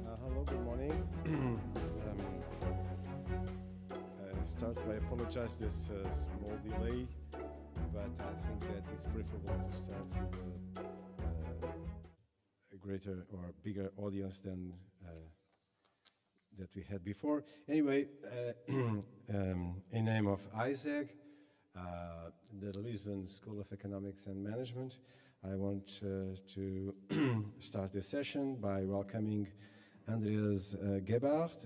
Hello, good morning. I start by apologize this small delay, but I think that it's preferable to start with a greater or bigger audience than that we had before. Anyway, in name of Isaac, the Lisbon School of Economics and Management, I want to start this session by welcoming Andreas Gebhardt,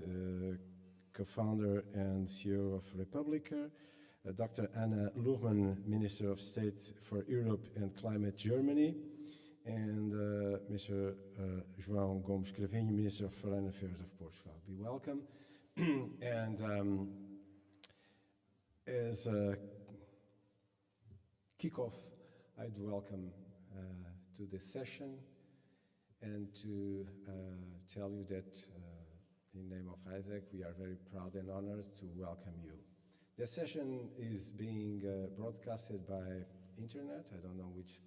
co-founder and CEO of Republica, Dr. Anna Loerman, Minister of State for Europe and Climate Germany, and Mr. João Gomes Cravinho, Minister of Foreign Affairs of Portugal. Be welcome. And as a kickoff, I'd welcome to this session and to tell you that in the name of Isaac, we are very proud and honored to welcome you. The session is being broadcasted by internet. I don't know which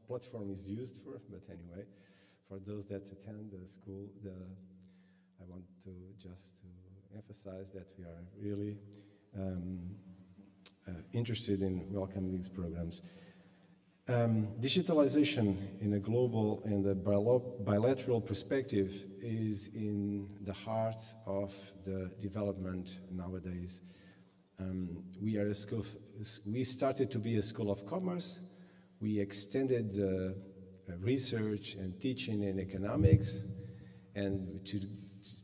platform is used for, but anyway, for those that attend the school, I want to just to emphasize that we are really interested in welcoming these programs. Digitalization in a global and a bilateral perspective is in the heart of the development nowadays. We started to be a school of commerce. We extended research and teaching in economics, and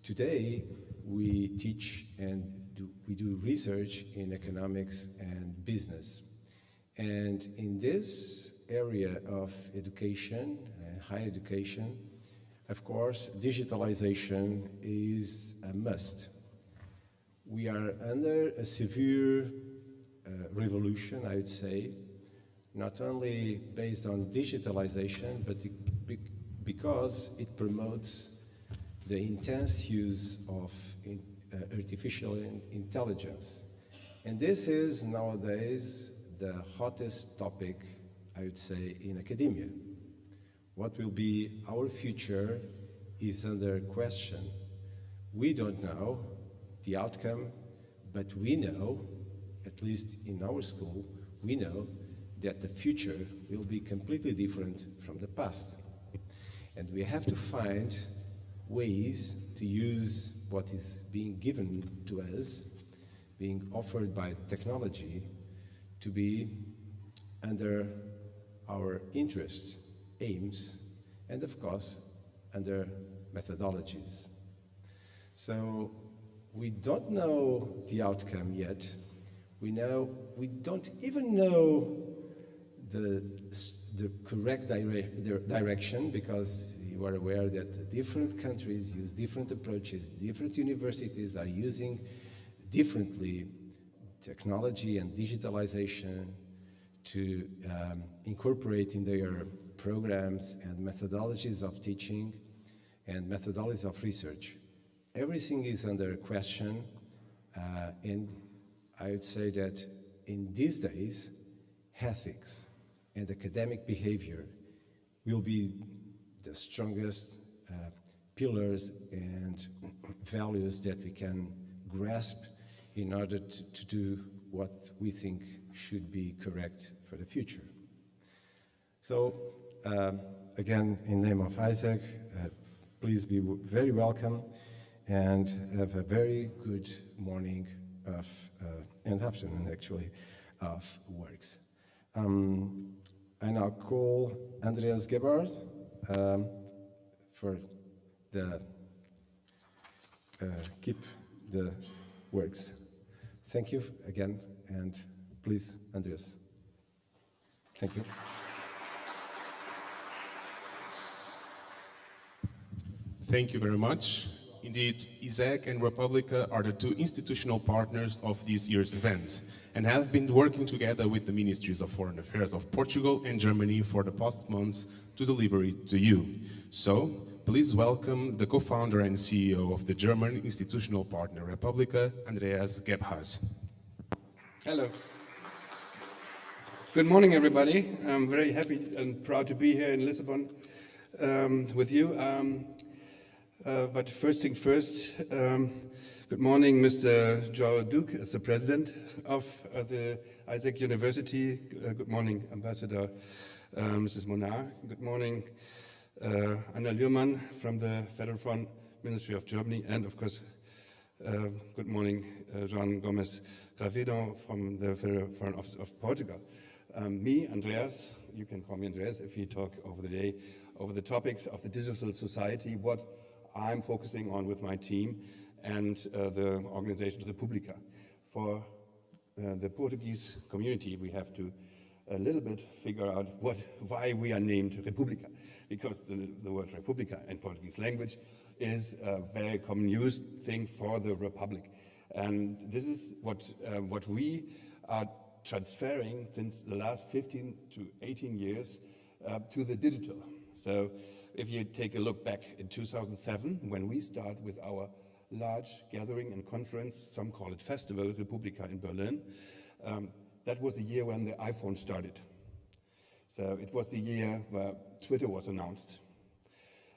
today we teach and we do research in economics and business. And in this area of education and higher education, of course, digitalization is a must. We are under a severe revolution, I would say, not only based on digitalization, but because it promotes the intense use of artificial intelligence. And this is nowadays the hottest topic, I would say, in academia. What will be our future is under question. We don't know the outcome, but we know, at least in our school, we know that the future will be completely different from the past. And we have to find ways to use what is being given to us, being offered by technology, to be under our interests, aims, and of course, under methodologies. So we don't know the outcome yet. We don't even know the correct direction, because you are aware that different countries use different approaches, different universities are using differently technology and digitalization to incorporate in their programs and methodologies of teaching and methodologies of research. Everything is under question, and I would say that in these days, ethics and academic behavior will be the strongest pillars and values that we can grasp in order to do what we think should be correct for the future. So, again, in the name of Isaac, please be very welcome and have a very good morning and afternoon, actually, of works. I now call Andreas Gebhardt for the keep the works. Thank you again, and please, Andreas. Thank you. Thank you very much. Indeed, Isaac and Republica are the two institutional partners of this year's event and have been working together with the Ministries of Foreign Affairs of Portugal and Germany for the past months to deliver it to you. So, please welcome the co-founder and CEO of the German institutional partner Republica, Andreas Gebhardt. Hello. Good morning, everybody. I'm very happy and proud to be here in Lisbon with you. But first thing first, good morning, Mr. Joao Duque, as the president of the Isaac University. Good morning, Ambassador Mrs. Monar. Good morning, Anna Lührmann from the Federal Foreign Ministry of Germany. And of course, good morning, Joan Gomez Gravedon from the Federal Foreign Office of Portugal. Me, Andreas, you can call me Andreas if we talk over the day, over the topics of the digital society, what I'm focusing on with my team and the organization Republica. For the Portuguese community, we have to a little bit figure out why we are named Republica, because the word Republica in Portuguese language is a very common used thing for the republic. And this is what we are transferring since the last 15 to 18 years to the digital. So if you take a look back in 2007, when we start with our large gathering and conference, some call it Festival, Republica in Berlin, that was the year when the iPhone started. So it was the year where Twitter was announced.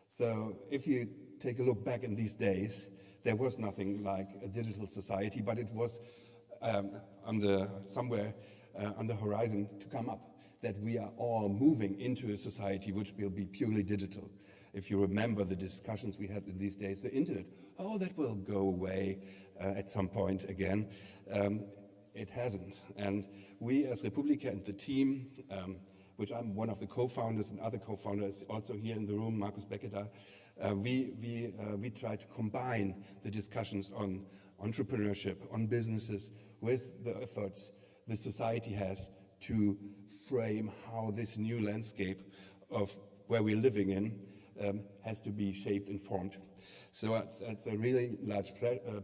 So if you take a look back in these days, there was nothing like a digital society, but it was somewhere on the horizon to come up, that we are all moving into a society which will be purely digital. If you remember the discussions we had in these days, the internet, that will go away at some point again. It hasn't. And we as Republica and the team, which I'm one of the co-founders and other co-founders also here in the room, Markus Beckeda, we try to combine the discussions on entrepreneurship, on businesses, with the efforts the society has to frame how this new landscape of where we're living in has to be shaped and formed. So it's a really large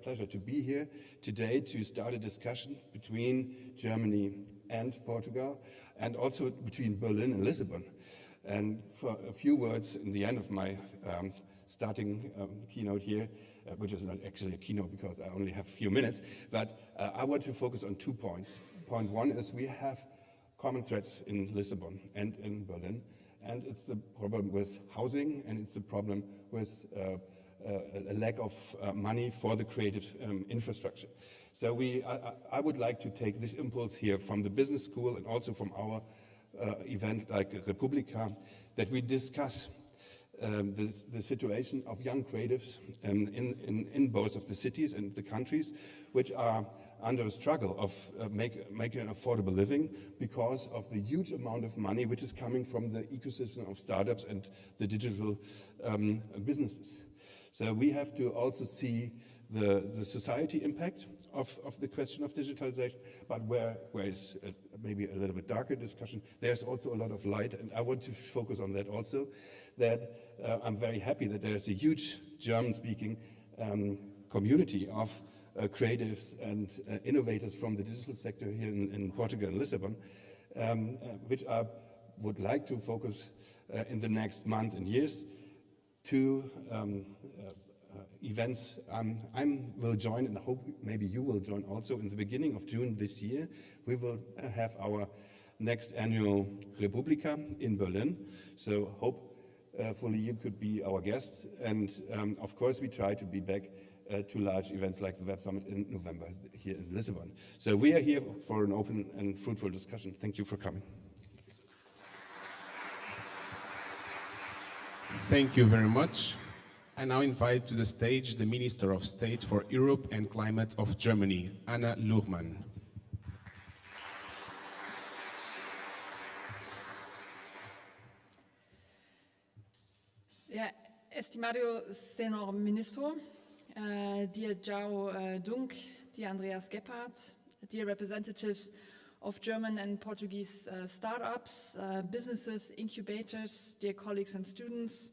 pleasure to be here today to start a discussion between Germany and Portugal, and also between Berlin and Lisbon. And for a few words in the end of my starting keynote here, which is not actually a keynote because I only have a few minutes, but I want to focus on 2 points. Point one is we have common threats in Lisbon and in Berlin, and it's the problem with housing, and it's the problem with a lack of money for the creative infrastructure. So I would like to take this impulse here from the business school and also from our event like Republica, that we discuss the situation of young creatives in both of the cities and the countries, which are under a struggle of making an affordable living because of the huge amount of money which is coming from the ecosystem of startups and the digital businesses. So we have to also see the society impact of the question of digitalization, but where is maybe a little bit darker discussion, there's also a lot of light, and I want to focus on that also, that I'm very happy that there's a huge German-speaking community of creatives and innovators from the digital sector here in Portugal and Lisbon, which I would like to focus in the next month and years to events I will join, and I hope maybe you will join also in the beginning of June this year. We will have our next annual Republica in Berlin, so hopefully you could be our guest, and of course we try to be back to large events like the Web Summit in November here in Lisbon. So we are here for an open and fruitful discussion. Thank you for coming. Thank you very much. I now invite to the stage the Minister of State for Europe and Climate of Germany, Anna Lührmann. Estimado Senhor Ministro, dear Joao Duque, dear Andreas Gebhardt, dear representatives of German and Portuguese startups, businesses, incubators, dear colleagues and students,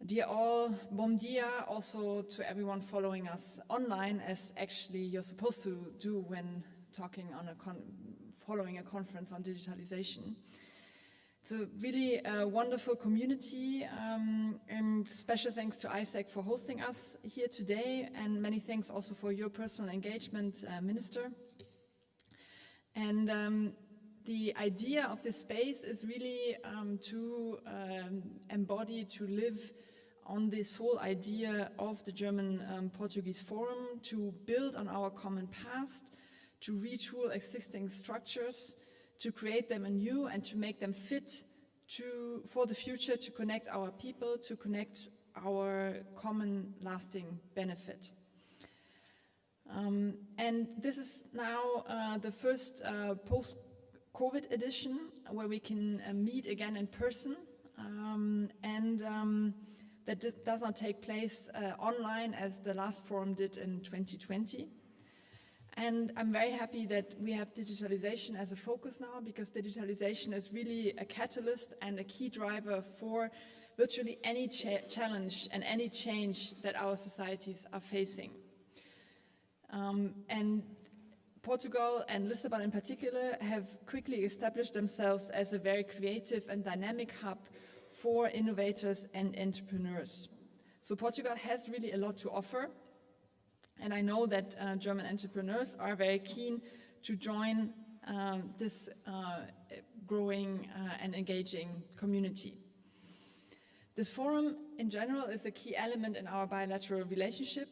dear all, bom dia also to everyone following us online, as actually you're supposed to do when talking on following a conference on digitalization. It's a really wonderful community, and special thanks to Isaac for hosting us here today, and many thanks also for your personal engagement, Minister. And the idea of this space is really to embody, to live on this whole idea of the German-Portuguese Forum to build on our common past, to retool existing structures, to create them anew and to make them fit for the future, to connect our people, to connect our common lasting benefit. And this is now the first post-COVID edition where we can meet again in person, that does not take place online as the last forum did in 2020. And I'm very happy that we have digitalization as a focus now, because digitalization is really a catalyst and a key driver for virtually any challenge and any change that our societies are facing. And Portugal and Lisbon in particular have quickly established themselves as a very creative and dynamic hub for innovators and entrepreneurs. So Portugal has really a lot to offer, and I know that German entrepreneurs are very keen to join this growing and engaging community. This forum in general is a key element in our bilateral relationship.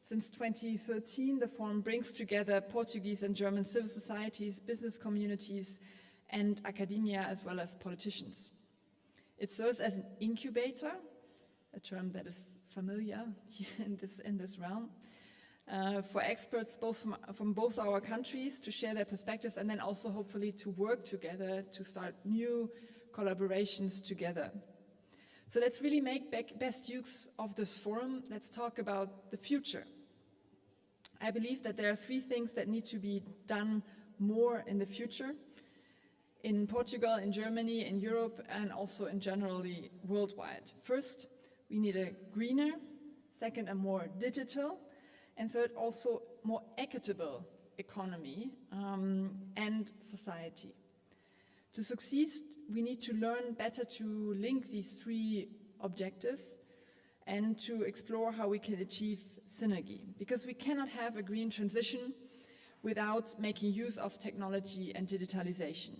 Since 2013, the forum brings together Portuguese and German civil societies, business communities, and academia, as well as politicians. It serves as an incubator, a term that is familiar in this realm, for experts from both our countries to share their perspectives and then also hopefully to work together to start new collaborations together. So let's really make best use of this forum. Let's talk about the future. I believe that there are 3 things that need to be done more in the future, in Portugal, in Germany, in Europe, and also in generally worldwide. First, we need a greener, second, a more digital, and third, also more equitable economy and society. To succeed, we need to learn better to link these 3 objectives and to explore how we can achieve synergy, because we cannot have a green transition without making use of technology and digitalization.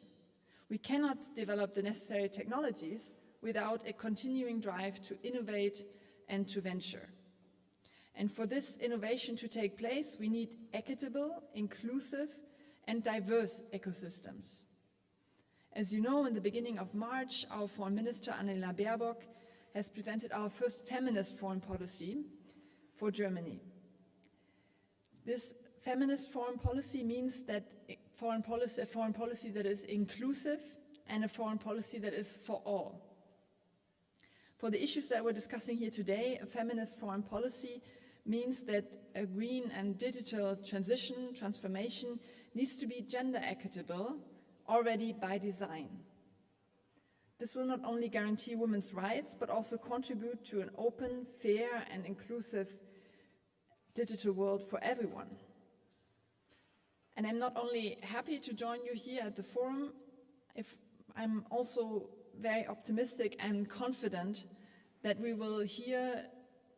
We cannot develop the necessary technologies without a continuing drive to innovate and to venture. And for this innovation to take place, we need equitable, inclusive, and diverse ecosystems. As you know, in the beginning of March, our Foreign Minister, Annalena Baerbock, has presented our first feminist foreign policy for Germany. This feminist foreign policy means that a foreign policy that is inclusive and a foreign policy that is for all. For the issues that we're discussing here today, a feminist foreign policy means that a green and digital transformation needs to be gender equitable already by design. This will not only guarantee women's rights, but also contribute to an open, fair, and inclusive digital world for everyone. And I'm not only happy to join you here at the forum, I'm also very optimistic and confident that we will here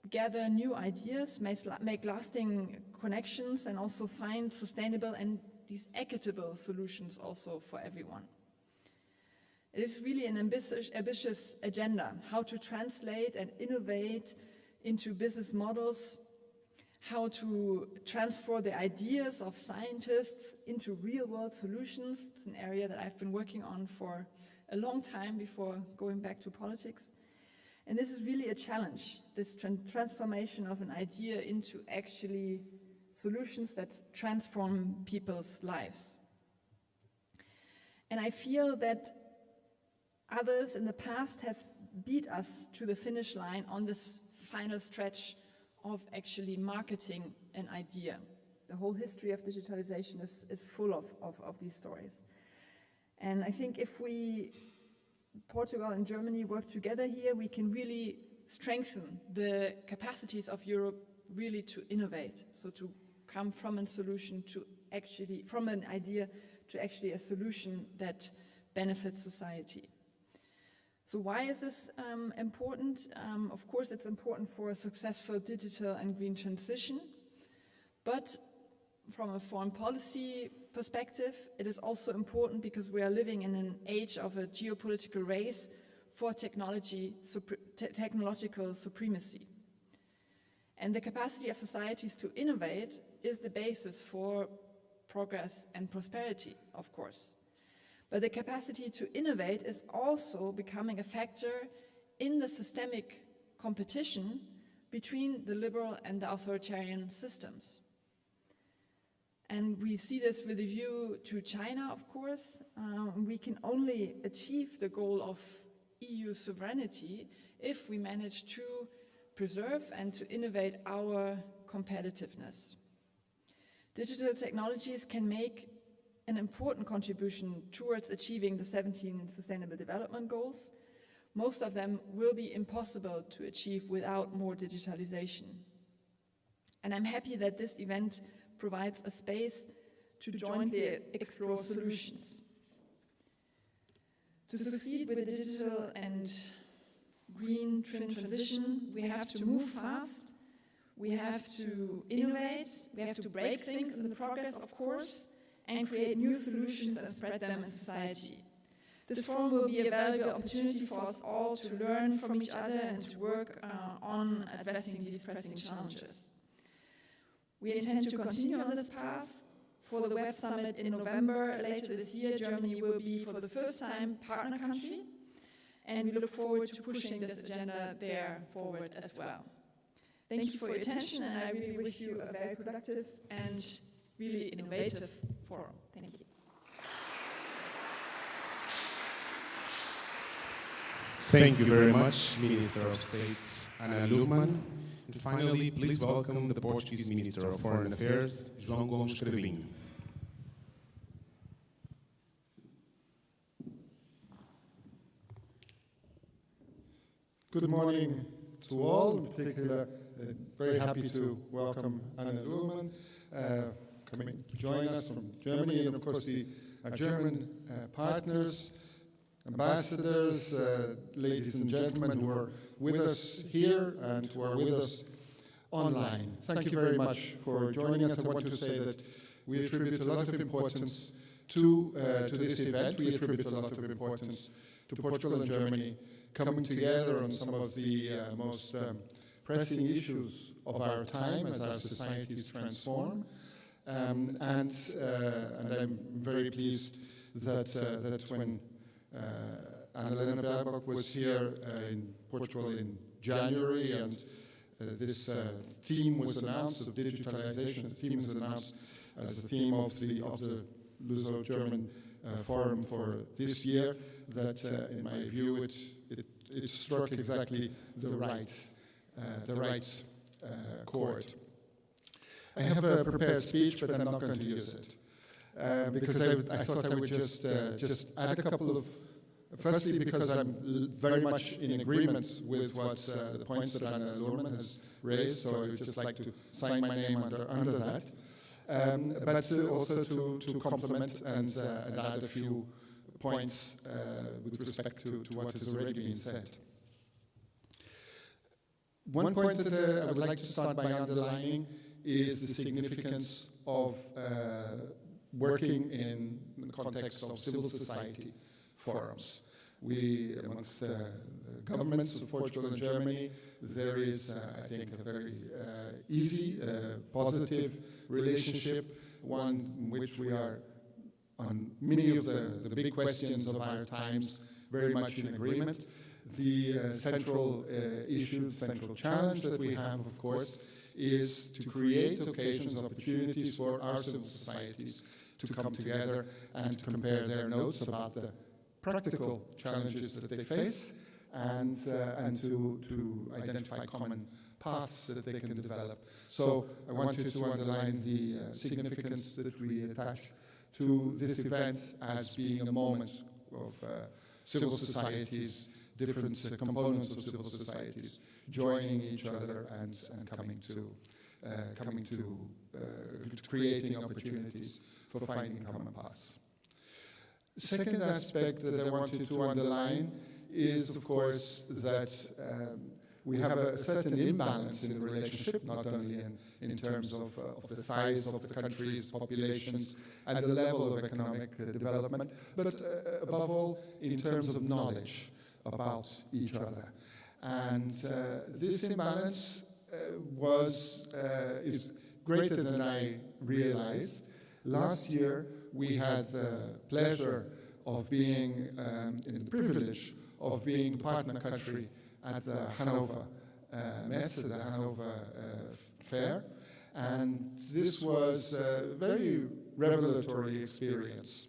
gather new ideas, make lasting connections, and also find sustainable and these equitable solutions also for everyone. It is really an ambitious agenda, how to translate and innovate into business models, how to transfer the ideas of scientists into real-world solutions. It's an area that I've been working on for a long time before going back to politics. And this is really a challenge, this transformation of an idea into actually solutions that transform people's lives. And I feel that others in the past have beat us to the finish line on this final stretch of actually marketing an idea. The whole history of digitalization is full of these stories. And I think if Portugal and Germany work together here, we can really strengthen the capacities of Europe really to innovate. So to come from a solution to actually, from an idea to actually a solution that benefits society. So why is this important? Of course, it's important for a successful digital and green transition, but from a foreign policy perspective, it is also important because we are living in an age of a geopolitical race for technological supremacy. And the capacity of societies to innovate is the basis for progress and prosperity, of course. But the capacity to innovate is also becoming a factor in the systemic competition between the liberal and the authoritarian systems. And we see this with a view to China, of course. We can only achieve the goal of EU sovereignty if we manage to preserve and to innovate our competitiveness. Digital technologies can make an important contribution towards achieving the 17 Sustainable Development Goals. Most of them will be impossible to achieve without more digitalization. And I'm happy that this event provides a space to jointly explore solutions. To succeed with the digital and green transition, we have to move fast, we have to innovate, we have to break things in the progress, of course, and create new solutions and spread them in society. This forum will be a valuable opportunity for us all to learn from each other and to work on addressing these pressing challenges. We intend to continue on this path. For the Web Summit in November later this year, Germany will be for the first time partner country, and we look forward to pushing this agenda there forward as well. Thank you for your attention, and I really wish you a very productive and really innovative forum. Thank you. Thank you very much, Minister of State Ana Luhrmann. And finally, please welcome the Portuguese Minister of Foreign Affairs, João Gomes Cravinho. Good morning to all. In particular, very happy to welcome Ana Luhrmann coming to join us from Germany, and of course our German partners, ambassadors, ladies and gentlemen who are with us here and who are with us online. Thank you very much for joining us. I want to say that we attribute a lot of importance to this event. We attribute a lot of importance to Portugal and Germany coming together on some of the most pressing issues of our time as our societies transform. And I'm very pleased that when Annalena Baerbock was here in Portugal in January, and this theme was announced, of digitalization, the theme was announced as the theme of the Luso-German Forum for this year, that in my view it struck exactly the right chord. I have a prepared speech, but I'm not going to use it because I thought I would just add a couple of. Firstly, because I'm very much in agreement with what the points that Ana Luhrmann has raised, so I would just like to sign my name under that. But also to complement and add a few points with respect to what has already been said. One point that I would like to start by underlining is the significance of working in the context of civil society forums. Amongst the governments of Portugal and Germany, there is, I think, a very easy, positive relationship, one in which we are, on many of the big questions of our times, very much in agreement. The central issue, central challenge that we have, of course, is to create occasions, opportunities for our civil societies to come together and compare their notes about the practical challenges that they face and to identify common paths that they can develop. So I wanted to underline the significance that we attach to this event as being a moment of civil societies, different components of civil societies joining each other and coming to creating opportunities for finding common paths. The second aspect that I wanted to underline is, of course, that we have a certain imbalance in the relationship, not only in terms of the size of the countries, populations, and the level of economic development, but above all in terms of knowledge about each other. And this imbalance is greater than I realized. Last year, we had the pleasure of being, in the privilege of being the partner country at the Hanover Messe, the Hanover Fair. And this was a very revelatory experience.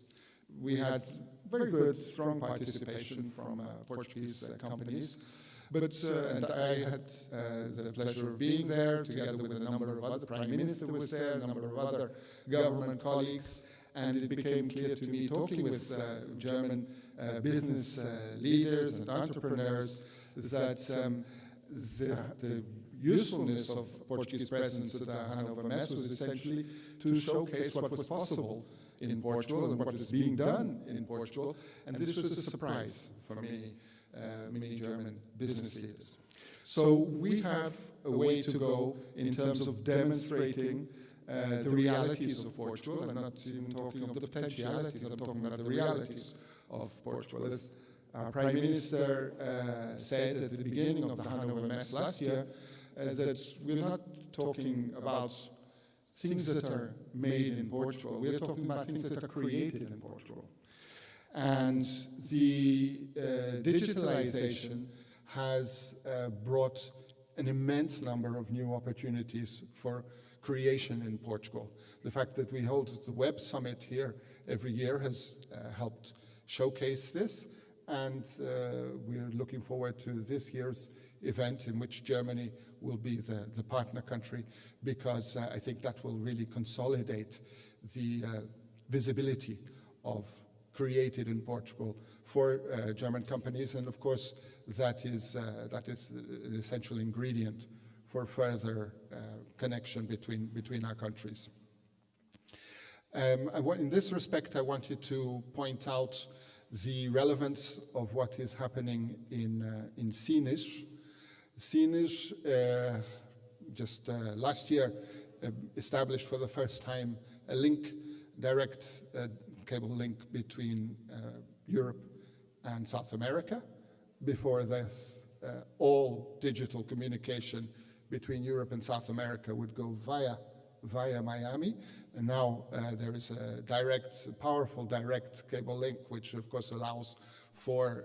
We had very good, strong participation from Portuguese companies. And I had the pleasure of being there together with a number of other, the Prime Minister was there, a number of other government colleagues, and it became clear to me, talking with German business leaders and entrepreneurs, that the usefulness of Portuguese presence at the Hanover Messe was essentially to showcase what was possible in Portugal and what was being done in Portugal, and this was a surprise for me. Many German business leaders. So we have a way to go in terms of demonstrating the realities of Portugal. I'm not even talking of the potentialities, I'm talking about the realities of Portugal. As our Prime Minister said at the beginning of the Hanover Messe last year, that we're not talking about things that are made in Portugal, we're talking about things that are created in Portugal. And the digitalization has brought an immense number of new opportunities for creation in Portugal. The fact that we hold the Web Summit here every year has helped showcase this, and we're looking forward to this year's event in which Germany will be the partner country, because I think that will really consolidate the visibility of created in Portugal for German companies, and of course that is an essential ingredient for further connection between our countries. In this respect, I wanted to point out the relevance of what is happening in CNIS. CNIS just last year established for the first time a direct cable link between Europe and South America. Before this, all digital communication between Europe and South America would go via Miami. And now there is a powerful direct cable link, which of course allows for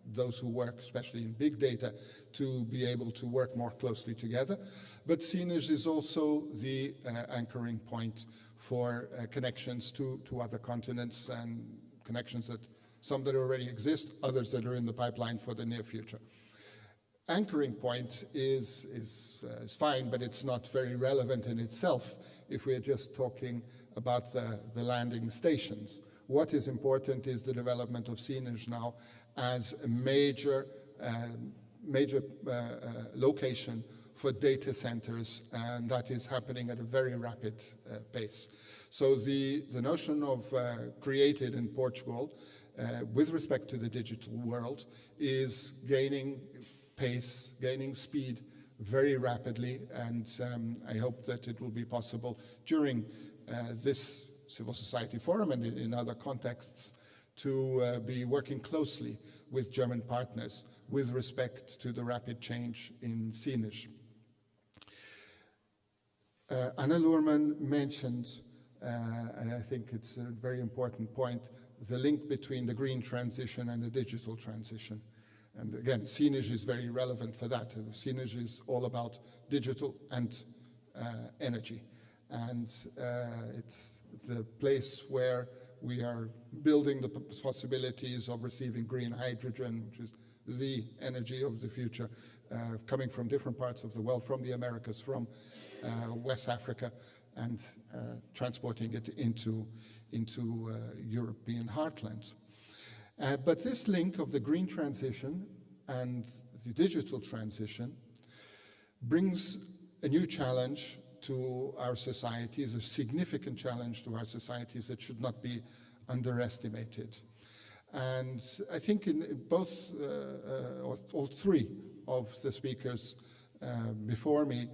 those who work, especially in big data, to be able to work more closely together. But CNIS is also the anchoring point for connections to other continents, and connections some that already exist, others that are in the pipeline for the near future. Anchoring point is fine, but it's not very relevant in itself if we're just talking about the landing stations. What is important is the development of CNIS now as a major location for data centers, and that is happening at a very rapid pace. So the notion of created in Portugal with respect to the digital world is gaining pace, gaining speed very rapidly, and I hope that it will be possible during this Civil Society Forum and in other contexts to be working closely with German partners with respect to the rapid change in CNIS. Anna Luhrmann mentioned, and I think it's a very important point, the link between the green transition and the digital transition. And again, CNIS is very relevant for that. CNIS is all about digital and energy. And it's the place where we are building the possibilities of receiving green hydrogen, which is the energy of the future, coming from different parts of the world, from the Americas, from West Africa, and transporting it into European heartlands. But this link of the green transition and the digital transition brings a new challenge to our societies, a significant challenge to our societies that should not be underestimated. And I think in both, all three of the speakers before me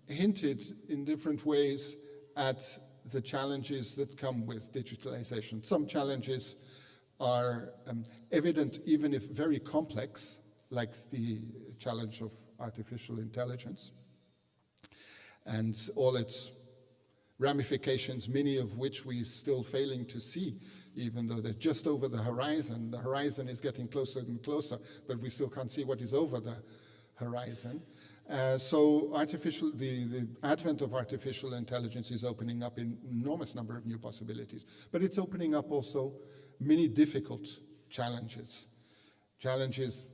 hinted in different ways at the challenges that come with digitalization. Some challenges are evident, even if very complex, like the challenge of artificial intelligence and all its ramifications, many of which we're still failing to see, even though they're just over the horizon. The horizon is getting closer and closer, but we still can't see what is over the horizon. So the advent of artificial intelligence is opening up an enormous number of new possibilities, but it's opening up also many difficult challenges. Challenges,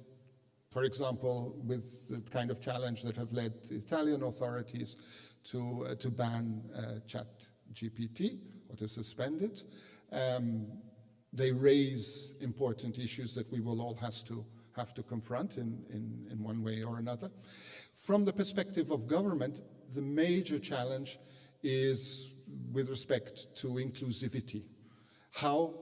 for example, with the kind of challenge that have led Italian authorities to ban ChatGPT or to suspend it. They raise important issues that we will all have to confront in one way or another. From the perspective of government, the major challenge is with respect to inclusivity. How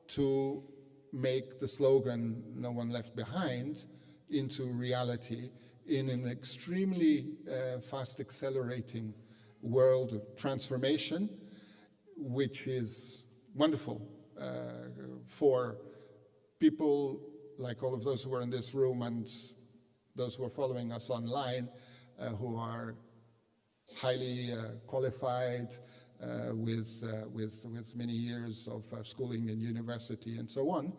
to make the slogan, "No one left behind," into reality in an extremely fast accelerating world of transformation, which is wonderful for people like all of those who are in this room and those who are following us online, who are highly qualified, with many years of schooling and university and so on.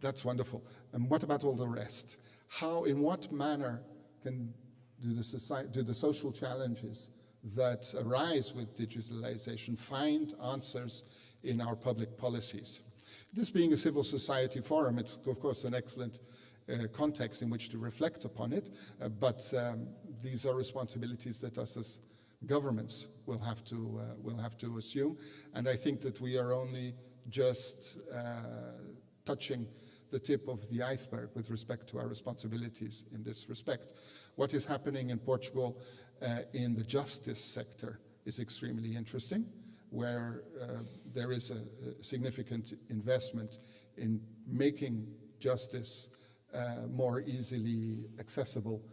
That's wonderful. And what about all the rest? In what manner do the social challenges that arise with digitalization find answers in our public policies? This being a civil society forum, it's of course an excellent context in which to reflect upon it, but these are responsibilities that us as governments will have to assume, and I think that we are only just touching the tip of the iceberg with respect to our responsibilities in this respect. What is happening in Portugal in the justice sector is extremely interesting, where there is a significant investment in making justice more easily accessible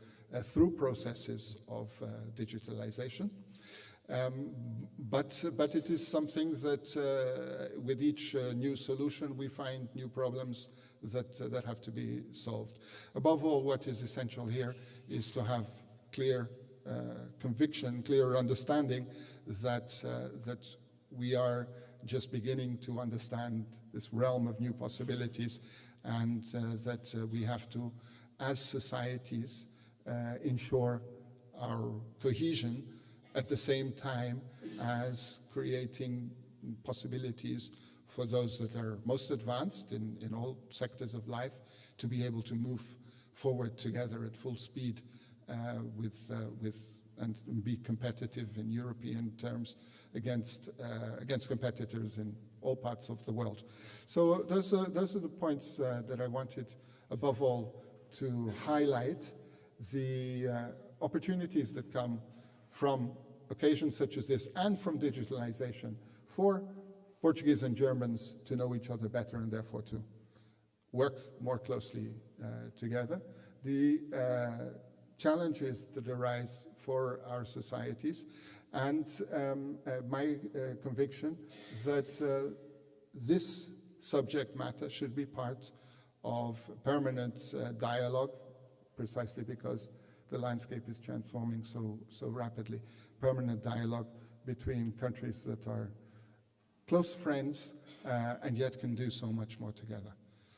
through processes of digitalization. But it is something that with each new solution we find new problems that have to be solved. Above all, what is essential here is to have clear conviction, clear understanding that we are just beginning to understand this realm of new possibilities, and that we have to, as societies, ensure our cohesion at the same time as creating possibilities for those that are most advanced in all sectors of life to be able to move forward together at full speed and be competitive in European terms against competitors in all parts of the world. So those are the points that I wanted, above all, to highlight. The opportunities that come from occasions such as this and from digitalization for Portuguese and Germans to know each other better and therefore to work more closely together. The challenges that arise for our societies, and my conviction that this subject matter should be part of permanent dialogue, precisely because the landscape is transforming so rapidly. Permanent dialogue between countries that are close friends and yet can do so much more together.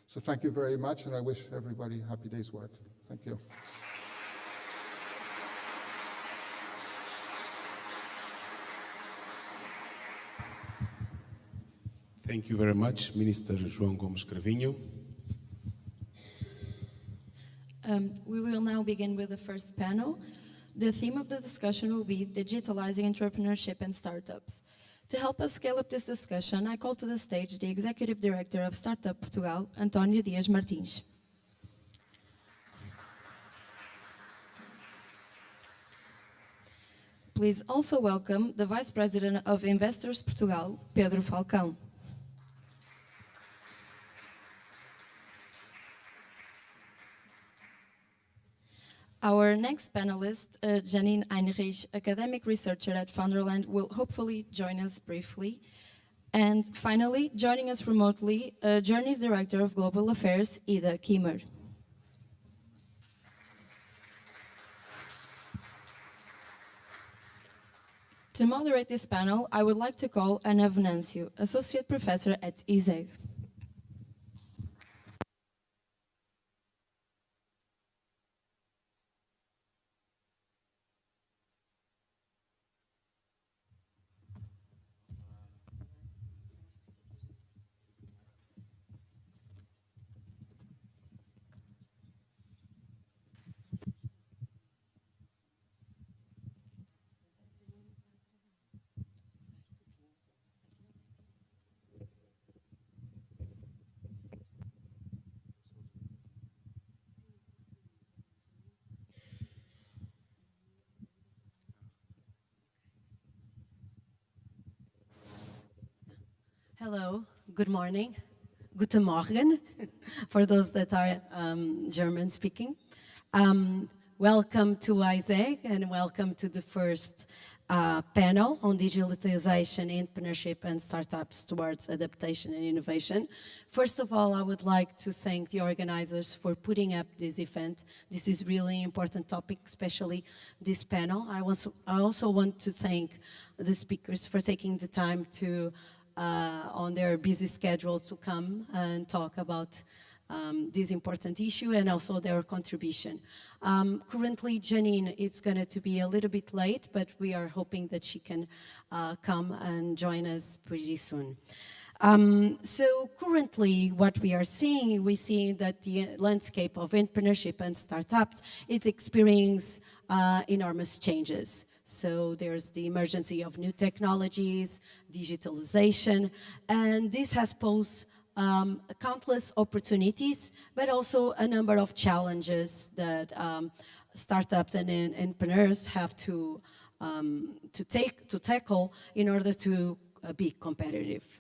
So thank you very much, and I wish everybody a happy day's work. Thank you. Thank you very much, Minister João Gomes Cravinho. We will now begin with the first panel. The theme of the discussion will be digitalizing entrepreneurship and startups. To help us scale up this discussion, I call to the stage the Executive Director of Startup Portugal, António Dias Martins. Please also welcome the Vice President of Investors Portugal, Pedro Falcão. Our next panelist, Janine Heinrich, academic researcher at Founderland, will hopefully join us briefly. And finally, joining us remotely, Journey's Director of Global Affairs, Ida Kiemer. To moderate this panel, I would like to call Ana Venâncio, Associate Professor at ISEG. Hello, good morning, guten Morgen, for those that are German speaking. Welcome to ISEG and welcome to the first panel on digitalization, entrepreneurship and startups towards adaptation and innovation. First of all, I would like to thank the organizers for putting up this event. This is really important topic, especially this panel. I also want to thank the speakers for taking the time to on their busy schedule to come and talk about this important issue and also their contribution. Currently, Janine is going to be a little bit late, but we are hoping that she can come and join us pretty soon. So currently, what we are seeing, we see that the landscape of entrepreneurship and startups is experiencing enormous changes. So there's the emergence of new technologies, digitalization, and this has posed countless opportunities, but also a number of challenges that startups and entrepreneurs have to tackle in order to be competitive.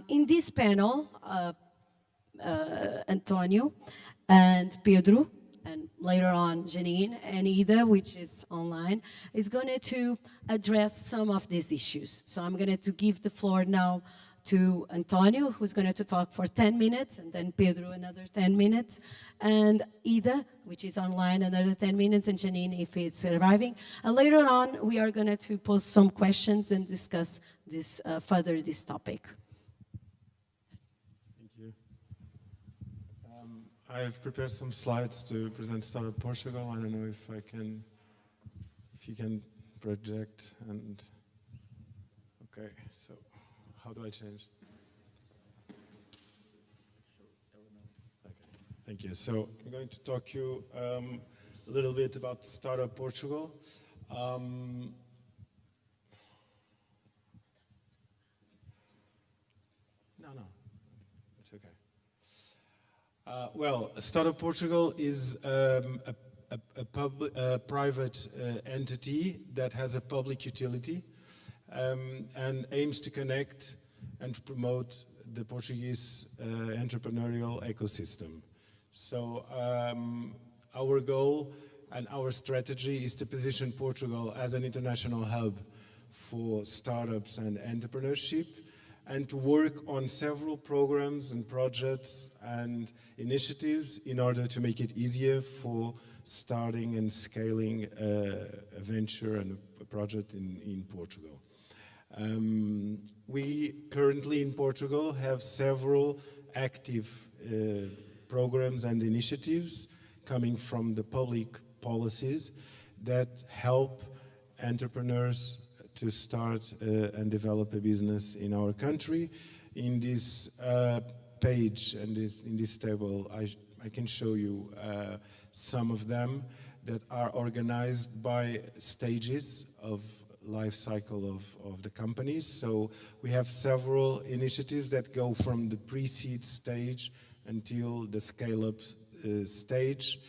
In this panel, Antonio and Pedro, and later on Janine and Ida, which is online, is going to address some of these issues. So I'm going to give the floor now to Antonio, who's going to talk for 10 minutes, and then Pedro another 10 minutes, and Ida, which is online, another 10 minutes, and Janine, if it's arriving. And later on, we are going to pose some questions and discuss this further this topic. I've prepared some slides to present Startup Portugal. I don't know if you can project and, okay, so how do I change? Okay, thank you. So I'm going to talk to you a little bit about Startup Portugal. No, it's okay. Well, Startup Portugal is a private entity that has a public utility and aims to connect and to promote the Portuguese entrepreneurial ecosystem. So our goal and our strategy is to position Portugal as an international hub for startups and entrepreneurship, and to work on several programs and projects and initiatives in order to make it easier for starting and scaling a venture and a project in Portugal. We currently in Portugal have several active programs and initiatives coming from the public policies that help entrepreneurs to start and develop a business in our country. In this page and in this table, I can show you some of them that are organized by stages of life cycle of the companies. So we have several initiatives that go from the pre-seed stage until the scale-up stage.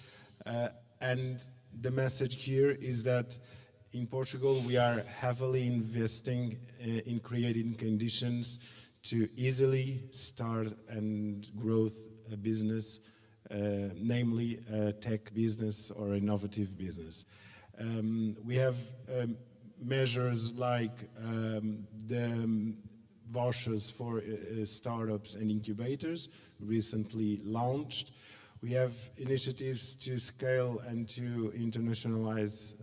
And the message here is that in Portugal, we are heavily investing in creating conditions to easily start and grow a business, namely a tech business or innovative business. We have measures like the vouchers for startups and incubators recently launched. We have initiatives to scale and to internationalize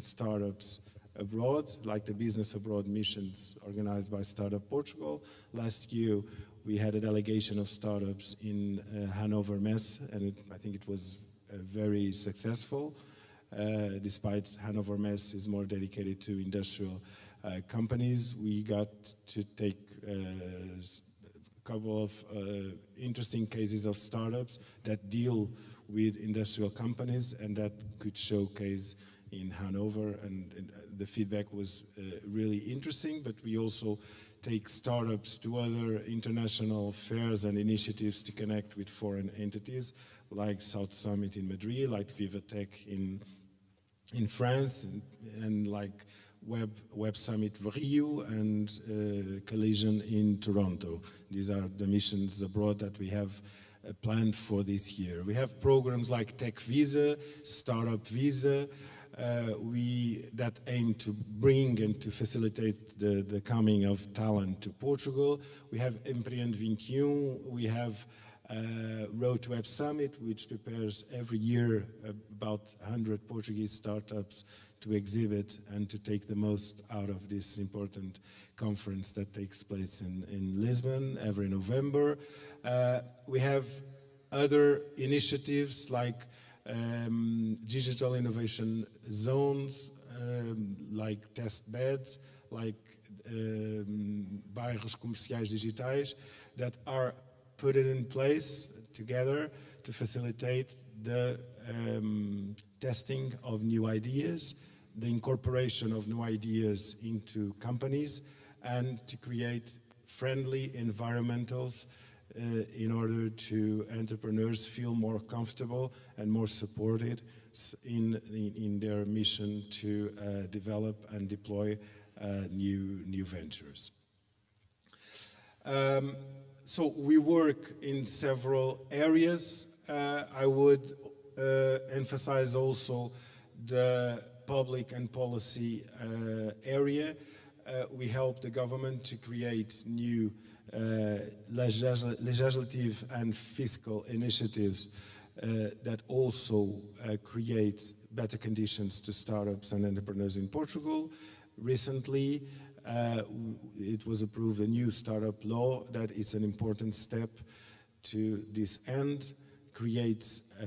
startups abroad, like the Business Abroad missions organized by Startup Portugal. Last year, we had a delegation of startups in Hanover Messe, and I think it was very successful, despite Hanover Messe is more dedicated to industrial companies. We got to take a couple of interesting cases of startups that deal with industrial companies and that could showcase in Hanover, and the feedback was really interesting. But we also take startups to other international fairs and initiatives to connect with foreign entities, like South Summit in Madrid, like Vivatech in France, and like Web Summit Rio and Collision in Toronto. These are the missions abroad that we have planned for this year. We have programs like Tech Visa, Startup Visa, that aim to bring and to facilitate the coming of talent to Portugal. We have Empreende 21, we have Road to Web Summit, which prepares every year about 100 Portuguese startups to exhibit and to take the most out of this important conference that takes place in Lisbon every November. We have other initiatives like digital innovation zones, like test beds, like bairros comerciais digitais, that are put in place together to facilitate the testing of new ideas, the incorporation of new ideas into companies, and to create friendly environmentals in order to entrepreneurs feel more comfortable and more supported in their mission to develop and deploy new ventures. So we work in several areas. I would emphasize also the public and policy area. We help the government to create new legislative and fiscal initiatives that also create better conditions to startups and entrepreneurs in Portugal. Recently, it was approved a new startup law that is an important step to this end, creates a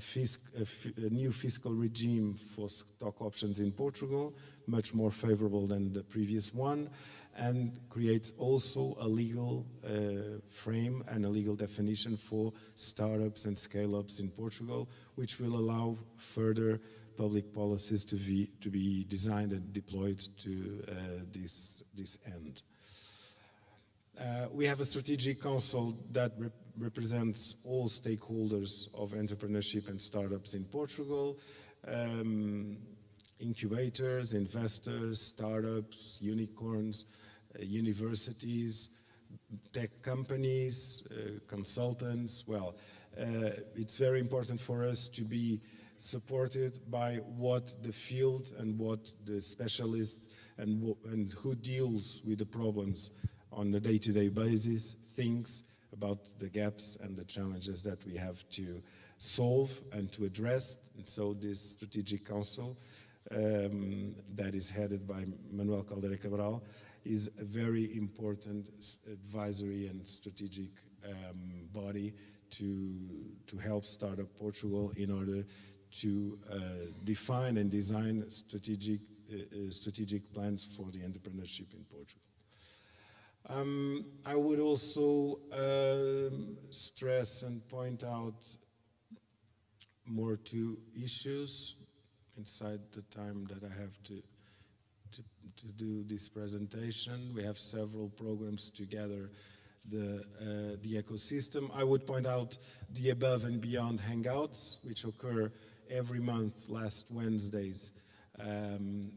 new fiscal regime for stock options in Portugal, much more favorable than the previous one, and creates also a legal frame and a legal definition for startups and scale-ups in Portugal, which will allow further public policies to be designed and deployed to this end. We have a strategic council that represents all stakeholders of entrepreneurship and startups in Portugal, incubators, investors, startups, unicorns, universities, tech companies, consultants. Well, it's very important for us to be supported by what the field and what the specialists and who deals with the problems on a day-to-day basis thinks about the gaps and the challenges that we have to solve and to address. And so this strategic council that is headed by Manuel Caldeira Cabral is a very important advisory and strategic body to help Startup Portugal in order to define and design strategic plans for the entrepreneurship in Portugal. I would also stress and point out more two issues inside the time that I have to do this presentation. We have several programs to gather the ecosystem. I would point out the Above and Beyond Hangouts, which occur every month, last Wednesdays, in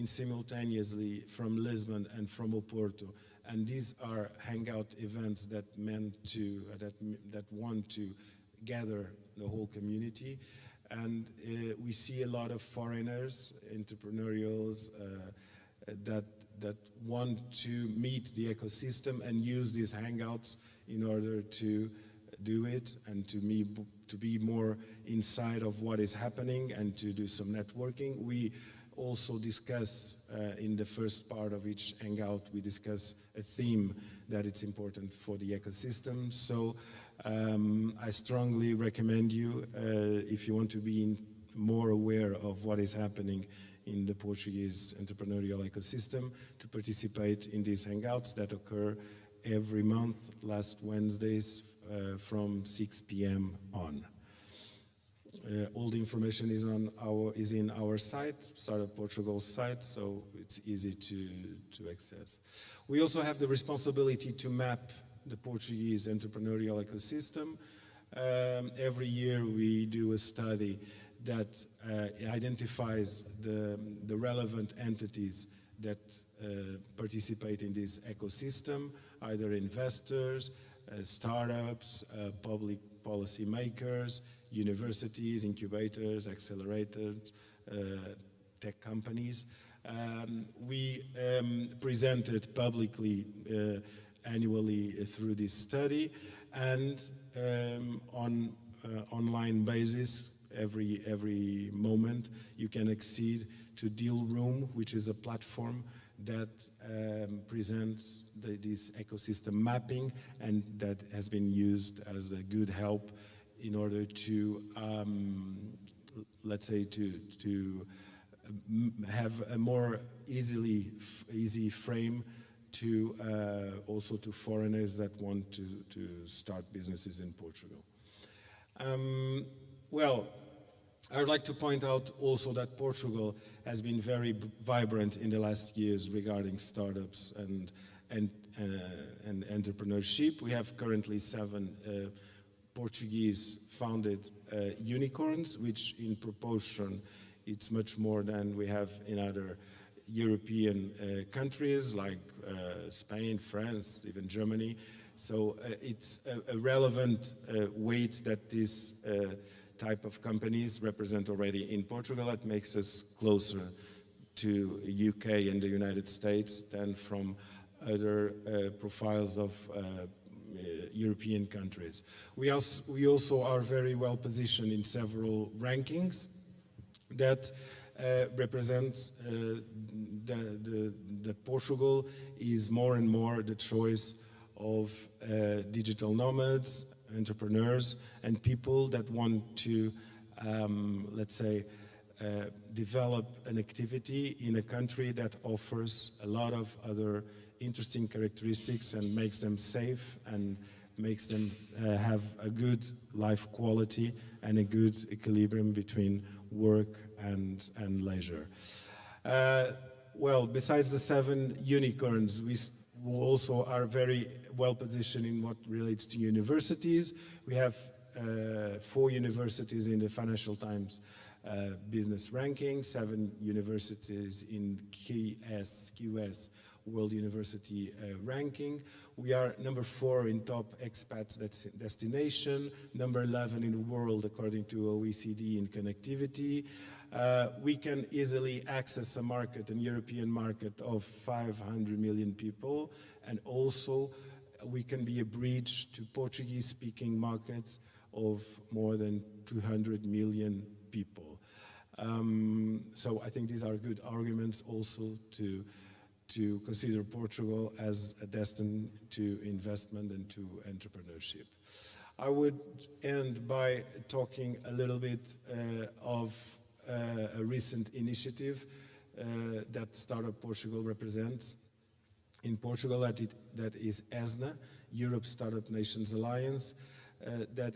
simultaneously from Lisbon and from Oporto, and these are hangout events that want to gather the whole community, and we see a lot of foreigners, entrepreneurials that that want to meet the ecosystem and use these hangouts in order to do it and to be more inside of what is happening and to do some networking. We also discuss in the first part of each hangout, we discuss a theme that it's important for the ecosystem. So I strongly recommend you, if you want to be more aware of what is happening in the Portuguese entrepreneurial ecosystem, to participate in these hangouts that occur every month, last Wednesdays from 6 p.m. on. All the information is in our site, Startup Portugal's site, so it's easy to access. We also have the responsibility to map the Portuguese entrepreneurial ecosystem. Every year we do a study that identifies the relevant entities that participate in this ecosystem, either investors, startups, public policy makers, universities, incubators, accelerators, tech companies. We presented publicly annually through this study, and on online basis, every moment you can accede to Deal Room, which is a platform that presents this ecosystem mapping, and that has been used as a good help in order to, let's say, to have a more easy frame to also to foreigners that want to start businesses in Portugal. Well, I would like to point out also that Portugal has been very vibrant in the last years regarding startups and entrepreneurship. We have currently 7 Portuguese founded unicorns, which in proportion it's much more than we have in other European countries like Spain, France, even Germany. So it's a relevant weight that this type of companies represent already in Portugal. That makes us closer to UK and the United States than from other profiles of European countries. We also are very well positioned in several rankings that represent that Portugal is more and more the choice of digital nomads, entrepreneurs, and people that want to, let's say, develop an activity in a country that offers a lot of other interesting characteristics and makes them safe and makes them have a good life quality and a good equilibrium between work and leisure. Well, besides the 7 unicorns, we also are very well positioned in what relates to universities. We have 4 universities in the Financial Times business ranking, 7 universities in QS World University ranking. We are number 4 in top expats destination, number 11 in the world according to OECD in connectivity. We can easily access a market, a European market of 500 million people, and also we can be a bridge to Portuguese-speaking markets of more than 200 million people. So I think these are good arguments also to consider Portugal as a destination to investment and to entrepreneurship. I would end by talking a little bit of a recent initiative that Startup Portugal represents. In Portugal, that is ESNA, Europe Startup Nations Alliance, that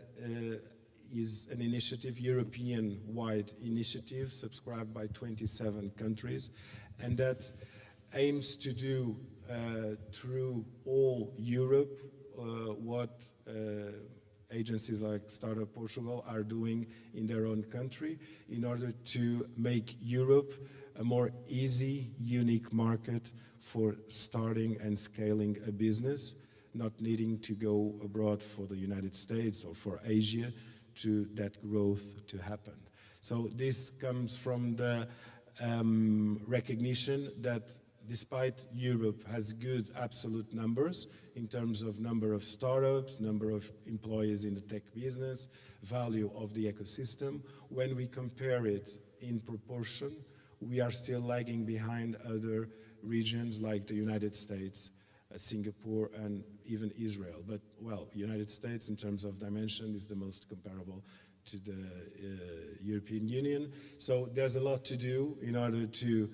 is an initiative, European-wide initiative, subscribed by 27 countries, and that aims to do through all Europe what agencies like Startup Portugal are doing in their own country in order to make Europe a more easy, unique market for starting and scaling a business, not needing to go abroad for the United States or for Asia to that growth to happen. So this comes from the recognition that despite Europe has good absolute numbers in terms of number of startups, number of employees in the tech business, value of the ecosystem, when we compare it in proportion, we are still lagging behind other regions like the United States, Singapore, and even Israel. But, well, United States in terms of dimension is the most comparable to the European Union. So there's a lot to do in order to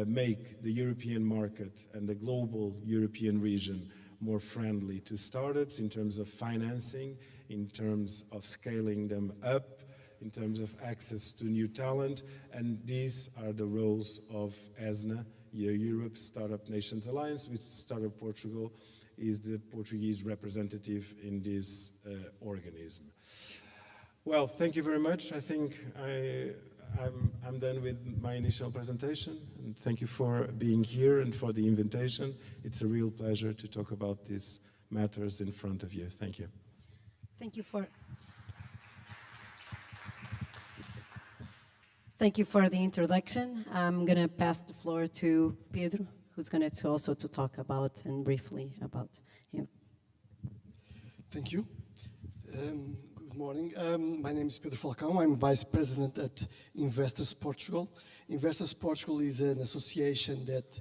make the European market and the global European region more friendly to startups in terms of financing, in terms of scaling them up, in terms of access to new talent, and these are the roles of ESNA, Europe Startup Nations Alliance, which Startup Portugal is the Portuguese representative in this organism. Well, thank you very much. I think I'm done with my initial presentation, and thank you for being here and for the invitation. It's a real pleasure to talk about these matters in front of you. Thank you. Thank you for the introduction. I'm going to pass the floor to Pedro, who's going to also talk about and briefly about him. Thank you. Good morning. My name is Pedro Falcão. I'm Vice President at Investors Portugal. Investors Portugal is an association that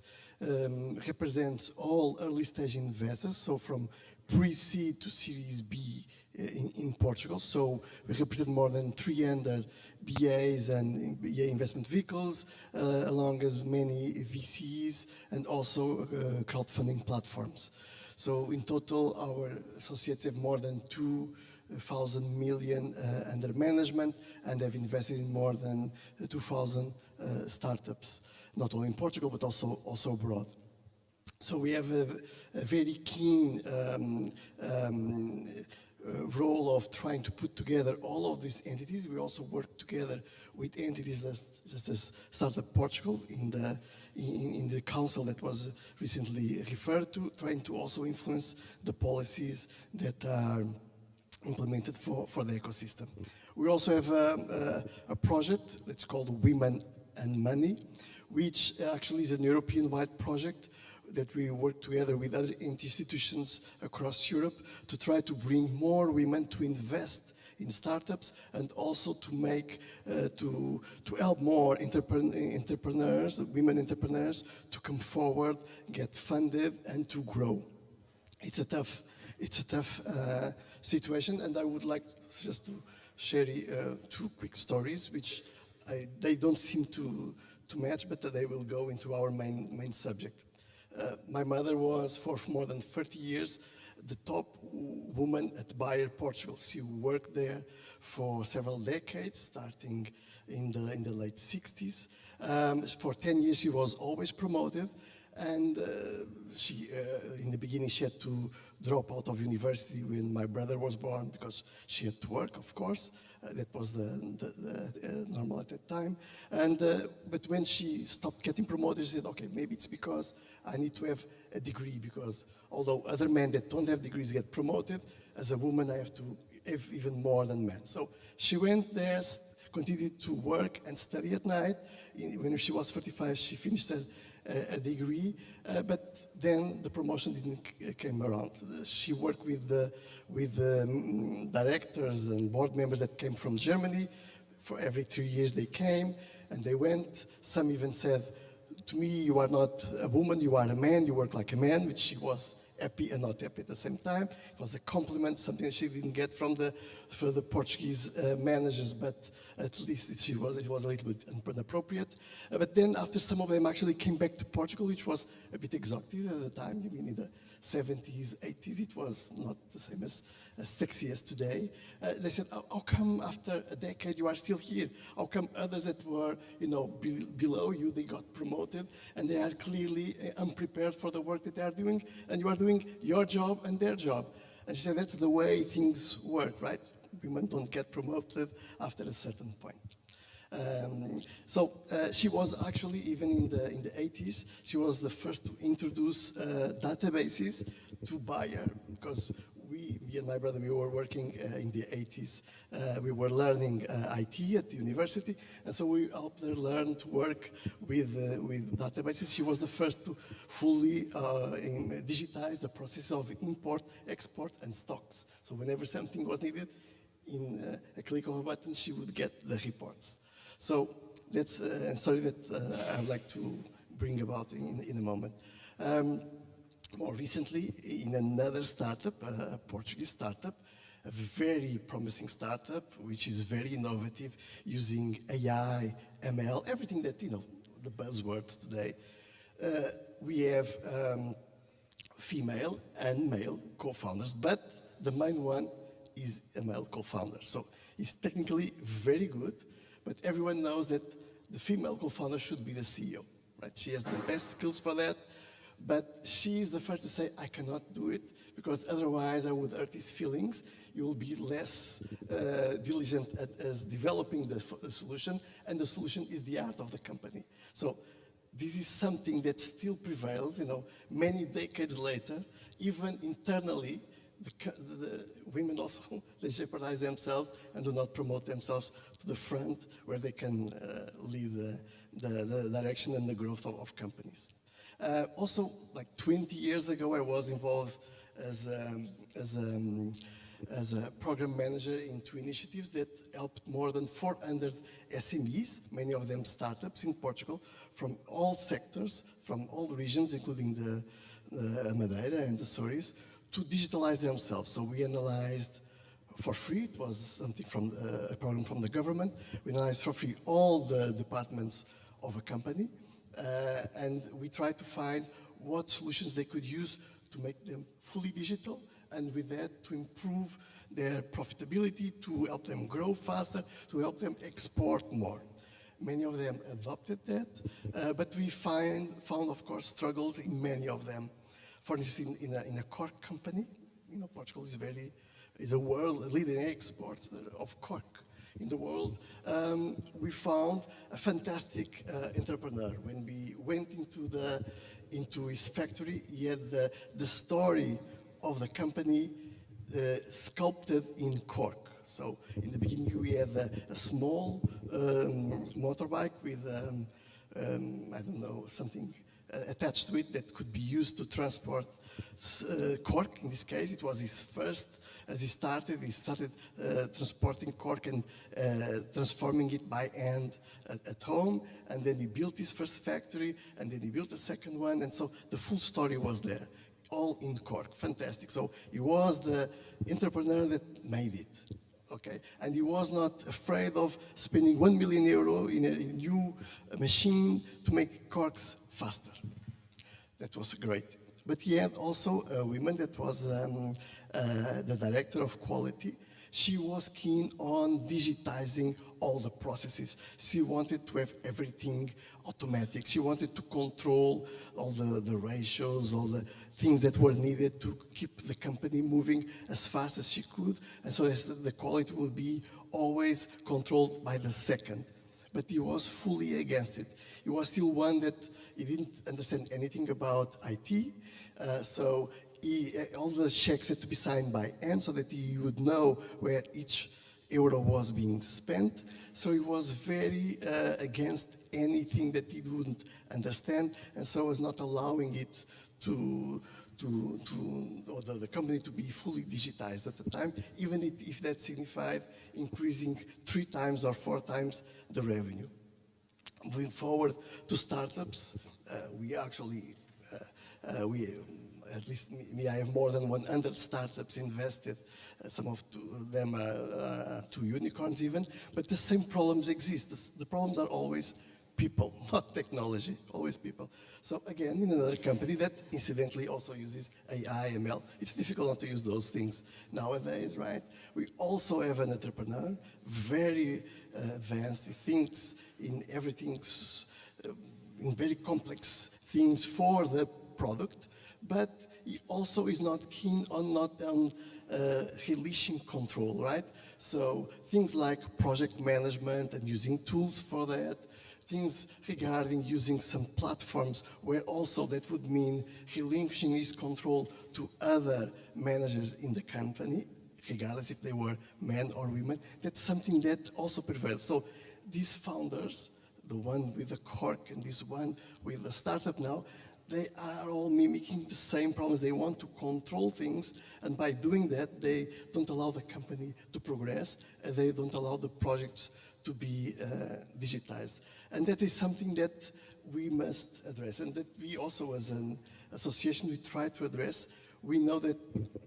represents all early stage investors, so from pre-seed to Series B in Portugal. So we represent more than 300 BAs and BA investment vehicles, along as many VCs and also crowdfunding platforms. So in total, our associates have more than 2,000 million under management and have invested in more than 2,000 startups, not only in Portugal, but also abroad. So we have a very keen role of trying to put together all of these entities. We also work together with entities just as Startup Portugal in the council that was recently referred to, trying to also influence the policies that are implemented for the ecosystem. We also have a project that's called Women and Money, which actually is an European-wide project that we work together with other institutions across Europe to try to bring more women to invest in startups and also to make to help more entrepreneurs, women entrepreneurs, to come forward, get funded, and to grow. It's a tough situation, and I would like just to share two quick stories, which they don't seem to match, but they will go into our main subject. My mother was, for more than 30 years, the top woman at Bayer Portugal. She worked there for several decades, starting in the late 60s. For 10 years, she was always promoted, and she, in the beginning, she had to drop out of university when my brother was born because she had to work, of course. That was the normal at that time. But when she stopped getting promoted, she said, okay, maybe it's because I need to have a degree, because although other men that don't have degrees get promoted, as a woman I have to have even more than men. So she went there, continued to work and study at night. When she was 45, she finished a degree, but then the promotion didn't come around. She worked with the directors and board members that came from Germany. For every 3 years they came and they went. Some even said, to me, you are not a woman, you are a man, you work like a man, which she was happy and not happy at the same time. It was a compliment, something that she didn't get from the Portuguese managers, but at least it was a little bit inappropriate. But then after some of them actually came back to Portugal, which was a bit exotic at the time. I mean, in the 70s, 80s, it was not the same as sexy as today. They said, how come after a decade you are still here? How come others that were, below you, they got promoted and they are clearly unprepared for the work that they are doing, and you are doing your job and their job? And she said, that's the way things work, right? Women don't get promoted after a certain point. So she was actually, even in the 80s, she was the first to introduce databases to Bayer, because me and my brother, we were working in the 80s. We were learning IT at the university, and so we helped her learn to work with databases. She was the first to fully digitize the process of import, export, and stocks. So whenever something was needed, in a click of a button, she would get the reports. So that's a story that I would like to bring about in a moment. More recently, in another startup, a Portuguese startup, a very promising startup, which is very innovative, using AI, ML, everything that, you know, the buzzwords today. We have female and male co-founders, but the main one is a male co-founder. So he's technically very good, but everyone knows that the female co-founder should be the CEO, right? She has the best skills for that. But she is the first to say, I cannot do it, because otherwise I would hurt his feelings. You will be less diligent as developing the solution, and the solution is the art of the company. So this is something that still prevails, you know, many decades later. Even internally, the women also, they jeopardize themselves and do not promote themselves to the front where they can lead the direction and the growth of companies. Also, like 20 years ago, I was involved as a program manager in 2 initiatives that helped more than 400 SMEs, many of them startups in Portugal, from all sectors, from all regions, including the Madeira and the Açores, to digitalize themselves. So we analyzed for free, it was something from a program from the government, we analyzed for free all the departments of a company. And we tried to find what solutions they could use to make them fully digital, and with that to improve their profitability, to help them grow faster, to help them export more. Many of them adopted that, but we found, of course, struggles in many of them. For instance, in a cork company, you know, Portugal is a world leading export of cork in the world. We found a fantastic entrepreneur. When we went into his factory, he had the story of the company sculpted in cork. So in the beginning, we had a small motorbike with, I don't know, something attached to it that could be used to transport cork. In this case, it was his first. As he started transporting cork and transforming it by hand at home. And then he built his first factory, and then he built a second one. And so the full story was there, all in cork. Fantastic. So he was the entrepreneur that made it. Okay, and he was not afraid of spending €1 million in a new machine to make corks faster. That was great. But he had also a woman that was the director of quality. She was keen on digitizing all the processes. She wanted to have everything automatic. She wanted to control all the ratios, all the things that were needed to keep the company moving as fast as she could. And so the quality will be always controlled by the second. But he was fully against it. He was still one that he didn't understand anything about IT. So all the checks had to be signed by hand so that he would know where each euro was being spent. So he was very against anything that he wouldn't understand, and so was not allowing it or the company to be fully digitized at the time, even if that signified increasing 3 times or 4 times the revenue. Moving forward to startups, we actually, at least me, I have more than 100 startups invested. Some of them are 2 unicorns even, but the same problems exist. The problems are always people, not technology, always people. So again, in another company that incidentally also uses AI, ML, it's difficult not to use those things nowadays, right? We also have an entrepreneur, very advanced. He thinks in everything, in very complex things for the product, but he also is not keen on releasing control, right? So things like project management and using tools for that, things regarding using some platforms where also that would mean relinquishing this control to other managers in the company, regardless if they were men or women. That's something that also prevails. So these founders, the one with the cork and this one with the startup now, they are all mimicking the same problems. They want to control things, and by doing that, they don't allow the company to progress, and they don't allow the projects to be digitized. And that is something that we must address, and that we also, as an association, we try to address. We know that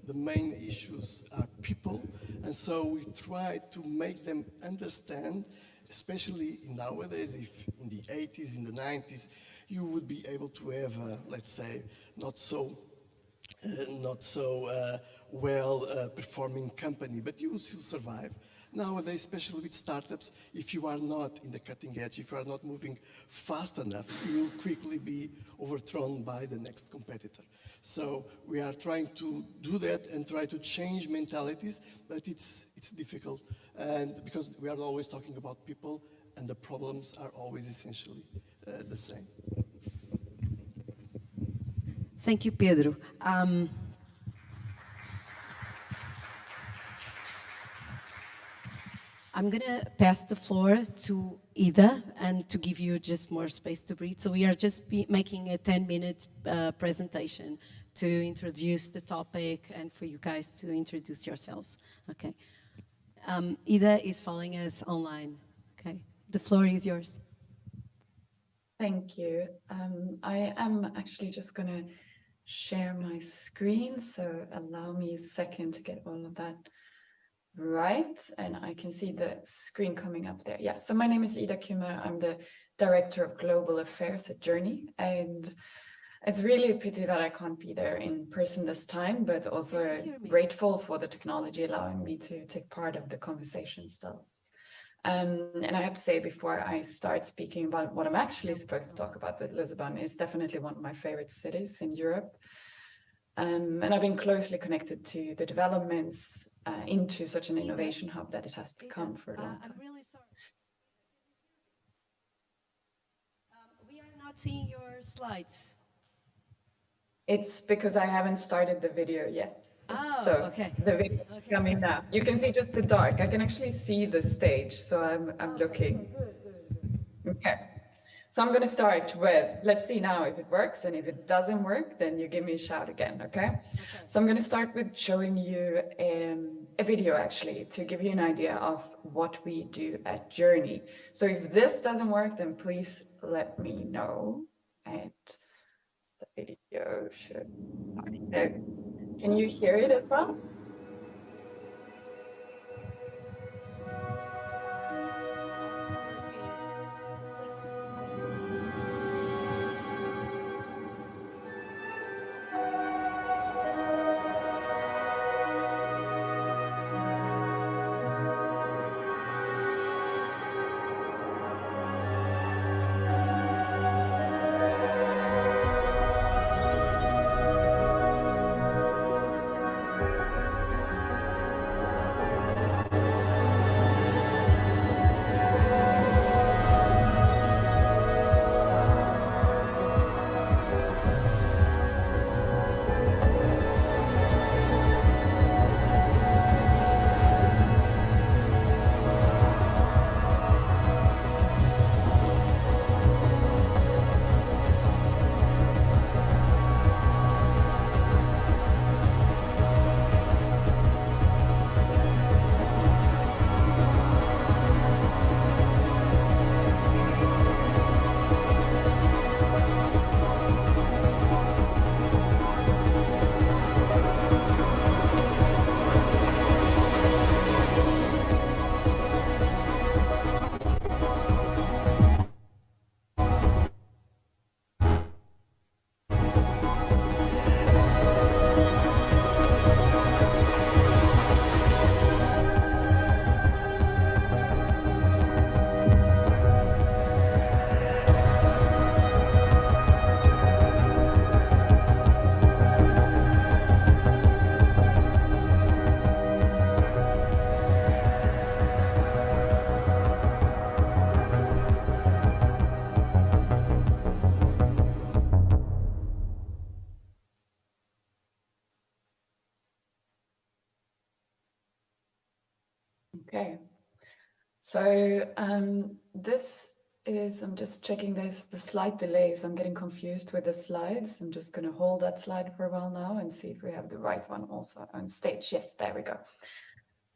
the main issues are people, and so we try to make them understand, especially nowadays, if in the 80s, in the 90s, you would be able to have, let's say, not so well performing company, but you will still survive. Nowadays, especially with startups, if you are not in the cutting edge, if you are not moving fast enough, you will quickly be overthrown by the next competitor. So we are trying to do that and try to change mentalities, but it's difficult, and because we are always talking about people, and the problems are always essentially the same. Thank you, Pedro. I'm going to pass the floor to Ida and to give you just more space to breathe. So we are just making a 10-minute presentation to introduce the topic and for you guys to introduce yourselves. Okay. Ida is following us online. Okay. The floor is yours. Thank you. I am actually just going to share my screen, so allow me a second to get all of that right, and I can see the screen coming up there. Yeah, so my name is Ida Kümmer. I'm the Director of Global Affairs at Journey, and it's really a pity that I can't be there in person this time, but also grateful for the technology allowing me to take part of the conversation still. And I have to say, before I start speaking about what I'm actually supposed to talk about, that Lisbon is definitely one of my favorite cities in Europe. And I've been closely connected to the developments into such an innovation hub that it has become for a long time. I'm really sorry. We are not seeing your slides. It's because I haven't started the video yet. Oh, so okay. The video is coming now. You can see just the dark. I can actually see the stage, so I'm looking. Okay. So I'm going to start with, let's see now if it works, and if it doesn't work, then you give me a shout again, okay? So I'm going to start with showing you a video, actually, to give you an idea of what we do at Journey. So if this doesn't work, then please let me know. And the video should be there. Can you hear it as well? Okay. So this is, I'm just checking, there's the slide delays. I'm getting confused with the slides. I'm just going to hold that slide for a while now and see if we have the right one also on stage. Yes, there we go.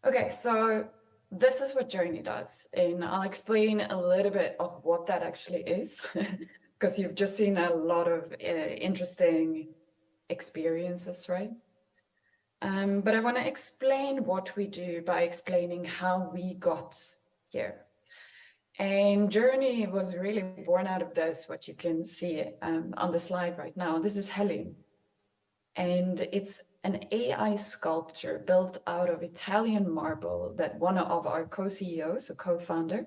Okay, so this is what Journey does, and I'll explain a little bit of what that actually is, because you've just seen a lot of interesting experiences, right? But I want to explain what we do by explaining how we got here. And Journey was really born out of this, what you can see on the slide right now. This is Heli. And it's an AI sculpture built out of Italian marble that one of our co-CEOs, a co-founder,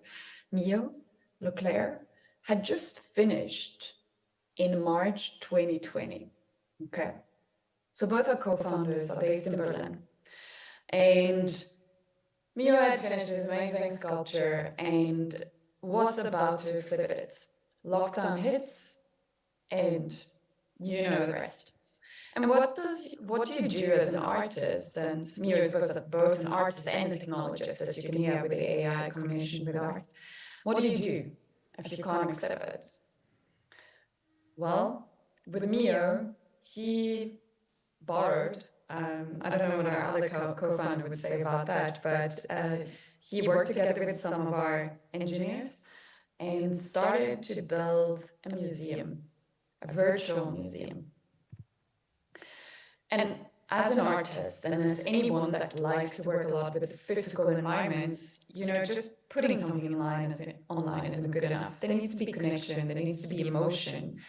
Mio Leclerc, had just finished in March 2020. Okay. So both our co-founders are based in Berlin. And Mio had finished this amazing sculpture and was about to exhibit it. Lockdown hits, and you know the rest. And what do you do as an artist? And Mio is both an artist and a technologist, as you can hear with the AI combination with art. What do you do if you can't exhibit? Well, with Mio, he borrowed, I don't know what our other co-founder would say about that, but he worked together with some of our engineers and started to build a museum, a virtual museum. And as an artist, and as anyone that likes to work a lot with physical environments, you know, just putting something online isn't good enough. There needs to be connection, there needs to be emotion,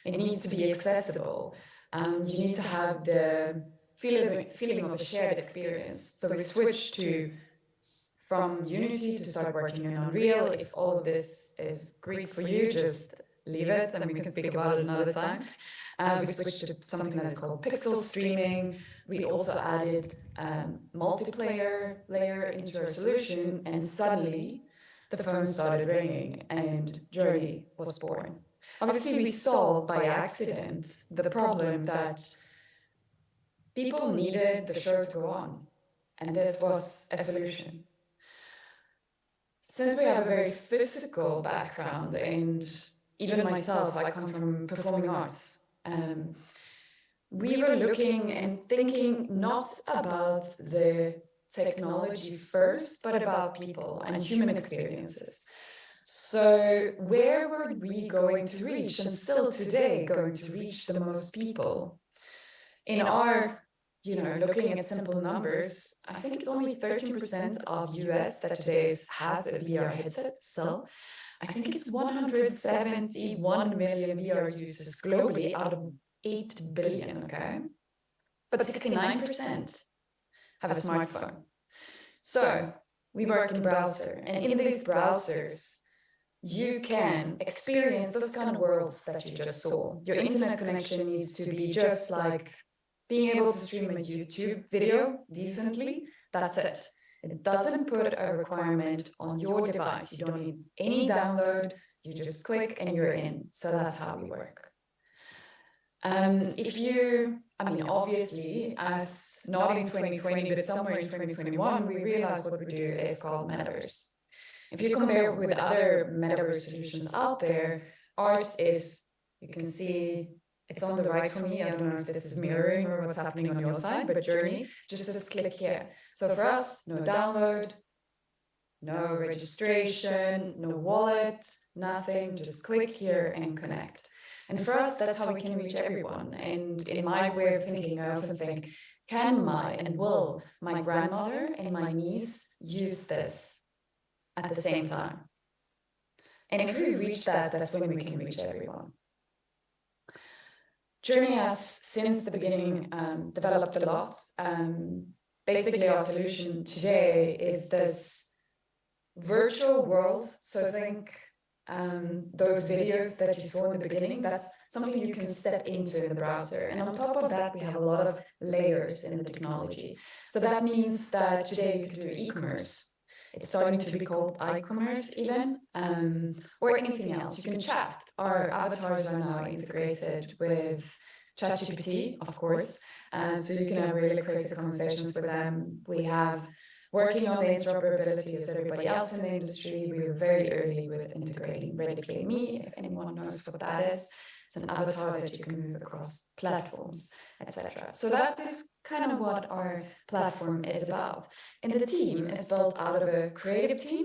it needs to be accessible. You need to have the feeling of a shared experience. So we switched from Unity to start working in Unreal. If all of this is Greek for you, just leave it and we can speak about it another time. We switched to something that is called pixel streaming. We also added multiplayer layer into our solution, and suddenly the phone started ringing and Journey was born. Obviously, we solved by accident the problem that people needed the show to go on, and this was a solution. Since we have a very physical background, and even myself, I come from performing arts, we were looking and thinking not about the technology first, but about people and human experiences. So where were we going to reach, and still today going to reach the most people? In our, looking at simple numbers, I think it's only 13% of US that today has a VR headset still. I think it's 171 million VR users globally out of 8 billion, okay? But 69% have a smartphone. So we work in browser, and in these browsers, you can experience those kind of worlds that you just saw. Your internet connection needs to be just like being able to stream a YouTube video decently. That's it. It doesn't put a requirement on your device. You don't need any download. You just click and you're in. So that's how we work. Obviously, as not in 2020, but somewhere in 2021, we realized what we do is called metaverse. If you compare with other metaverse solutions out there, ours is, you can see, it's on the right for me. I don't know if this is mirroring or what's happening on your side, but Journey, just click here. So for us, no download, no registration, no wallet, nothing, just click here and connect. And for us, that's how we can reach everyone. And in my way of thinking, I often think, can will my grandmother and my niece use this at the same time? And if we reach that, that's when we can reach everyone. Journey has, since the beginning, developed a lot. Basically, our solution today is this virtual world. So think those videos that you saw in the beginning, that's something you can step into in the browser. And on top of that, we have a lot of layers in the technology. So that means that today you can do e-commerce. It's starting to be called iCommerce even, or anything else. You can chat. Our avatars are now integrated with ChatGPT, of course, so you can have really crazy conversations with them. We have working on the interoperability as everybody else in the industry. We were very early with integrating Ready Me, if anyone knows what that is. It's an avatar that you can move across platforms, etc. So that is kind of what our platform is about. And the team is built out of a creative team.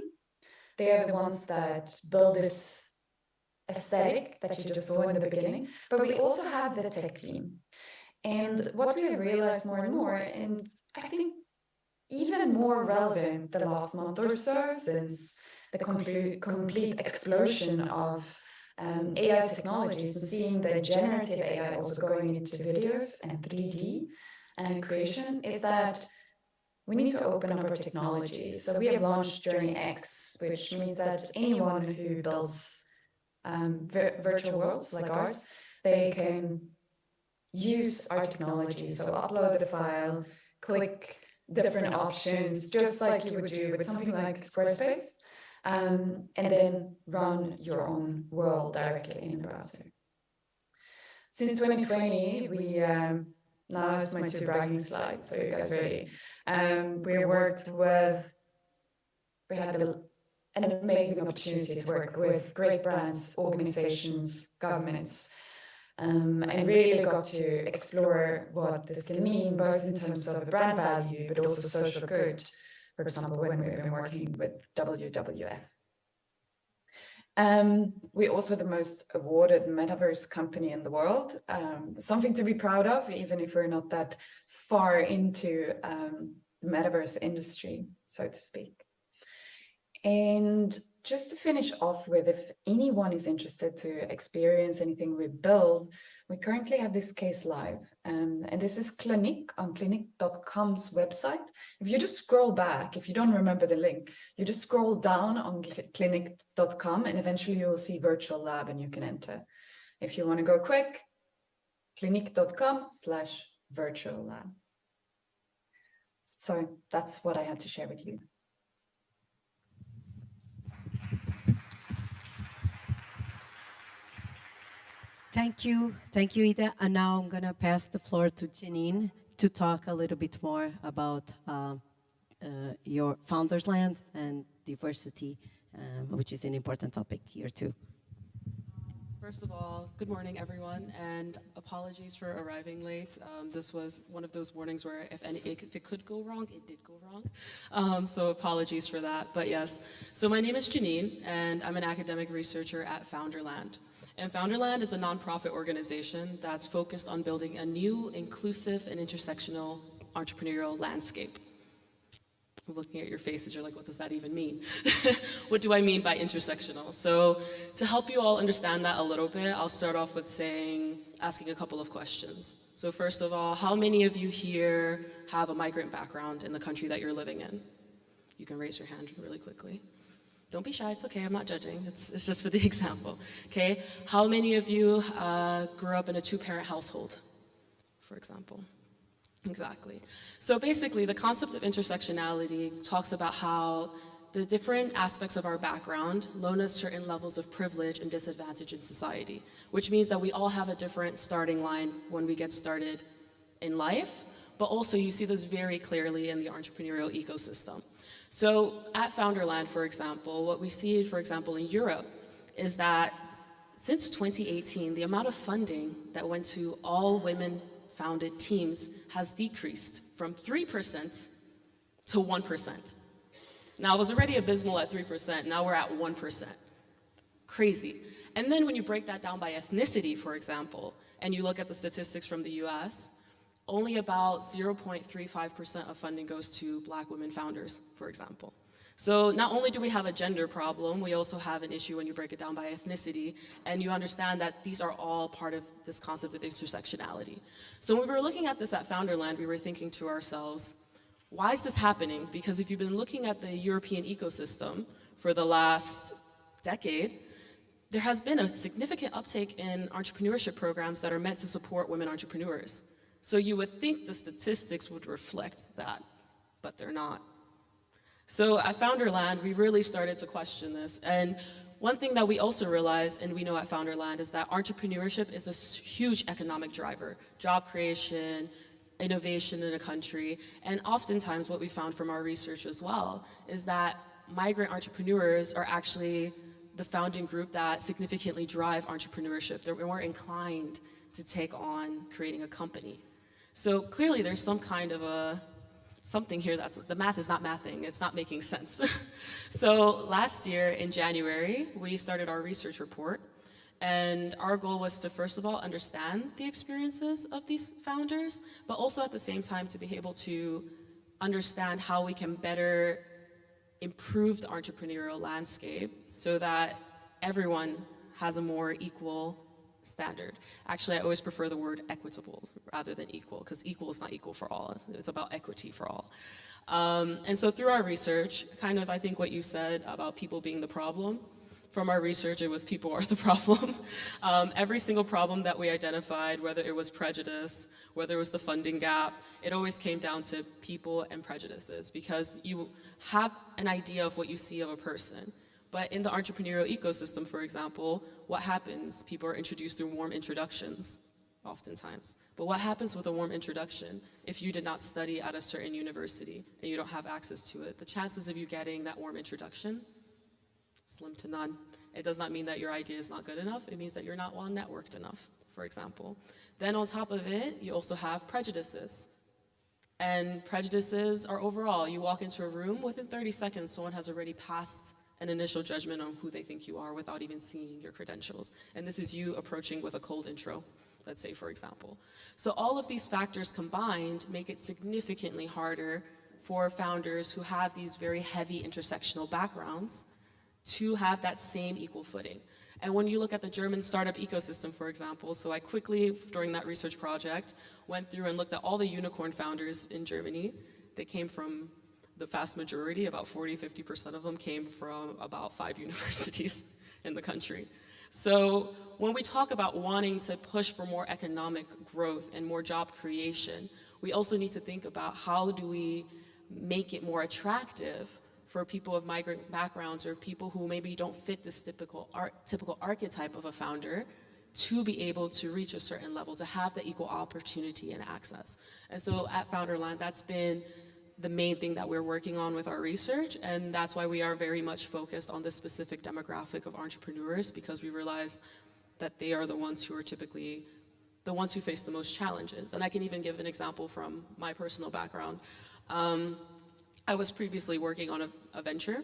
They are the ones that build this aesthetic that you just saw in the beginning, but we also have the tech team. And what we have realized more and more, and I think even more relevant the last month or so, since the complete explosion of AI technologies and seeing the generative AI also going into videos and 3D creation, is that we need to open up our technology. So we have launched Journey X, which means that anyone who builds virtual worlds like ours, they can use our technology. So upload the file, click different options, just like you would do with something like Squarespace, and then run your own world directly in the browser. Since 2020, we, now is my two bragging slides, so you guys ready? We worked with, we had an amazing opportunity to work with great brands, organizations, governments, and really got to explore what this can mean, both in terms of brand value, but also social good. For example, when we've been working with WWF. We're also the most awarded metaverse company in the world, something to be proud of, even if we're not that far into the metaverse industry, so to speak. And just to finish off with, if anyone is interested to experience anything we build, we currently have this case live. And this is Clinique on clinique.com's website. If you just scroll back, if you don't remember the link, you just scroll down on clinique.com and eventually you will see virtual lab and you can enter. If you want to go quick, clinique.com/virtual lab. So that's what I had to share with you. Thank you, Ida. And now I'm going to pass the floor to Janine to talk a little bit more about your Founders Land and diversity, which is an important topic here too. First of all, good morning, everyone, and apologies for arriving late. This was one of those mornings where if it could go wrong, it did go wrong. So apologies for that, but yes. So my name is Janine, and I'm an academic researcher at Founderland. And Founderland is a nonprofit organization that's focused on building a new, inclusive, and intersectional entrepreneurial landscape. I'm looking at your faces, you're like, what does that even mean? What do I mean by intersectional? So to help you all understand that a little bit, I'll start off with asking a couple of questions. So first of all, how many of you here have a migrant background in the country that you're living in? You can raise your hand really quickly. Don't be shy, it's okay, I'm not judging, it's just for the example, okay? How many of you grew up in a two-parent household, for example? Exactly. So basically, the concept of intersectionality talks about how the different aspects of our background loan us certain levels of privilege and disadvantage in society, which means that we all have a different starting line when we get started in life, but also you see this very clearly in the entrepreneurial ecosystem. So at Founderland, for example, what we see, for example, in Europe is that since 2018, the amount of funding that went to all women-founded teams has decreased from 3% to 1%. Now, it was already abysmal at 3%, now we're at 1%. Crazy. And then when you break that down by ethnicity, for example, and you look at the statistics from the US, only about 0.35% of funding goes to Black women founders, for example. So not only do we have a gender problem, we also have an issue when you break it down by ethnicity, and you understand that these are all part of this concept of intersectionality. So when we were looking at this at Founderland, we were thinking to ourselves, why is this happening? Because if you've been looking at the European ecosystem for the last decade, there has been a significant uptake in entrepreneurship programs that are meant to support women entrepreneurs. So you would think the statistics would reflect that, but they're not. So at Founderland, we really started to question this. And one thing that we also realized, and we know at Founderland, is that entrepreneurship is a huge economic driver. Job creation, innovation in a country. And oftentimes what we found from our research as well is that migrant entrepreneurs are actually the founding group that significantly drive entrepreneurship. They're more inclined to take on creating a company. So clearly there's some kind of something here that's, the math is not mathing, it's not making sense. So last year in January, we started our research report, and our goal was to first of all understand the experiences of these founders, but also at the same time to be able to understand how we can better improve the entrepreneurial landscape so that everyone has a more equal standard. Actually, I always prefer the word equitable rather than equal, because equal is not equal for all. It's about equity for all. And so through our research, kind of I think what you said about people being the problem, from our research, it was people are the problem. Every single problem that we identified, whether it was prejudice, whether it was the funding gap, it always came down to people and prejudices, because you have an idea of what you see of a person. But in the entrepreneurial ecosystem, for example, what happens? People are introduced through warm introductions, oftentimes. But what happens with a warm introduction if you did not study at a certain university and you don't have access to it? The chances of you getting that warm introduction, slim to none. It does not mean that your idea is not good enough. It means that you're not well networked enough, for example. Then on top of it, you also have prejudices. And prejudices are overall, you walk into a room, within 30 seconds, someone has already passed an initial judgment on who they think you are without even seeing your credentials. And this is you approaching with a cold intro, let's say, for example. So all of these factors combined make it significantly harder for founders who have these very heavy intersectional backgrounds to have that same equal footing. And when you look at the German startup ecosystem, for example, so I quickly, during that research project, went through and looked at all the unicorn founders in Germany. They came from the vast majority, about 40–50% of them came from about 5 universities in the country. So when we talk about wanting to push for more economic growth and more job creation, we also need to think about how do we make it more attractive for people of migrant backgrounds or people who maybe don't fit this typical archetype of a founder to be able to reach a certain level, to have the equal opportunity and access. And so at Founderland, that's been the main thing that we're working on with our research, and that's why we are very much focused on this specific demographic of entrepreneurs, because we realize that they are the ones who are typically the ones who face the most challenges. And I can even give an example from my personal background. I was previously working on a venture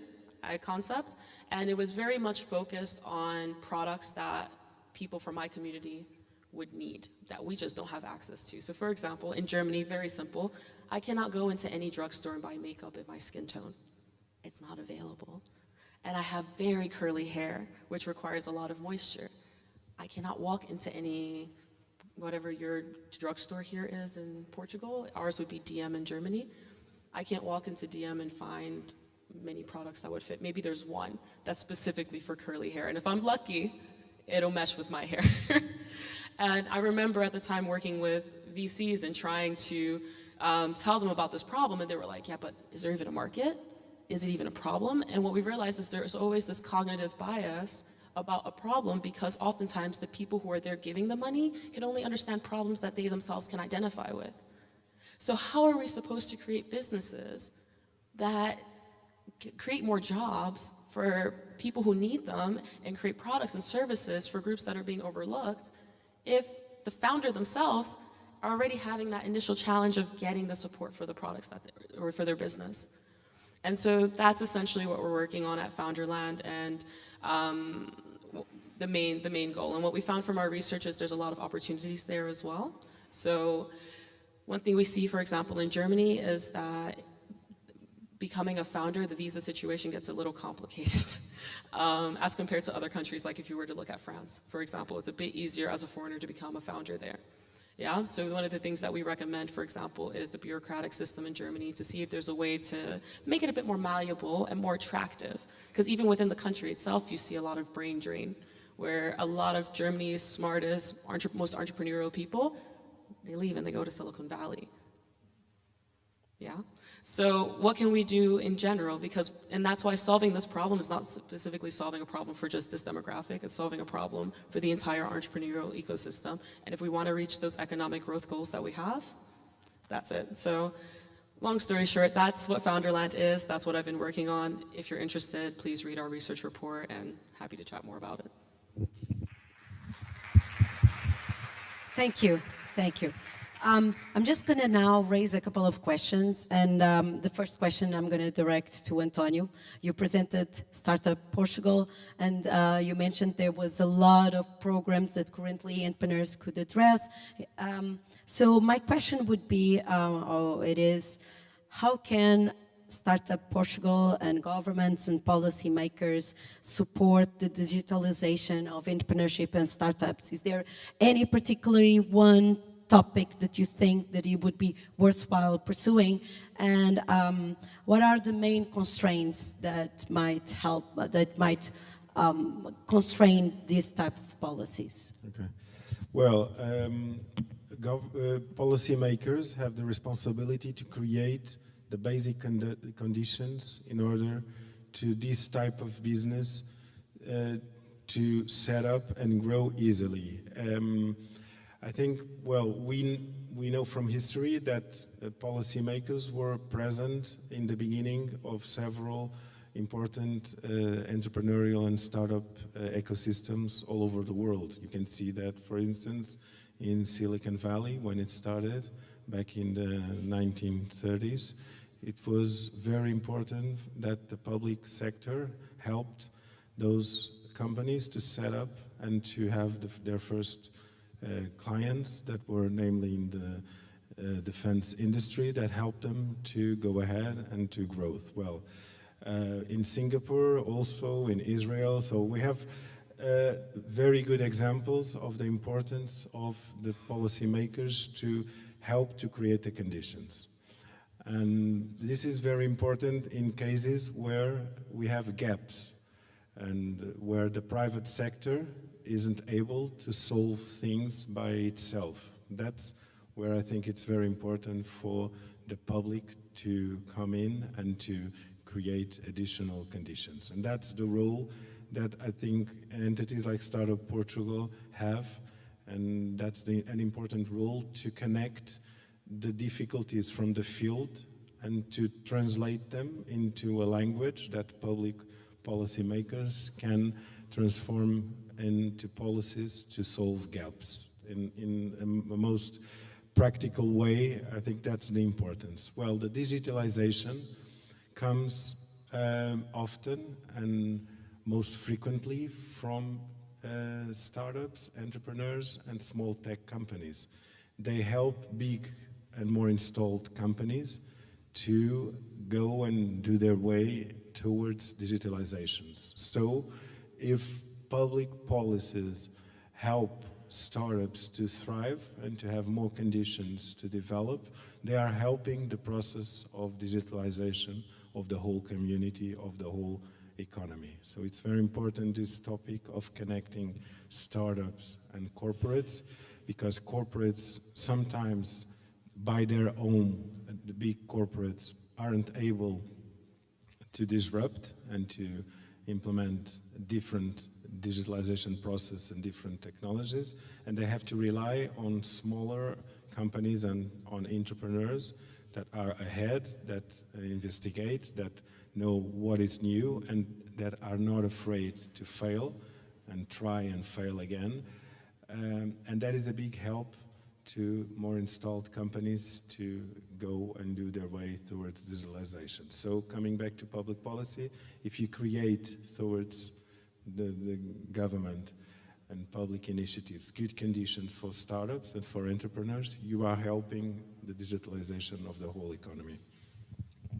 concept, and it was very much focused on products that people from my community would need, that we just don't have access to. So for example, in Germany, very simple, I cannot go into any drugstore and buy makeup in my skin tone. It's not available. And I have very curly hair, which requires a lot of moisture. I cannot walk into any, whatever your drugstore here is in Portugal, ours would be DM in Germany. I can't walk into DM and find many products that would fit. Maybe there's one that's specifically for curly hair. And if I'm lucky, it'll mesh with my hair. And I remember at the time working with VCs and trying to tell them about this problem, and they were like, yeah, but is there even a market? Is it even a problem? And what we realized is there's always this cognitive bias about a problem, because oftentimes the people who are there giving the money can only understand problems that they themselves can identify with. So how are we supposed to create businesses that create more jobs for people who need them and create products and services for groups that are being overlooked if the founder themselves are already having that initial challenge of getting the support for the products that or for their business? And so that's essentially what we're working on at Founderland, and the main goal. And what we found from our research is there's a lot of opportunities there as well. So one thing we see, for example, in Germany is that becoming a founder, the visa situation gets a little complicated as compared to other countries. Like if you were to look at France, for example, it's a bit easier as a foreigner to become a founder there. Yeah, so one of the things that we recommend, for example, is the bureaucratic system in Germany, to see if there's a way to make it a bit more malleable and more attractive. Because even within the country itself, you see a lot of brain drain, where a lot of Germany's smartest, most entrepreneurial people, they leave and they go to Silicon Valley. Yeah? So what can we do in general? And that's why solving this problem is not specifically solving a problem for just this demographic, it's solving a problem for the entire entrepreneurial ecosystem. And if we want to reach those economic growth goals that we have, That's it. So long story short, that's what Founderland is. That's what I've been working on. If you're interested, please read our research report, and happy to chat more about it. Thank you. Thank you. I'm just going to now raise a couple of questions, and the first question I'm going to direct to Antonio. You presented Startup Portugal, and you mentioned there was a lot of programs that currently entrepreneurs could address. So my question would be, how can Startup Portugal and governments and policymakers support the digitalization of entrepreneurship and startups? Is there any particularly one topic that you think that it would be worthwhile pursuing, and what are the main constraints that might constrain these type of policies? Okay. Well, policymakers have the responsibility to create the basic conditions in order to this type of business to set up and grow easily. I think, well, we know from history that policymakers were present in the beginning of several important entrepreneurial and startup ecosystems all over the world. You can see that, for instance, in Silicon Valley when it started back in the 1930s. It was very important that the public sector helped those companies to set up and to have their first clients that were namely in the defense industry that helped them to go ahead and to growth. Well, in Singapore, also in Israel, so we have very good examples of the importance of the policymakers to help to create the conditions. And this is very important in cases where we have gaps and where the private sector isn't able to solve things by itself. That's where I think it's very important for the public to come in and to create additional conditions. And that's the role that I think entities like Startup Portugal have, and that's an important role to connect the difficulties from the field and to translate them into a language that public policymakers can transform into policies to solve gaps in a most practical way. I think that's the importance. Well, the digitalization comes often and most frequently from startups, entrepreneurs, and small tech companies. They help big and more installed companies to go and do their way towards digitalizations. So if public policies help startups to thrive and to have more conditions to develop, they are helping the process of digitalization of the whole community, of the whole economy. So it's very important, this topic of connecting startups and corporates, because corporates sometimes by their own, the big corporates aren't able to disrupt and to implement different digitalization process and different technologies, and they have to rely on smaller companies and on entrepreneurs that are ahead, that investigate, that know what is new, and that are not afraid to fail and try and fail again. And that is a big help to more installed companies to go and do their way towards digitalization. So coming back to public policy, if you create towards the government and public initiatives good conditions for startups and for entrepreneurs, you are helping the digitalization of the whole economy.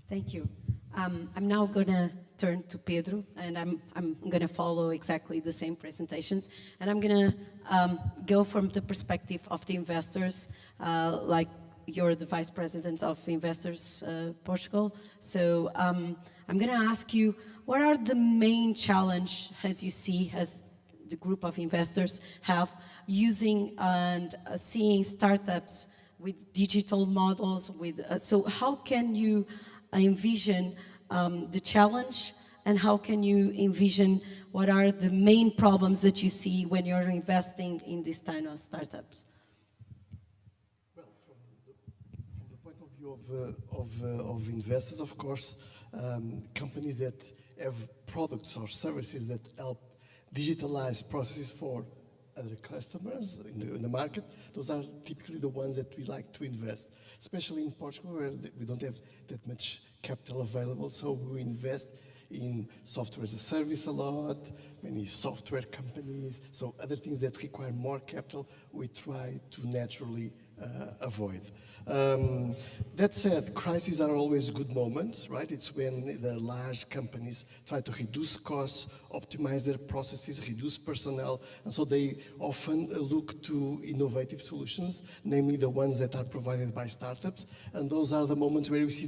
Thank you. I'm now going to turn to Pedro, and I'm going to follow exactly the same presentations. And I'm going to go from the perspective of the investors, like you're the Vice President of Investors Portugal. So I'm going to ask you, what are the main challenges, as you see, as the group of investors have, using and seeing startups with digital models? So how can you envision the challenge, and how can you envision what are the main problems that you see when you're investing in these kind of startups? Well, from the point of investors, of course, companies that have products or services that help digitalize processes for other customers in the market, those are typically the ones that we like to invest, especially in Portugal where we don't have that much capital available, so we invest in software as a service a lot, many software companies, so other things that require more capital, we try to naturally avoid. That said, crises are always good moments, right? It's when the large companies try to reduce costs, optimize their processes, reduce personnel, and so they often look to innovative solutions, namely the ones that are provided by startups, and those are the moments where we see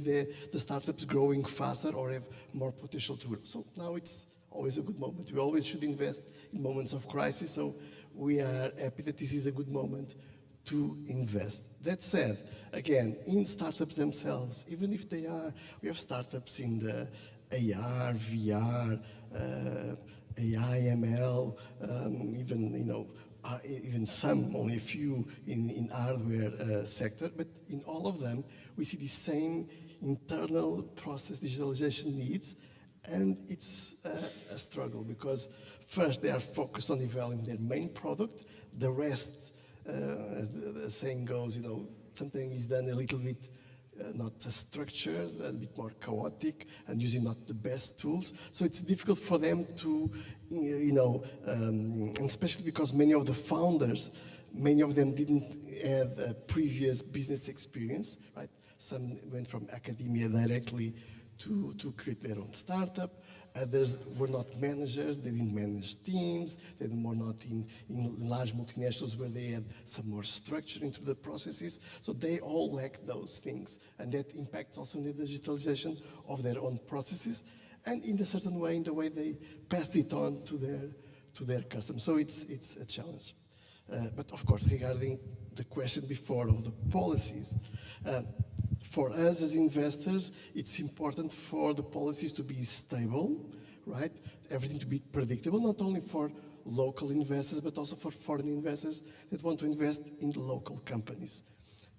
the startups growing faster or have more potential to grow. So now it's always a good moment. We always should invest in moments of crisis, so we are happy that this is a good moment to invest. That said, again, in startups themselves, even if we have startups in the AR, VR, AI, ML, even some, only a few in hardware sector, but in all of them, we see the same internal process digitalization needs, and it's a struggle because first they are focused on developing their main product, the rest as the saying goes, something is done a little bit not structured, a bit more chaotic, and using not the best tools. So it's difficult for them to, and especially because many of the founders, many of them didn't have a previous business experience, right? Some went from academia directly to create their own startup. Others were not managers, they didn't manage teams, they were not in large multinationals where they had some more structure into the processes. So they all lack those things. And that impacts also in the digitalization of their own processes and in a certain way, in the way they pass it on to their customers. So it's a challenge. But of course, regarding the question before of the policies, for us as investors, it's important for the policies to be stable, right? Everything to be predictable, not only for local investors, but also for foreign investors that want to invest in local companies.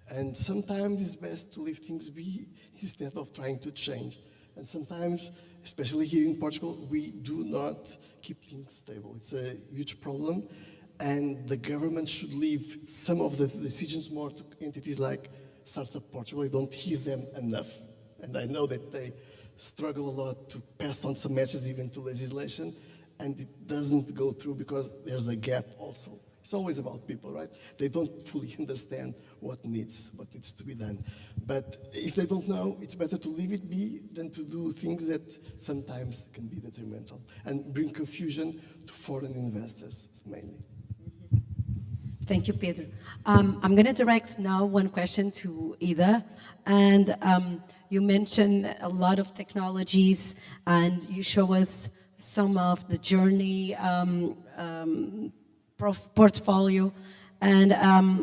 And sometimes it's best to leave things be instead of trying to change. And sometimes, especially here in Portugal, we do not keep things stable. It's a huge problem. And the government should leave some of the decisions more to entities like Startup Portugal. I don't hear them enough. And I know that they struggle a lot to pass on some messages even to legislation, and it doesn't go through because there's a gap also. It's always about people, right? They don't fully understand what needs to be done. But if they don't know, it's better to leave it be than to do things that sometimes can be detrimental and bring confusion to foreign investors, mainly. Thank you, Pedro. I'm going to direct now one question to Ida. And you mentioned a lot of technologies, and you show us some of the journey portfolio. And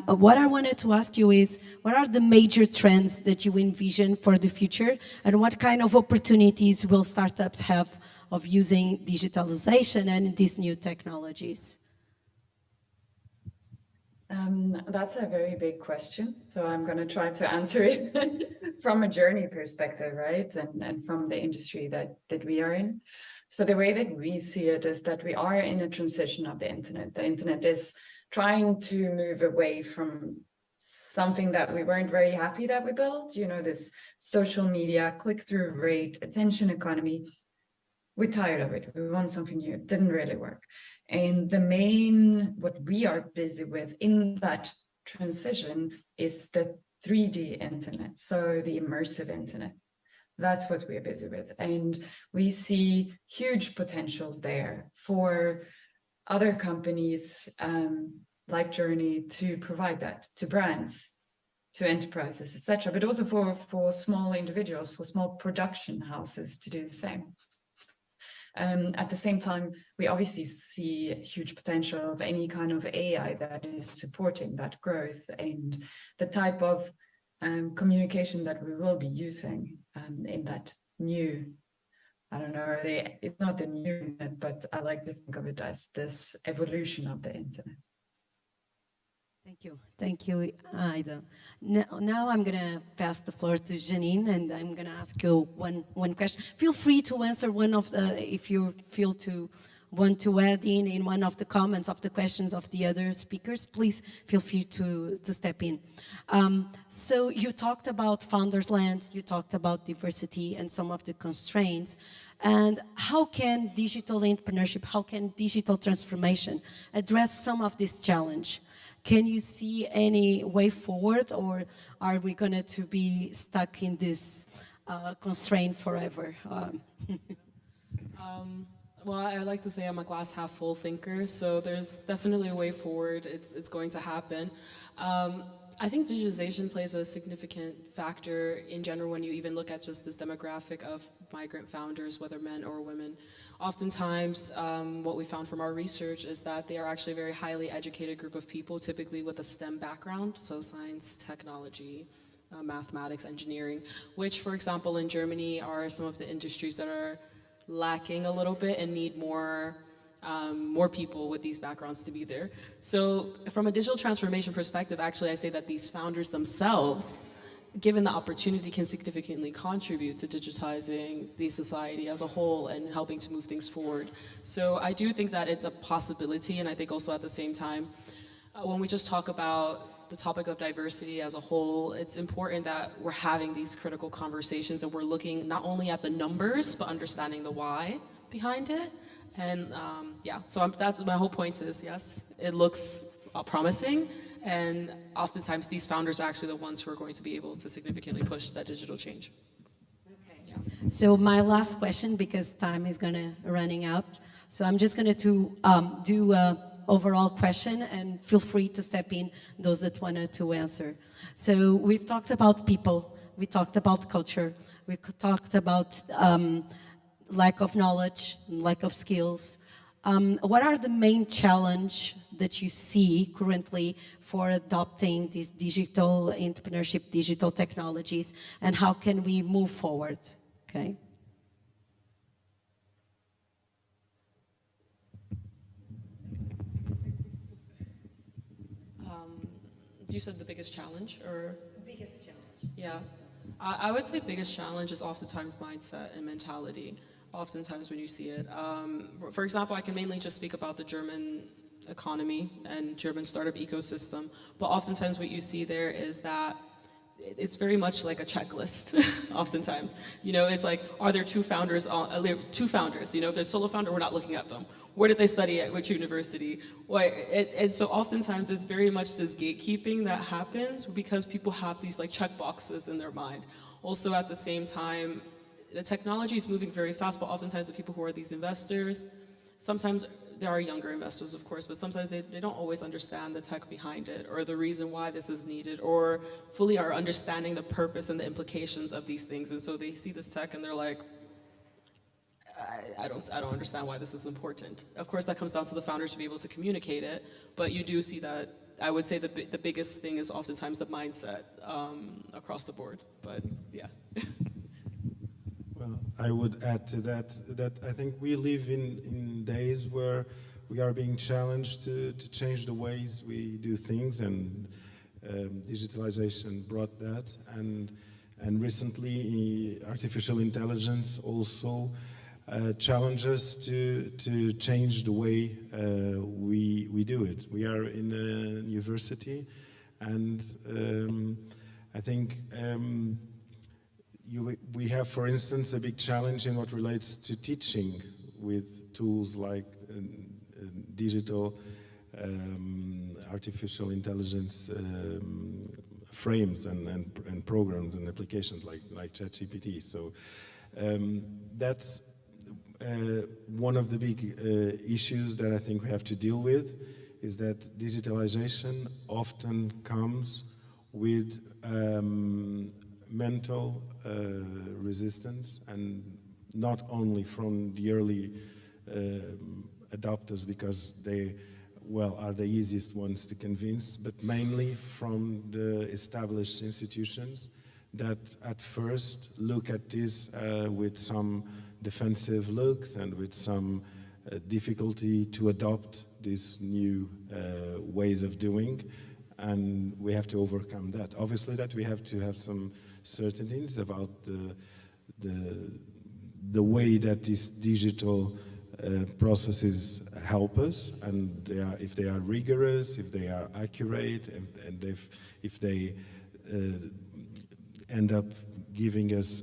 what I wanted to ask you is, what are the major trends that you envision for the future, and what kind of opportunities will startups have of using digitalization and these new technologies? That's a very big question. So I'm going to try to answer it from a journey perspective, right? And from the industry that we are in. So the way that we see it is that we are in a transition of the internet. The internet is trying to move away from something that we weren't very happy that we built, this social media, click-through rate, attention economy. We're tired of it. We want something new. It didn't really work. And what we are busy with in that transition is the 3D internet, so the immersive internet. That's what we're busy with. And we see huge potentials there for other companies like Journey to provide that to brands, to enterprises, etc., but also for small individuals, for small production houses to do the same. At the same time, we obviously see huge potential of any kind of AI that is supporting that growth and the type of communication that we will be using in that new, I don't know, it's not the new internet, but I like to think of it as this evolution of the internet. Thank you, Ida. Now I'm going to pass the floor to Janine, and I'm going to ask you one question. Feel free to answer one of the, if you feel to want to add in one of the comments of the questions of the other speakers, please feel free to step in. So you talked about Founders Land, you talked about diversity and some of the constraints, and how can digital entrepreneurship, how can digital transformation address some of this challenge? Can you see any way forward, or are we going to be stuck in this constraint forever? Well, I like to say I'm a glass half full thinker, so there's definitely a way forward. It's going to happen. I think digitization plays a significant factor in general when you even look at just this demographic of migrant founders, whether men or women. Oftentimes, what we found from our research is that they are actually a very highly educated group of people, typically with a STEM background, so science, technology, mathematics, engineering, which, for example, in Germany are some of the industries that are lacking a little bit and need more people with these backgrounds to be there. So from a digital transformation perspective, actually, I say that these founders themselves, given the opportunity, can significantly contribute to digitizing the society as a whole and helping to move things forward. So I do think that it's a possibility, and I think also at the same time, when we just talk about the topic of diversity as a whole, it's important that we're having these critical conversations and we're looking not only at the numbers, but understanding the why behind it. And yeah, so that's my whole point is, yes, it looks promising, and oftentimes these founders are actually the ones who are going to be able to significantly push that digital change. Okay. Yeah. So my last question, because time is running out, so I'm just going to do a overall question, and feel free to step in, those that wanted to answer. So we've talked about people, we talked about culture, we talked about lack of knowledge, lack of skills. What are the main challenges that you see currently for adopting these digital entrepreneurship, digital technologies, and how can we move forward? Okay. You said the biggest challenge, or? Biggest challenge. Yeah, I would say biggest challenge is oftentimes mindset and mentality. Oftentimes when you see it. For example, I can mainly just speak about the German economy and German startup ecosystem, but oftentimes what you see there is that it's very much like a checklist, oftentimes. You know, it's like, are there two founders, you know, if there's a solo founder, we're not looking at them. Where did they study at which university? And so oftentimes it's very much this gatekeeping that happens because people have these like check boxes in their mind. Also at the same time, the technology is moving very fast, but oftentimes the people who are these investors, sometimes there are younger investors, of course, but sometimes they don't always understand the tech behind it or the reason why this is needed or fully are understanding the purpose and the implications of these things. And so they see this tech and they're like, I don't understand why this is important. Of course, that comes down to the founders to be able to communicate it, but you do see that, I would say the biggest thing is oftentimes the mindset across the board, but yeah. Well, I would add to that I think we live in days where we are being challenged to change the ways we do things, and digitalization brought that, and recently artificial intelligence also challenges to change the way we do it. We are in a university, and I think we have, for instance, a big challenge in what relates to teaching with tools like digital artificial intelligence frames and programs and applications like ChatGPT. So that's one of the big issues that I think we have to deal with, is that digitalization often comes with mental resistance, and not only from the early adopters, because they are the easiest ones to convince, but mainly from the established institutions that at first look at this with some defensive looks and with some difficulty to adopt these new ways of doing. and we have to overcome that. Obviously, that we have to have some certainties about the way that these digital processes help us, and if they are rigorous, if they are accurate, and if they end up giving us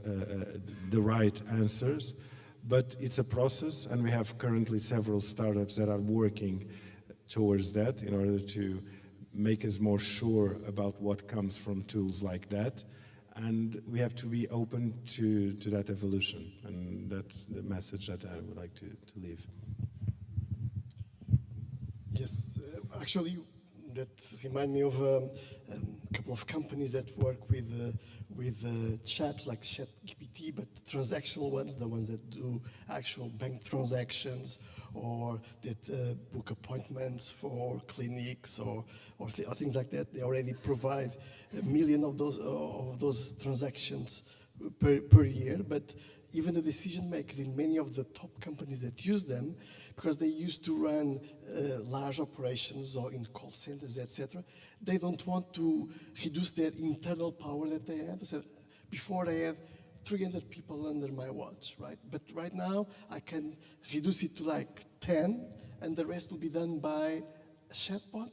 the right answers. But it's a process, and we have currently several startups that are working towards that in order to make us more sure about what comes from tools like that. And we have to be open to that evolution, and that's the message that I would like to leave. Yes, actually, that remind me of a couple of companies that work with chats like ChatGPT, but transactional ones, the ones that do actual bank transactions, or that book appointments for clinics or things like that. They already provide 1 million of those transactions per year. But even the decision makers in many of the top companies that use them, because they used to run large operations or in call centers, etc., they don't want to reduce their internal power that they have. So before they had 300 people under my watch, right? But right now I can reduce it to like 10, and the rest will be done by a chatbot.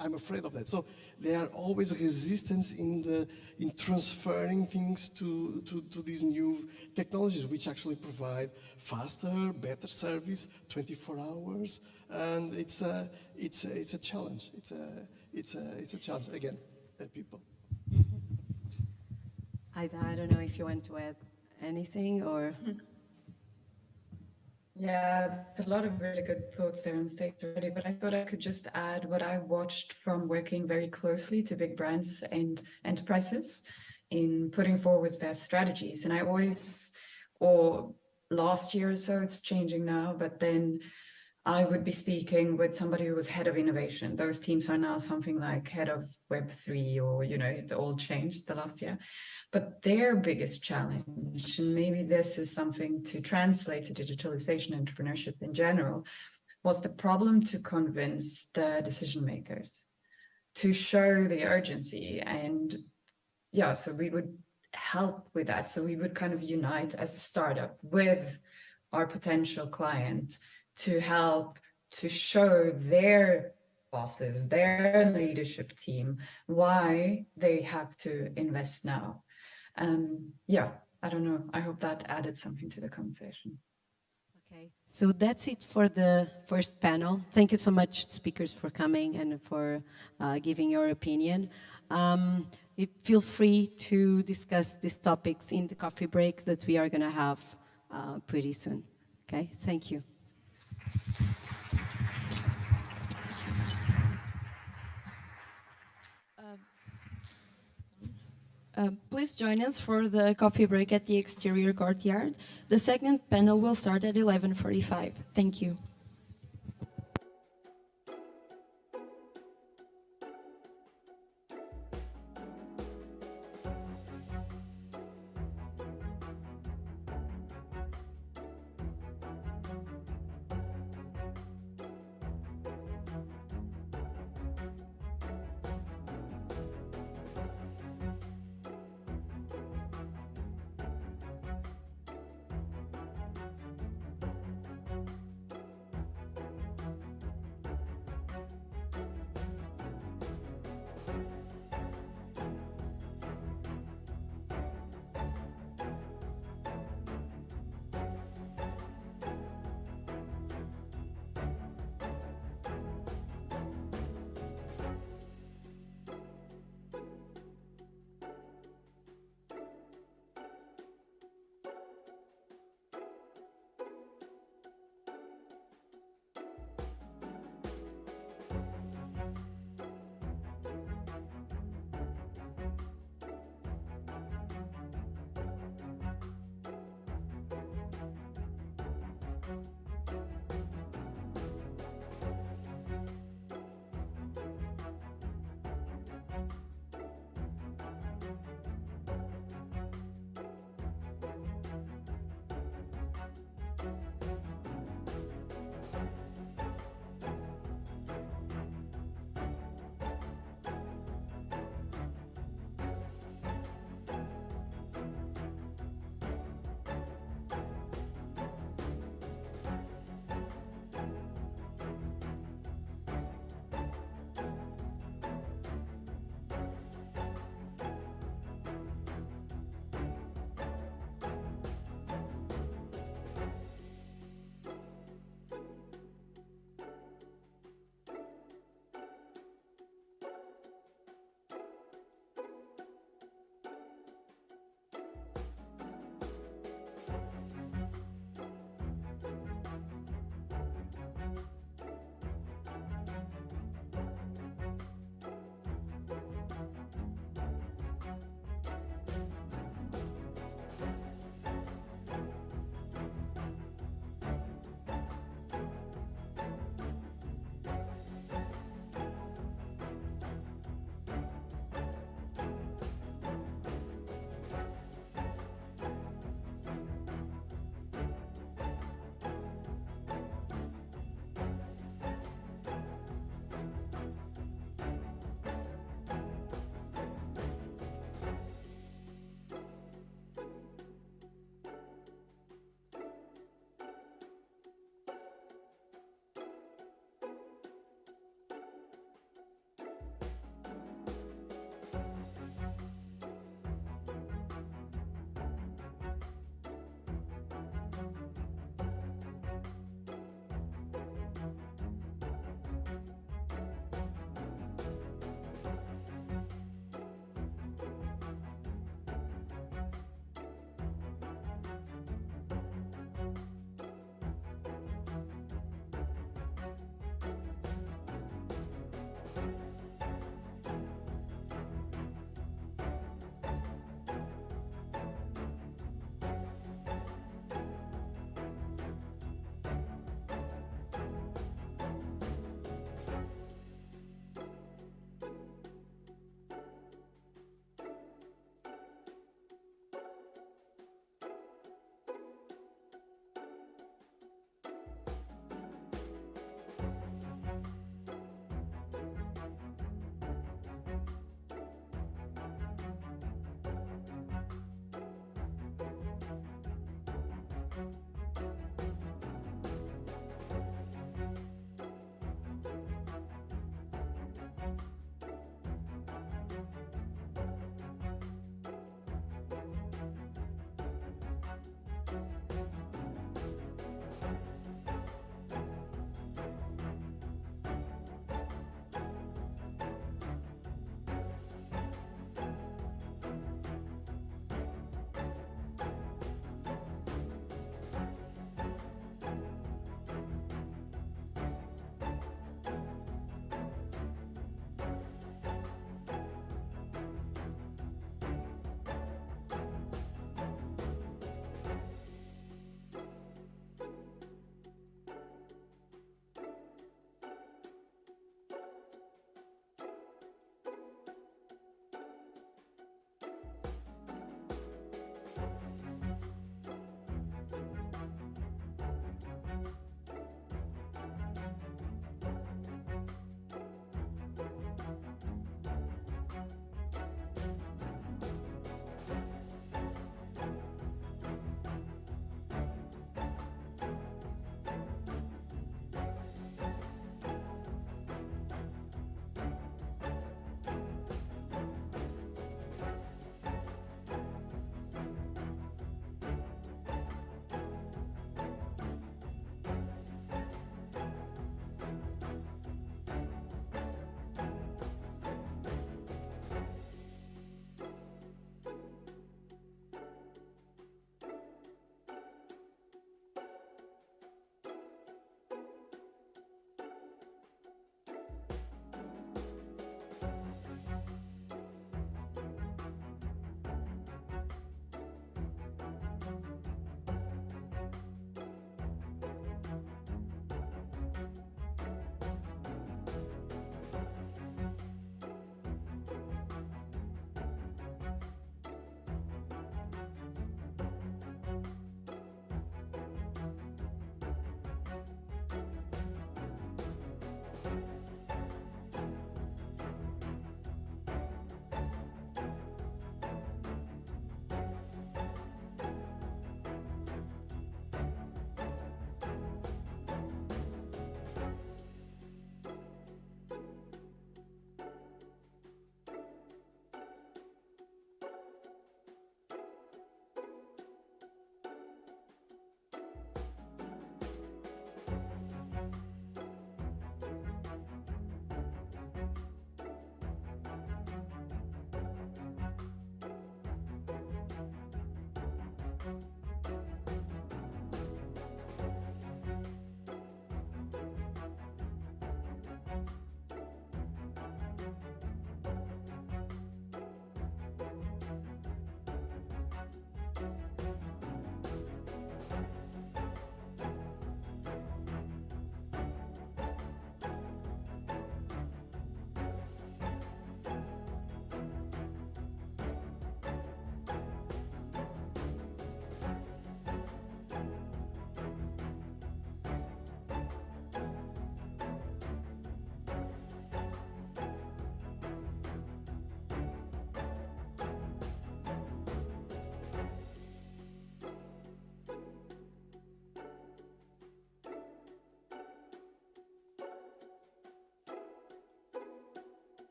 I'm afraid of that. So there are always resistance in transferring things to these new technologies, which actually provide faster, better service, 24 hours, and it's a challenge. It's a challenge again, people. I don't know if you want to add anything or. Yeah, there's a lot of really good thoughts there on stage already, but I thought I could just add what I watched from working very closely to big brands and enterprises in putting forward their strategies. And I always, or last year or so, it's changing now, but then I would be speaking with somebody who was head of innovation. Those teams are now something like head of Web3, or, you know, it all changed the last year. But their biggest challenge, and maybe this is something to translate to digitalization entrepreneurship in general, was the problem to convince the decision makers to show the urgency. And yeah, so we would help with that. So we would kind of unite as a startup with our potential client to help to show their bosses, their leadership team, why they have to invest now. Yeah, I don't know. I hope that added something to the conversation. Okay, so that's it for the first panel. Thank you so much, speakers, for coming and for giving your opinion. Feel free to discuss these topics in the coffee break that we are going to have pretty soon. Okay, thank you. Please join us for the coffee break at the exterior courtyard. The second panel will start at 11:45. Thank you.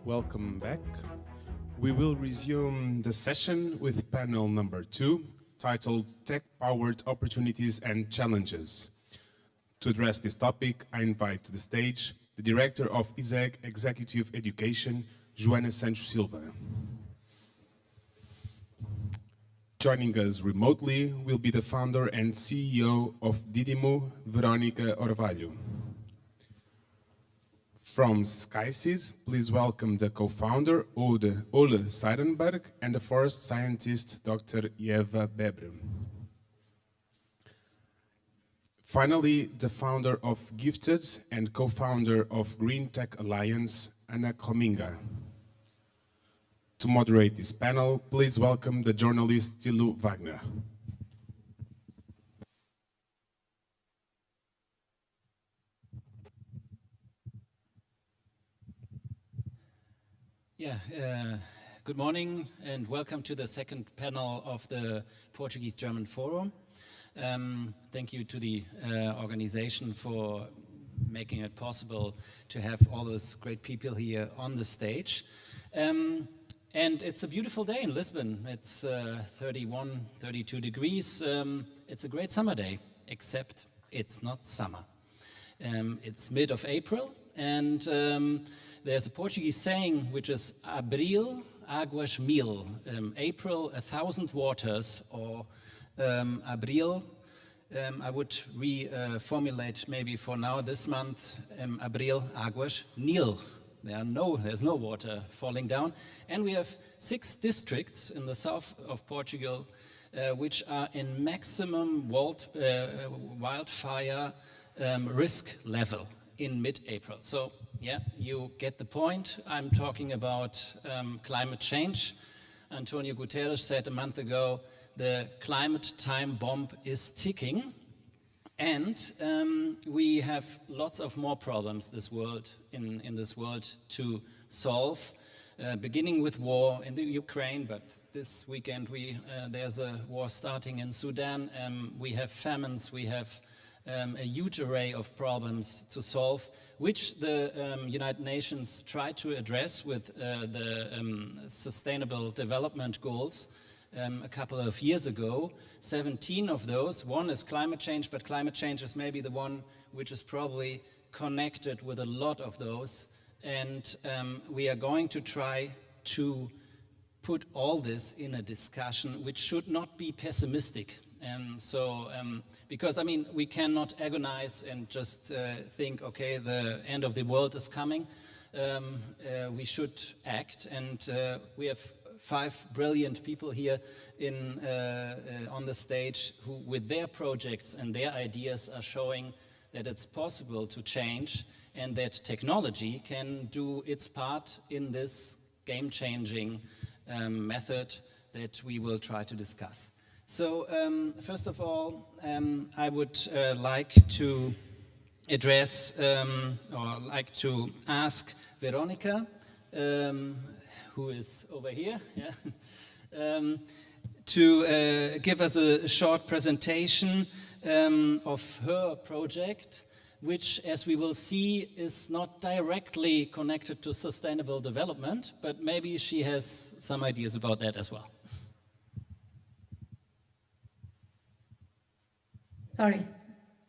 Welcome back. We will resume the session with panel number 2, titled Tech-Powered Opportunities and Challenges. To address this topic, I invite to the stage the Director of ISEG Executive Education, Joana Santos Silva. Joining us remotely will be the founder and CEO of Didimo, Veronica Orvalho. From SkySeed, please welcome the co-founder, Ole Seidenberg, and the forest scientist, Dr. Eva Bebre. Finally, the founder of Gifted and co-founder of Green Tech Alliance, Anna Kominga. To moderate this panel, please welcome the journalist Tilu Wagner. Good morning and welcome to the second panel of the Portuguese-German Forum. Thank you to the organization for making it possible to have all those great people here on the stage. And it's a beautiful day in Lisbon. It's 31, 32 degrees. It's a great summer day, except it's not summer. It's mid of April, and there's a Portuguese saying which is Abril, águas mil. April, 1,000 waters, or Abril. I would reformulate maybe for now this month, Abril, águas nil. There's no water falling down. And we have 6 districts in the south of Portugal which are in maximum wildfire risk level in mid-April. So yeah, you get the point. I'm talking about climate change. Antonio Guterres said a month ago, the climate time bomb is ticking. And we have lots of more problems in this world to solve, beginning with war in the Ukraine, but this weekend there's a war starting in Sudan. We have famines, we have a huge array of problems to solve, which the United Nations tried to address with the Sustainable Development Goals a couple of years ago. 17 of those. One is climate change, but climate change is maybe the one which is probably connected with a lot of those. And we are going to try to put all this in a discussion which should not be pessimistic. And so, because I mean, we cannot agonize and just think, okay, the end of the world is coming. We should act, and we have 5 brilliant people here on the stage who, with their projects and their ideas, are showing that it's possible to change and that technology can do its part in this game-changing method that we will try to discuss. So first of all, I would like to address or like to ask Veronica, who is over here, to give us a short presentation of her project, which, as we will see, is not directly connected to sustainable development, but maybe she has some ideas about that as well. Sorry,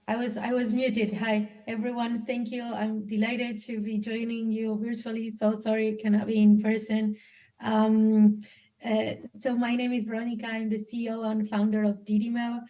I was muted. Hi, everyone. Thank you. I'm delighted to be joining you virtually. So sorry, it cannot be in person. So my name is Veronica. I'm the CEO and founder of Didimo.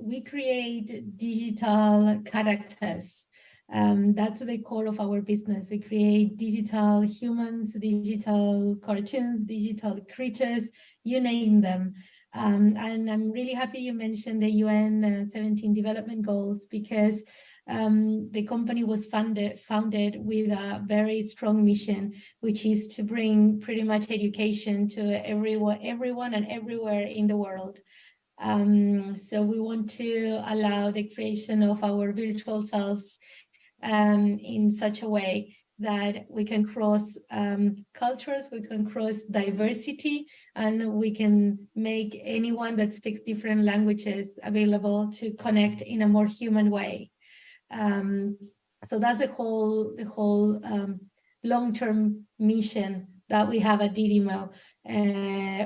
We create digital characters. That's the core of our business. We create digital humans, digital cartoons, digital creatures, you name them. And I'm really happy you mentioned the UN 17 development goals, because the company was founded with a very strong mission, which is to bring pretty much education to everyone and everywhere in the world. So we want to allow the creation of our virtual selves in such a way that we can cross cultures, we can cross diversity, and we can make anyone that speaks different languages available to connect in a more human way. So that's the whole long-term mission that we have at Didimo.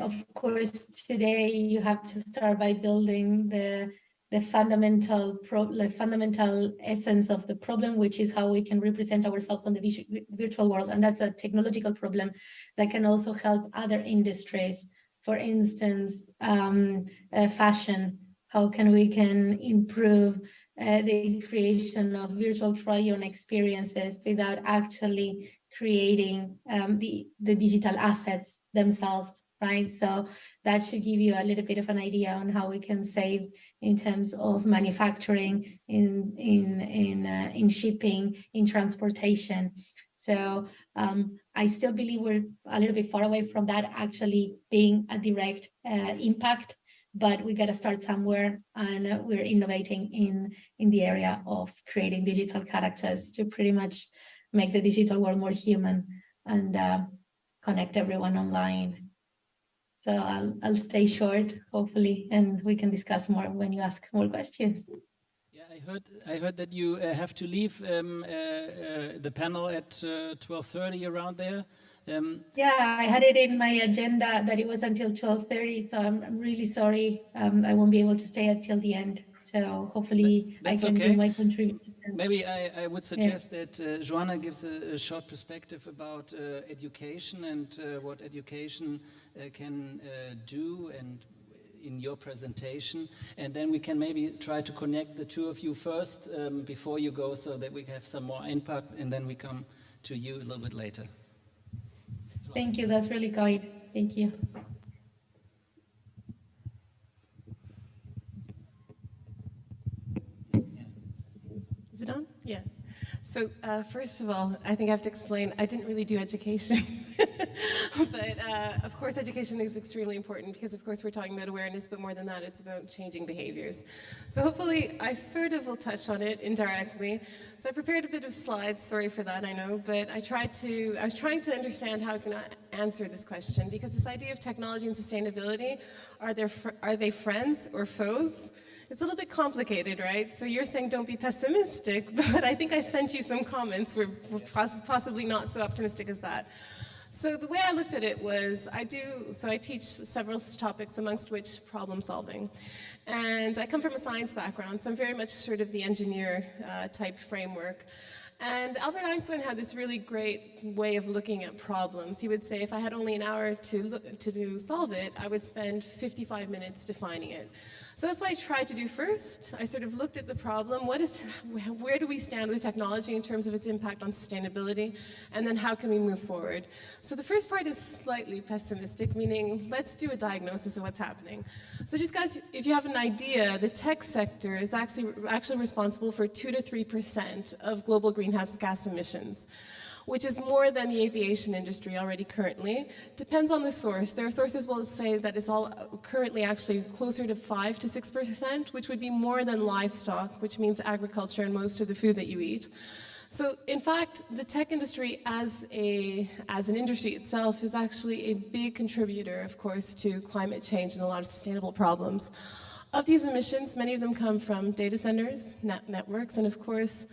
Of course, today you have to start by building the fundamental essence of the problem, which is how we can represent ourselves on the virtual world. And that's a technological problem that can also help other industries. For instance, fashion. How can we improve the creation of virtual try-on experiences without actually creating the digital assets themselves, right? So that should give you a little bit of an idea on how we can save in terms of manufacturing, in shipping, in transportation. So I still believe we're a little bit far away from that actually being a direct impact, but we got to start somewhere, and we're innovating in the area of creating digital characters to pretty much make the digital world more human and connect everyone online. So I'll stay short, hopefully, and we can discuss more when you ask more questions. Yeah, I heard that you have to leave the panel at 12:30, around there. Yeah, I had it in my agenda that it was until 12:30, so I'm really sorry. I won't be able to stay until the end. So hopefully I can do my contribution. Maybe I would suggest that Joanna gives a short perspective about education and what education can do, and in your presentation, and then we can maybe try to connect the two of you first before you go, so that we have some more input, and then we come to you a little bit later. Thank you, that's really kind. Thank you. Is it on? Yeah. So first of all, I think I have to explain, I didn't really do education. But of course, education is extremely important because, of course, we're talking about awareness, but more than that, it's about changing behaviors. So hopefully, I sort of will touch on it indirectly. So I prepared a bit of slides, sorry for that, I know, but I was trying to understand how I was going to answer this question, because this idea of technology and sustainability, are they friends or foes? It's a little bit complicated, right? So you're saying don't be pessimistic, but I think I sent you some comments were possibly not so optimistic as that. So the way I looked at it was, I teach several topics, amongst which problem solving. And I come from a science background, so I'm very much sort of the engineer type framework. And Albert Einstein had this really great way of looking at problems. He would say if I had only an hour to solve it, I would spend 55 minutes defining it. So that's what I tried to do first. I sort of looked at the problem, where do we stand with technology in terms of its impact on sustainability, and then how can we move forward? So the first part is slightly pessimistic, meaning let's do a diagnosis of what's happening. So just guys, if you have an idea, the tech sector is actually responsible for 2 to 3% of global greenhouse gas emissions, which is more than the aviation industry already currently. Depends on the source. There are sources will say that it's all currently actually closer to 5 to 6%, which would be more than livestock, which means agriculture and most of the food that you eat. So in fact, the tech industry as an industry itself is actually a big contributor, of course, to climate change and a lot of sustainable problems. Of these emissions, many of them come from data centers, networks, and of course,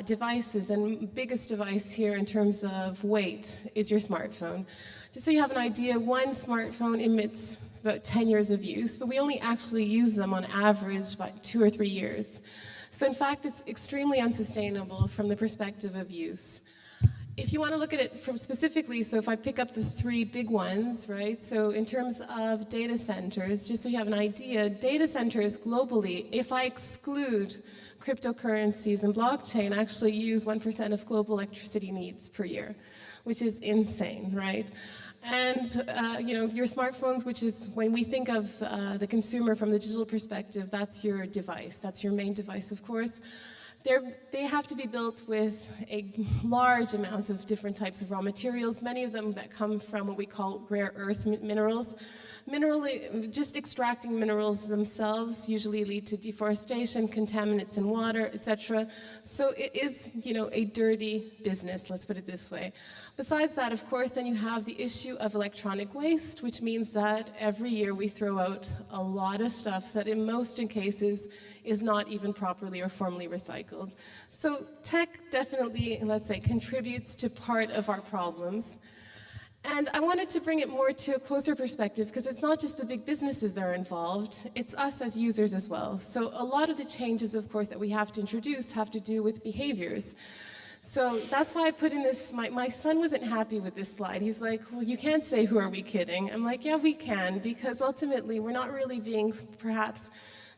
devices, and biggest device here in terms of weight is your smartphone. Just so you have an idea, one smartphone emits about 10 years of use, but we only actually use them on average about 2 or 3 years. So in fact, it's extremely unsustainable from the perspective of use. If you want to look at it from specifically, so if I pick up the 3 big ones, right? So in terms of data centers, just so you have an idea, data centers globally, if I exclude cryptocurrencies and blockchain, actually use 1% of global electricity needs per year, which is insane, right? And your smartphones, which is when we think of the consumer from the digital perspective, that's your device, that's your main device, of course. They have to be built with a large amount of different types of raw materials, many of them that come from what we call rare earth minerals. Just extracting minerals themselves usually lead to deforestation, contaminants in water, etc. So it is, a dirty business, let's put it this way. Besides that, of course, then you have the issue of electronic waste, which means that every year we throw out a lot of stuff that in most cases is not even properly or formally recycled. So tech definitely, let's say, contributes to part of our problems. And I wanted to bring it more to a closer perspective because it's not just the big businesses that are involved, it's us as users as well. So a lot of the changes, of course, that we have to introduce have to do with behaviors. So that's why I put in this, my son wasn't happy with this slide. He's like, well, you can't say, who are we kidding? I'm like, yeah, we can, because ultimately we're not really being perhaps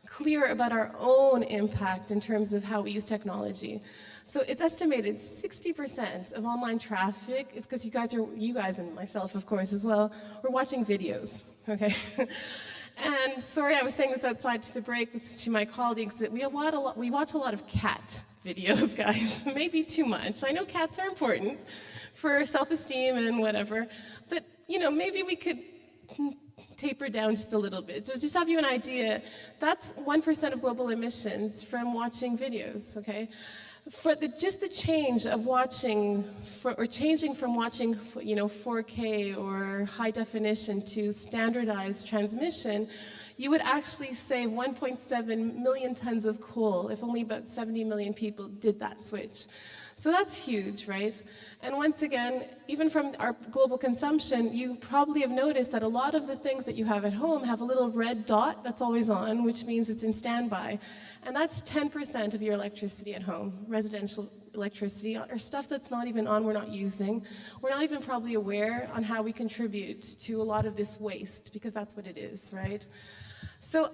clear about our own impact in terms of how we use technology. So it's estimated 60% of online traffic is because you guys and myself, of course, as well, we're watching videos, okay? And sorry, I was saying this outside to the break to my colleagues that we watch a lot of cat videos, guys, maybe too much. I know cats are important for self-esteem and whatever, but maybe we could taper down just a little bit. So just to have you an idea, that's 1% of global emissions from watching videos, okay? For just the change of changing from watching 4K or high definition to standardized transmission, you would actually save 1.7 million tons of coal if only about 70 million people did that switch. So that's huge, right? And once again, even from our global consumption, you probably have noticed that a lot of the things that you have at home have a little red dot that's always on, which means it's in standby. And that's 10% of your electricity at home, residential electricity, or stuff that's not even on, we're not using. We're not even probably aware on how we contribute to a lot of this waste, because that's what it is, right? So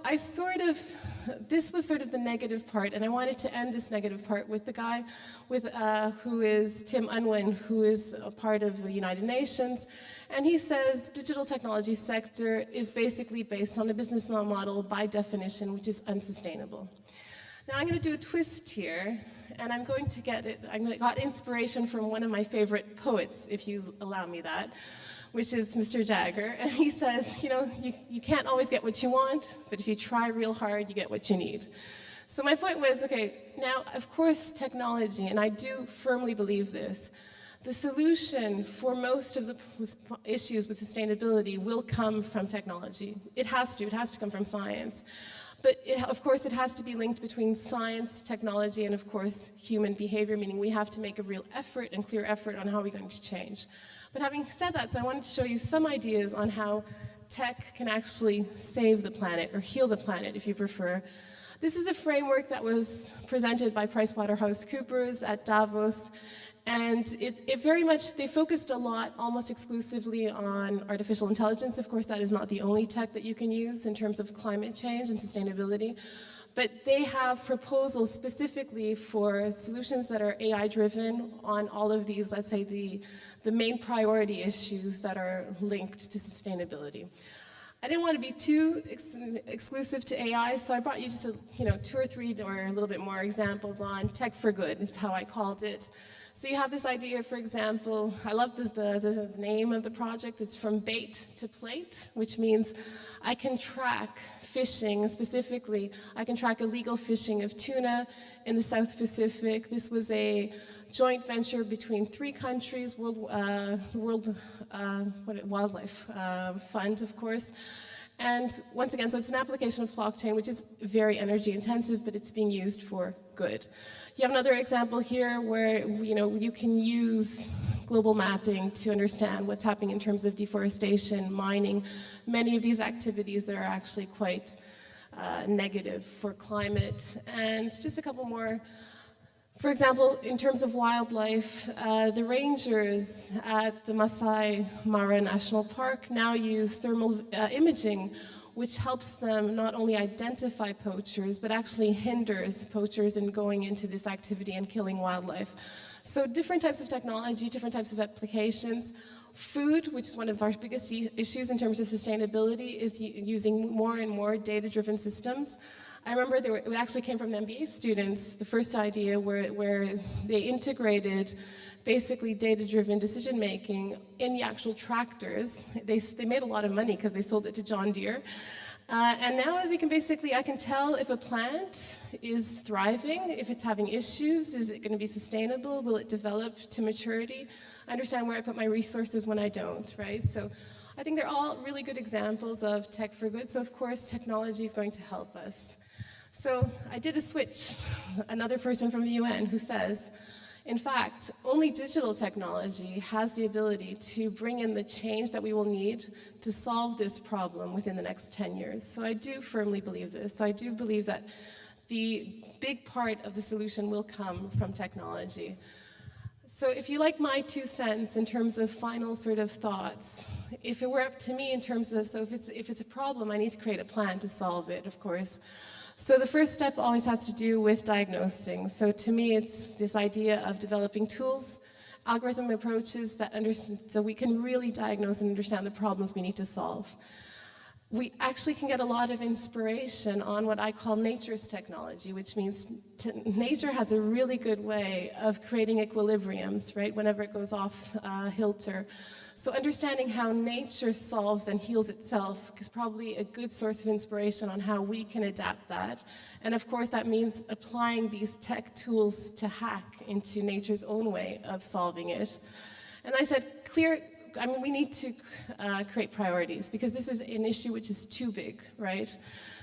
this was sort of the negative part, and I wanted to end this negative part with the guy who is Tim Unwin, who is a part of the United Nations, and he says digital technology sector is basically based on a business model by definition, which is unsustainable. Now I'm going to do a twist here, and I'm going to got inspiration from one of my favorite poets, if you allow me that, which is Mr. Jagger, and he says, you can't always get what you want, but if you try real hard, you get what you need. So my point was, okay, now, of course, technology, and I do firmly believe this, the solution for most of the issues with sustainability will come from technology. It has to come from science. But of course, it has to be linked between science, technology, and of course, human behavior, meaning we have to make a real effort and clear effort on how we're going to change. But having said that, so I wanted to show you some ideas on how tech can actually save the planet, or heal the planet, if you prefer. This is a framework that was presented by PricewaterhouseCoopers at Davos, and it very much, they focused a lot, almost exclusively on artificial intelligence. Of course, that is not the only tech that you can use in terms of climate change and sustainability. But they have proposals specifically for solutions that are AI-driven on all of these, let's say, the main priority issues that are linked to sustainability. I didn't want to be too exclusive to AI, so I brought you just 2 or 3 or a little bit more examples on tech for good, is how I called it. So you have this idea, for example, I love the name of the project. It's from bait to plate, which means I can track fishing, specifically, I can track illegal fishing of tuna in the South Pacific. This was a joint venture between 3 countries, World Wildlife Fund, of course. And once again, so it's an application of blockchain, which is very energy intensive, but it's being used for good. You have another example here where you can use global mapping to understand what's happening in terms of deforestation, mining, many of these activities that are actually quite negative for climate. And just a couple more. For example, in terms of wildlife, the rangers at the Masai Mara National Park now use thermal imaging, which helps them not only identify poachers, but actually hinders poachers in going into this activity and killing wildlife. So different types of technology, different types of applications. Food, which is one of our biggest issues in terms of sustainability, is using more and more data-driven systems. I remember it actually came from MBA students, the first idea where they integrated basically data-driven decision-making in the actual tractors. They made a lot of money because they sold it to John Deere. And now they can I can tell if a plant is thriving, if it's having issues, is it going to be sustainable, will it develop to maturity? I understand where I put my resources when I don't, right? So I think they're all really good examples of tech for good. So of course, technology is going to help us. So I did a switch, another person from the UN who says, in fact, only digital technology has the ability to bring in the change that we will need to solve this problem within the next 10 years. So I do firmly believe this. So I do believe that the big part of the solution will come from technology. So if you like my 2 cents in terms of final sort of thoughts, if it were up to me in terms of, so if it's a problem, I need to create a plan to solve it, of course. So the first step always has to do with diagnosing. So to me, it's this idea of developing tools, algorithm approaches that so we can really diagnose and understand the problems we need to solve. We actually can get a lot of inspiration on what I call nature's technology, which means nature has a really good way of creating equilibriums, right, whenever it goes off kilter. So understanding how nature solves and heals itself is probably a good source of inspiration on how we can adapt that. And of course, that means applying these tech tools to hack into nature's own way of solving it. And I said, we need to create priorities because this is an issue which is too big, right?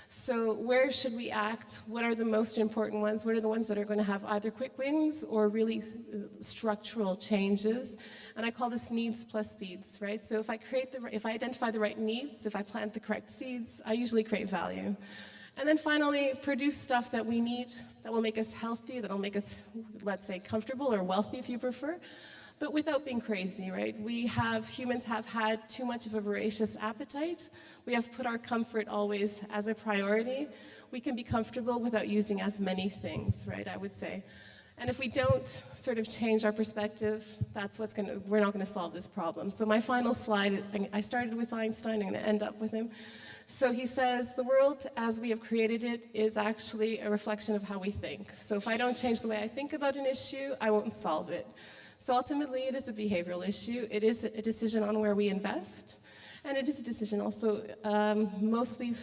So where should we act? What are the most important ones? What are the ones that are going to have either quick wins or really structural changes? And I call this needs plus seeds, right? So if I identify the right needs, if I plant the correct seeds, I usually create value. And then finally, produce stuff that we need, that will make us healthy, that will make us, let's say, comfortable or wealthy if you prefer, but without being crazy, right? Humans have had too much of a voracious appetite. We have put our comfort always as a priority. We can be comfortable without using as many things, right, I would say. And if we don't sort of change our perspective, we're not gonna solve this problem. So my final slide, I started with Einstein, I'm gonna end up with him. So he says, the world as we have created it is actually a reflection of how we think. So if I don't change the way I think about an issue, I won't solve it. So ultimately, it is a behavioral issue. It is a decision on where we invest. And it is a decision also mostly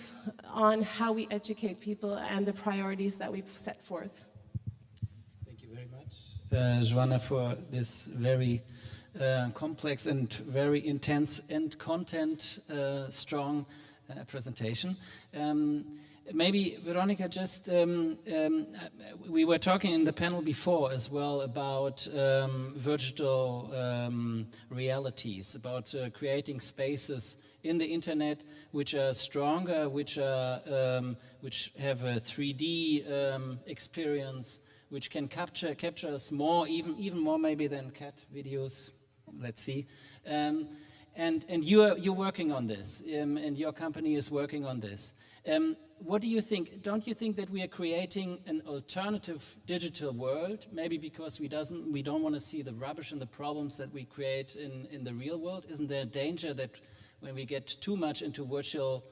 on how we educate people and the priorities that we set forth. Thank you very much, Joanna, for this very complex and very intense and content-strong presentation. Maybe, Veronica, just, we were talking in the panel before as well about virtual realities, about creating spaces in the internet which are stronger, which have a 3D experience, which can capture us more, even more maybe than cat videos. Let's see. And you're working on this, and your company is working on this. What do you think? Don't you think that we are creating an alternative digital world? Maybe because we don't want to see the rubbish and the problems that we create in the real world? Isn't there a danger that when we get too much into virtual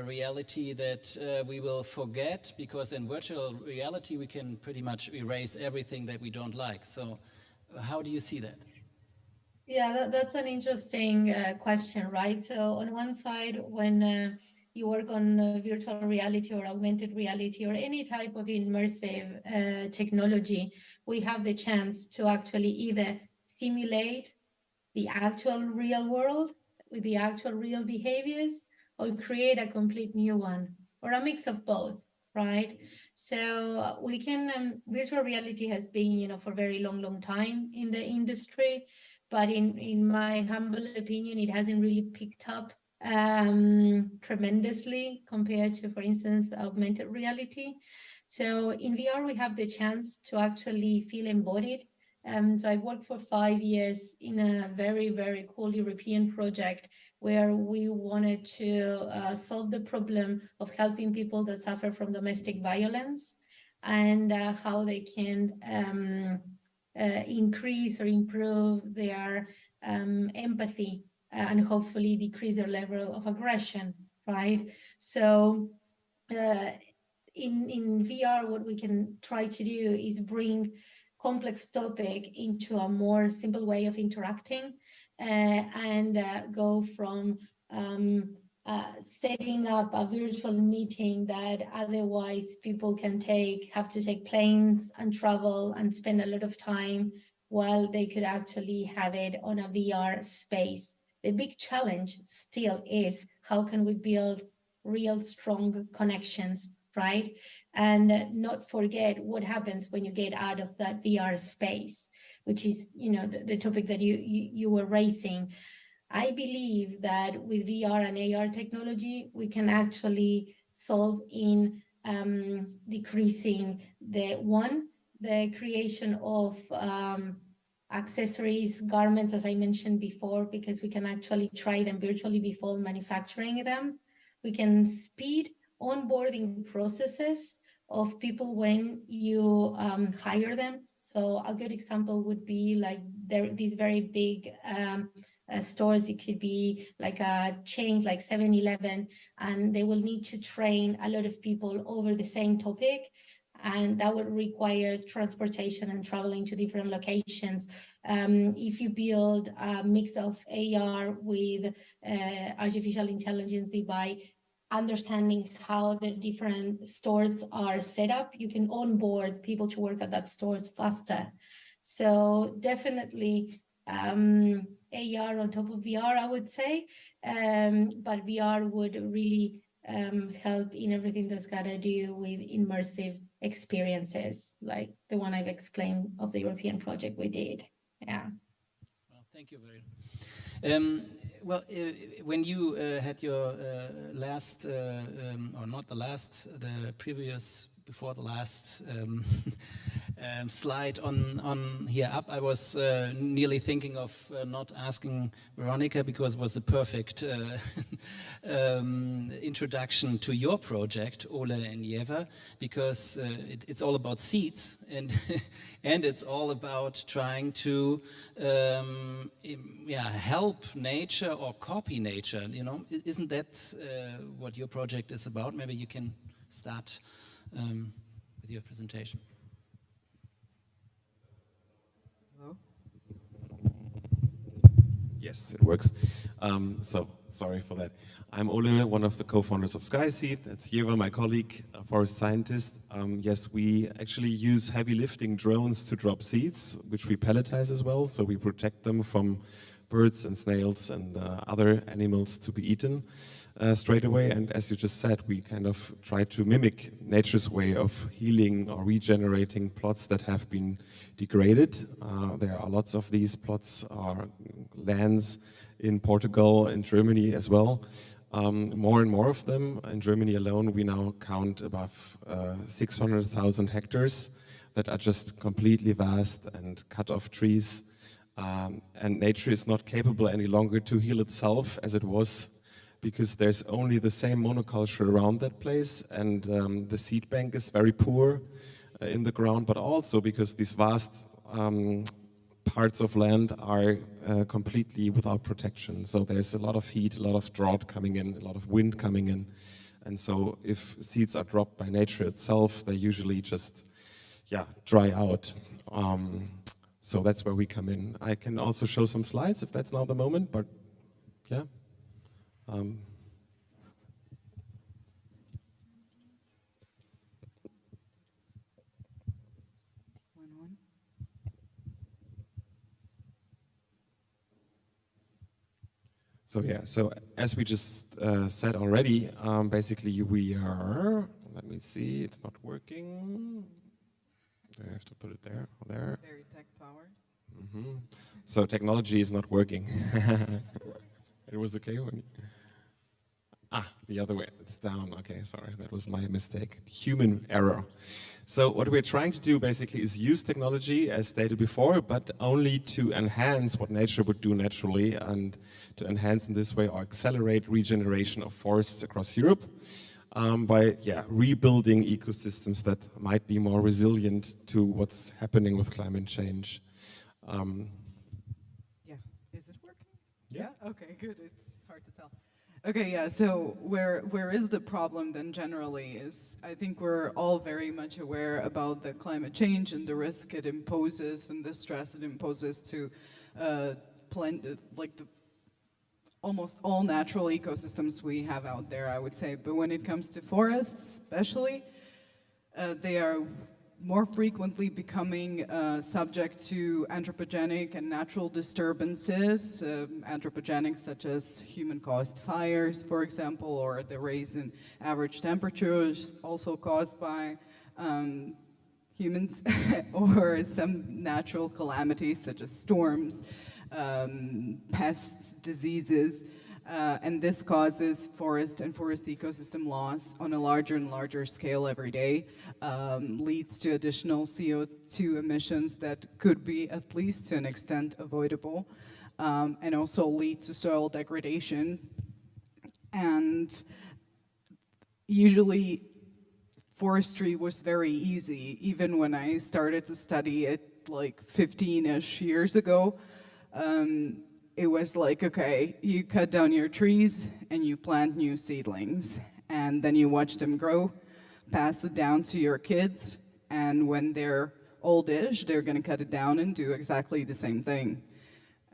reality that we will forget? Because in virtual reality we can pretty much erase everything that we don't like. So how do you see that? Yeah, that's an interesting question, right? So on one side, when you work on virtual reality or augmented reality or any type of immersive technology, we have the chance to actually either simulate the actual real world with the actual real behaviors or create a complete new one or a mix of both, right? So we can, virtual reality has been, for a very long time in the industry, but in my humble opinion, it hasn't really picked up tremendously compared to, for instance, augmented reality. So in VR, we have the chance to actually feel embodied. So I worked for 5 years in a very, very cool European project where we wanted to solve the problem of helping people that suffer from domestic violence and how they can increase or improve their empathy and hopefully decrease their level of aggression, right? So in VR, what we can try to do is bring complex topic into a more simple way of interacting and go from setting up a virtual meeting that otherwise people can have to take planes and travel and spend a lot of time, while they could actually have it on a VR space. The big challenge still is how can we build real strong connections? right? And not forget what happens when you get out of that VR space, which is, you know, the topic that you were raising. I believe that with VR and AR technology, we can actually solve in decreasing the creation of accessories, garments, as I mentioned before, because we can actually try them virtually before manufacturing them. We can speed onboarding processes of people when you hire them. So a good example would be like these very big stores. It could be like a chain like 7-Eleven, and they will need to train a lot of people over the same topic. And that would require transportation and traveling to different locations. If you build a mix of AR with artificial intelligence by understanding how the different stores are set up, you can onboard people to work at that stores faster. So definitely AR on top of VR, I would say, but VR would really help in everything that's got to do with immersive experiences, like the one I've explained of the European project we did. Yeah. Well, thank you very much. When you had your last, or not the last, the previous, before the last slide on here up, I was nearly thinking of not asking Veronica, because it was the perfect introduction to your project, Ole and Jeva, because it's all about seeds, and and it's all about trying to help nature or copy nature. You know, isn't that what your project is about? Maybe you can start with your presentation. Hello? Yes, it works. So sorry for that. I'm Ole, one of the co-founders of SkySeed. That's Jeva, my colleague, a forest scientist. Yes, we actually use heavy lifting drones to drop seeds, which we pelletize as well. So we protect them from birds and snails and other animals to be eaten straight away. And as you just said, we kind of try to mimic nature's way of healing or regenerating plots that have been degraded. There are lots of these plots or lands in Portugal and Germany as well. More and more of them. In Germany alone, we now count above 600,000 hectares that are just completely vast and cut off trees. And nature is not capable any longer to heal itself as it was, because there's only the same monoculture around that place, and the seed bank is very poor in the ground, but also because these vast parts of land are completely without protection. So there's a lot of heat, a lot of drought coming in, a lot of wind coming in. And so if seeds are dropped by nature itself, they usually just, dry out. So that's where we come in. I can also show some slides if that's not the moment, but yeah. So as we just said already, basically we are, let me see, it's not working. I have to put it there or there. Very tech powered. Mm-hmm. So technology is not working. It was okay when the other way, it's down. Okay, sorry, that was my mistake. Human error. So what we're trying to do basically is use technology, as stated before, but only to enhance what nature would do naturally, and to enhance in this way or accelerate regeneration of forests across Europe by rebuilding ecosystems that might be more resilient to what's happening with climate change. Is it working? Yeah? Okay, good. It's hard to tell. Okay, yeah, so where is the problem then generally is, I think we're all very much aware about the climate change and the risk it imposes and the stress it imposes to almost all natural ecosystems we have out there, I would say. But when it comes to forests especially, they are more frequently becoming subject to anthropogenic and natural disturbances, anthropogenic such as human-caused fires, for example, or the rise in average temperatures also caused by humans, or some natural calamities such as storms, pests, diseases. And this causes forest and forest ecosystem loss on a larger and larger scale every day, leads to additional CO2 emissions that could be, at least to an extent, avoidable, and also lead to soil degradation. And usually forestry was very easy, even when I started to study it like 15-ish years ago. It was like, okay, you cut down your trees and you plant new seedlings, and then you watch them grow, pass it down to your kids, and when they're oldish, they're gonna cut it down and do exactly the same thing.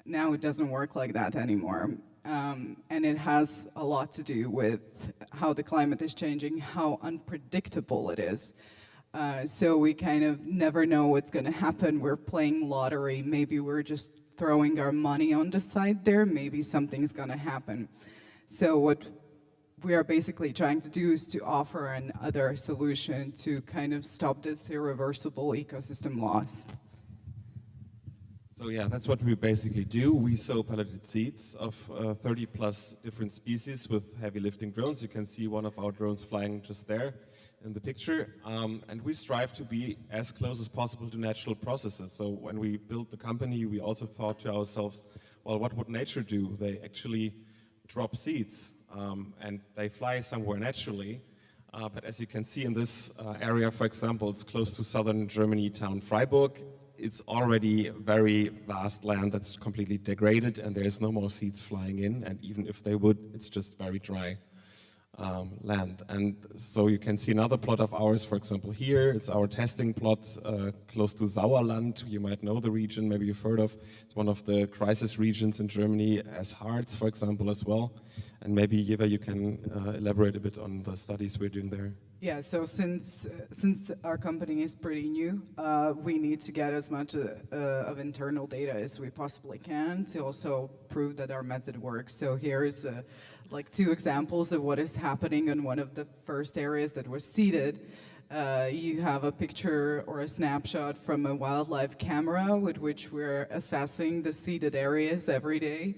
Now it doesn't work like that anymore. And it has a lot to do with how the climate is changing, how unpredictable it is. So we kind of never know what's gonna happen. We're playing lottery. Maybe we're just throwing our money on the side there, maybe something's gonna happen. So what we are basically trying to do is to offer another solution to kind of stop this irreversible ecosystem loss. So yeah, that's what we basically do. We sow pelleted seeds of 30 plus different species with heavy lifting drones. You can see one of our drones flying just there in the picture. And we strive to be as close as possible to natural processes. So when we built the company, we also thought to ourselves, well, what would nature do? They actually drop seeds and they fly somewhere naturally. But as you can see in this area, for example, it's close to southern Germany town Freiburg. It's already very vast land that's completely degraded, and there's no more seeds flying in, and even if they would, it's just very dry land. And so you can see another plot of ours, for example, here. It's our testing plot close to Sauerland. You might know the region, maybe you've heard of. It's one of the crisis regions in Germany, as Harz, for example, as well. And maybe, Jeva, you can elaborate a bit on the studies we're doing there. Yeah, so since our company is pretty new, we need to get as much of internal data as we possibly can to also prove that our method works. So here's like 2 examples of what is happening in one of the first areas that was seeded. You have a picture or a snapshot from a wildlife camera with which we're assessing the seeded areas every day.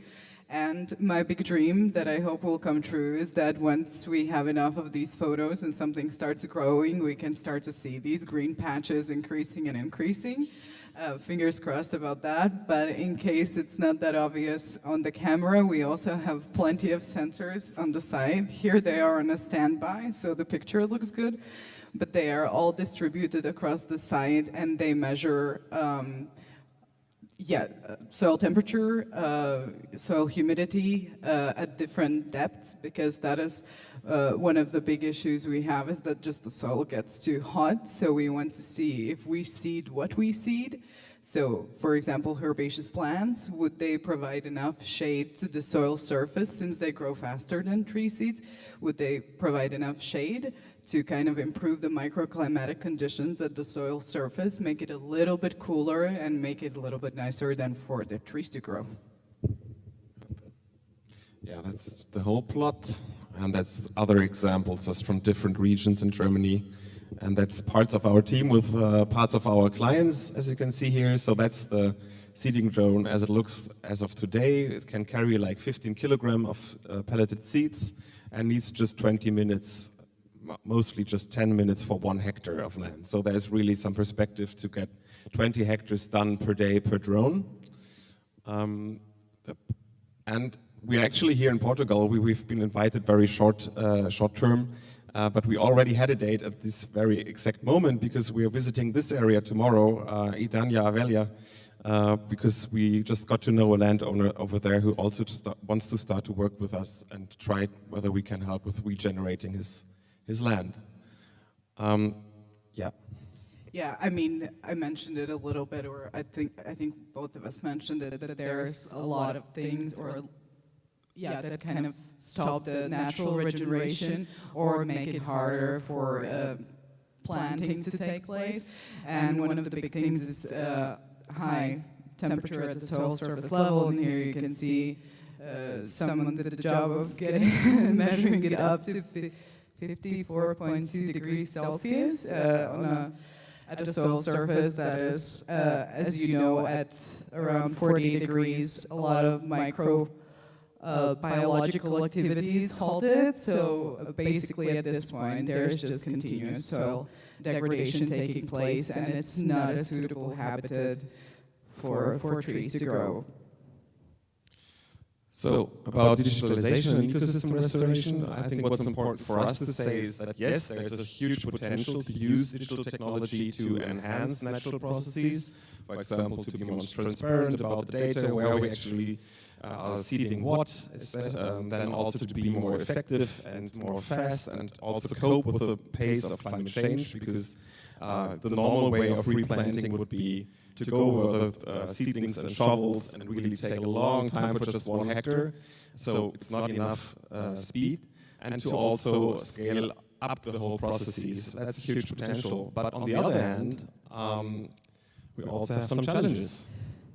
And my big dream that I hope will come true is that once we have enough of these photos and something starts growing, we can start to see these green patches increasing and increasing. Fingers crossed about that, but in case it's not that obvious on the camera, we also have plenty of sensors on the side. Here they are on a standby, so the picture looks good, but they are all distributed across the site, and they measure soil temperature, soil humidity at different depths, because that is one of the big issues we have, is that just the soil gets too hot. So we want to see if we seed what we seed. So, for example, herbaceous plants, would they provide enough shade to the soil surface since they grow faster than tree seeds? Would they provide enough shade to kind of improve the microclimatic conditions at the soil surface, make it a little bit cooler and make it a little bit nicer than for the trees to grow? Yeah, that's the whole plot, and that's other examples just from different regions in Germany. And that's parts of our team with parts of our clients, as you can see here. So that's the seeding drone as it looks as of today. It can carry like 15 kilograms of pelleted seeds and needs just 20 minutes, mostly just 10 minutes for 1 hectare of land. So there's really some perspective to get 20 hectares done per day per drone. And we're actually here in Portugal. We've been invited very short term. But we already had a date at this very exact moment, because we are visiting this area tomorrow, Idania Avelia, because we just got to know a landowner over there who also wants to start to work with us and try whether we can help with regenerating his land. Yeah. Yeah, I mean, I mentioned it a little bit, or I think both of us mentioned it, that there's a lot of things, that kind of stop the natural regeneration or make it harder for planting to take place. And one of the big things is high temperature at the soil surface level. And here you can see someone did the job of measuring it up to 54.2 degrees Celsius at the soil surface. That is, as you know, at around 48 degrees, a lot of biological activities halted. So basically at this point, there is just continuous soil degradation taking place, and it's not a suitable habitat for trees to grow. So about digitalization and ecosystem restoration, I think what's important for us to say is that yes, there's a huge potential to use digital technology to enhance natural processes. For example, to be more transparent about the data, where we actually are seeding what, then also to be more effective and more fast, and also cope with the pace of climate change, because the normal way of replanting would be to go with seedlings and shovels and really take a long time for just 1 hectare. So it's not enough speed. And to also scale up the whole processes. That's a huge potential. But on the other hand, we also have some challenges.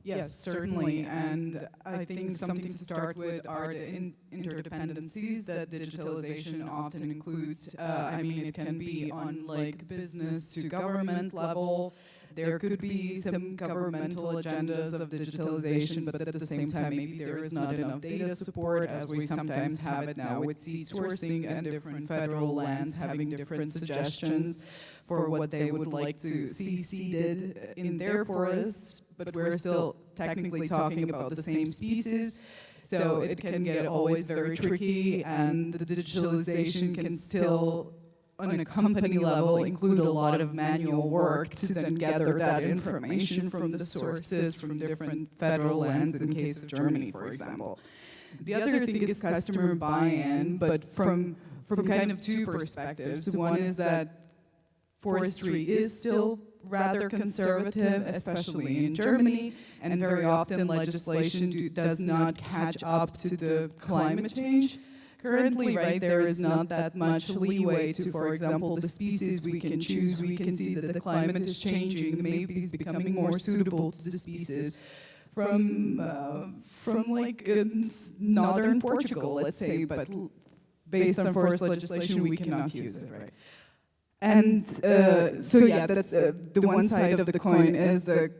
Yes, certainly. And I think something to start with are the interdependencies that digitalization often includes. I mean, it can be on like business to government level. There could be some governmental agendas of digitalization, but at the same time, maybe there is not enough data support, as we sometimes have it now with seed sourcing and different federal lands having different suggestions for what they would like to see seeded in their forests, but we're still technically talking about the same species. So it can get always very tricky, and the digitalization can still, on a company level, include a lot of manual work to then gather that information from the sources from different federal lands, in case of Germany, for example. The other thing is customer buy-in, but from kind of two perspectives. One is that forestry is still rather conservative, especially in Germany, and very often legislation does not catch up to the climate change. Currently, right, there is not that much leeway to, for example, the species we can choose. We can see that the climate is changing, maybe it's becoming more suitable to the species from like northern Portugal, let's say, but based on forest legislation, we cannot use it, right? And so yeah, that's the one side of the coin is the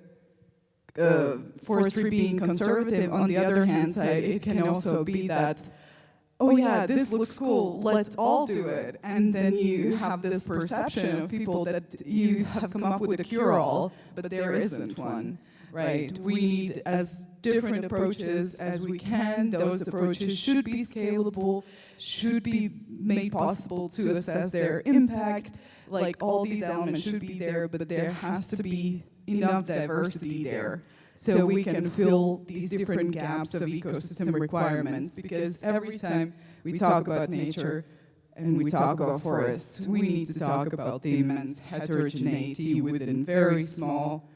forestry being conservative. On the other hand side, it can also be that, oh yeah, this looks cool, let's all do it. And then you have this perception of people that you have come up with a cure-all, but there isn't one, right? We need as different approaches as we can. Those approaches should be scalable, should be made possible to assess their impact. Like all these elements should be there, but there has to be enough diversity there, so we can fill these different gaps of ecosystem requirements. Because every time we talk about nature and we talk about forests, we need to talk about the immense heterogeneity within very small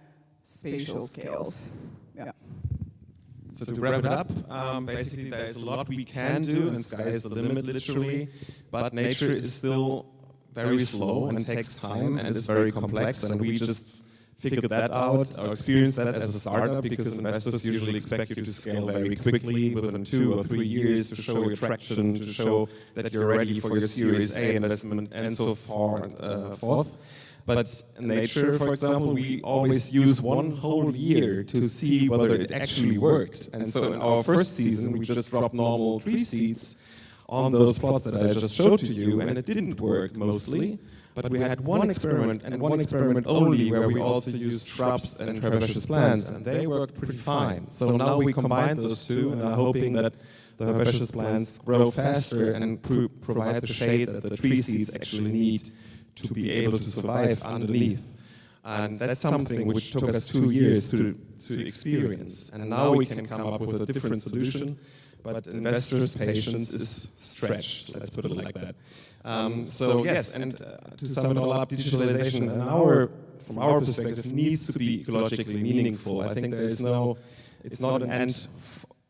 spatial scales. Yeah. So to wrap it up, basically there's a lot we can do, and sky is the limit, literally, but nature is still very slow and takes time and is very complex, and we just figured that out or experienced that as a startup, because investors usually expect you to scale very quickly within 2 or 3 years to show your traction, to show that you're ready for your Series A investment, and so forth. But in nature, for example, we always use 1 whole year to see whether it actually worked. And so in our first season, we just dropped normal tree seeds on those plots that I just showed to you, and it didn't work mostly. But we had one experiment, and one experiment only, where we also used shrubs and herbaceous plants, and they worked pretty fine. So now we combine those two, and are hoping that the herbaceous plants grow faster and provide the shade that the tree seeds actually need to be able to survive underneath. And that's something which took us 2 years to experience. And now we can come up with a different solution, but investors' patience is stretched, let's put it like that. So yes, and to sum it all up, digitalization from our perspective needs to be ecologically meaningful. I think there is it's not an end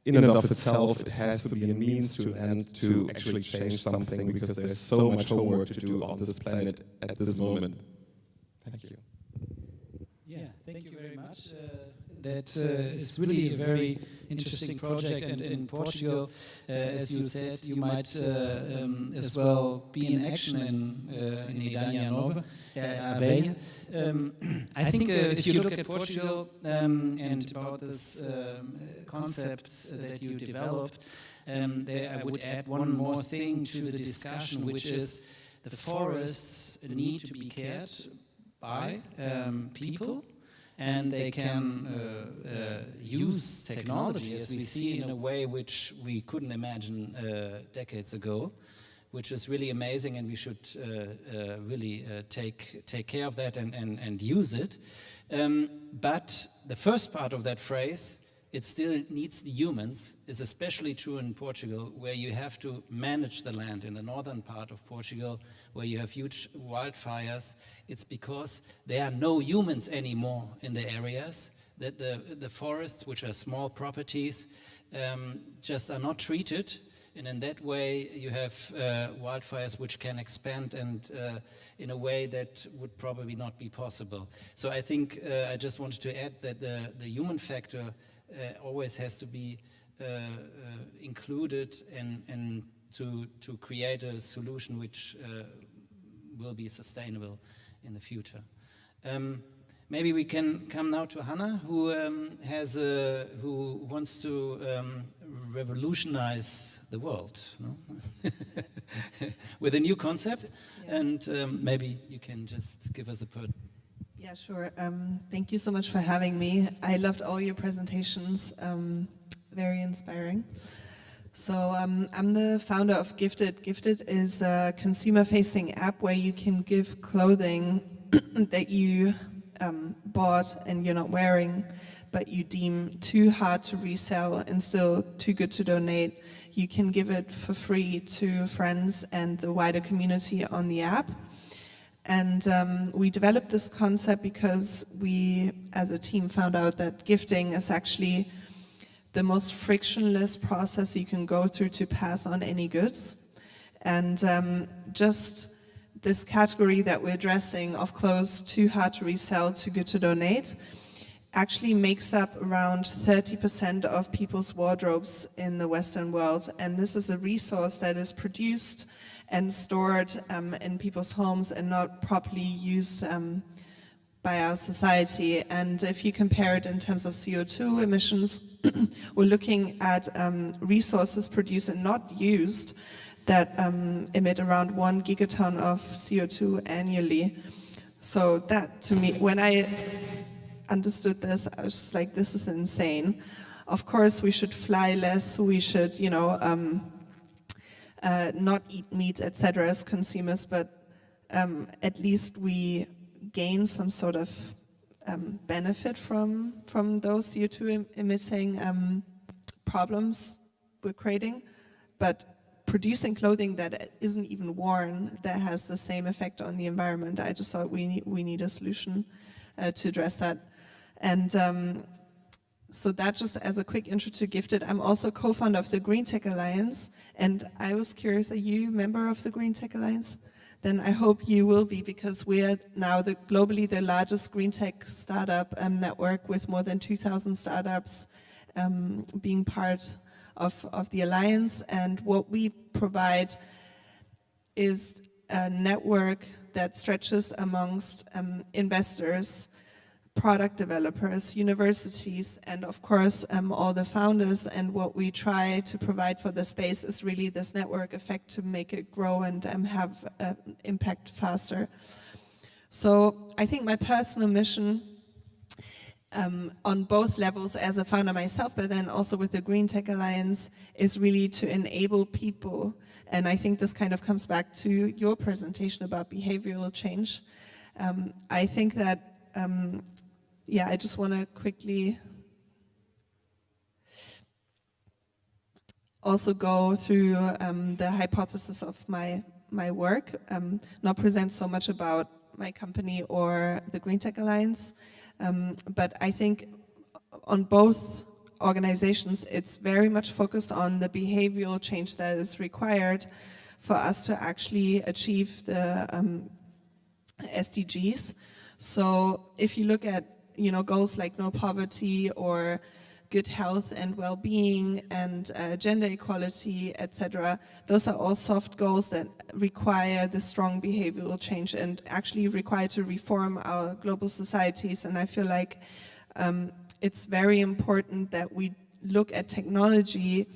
in and of itself. It has to be a means to an end to actually change something, because there's so much homework to do on this planet at this moment. Thank you. Yeah, thank you very much. That is really a very interesting project, and in Portugal, as you said, you might as well be in action in Idania Nova, Aveia. I think if you look at Portugal and about this concept that you developed, there I would add one more thing to the discussion, which is the forests need to be cared by people, and they can use technology, as we see, in a way which we couldn't imagine decades ago, which is really amazing, and we should really take care of that and use it. But the first part of that phrase, it still needs the humans, is especially true in Portugal, where you have to manage the land. In the northern part of Portugal, where you have huge wildfires, it's because there are no humans anymore in the areas, that the forests, which are small properties, just are not treated. And in that way, you have wildfires which can expand, and in a way that would probably not be possible. So I think I just wanted to add that the human factor always has to be included and to create a solution which will be sustainable in the future. Maybe we can come now to Hannah, who wants to revolutionize the world, no? With a new concept, yeah. And maybe you can just give us a Yeah, sure. Thank you so much for having me. I loved all your presentations, very inspiring. So I'm the founder of Gifted. Gifted is a consumer-facing app where you can give clothing that you bought and you're not wearing, but you deem too hard to resell and still too good to donate. You can give it for free to friends and the wider community on the app. And we developed this concept because we, as a team, found out that gifting is actually the most frictionless process you can go through to pass on any goods. And just this category that we're addressing of clothes too hard to resell, too good to donate, actually makes up around 30% of people's wardrobes in the Western world. And this is a resource that is produced and stored in people's homes and not properly used by our society. And if you compare it in terms of CO2 emissions, we're looking at resources produced and not used that emit around 1 gigaton of CO2 annually. So that, to me, when I understood this, I was just like, this is insane. Of course, we should fly less, we should, not eat meat, etc. as consumers, but at least we gain some sort of benefit from those CO2 emitting problems we're creating. But producing clothing that isn't even worn, that has the same effect on the environment, I just thought we need a solution to address that. And so that just as a quick intro to Gifted. I'm also co-founder of the Green Tech Alliance, and I was curious, are you a member of the Green Tech Alliance? Then I hope you will be, because we're now globally the largest green tech startup network with more than 2,000 startups being part of the Alliance. And what we provide is a network that stretches amongst investors, product developers, universities, and of course all the founders. And what we try to provide for the space is really this network effect to make it grow and have impact faster. So I think my personal mission on both levels as a founder myself, but then also with the Green Tech Alliance, is really to enable people. And I think this kind of comes back to your presentation about behavioral change. I think that yeah, I just want to quickly also go through the hypothesis of my work, not present so much about my company or the Green Tech Alliance, but I think on both organizations, it's very much focused on the behavioral change that is required for us to actually achieve the SDGs. So if you look at, goals like no poverty or good health and well-being and gender equality, etc., those are all soft goals that require the strong behavioral change and actually require to reform our global societies. And I feel like it's very important that we look at technology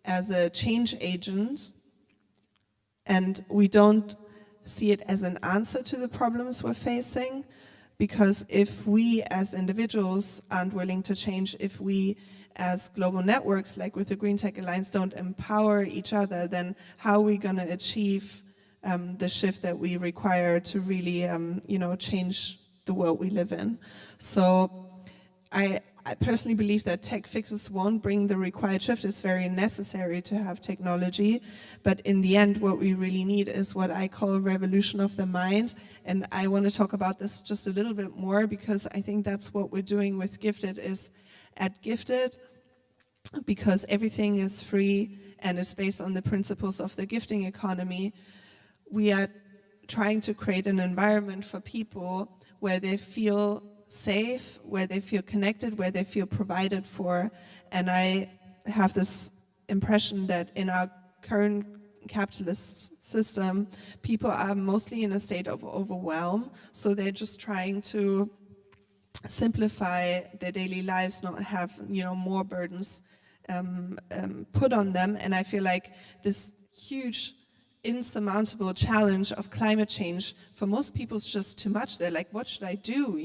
as a change agent, and we don't see it as an answer to the problems we're facing, because if we as individuals aren't willing to change, if we as global networks, like with the Green Tech Alliance, don't empower each other, then how are we going to achieve the shift that we require to really, change the world we live in? So I personally believe that tech fixes won't bring the required shift. It's very necessary to have technology, but in the end, what we really need is what I call a revolution of the mind. And I want to talk about this just a little bit more, because I think that's what we're doing with Gifted. Is at Gifted, because everything is free and it's based on the principles of the gifting economy, we are trying to create an environment for people where they feel safe, where they feel connected, where they feel provided for. And I have this impression that in our current capitalist system, people are mostly in a state of overwhelm, so they're just trying to simplify their daily lives, not have more burdens put on them. And I feel like this huge insurmountable challenge of climate change for most people is just too much. They're like, what should I do,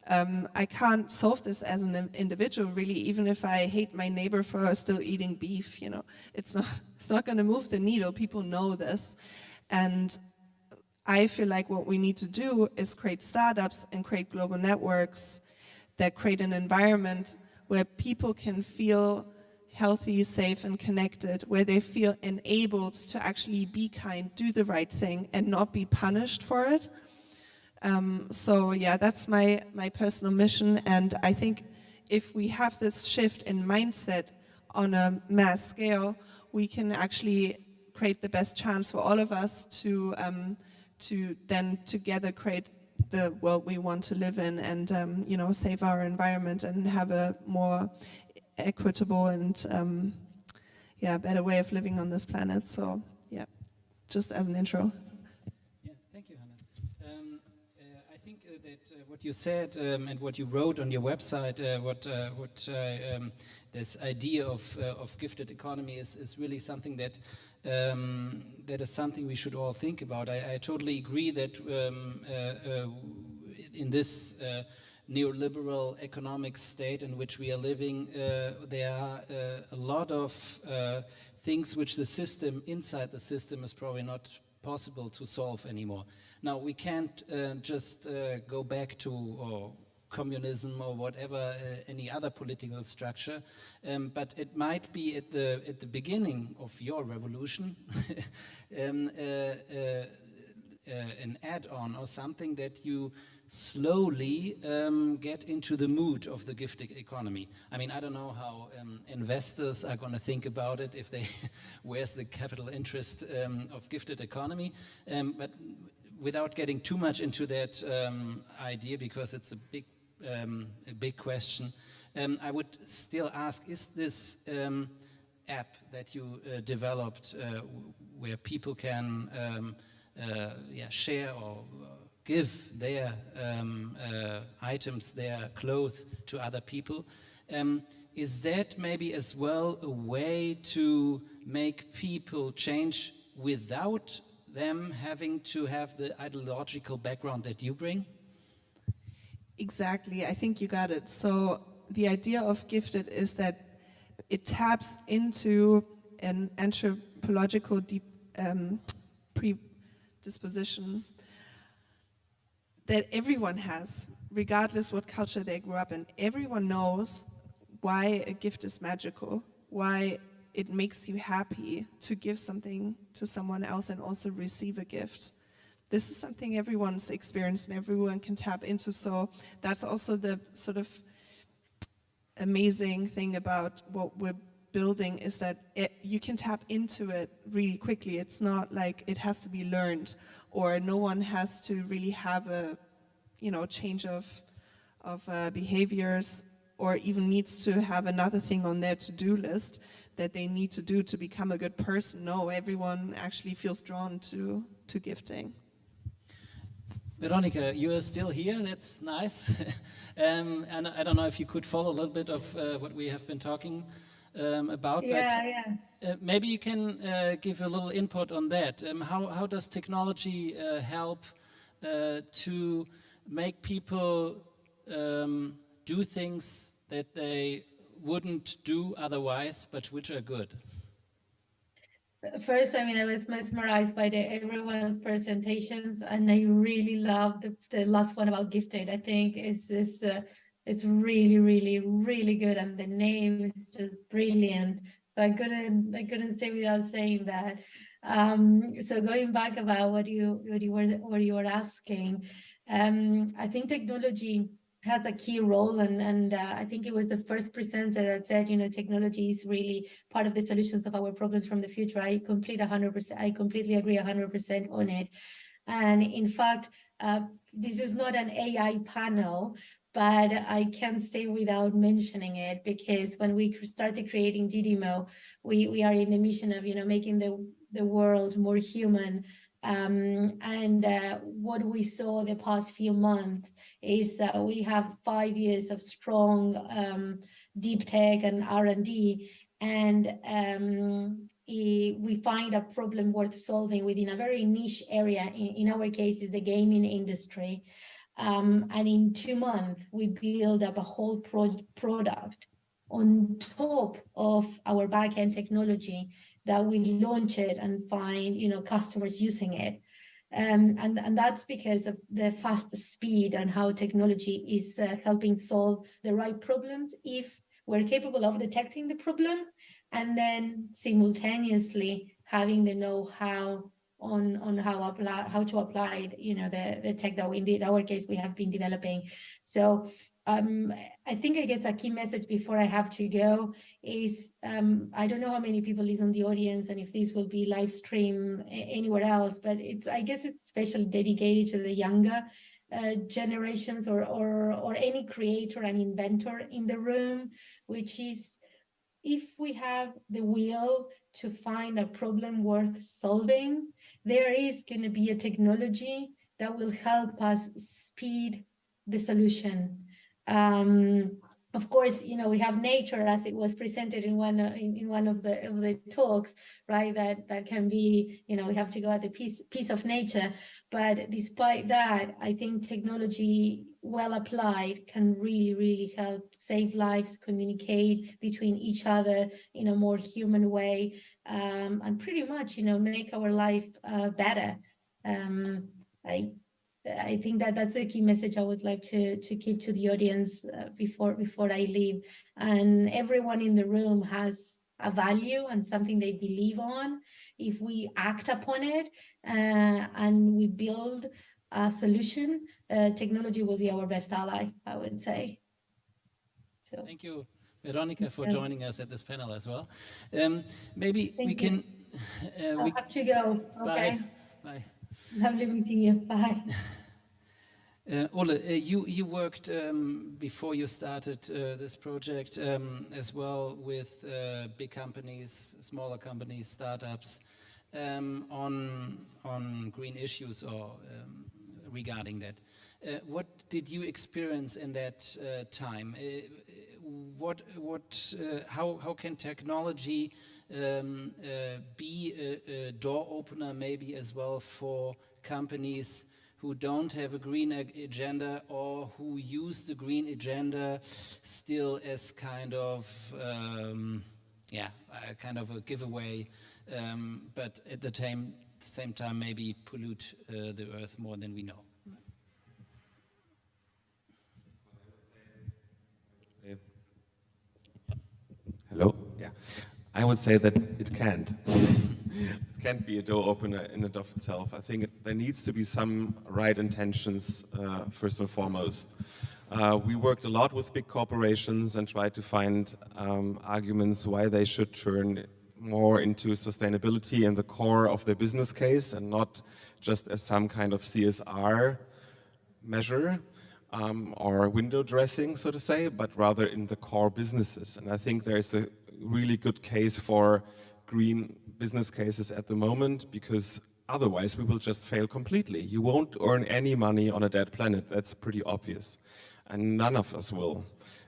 I can't solve this as an individual, really, even if I hate my neighbor for still eating beef, it's not going to move the needle. People know this. And I feel like what we need to do is create startups and create global networks that create an environment where people can feel healthy, safe, and connected, where they feel enabled to actually be kind, do the right thing, and not be punished for it. So yeah, that's my personal mission, and I think if we have this shift in mindset on a mass scale, we can actually create the best chance for all of us to then together create the world we want to live in, and save our environment and have a more equitable and better way of living on this planet. So yeah, just as an intro. Thank you, Hannah. I think that what you said and what you wrote on your website, this idea of gifted economy is really something that that is something we should all think about. I totally agree that in this neoliberal economic state in which we are living, there are a lot of things which the system, inside the system, is probably not possible to solve anymore. Now, we can't just go back to communism or whatever, any other political structure, but it might be at the beginning of your revolution an add-on or something that you slowly get into the mood of the gifted economy. I mean, I don't know how investors are going to think about it, if they, where's the capital interest of gifted economy, but without getting too much into that idea, because it's a big question, I would still ask, is this app that you developed where people can share or give their items, their clothes to other people, is that maybe as well a way to make people change without them having to have the ideological background that you bring? Exactly, I think you got it. So the idea of Gifted is that it taps into an anthropological predisposition that everyone has, regardless what culture they grew up in. Everyone knows why a gift is magical, why it makes you happy to give something to someone else and also receive a gift. This is something everyone's experienced and everyone can tap into. So that's also the sort of amazing thing about what we're building, is that you can tap into it really quickly. It's not like it has to be learned, or no one has to really have a change of behaviors, or even needs to have another thing on their to-do list that they need to do to become a good person. No, everyone actually feels drawn to gifting. Veronica, you are still here. That's nice. And I don't know if you could follow a little bit of what we have been talking about. But maybe you can give a little input on that. How does technology help to make people do things that they wouldn't do otherwise, but which are good? First, I was mesmerized by everyone's presentations, and I really love the last one about gifted. I think it's really, really, really good, and the name is just brilliant. So I couldn't stay without saying that. So going back about what you were asking, I think technology has a key role, and I think it was the first presenter that said, technology is really part of the solutions of our problems from the future. I completely agree 100% on it. And in fact, this is not an AI panel, but I can't stay without mentioning it, because when we started creating Didimo, we are in the mission of, making the world more human. And what we saw the past few months is we have 5 years of strong deep tech and R&D, and we find a problem worth solving within a very niche area. In our case, is the gaming industry. And in 2 months, we build up a whole product on top of our backend technology that we launch it and find, customers using it. And that's because of the fast speed and how technology is helping solve the right problems if we're capable of detecting the problem, and then simultaneously having the know-how on how to apply the tech that in our case we have been developing. So I think a key message before I have to go is, I don't know how many people is on the audience and if this will be live stream anywhere else, but I guess it's especially dedicated to the younger generations or any creator and inventor in the room, which is, if we have the will to find a problem worth solving, there is going to be a technology that will help us speed the solution. Of course, we have nature, as it was presented in one of the talks, right? That can be, we have to go at the piece of nature. But despite that, I think technology, well applied, can really, really help save lives, communicate between each other in a more human way, and pretty much, make our life better. I think that's a key message I would like to keep to the audience before I leave. And everyone in the room has a value and something they believe on. If we act upon it and we build a solution, technology will be our best ally, I would say. So, thank you, Veronica, for joining us at this panel as well. Maybe we can... I have to go. Okay. Bye. Lovely meeting you. Bye. Ole, you worked before you started this project as well with big companies, smaller companies, startups on green issues or regarding that. What did you experience in that time? How can technology be a door opener maybe as well for companies who don't have a green agenda, or who use the green agenda still as kind of a giveaway, but at the same time maybe pollute the earth more than we know? Hello? Yeah. I would say that it can't. It can't be a door opener in and of itself. I think there needs to be some right intentions first and foremost. We worked a lot with big corporations and tried to find arguments why they should turn more into sustainability in the core of their business case and not just as some kind of CSR measure or window dressing, so to say, but rather in the core businesses. And I think there's a really good case for green business cases at the moment, because otherwise we will just fail completely. You won't earn any money on a dead planet, that's pretty obvious. And none of us will.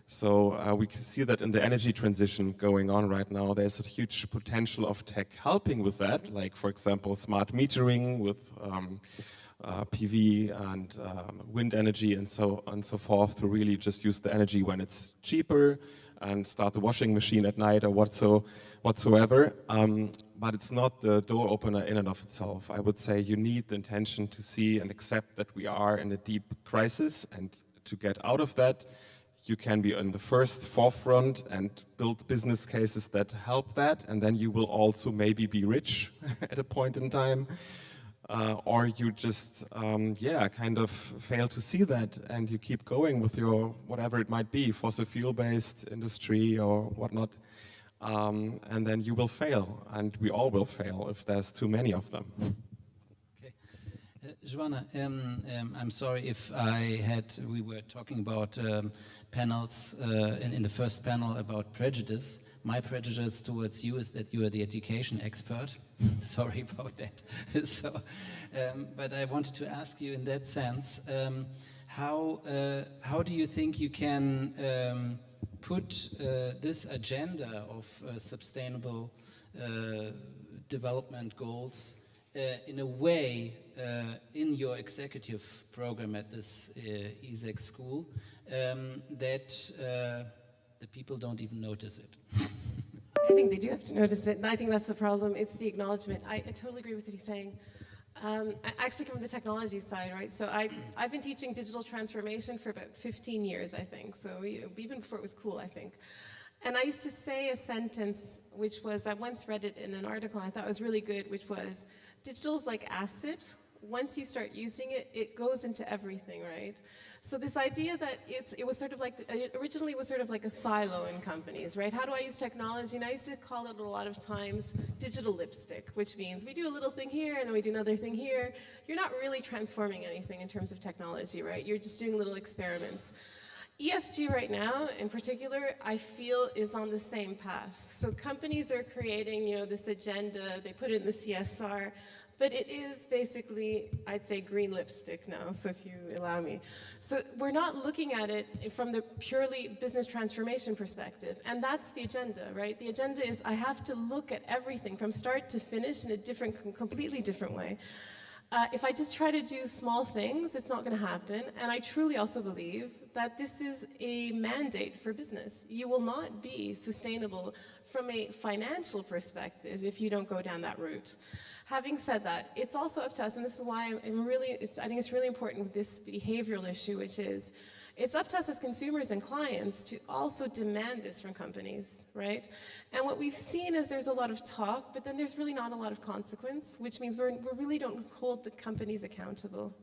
So we can see that in the energy transition going on right now, there's a huge potential of tech helping with that, like for example, smart metering with PV and wind energy and so on and so forth, to really just use the energy when it's cheaper and start the washing machine at night or whatsoever. But it's not the door opener in and of itself. I would say you need the intention to see and accept that we are in a deep crisis, and to get out of that, you can be in the forefront and build business cases that help that, and then you will also maybe be rich at a point in time. Or you just, kind of fail to see that, and you keep going with your, whatever it might be, fossil fuel-based industry or whatnot, and then you will fail, and we all will fail if there's too many of them. Joanna, I'm sorry if we were talking about panels in the first panel about prejudice. My prejudice towards you is that you are the education expert. Sorry about that. But I wanted to ask you in that sense, how do you think you can put this agenda of sustainable development goals in a way in your executive program at this ESEC school that the people don't even notice it? I think they do have to notice it, and I think that's the problem. It's the acknowledgement. I totally agree with what he's saying. I actually come from the technology side, right? So I've been teaching digital transformation for about 15 years, I think. So even before it was cool, I think. And I used to say a sentence, which was, I once read it in an article, I thought was really good, which was, digital is like acid. Once you start using it, it goes into everything, right? So this idea that it was sort of like, it originally was sort of like a silo in companies, right? How do I use technology? And I used to call it a lot of times digital lipstick, which means we do a little thing here and then we do another thing here. You're not really transforming anything in terms of technology, right? You're just doing little experiments. ESG right now, in particular, I feel is on the same path. So companies are creating, this agenda, they put it in the CSR, but it is basically, I'd say, green lipstick now, so if you allow me. So we're not looking at it from the purely business transformation perspective, and that's the agenda, right? The agenda is I have to look at everything from start to finish in a completely different way. If I just try to do small things, it's not going to happen. And I truly also believe that this is a mandate for business. You will not be sustainable from a financial perspective if you don't go down that route. Having said that, it's also up to us, and this is why I think it's really important with this behavioral issue, which is it's up to us as consumers and clients to also demand this from companies, right? And what we've seen is there's a lot of talk, but then there's really not a lot of consequence, which means we really don't hold the companies accountable.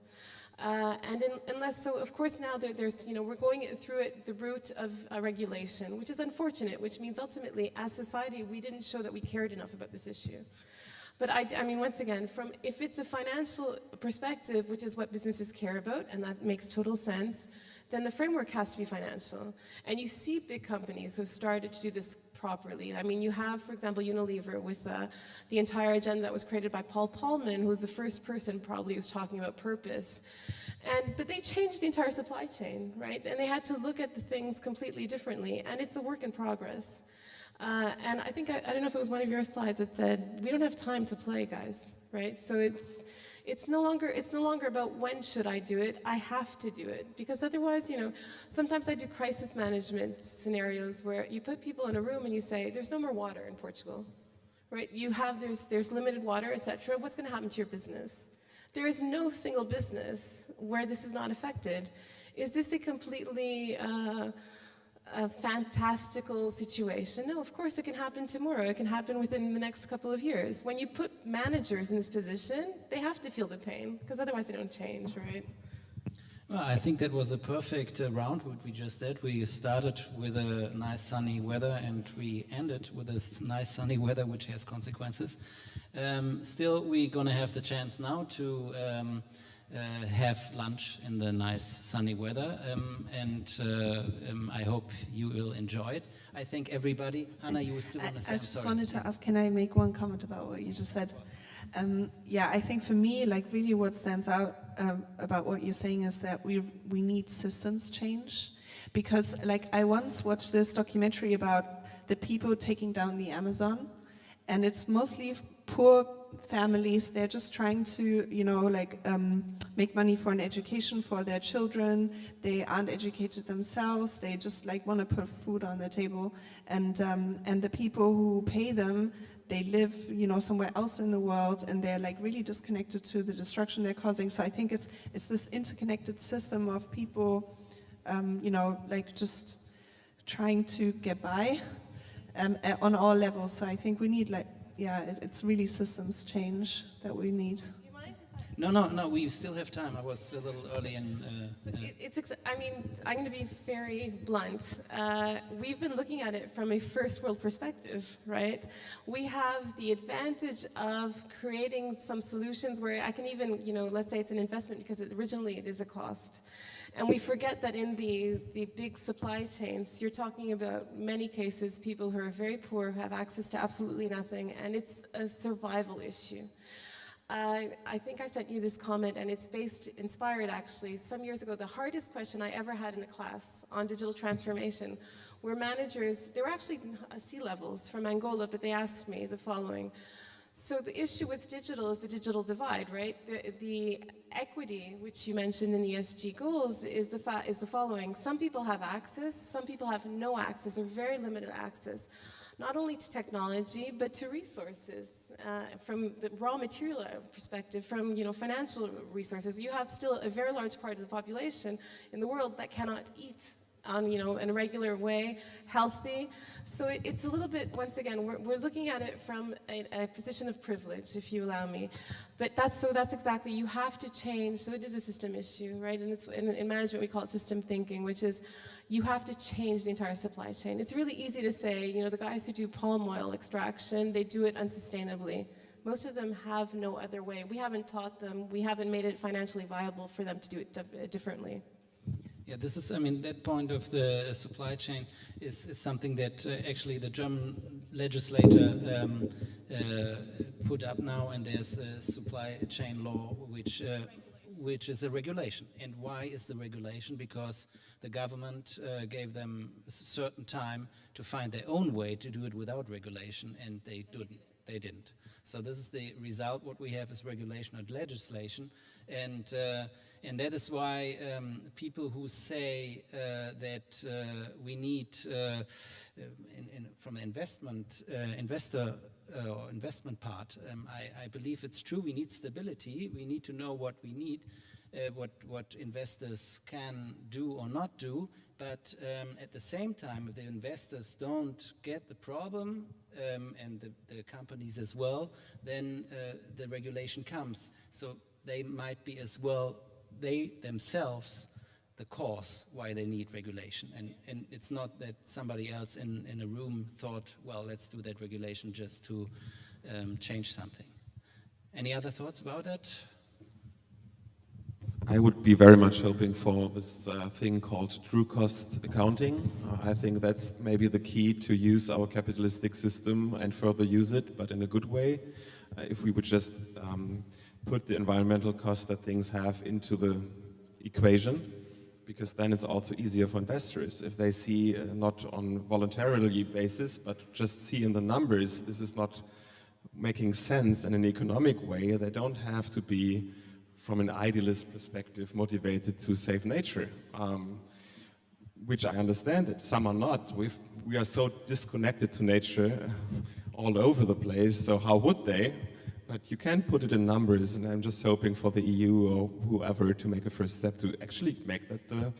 Unless, so of course now there's, we're going through the route of regulation, which is unfortunate, which means ultimately as society, we didn't show that we cared enough about this issue. But I mean, once again, if it's a financial perspective, which is what businesses care about, and that makes total sense, then the framework has to be financial. And you see big companies who have started to do this properly. I mean, you have, for example, Unilever with the entire agenda that was created by Paul Polman, who was the first person probably who's talking about purpose. But they changed the entire supply chain, right? And they had to look at the things completely differently, and it's a work in progress. And I think, I don't know if it was one of your slides that said, we don't have time to play, guys, right? So it's no longer about when should I do it, I have to do it. Because otherwise, sometimes I do crisis management scenarios where you put people in a room and you say, there's no more water in Portugal, right? There's limited water, etc. What's going to happen to your business? There is no single business where this is not affected. Is this a completely a fantastical situation? No, of course it can happen tomorrow. It can happen within the next couple of years. When you put managers in this position, they have to feel the pain, because otherwise they don't change, right? Well, I think that was a perfect round, what we just did. We started with a nice sunny weather and we ended with a nice sunny weather, which has consequences. Still, we're going to have the chance now to have lunch in the nice sunny weather, and I hope you will enjoy it. I think everybody, Hannah, you still want to say? I just wanted to ask, can I make one comment about what you just said? Yeah, I think for me, like really what stands out about what you're saying is that we need systems change. Because like I once watched this documentary about the people taking down the Amazon, and it's mostly poor families. They're just trying to, you know, like make money for an education for their children. They aren't educated themselves. They just like want to put food on the table. And the people who pay them, they live, you know, somewhere else in the world, and they're like really disconnected to the destruction they're causing. So I think it's this interconnected system of people, you know, like just trying to get by on all levels. So I think we need like, yeah, it's really systems change that we need. No, we still have time. I was a little early in... I mean, I'm going to be very blunt. We've been looking at it from a first world perspective, right? We have the advantage of creating some solutions where I can even, you know, let's say it's an investment because originally it is a cost. And we forget that in the big supply chains, you're talking about many cases, people who are very poor, who have access to absolutely nothing, and it's a survival issue. I think I sent you this comment, and it's inspired actually. Some years ago, the hardest question I ever had in a class on digital transformation were managers, they were actually C-levels from Angola, but they asked me the following. So the issue with digital is the digital divide, right? The equity, which you mentioned in the ESG goals, is the following. Some people have access, some people have no access or very limited access, not only to technology, but to resources. From the raw material perspective, from financial resources, you have still a very large part of the population in the world that cannot eat on in a regular way, healthy. So it's a little bit, once again, we're looking at it from a position of privilege, if you allow me. But that's exactly, you have to change. So it is a system issue, right? And in management we call it system thinking, which is you have to change the entire supply chain. It's really easy to say, the guys who do palm oil extraction, they do it unsustainably. Most of them have no other way. We haven't taught them, we haven't made it financially viable for them to do it differently. Yeah, this is, that point of the supply chain is something that actually the German legislator put up now, and there's a supply chain law which is a regulation. And why is the regulation? Because the government gave them a certain time to find their own way to do it without regulation, and they didn't. So this is the result. What we have is regulation, not legislation, and that is why people who say that we need, from an investor or investment part, I believe it's true. We need stability. We need to know what we need, what investors can do or not do. But at the same time, if the investors don't get the problem, and the companies as well, then the regulation comes. So they might be as well, they themselves, the cause why they need regulation. And it's not that somebody else in a room thought, well, let's do that regulation just to change something. Any other thoughts about that? I would be very much hoping for this thing called true cost accounting. I think that's maybe the key to use our capitalistic system and further use it, but in a good way. If we would just put the environmental cost that things have into the equation, because then it's also easier for investors. If they see not on voluntarily basis, but just see in the numbers, this is not making sense in an economic way, they don't have to be, from an idealist perspective, motivated to save nature, which I understand that some are not. We are so disconnected to nature all over the place, so how would they? But you can put it in numbers, and I'm just hoping for the EU or whoever to make a first step to actually make that the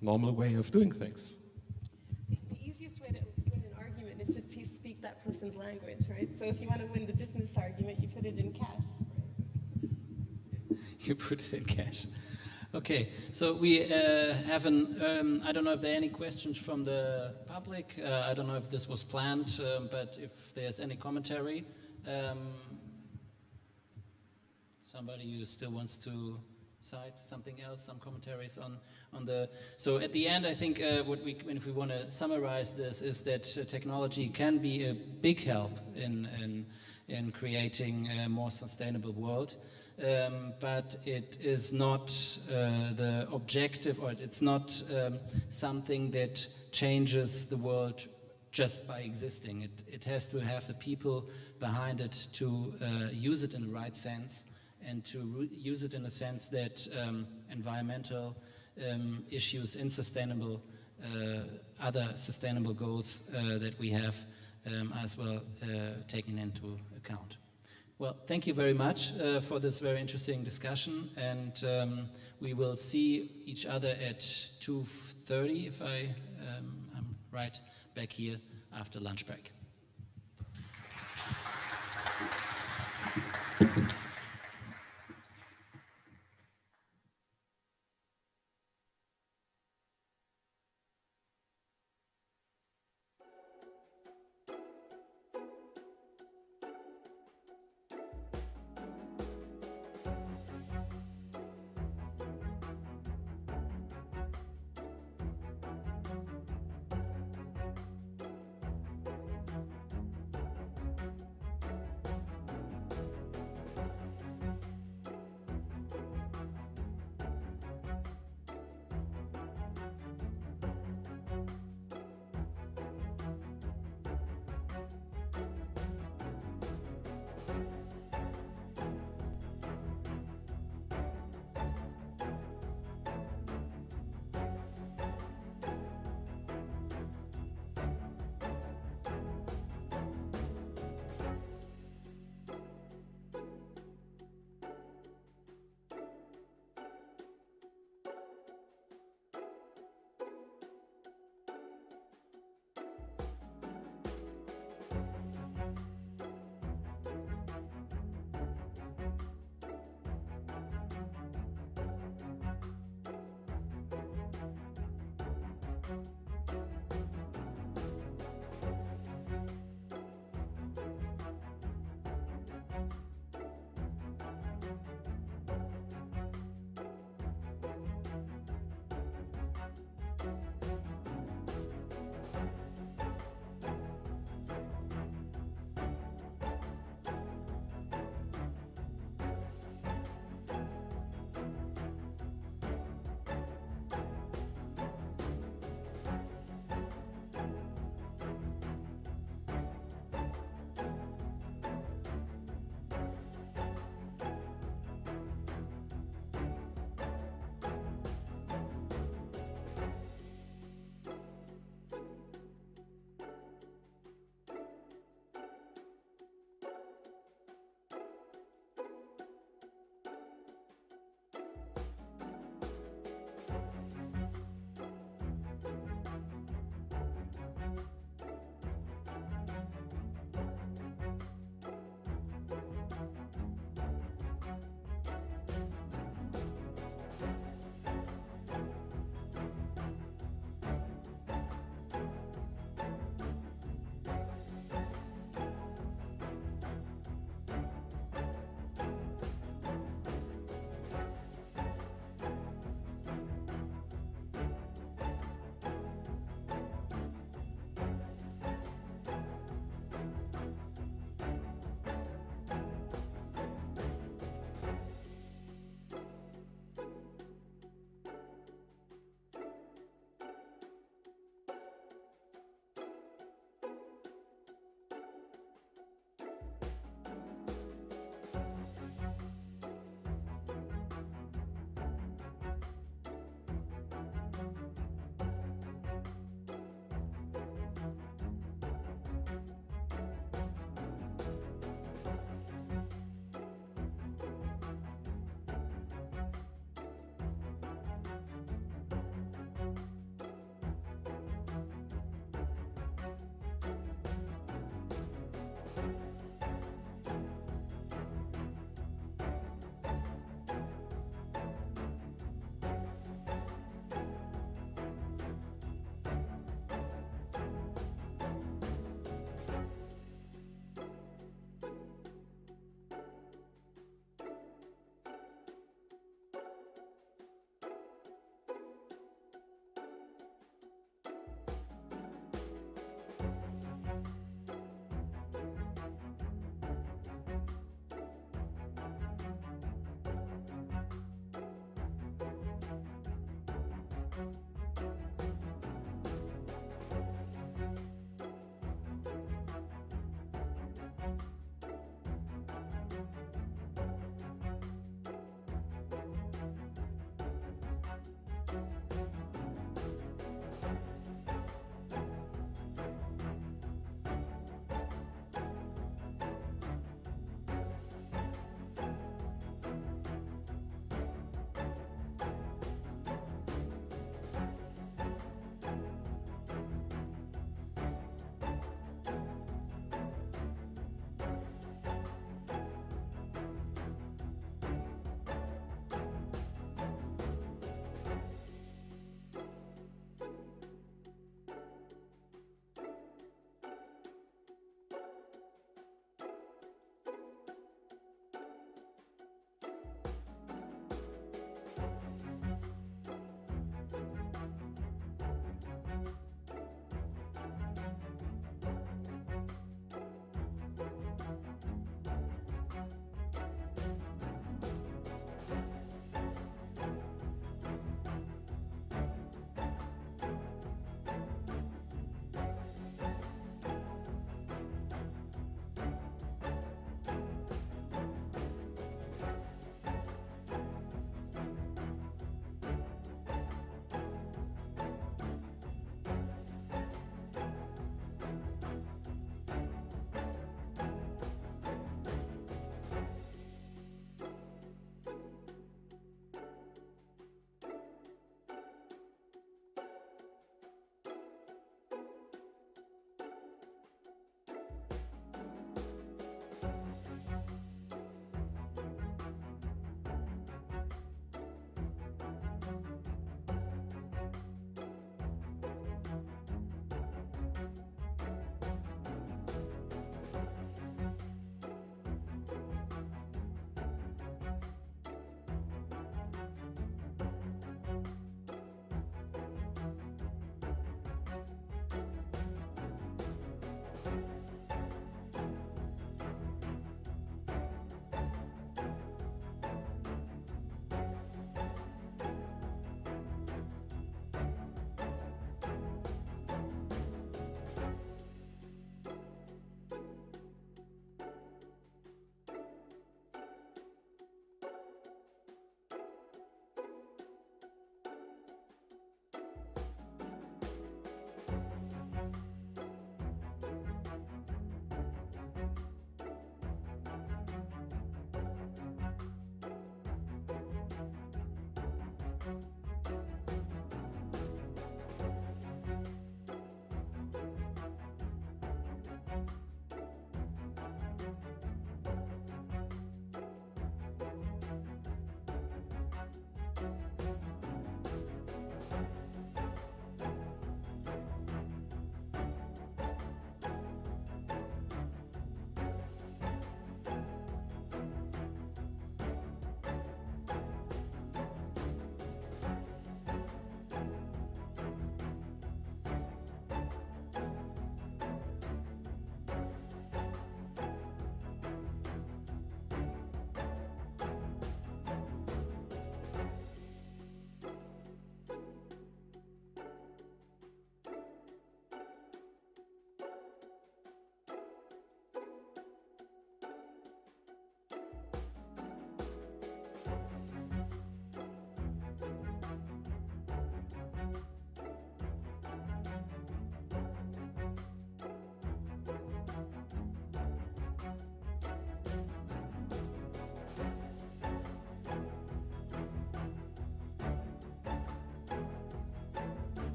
normal way of doing things. The easiest way to win an argument is to speak that person's language, right? So if you want to win the business argument, you put it in cash. You put it in cash. Okay, so we have I don't know if there are any questions from the public. I don't know if this was planned, but if there's any commentary. Somebody who still wants to side, something else, some commentaries on the. So at the end, I think if we want to summarize this, is that technology can be a big help in creating a more sustainable world. But it is not the objective, or it's not something that changes the world just by existing. It has to have the people behind it to use it in the right sense, and to use it in a sense that environmental issues and other sustainable goals that we have as well taken into account. Well, thank you very much for this very interesting discussion, and we will see each other at 2:30, if I'm right, back here after lunch break.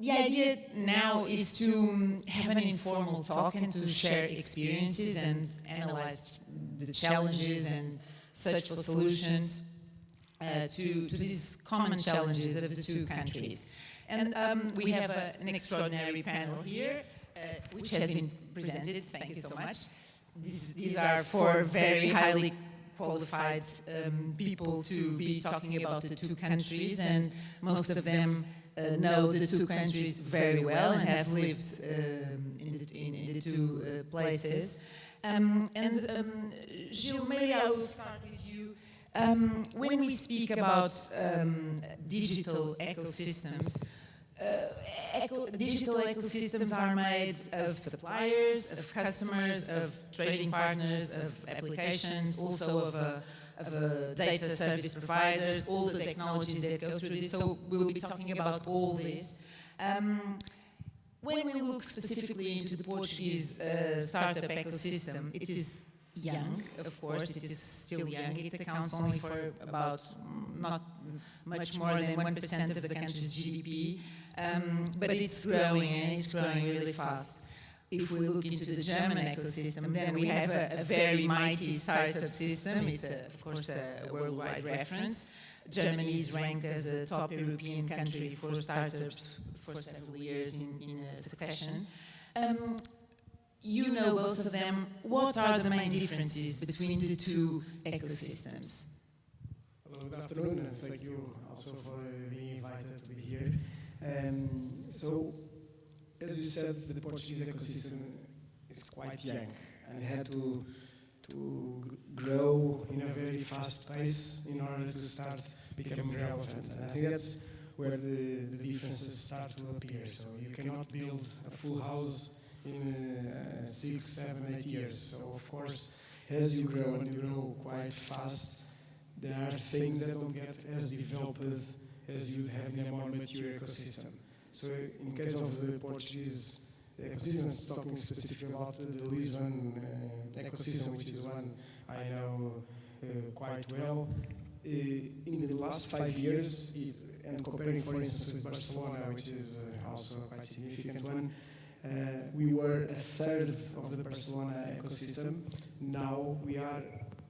the idea now is to have an informal talk and to share experiences and analyze the challenges and search for solutions to these common challenges of the two countries. And we have an extraordinary panel here, which has been presented. Thank you so much. These are four very highly qualified people to be talking about the two countries, and most of them know the two countries very well and have lived in the two places. Gilles, maybe I will start with you. When we speak about digital ecosystems, digital ecosystems are made of suppliers, of customers, of trading partners, of applications, also of data service providers, all the technologies that go through this. So we'll be talking about all this. When we look specifically into the Portuguese startup ecosystem, it is young, of course, it is still young. It accounts only for about not much more than 1% of the country's GDP, but it's growing, and it's growing really fast. If we look into the German ecosystem, then we have a very mighty startup system. It's, of course, a worldwide reference. Germany is ranked as a top European country for startups for several years in succession. You know both of them. What are the main differences between the two ecosystems? Hello, good afternoon, and thank you also for being invited to be here. So, as you said, the Portuguese ecosystem is quite young and had to grow in a very fast pace in order to start becoming relevant. And I think that's where the differences start to appear. So you cannot build a full house in 6, 7, 8 years. So of course, as you grow and you grow quite fast, there are things that don't get as developed as you have in a more mature ecosystem. So in case of the Portuguese ecosystem, talking specifically about the Lisbon ecosystem, which is one I know quite well, in the last 5 years, and comparing, for instance, with Barcelona, which is also quite a significant one, we were a third of the Barcelona ecosystem. Now we are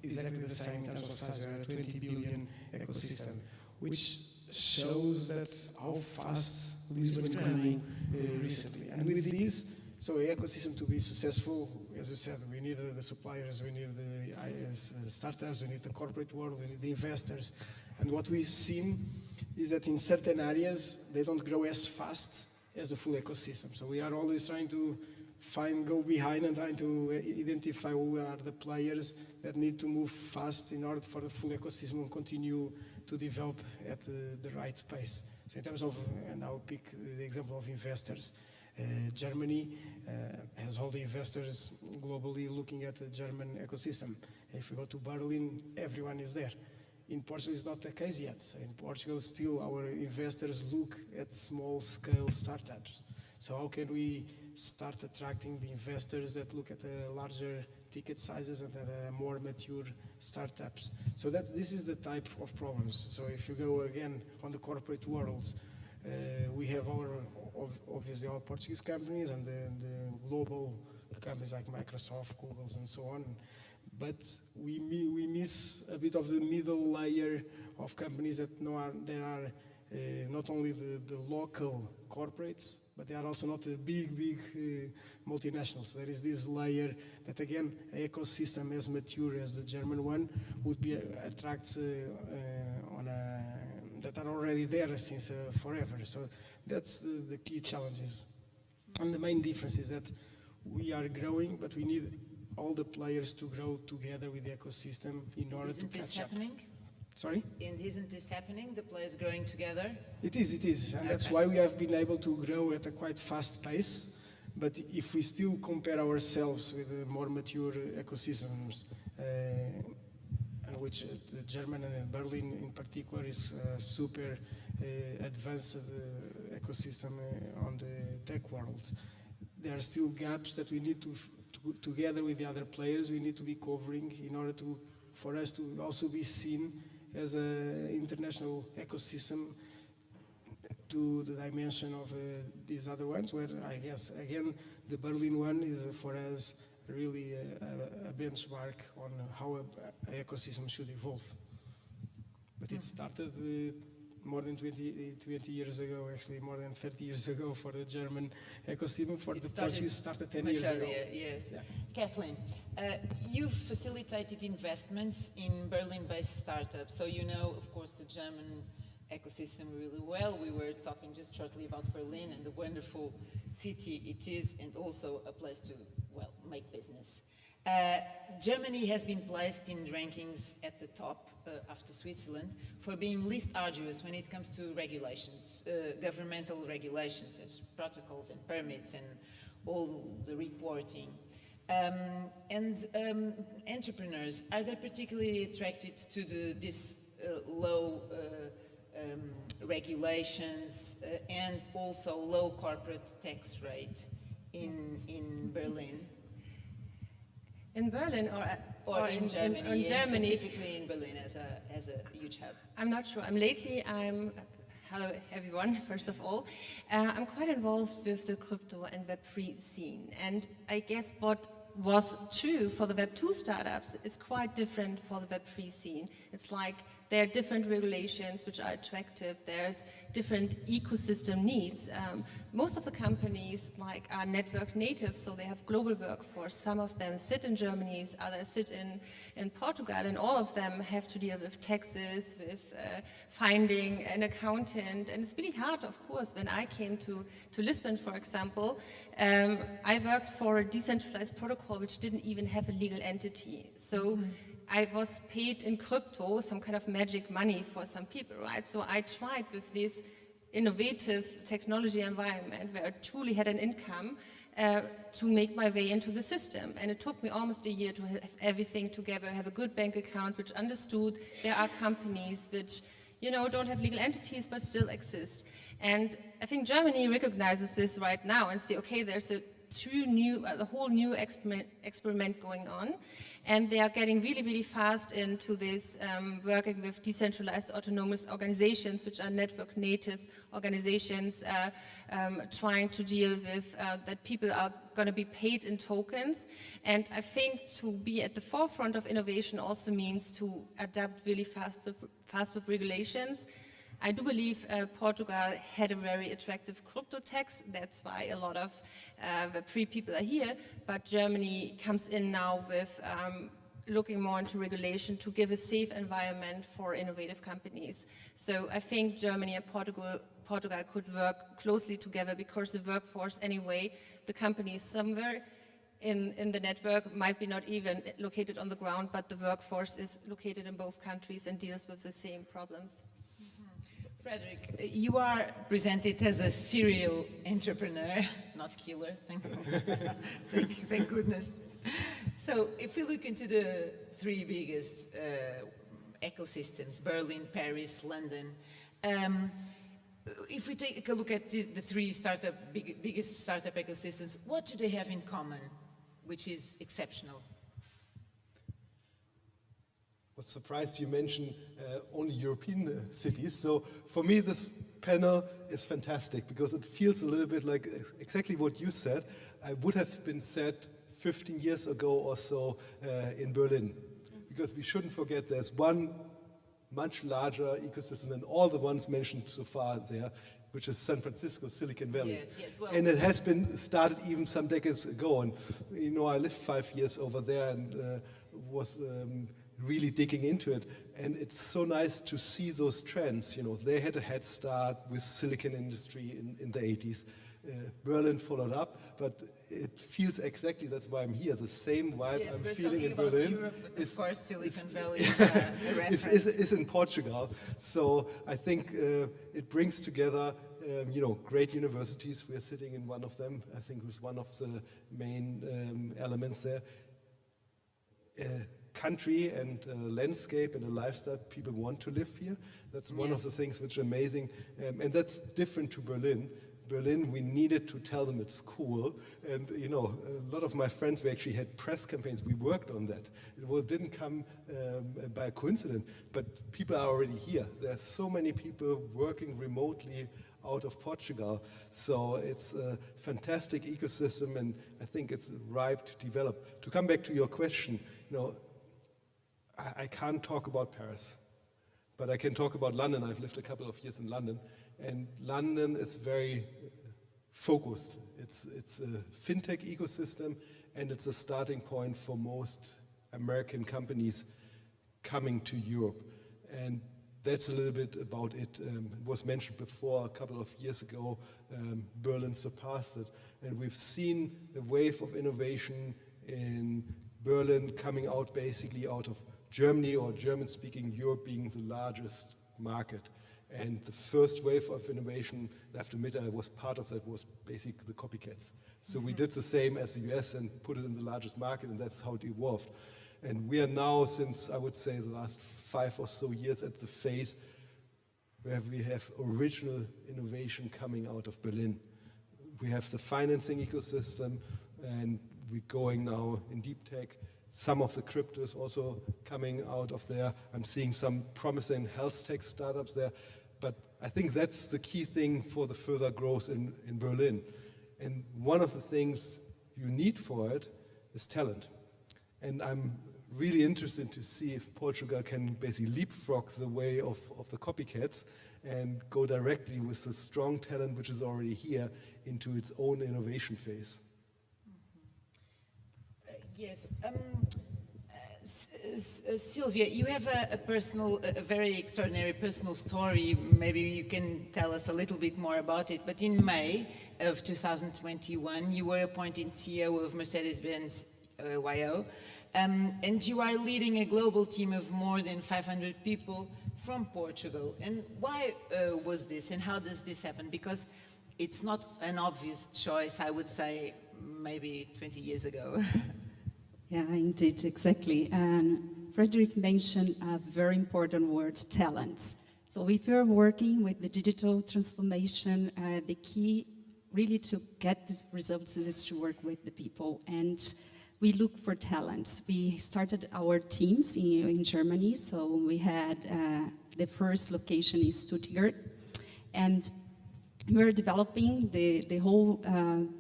exactly the same in terms of size. We are a 20 billion ecosystem, which shows that how fast Lisbon grew recently. And with this, so the ecosystem to be successful, as you said, we need the suppliers, we need the startups, we need the corporate world, we need the investors. And what we've seen is that in certain areas, they don't grow as fast as the full ecosystem. So we are always trying to go behind and trying to identify who are the players that need to move fast in order for the full ecosystem to continue to develop at the right pace. So in terms of, and I'll pick the example of investors. Germany has all the investors globally looking at the German ecosystem. If we go to Berlin, everyone is there. In Portugal, it's not the case yet. So in Portugal, still our investors look at small-scale startups. So how can we start attracting the investors that look at the larger ticket sizes and at more mature startups? So this is the type of problems. So if you go again on the corporate world, we have obviously our Portuguese companies and the global companies like Microsoft, Google, and so on. But we miss a bit of the middle layer of companies that are not only the local corporates, but they are also not the big multinationals. There is this layer that, again, an ecosystem as mature as the German one would be attract that are already there since forever. So that's the key challenges. And the main difference is that we are growing, but we need all the players to grow together with the ecosystem in order to catch up. Isn't this happening? Sorry? And isn't this happening, the players growing together? It is. And that's why we have been able to grow at a quite fast pace. But if we still compare ourselves with the more mature ecosystems, which the German and Berlin in particular is super advanced ecosystem on the tech world, there are still gaps that we need to together with the other players, we need to be covering in order for us to also be seen as an international ecosystem to the dimension of these other ones, where I guess, again, the Berlin one is for us really a benchmark on how an ecosystem should evolve. But it started more than 20 years ago, actually more than 30 years ago for the German ecosystem. For the Portuguese, started 10 years ago. Yes. Yeah. Kathleen, you've facilitated investments in Berlin-based startups, so you know, of course, the German ecosystem really well. We were talking just shortly about Berlin and the wonderful city it is, and also a place to, well, make business. Germany has been placed in rankings at the top after Switzerland for being least arduous when it comes to regulations, governmental regulations, such as protocols and permits and all the reporting. Entrepreneurs, are they particularly attracted to this low regulations and also low corporate tax rate in Berlin? In Berlin or in Germany, Germany, specifically in Berlin as a huge hub? I'm not sure. Hello everyone, first of all. I'm quite involved with the crypto and Web3 scene. And I guess what was true for the Web2 startups is quite different for the Web3 scene. It's like there are different regulations which are attractive. There's different ecosystem needs. Most of the companies are network native, so they have global workforce. Some of them sit in Germany, others sit in Portugal, and all of them have to deal with taxes, with finding an accountant. And it's really hard, of course. When I came to Lisbon, for example, I worked for a decentralized protocol which didn't even have a legal entity. So I was paid in crypto, some kind of magic money for some people, right? So I tried with this innovative technology environment where I truly had an income to make my way into the system. And it took me almost a year to have everything together, have a good bank account which understood there are companies which, don't have legal entities but still exist. And I think Germany recognizes this right now and say, okay, there's a whole new experiment going on. And they are getting really, really fast into this, working with decentralized autonomous organizations, which are network native organizations, trying to deal with that people are going to be paid in tokens. And I think to be at the forefront of innovation also means to adapt really fast with regulations. I do believe Portugal had a very attractive crypto tax. That's why a lot of Web3 people are here. But Germany comes in now with looking more into regulation to give a safe environment for innovative companies. So I think Germany and Portugal could work closely together because the workforce anyway, the companies somewhere in the network might be not even located on the ground, but the workforce is located in both countries and deals with the same problems. Frederick, you are presented as a serial entrepreneur, not killer, thank goodness. So if we look into the three biggest ecosystems, Berlin, Paris, London, if we take a look at the three biggest startup ecosystems, what do they have in common, which is exceptional? I was surprised you mentioned only European cities. So for me, this panel is fantastic because it feels a little bit like exactly what you said. I would have been said 15 years ago or so in Berlin. Because we shouldn't forget there's one much larger ecosystem than all the ones mentioned so far there, which is San Francisco, Silicon Valley. Yes, well, and it has been started even some decades ago. And I lived 5 years over there and was really digging into it. And it's so nice to see those trends. They had a head start with silicon industry in the 80s. Berlin followed up, but it feels exactly, that's why I'm here, the same vibe yes, I'm we're feeling in about Berlin. Europe, but of course Silicon Valley is a reference. is in Portugal. So I think it brings together great universities. We're sitting in one of them. I think it was one of the main elements there. Country and landscape and a lifestyle people want to live here. That's one of the things which are amazing. And that's different to Berlin. Berlin, we needed to tell them it's cool. And, a lot of my friends, we actually had press campaigns. We worked on that. It didn't come by coincidence, but people are already here. There are so many people working remotely out of Portugal. So it's a fantastic ecosystem, and I think it's ripe to develop. To come back to your question, you know, I can't talk about Paris, but I can talk about London. I've lived a couple of years in London, and London is very focused. It's a fintech ecosystem, and it's a starting point for most American companies coming to Europe. And that's a little bit about it. It was mentioned before, a couple of years ago, Berlin surpassed it. And we've seen a wave of innovation in Berlin coming out basically out of Germany or German-speaking Europe being the largest market. And the first wave of innovation, I have to admit I was part of that, was basically the copycats. So we did the same as the US and put it in the largest market, and that's how it evolved. And we are now, since I would say the last 5 or so years, at the phase where we have original innovation coming out of Berlin. We have the financing ecosystem, and we're going now in deep tech. Some of the cryptos also coming out of there. I'm seeing some promising health tech startups there. But I think that's the key thing for the further growth in Berlin. And one of the things you need for it is talent. And I'm really interested to see if Portugal can basically leapfrog the way of the copycats and go directly with the strong talent which is already here into its own innovation phase. Yes. Sylvia, you have a very extraordinary personal story. Maybe you can tell us a little bit more about it. But in May of 2021, you were appointed CEO of Mercedes-Benz YO, and you are leading a global team of more than 500 people from Portugal. And why was this, and how does this happen? Because it's not an obvious choice, I would say, maybe 20 years ago. Yeah, indeed, exactly. And Frederick mentioned a very important word, talents. So if you're working with the digital transformation, the key really to get these results is to work with the people. And we look for talents. We started our teams in Germany. So we had the first location in Stuttgart. And we're developing the whole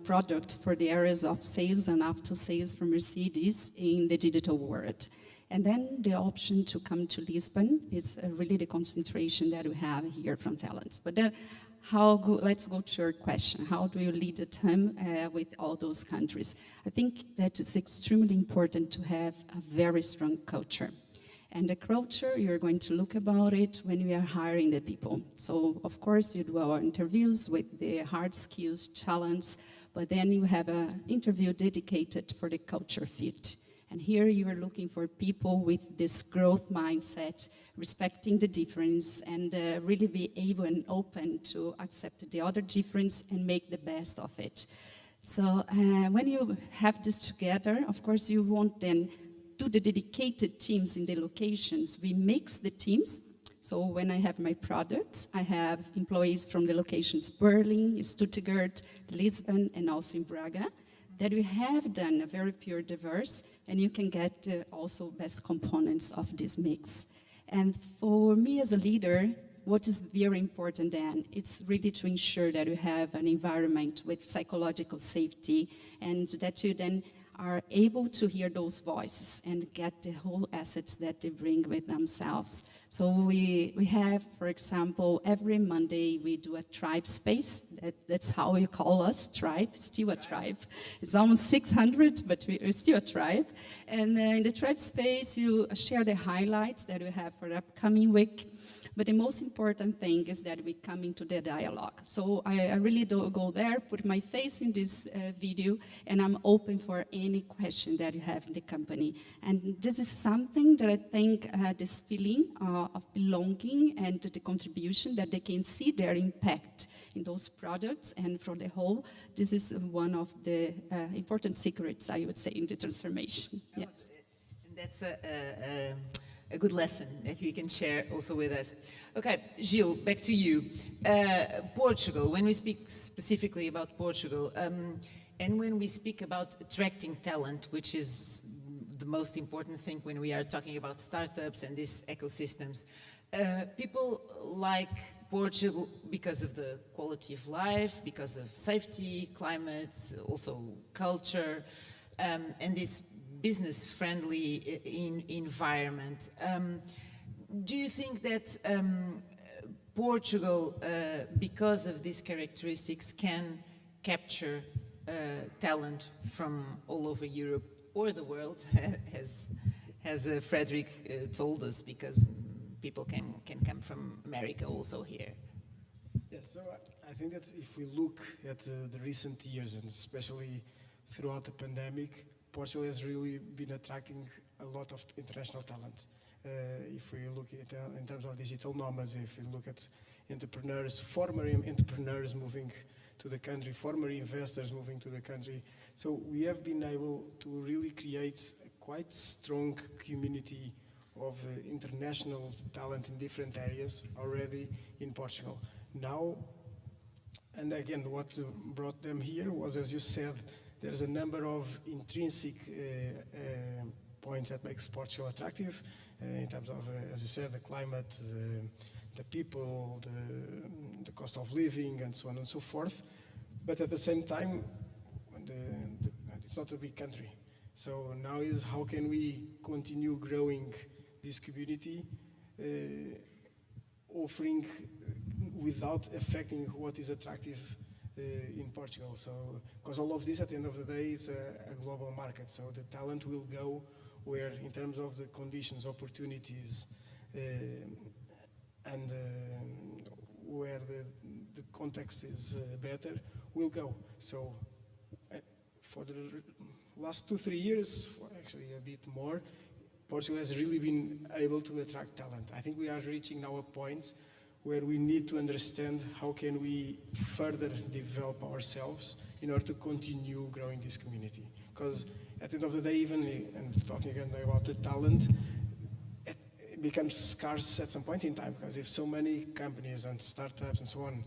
products for the areas of sales and after sales for Mercedes in the digital world. And then the option to come to Lisbon is really the concentration that we have here from talents. But then let's go to your question. How do you lead a team with all those countries? I think that it's extremely important to have a very strong culture. And the culture, you're going to look about it when we are hiring the people. So, of course, you do our interviews with the hard skills challenge, but then you have an interview dedicated for the culture fit. And here you are looking for people with this growth mindset, respecting the difference, and really be able and open to accept the other difference and make the best of it. So when you have this together, of course, you won't then do the dedicated teams in the locations. We mix the teams. So when I have my products, I have employees from the locations Berlin, Stuttgart, Lisbon, and also in Braga, that we have done a very pure diverse, and you can get also best components of this mix. And for me as a leader, what is very important then, it's really to ensure that you have an environment with psychological safety and that you then are able to hear those voices and get the whole assets that they bring with themselves. So we have, for example, every Monday we do a tribe space. That's how you call us, tribe, still a tribe. It's almost 600, but we're still a tribe. And in the tribe space, you share the highlights that we have for the upcoming week. But the most important thing is that we come into the dialogue. So I really do go there, put my face in this video, and I'm open for any question that you have in the company. And this is something that I think this feeling of belonging and the contribution that they can see their impact in those products and for the whole, this is one of the important secrets, I would say, in the transformation. Yes. And that's a good lesson that you can share also with us. Okay, Gilles, back to you. Portugal, when we speak specifically about Portugal, and when we speak about attracting talent, which is the most important thing when we are talking about startups and these ecosystems, people like Portugal because of the quality of life, because of safety, climate, also culture, and this business-friendly environment. Do you think that Portugal, because of these characteristics, can capture talent from all over Europe or the world, as Frederick told us, because people can come from America also here? Yes, so I think that if we look at the recent years, and especially throughout the pandemic, Portugal has really been attracting a lot of international talent. If we look at in terms of digital nomads, if we look at entrepreneurs, former entrepreneurs moving to the country, former investors moving to the country. So we have been able to really create a quite strong community of international talent in different areas already in Portugal. Now, and again, what brought them here was, as you said, there's a number of intrinsic points that makes Portugal attractive in terms of, as you said, the climate, the people, the cost of living, and so on and so forth. But at the same time, it's not a big country. So now is how can we continue growing this community, offering without affecting what is attractive in Portugal. So, because all of this at the end of the day is a global market. So the talent will go where, in terms of the conditions, opportunities, and where the context is better, will go. So for the last 2-3 years, actually a bit more, Portugal has really been able to attract talent. I think we are reaching now a point where we need to understand how can we further develop ourselves in order to continue growing this community. Because at the end of the day, even, and talking again about the talent, it becomes scarce at some point in time, because if so many companies and startups and so on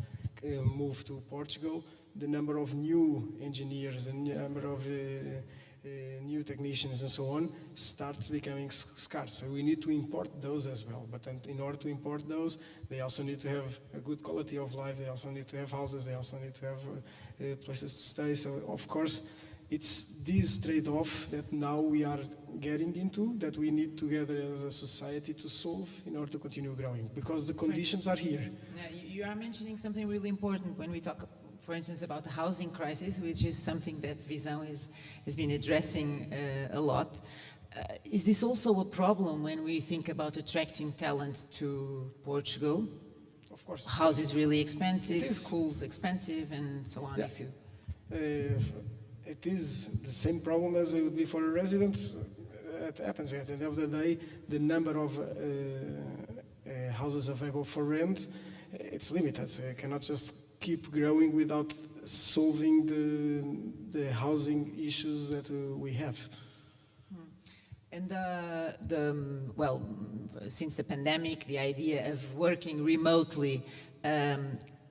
move to Portugal, the number of new engineers, the number of new technicians and so on starts becoming scarce. So we need to import those as well. But in order to import those, they also need to have a good quality of life. They also need to have houses. They also need to have places to stay. So of course, it's this trade-off that now we are getting into, that we need together as a society to solve in order to continue growing, because the conditions are here. Yeah, you are mentioning something really important when we talk, for instance, about the housing crisis, which is something that Visão has been addressing a lot. Is this also a problem when we think about attracting talent to Portugal? Of course. Houses really expensive, schools expensive, and so on. Yeah. If you it is the same problem as it would be for a resident. It happens at the end of the day, the number of houses available for rent, it's limited. So you cannot just keep growing without solving the housing issues that we have. And well, since the pandemic, the idea of working remotely,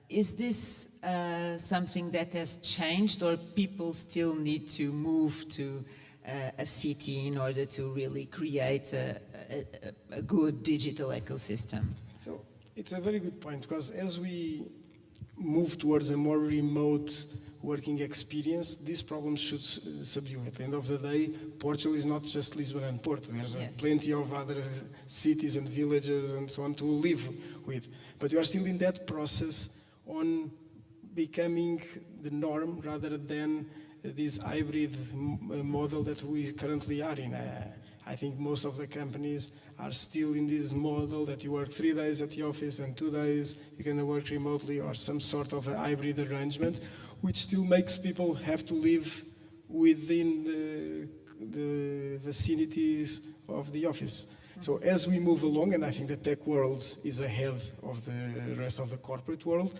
is this something that has changed, or people still need to move to a city in order to really create a good digital ecosystem? So it's a very good point, because as we move towards a more remote working experience, these problems should subdue. At the end of the day, Portugal is not just Lisbon and Porto. There's plenty of other cities and villages and so on to live with. But you are still in that process on becoming the norm rather than this hybrid model that we currently are in. I think most of the companies are still in this model that you work 3 days at the office and 2 days you can work remotely, or some sort of a hybrid arrangement, which still makes people have to live within the vicinities of the office. So as we move along, and I think the tech world is ahead of the rest of the corporate world,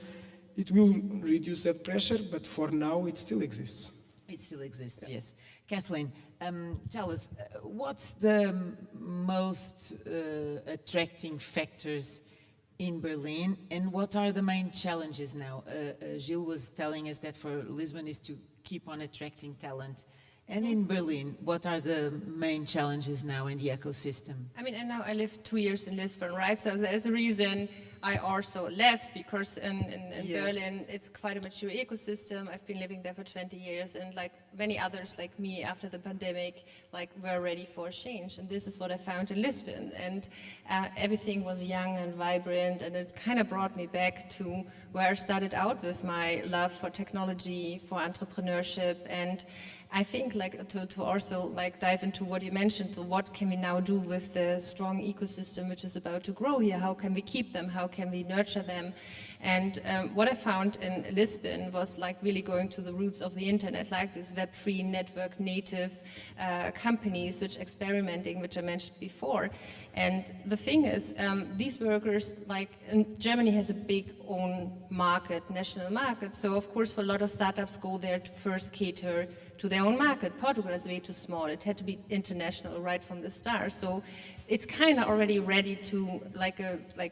it will reduce that pressure, but for now it still exists. It still exists, yes. Kathleen, tell us, what's the most attracting factors in Berlin, and what are the main challenges now? Gilles was telling us that for Lisbon is to keep on attracting talent. And in Berlin, what are the main challenges now in the ecosystem? I mean, and now I lived 2 years in Lisbon, right? So there's a reason I also left because in Yes. Berlin it's quite a mature ecosystem. I've been living there for 20 years, and like many others like me after the pandemic, like were ready for change. And this is what I found in Lisbon, and everything was young and vibrant, and it kind of brought me back to where I started out with my love for technology, for entrepreneurship, and I think like to also like dive into what you mentioned. So what can we now do with the strong ecosystem which is about to grow here? How can we keep them? How can we nurture them? And what I found in Lisbon was like really going to the roots of the internet, like these Web3 network native companies which experimenting, which I mentioned before. And the thing is, these workers, like Germany has a big own market, national market. So of course for a lot of startups go there to first cater to their own market. Portugal is way too small. It had to be international right from the start. So it's kind of already ready to like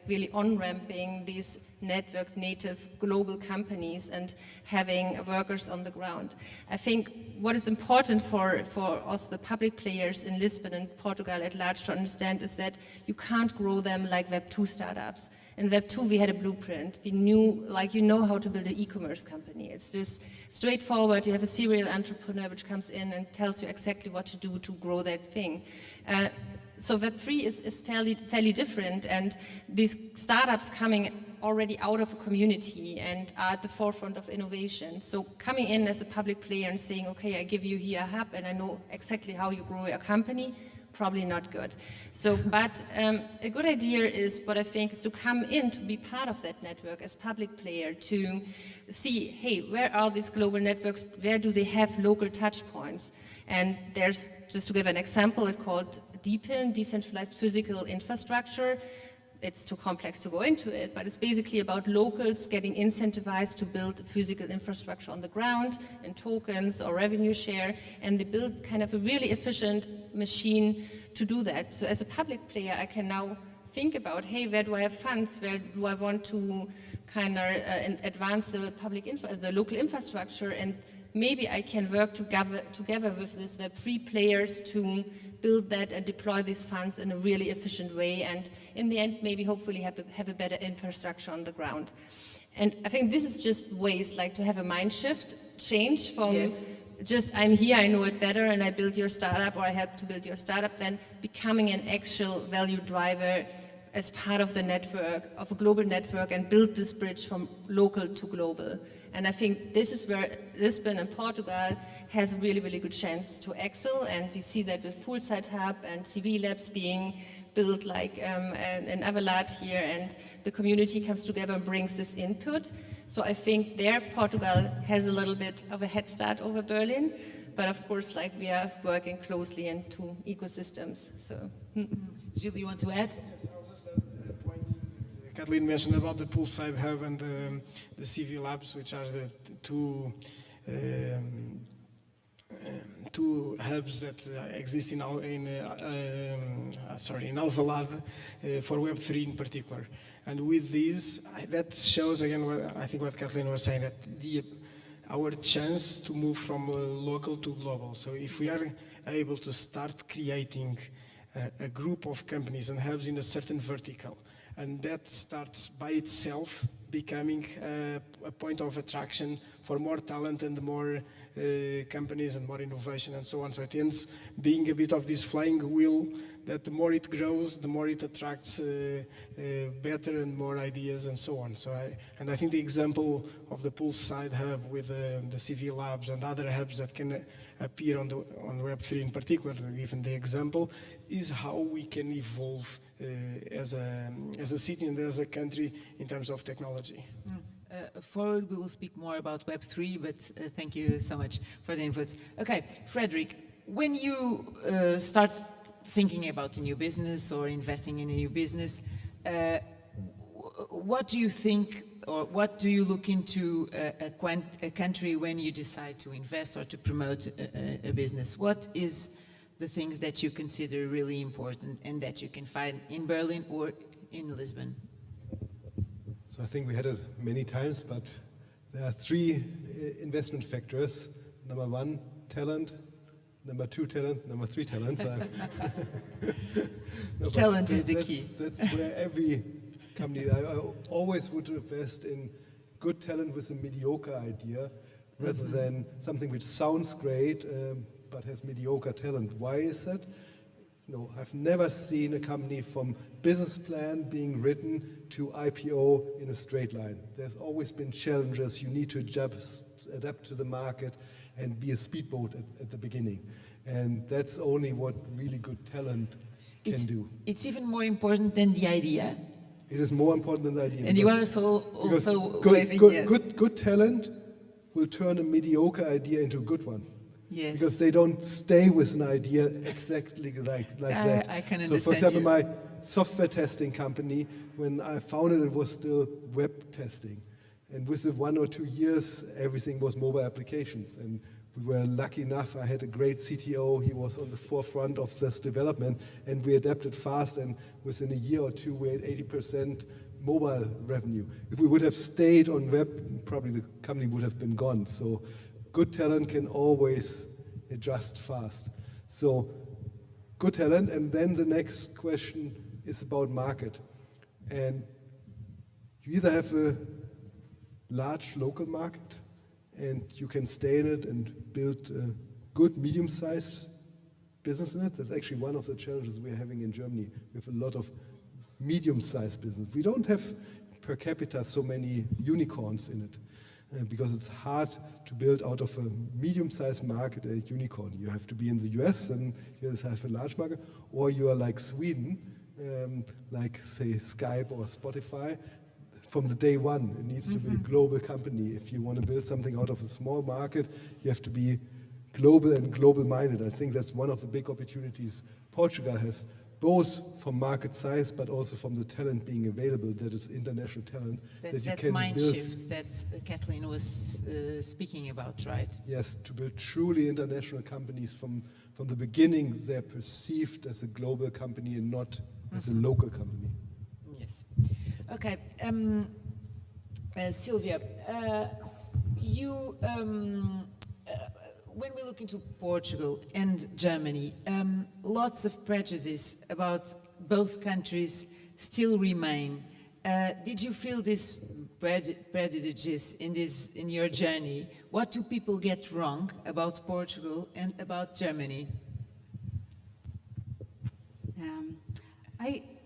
really on-ramping these network native global companies and having workers on the ground. I think what is important for also the public players in Lisbon and Portugal at large to understand is that you can't grow them like Web2 startups. In Web2 we had a blueprint. We knew, like, you know how to build an e-commerce company. It's just straightforward. You have a serial entrepreneur which comes in and tells you exactly what to do to grow that thing. So Web3 is fairly different, and these startups coming already out of a community and are at the forefront of innovation. So coming in as a public player and saying, okay, I give you here a hub and I know exactly how you grow your company, probably not good. So, but a good idea is what I think is to come in to be part of that network as public player, to see, hey, where are these global networks? Where do they have local touch points? And there's, just to give an example, it's called DePIN, Decentralized Physical Infrastructure. It's too complex to go into it, but it's basically about locals getting incentivized to build physical infrastructure on the ground in tokens or revenue share, and they build kind of a really efficient machine to do that. So as a public player, I can now think about, hey, where do I have funds? Where do I want to kind of advance the the local infrastructure? And maybe I can work together with these Web3 players to build that and deploy these funds in a really efficient way, and in the end maybe hopefully have a better infrastructure on the ground. And I think this is just ways like to have a mind shift, change from just I'm here, I know it better, and I build your startup, or I help to build your startup, then becoming an actual value driver as part of the network, of a global network, and build this bridge from local to global. And I think this is where Lisbon and Portugal has a really, really good chance to excel. And we see that with Poolside Hub and CV Labs being built like in Avalat here, and the community comes together and brings this input. So I think there Portugal has a little bit of a head start over Berlin. But of course, like, we are working closely into ecosystems. So, Gilles, you want to add? Yes, I'll just add a point Kathleen mentioned about the Poolside Hub and the CV Labs, which are the two hubs that exist in Alvalade for Web3 in particular. And with these, that shows again what Kathleen was saying, that our chance to move from local to global. So if we are able to start creating a group of companies and hubs in a certain vertical, and that starts by itself becoming a point of attraction for more talent and more companies and more innovation and so on. So it ends being a bit of this flying wheel that the more it grows, the more it attracts better and more ideas and so on. So I think the example of the Poolside Hub with the CV Labs and other hubs that can appear on Web3 in particular, given the example, is how we can evolve as a city and as a country in terms of technology. Forward, we will speak more about Web3, but thank you so much for the inputs. Okay, Frederick, when you start thinking about a new business or investing in a new business, what do you think, or what do you look into a country when you decide to invest or to promote a business? What is the things that you consider really important and that you can find in Berlin or in Lisbon? So I think we had it many times, but there are three investment factors. Number one, talent. Number two, talent. Number three, talent. Talent is the key. That's where every company. I always would invest in good talent with a mediocre idea rather than something which sounds great but has mediocre talent. Why is that? I've never seen a company from business plan being written to IPO in a straight line. There's always been challenges. You need to adapt to the market and be a speedboat at the beginning. And that's only what really good talent can do. It's even more important than the idea. It is more important than the idea. And you are also waving yes. Good talent will turn a mediocre idea into a good one. Yes. Because they don't stay with an idea exactly like that. I can understand. So, for example, my software testing company, when I founded it, was still web testing. And within 1 or 2 years, everything was mobile applications. And we were lucky enough, I had a great CTO, he was on the forefront of this development, and we adapted fast, and within a year or two, we had 80% mobile revenue. If we would have stayed on web, probably the company would have been gone. So good talent can always adjust fast. So good talent, and then the next question is about market. And you either have a large local market, and you can stay in it and build a good medium-sized business in it. That's actually one of the challenges we're having in Germany. We have a lot of medium-sized business. We don't have per capita so many unicorns in it because it's hard to build out of a medium-sized market a unicorn. You have to be in the US and you have a large market, or you are like Sweden, like say Skype or Spotify. From the day one, it needs to be a global company. If you want to build something out of a small market, you have to be global and global-minded. I think that's one of the big opportunities Portugal has, both from market size, but also from the talent being available, that is international talent. That's that you that can mind build. shift that Kathleen was speaking about, right? Yes, to build truly international companies from the beginning, they're perceived as a global company and not as a local company. Yes. Okay, Sylvia, you, when we look into Portugal and Germany, lots of prejudice about both countries still remain. Did you feel this prejudices in your journey? What do people get wrong about Portugal and about Germany?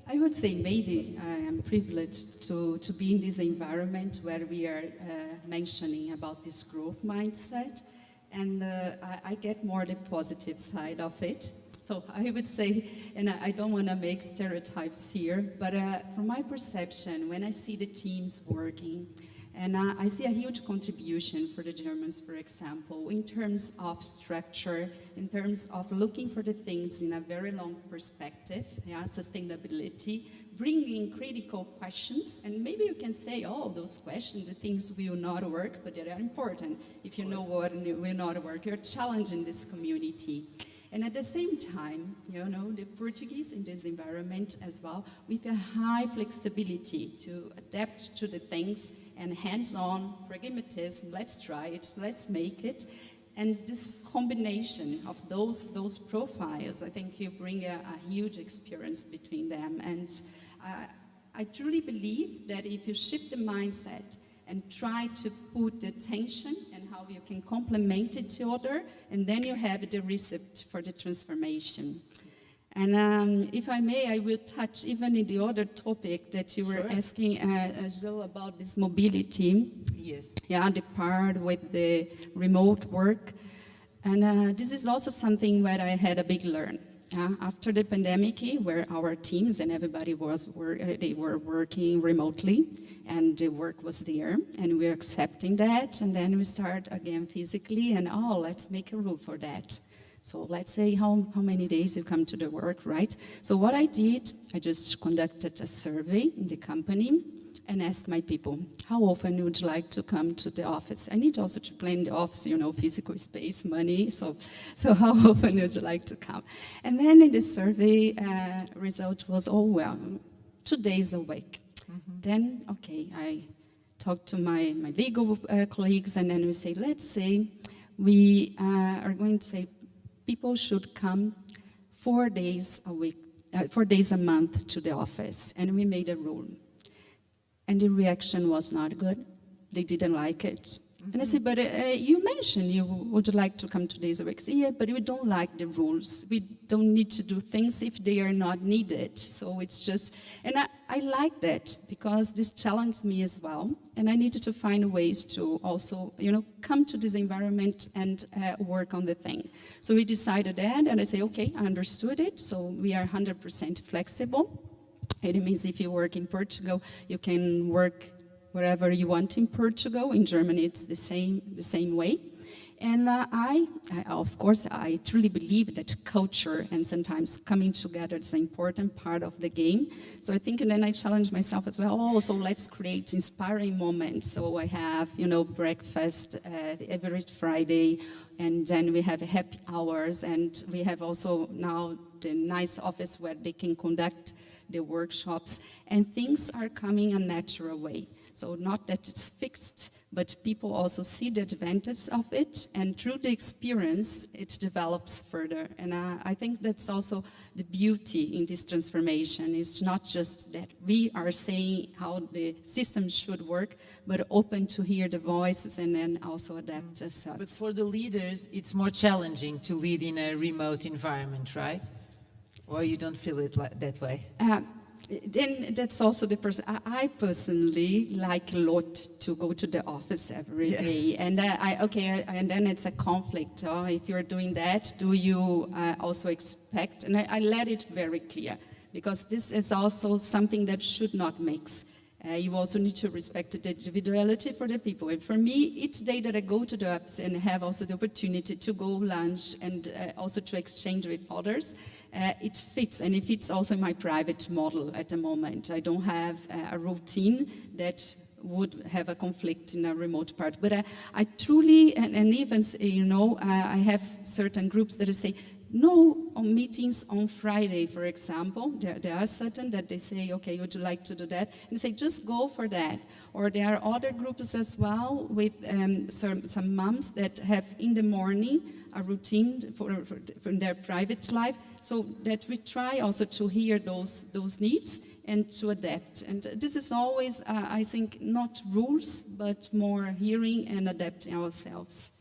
I would say maybe I am privileged to be in this environment where we are mentioning about this growth mindset, and I get more the positive side of it. So I would say, and I don't want to make stereotypes here, but from my perception, when I see the teams working, and I see a huge contribution for the Germans, for example, in terms of structure, in terms of looking for the things in a very long perspective, sustainability, bringing critical questions, and maybe you can say, oh, those questions, the things will not work, but they are important. If you know what will not work, you're challenging this community. And at the same time, the Portuguese in this environment as well, with a high flexibility to adapt to the things and hands-on pragmatism, let's try it, let's make it. And this combination of those profiles, I think you bring a huge experience between them. And I truly believe that if you shift the mindset and try to put the attention and how you can complement each other, and then you have the recipe for the transformation. And if I may, I will touch even in the other topic that you were asking, Joe, about this mobility. Yes. Yeah, the part with the remote work. And this is also something where I had a big learn. After the pandemic, where our teams and everybody they were working remotely, and the work was there, and we're accepting that, and then we start again physically, and let's make a rule for that. So let's say how many days you come to the work, right? So what I did, I just conducted a survey in the company and asked my people, how often would you like to come to the office? I need also to plan the office, physical space, money. So how often would you like to come? And then in the survey, result was, 2 days a week. Then, okay, I talked to my legal colleagues, and then we say, let's say we are going to say people should come 4 days a week, 4 days a month to the office, and we made a rule. and the reaction was not good. They didn't like it. And I said, but you mentioned you would like to come to these weeks. Yeah, but we don't like the rules. We don't need to do things if they are not needed. So it's just, and I like that because this challenged me as well. And I needed to find ways to also, come to this environment and work on the thing. So we decided that, and I say, okay, I understood it. So we are 100% flexible. It means if you work in Portugal, you can work wherever you want in Portugal. In Germany, it's the same way. And of course, I truly believe that culture and sometimes coming together is an important part of the game. So I think, and then I challenge myself as well, so let's create inspiring moments. So I have, breakfast every Friday, and then we have happy hours, and we have also now the nice office where they can conduct the workshops, and things are coming a natural way. So not that it's fixed, but people also see the advantage of it, and through the experience, it develops further. And I think that's also the beauty in this transformation. It's not just that we are saying how the system should work, but open to hear the voices and then also adapt ourselves. But for the leaders, it's more challenging to lead in a remote environment, right? Or you don't feel it that way? Then that's also the person. I personally like a lot to go to the office every day, and and then it's a conflict. If you're doing that, do you also expect? And I let it very clear, because this is also something that should not mix. You also need to respect the individuality for the people. And for me, each day that I go to the office and have also the opportunity to go lunch and also to exchange with others, it fits, and it fits also in my private model at the moment. I don't have a routine that would have a conflict in a remote part. But I truly, and even, I have certain groups that say, no on meetings on Friday, for example. There are certain that they say, okay, would you like to do that? And say, just go for that. Or there are other groups as well with some moms that have in the morning a routine for their private life, so that we try also to hear those needs and to adapt. And this is always, I think, not rules, but more hearing and adapting ourselves.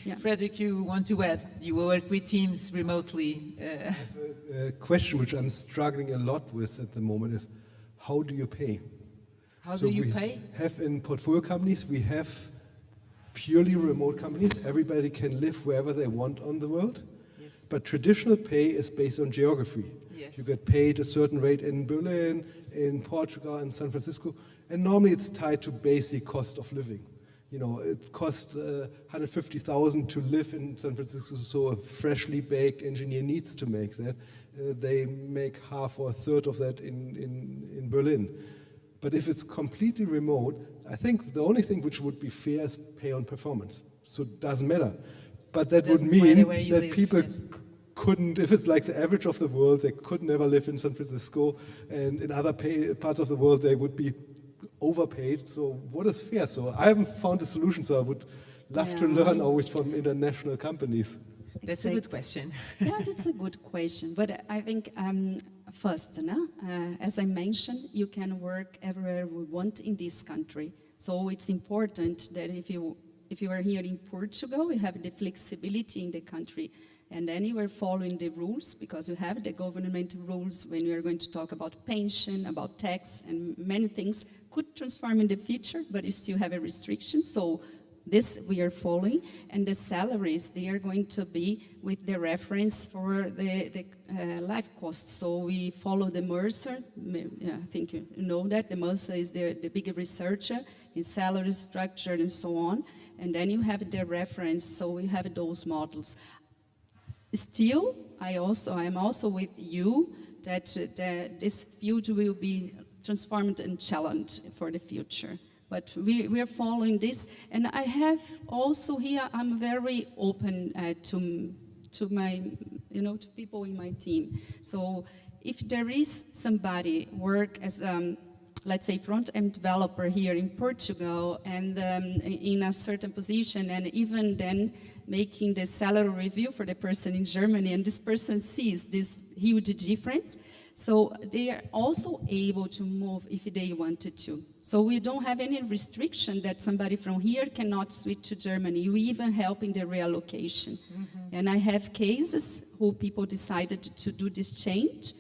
Yeah. Frederick, you want to add? You work with teams remotely. I have a question which I'm struggling a lot with at the moment is, how do you pay? How do you pay? Have in portfolio companies, we have purely remote companies. Everybody can live wherever they want on the world. Yes. But traditional pay is based on geography. Yes. You get paid a certain rate in Berlin, in Portugal, and San Francisco. And normally it's tied to basic cost of living. It costs 150,000 to live in San Francisco, so a freshly baked engineer needs to make that. They make half or a third of that in Berlin. But if it's completely remote, I think the only thing which would be fair is pay on performance. So it doesn't matter. But that would mean that people couldn't, if it's like the average of the world, they could never live in San Francisco, and in other parts of the world they would be overpaid. So what is fair? So I haven't found a solution, so I would love to learn always from international companies. That's a good question. Yeah, that's a good question. But I think first, as I mentioned, you can work everywhere we want in this country. So it's important that if you are here in Portugal, you have the flexibility in the country. And then you are following the rules, because you have the government rules when you are going to talk about pension, about tax, and many things could transform in the future, but you still have a restriction. So this we are following, and the salaries, they are going to be with the reference for the life costs. So we follow the Mercer. I think you know that. The Mercer is the big researcher in salary structure and so on. And then you have the reference, so we have those models. Still, I am also with you that this field will be transformed and challenged for the future. But we are following this, and I have also here, I'm very open to my, to people in my team. So if there is somebody work as let's say front-end developer here in Portugal and in a certain position, and even then making the salary review for the person in Germany, and this person sees this huge difference. So they are also able to move if they wanted to. So we don't have any restriction that somebody from here cannot switch to Germany. We even help in the reallocation. And I have cases who people decided to do this change,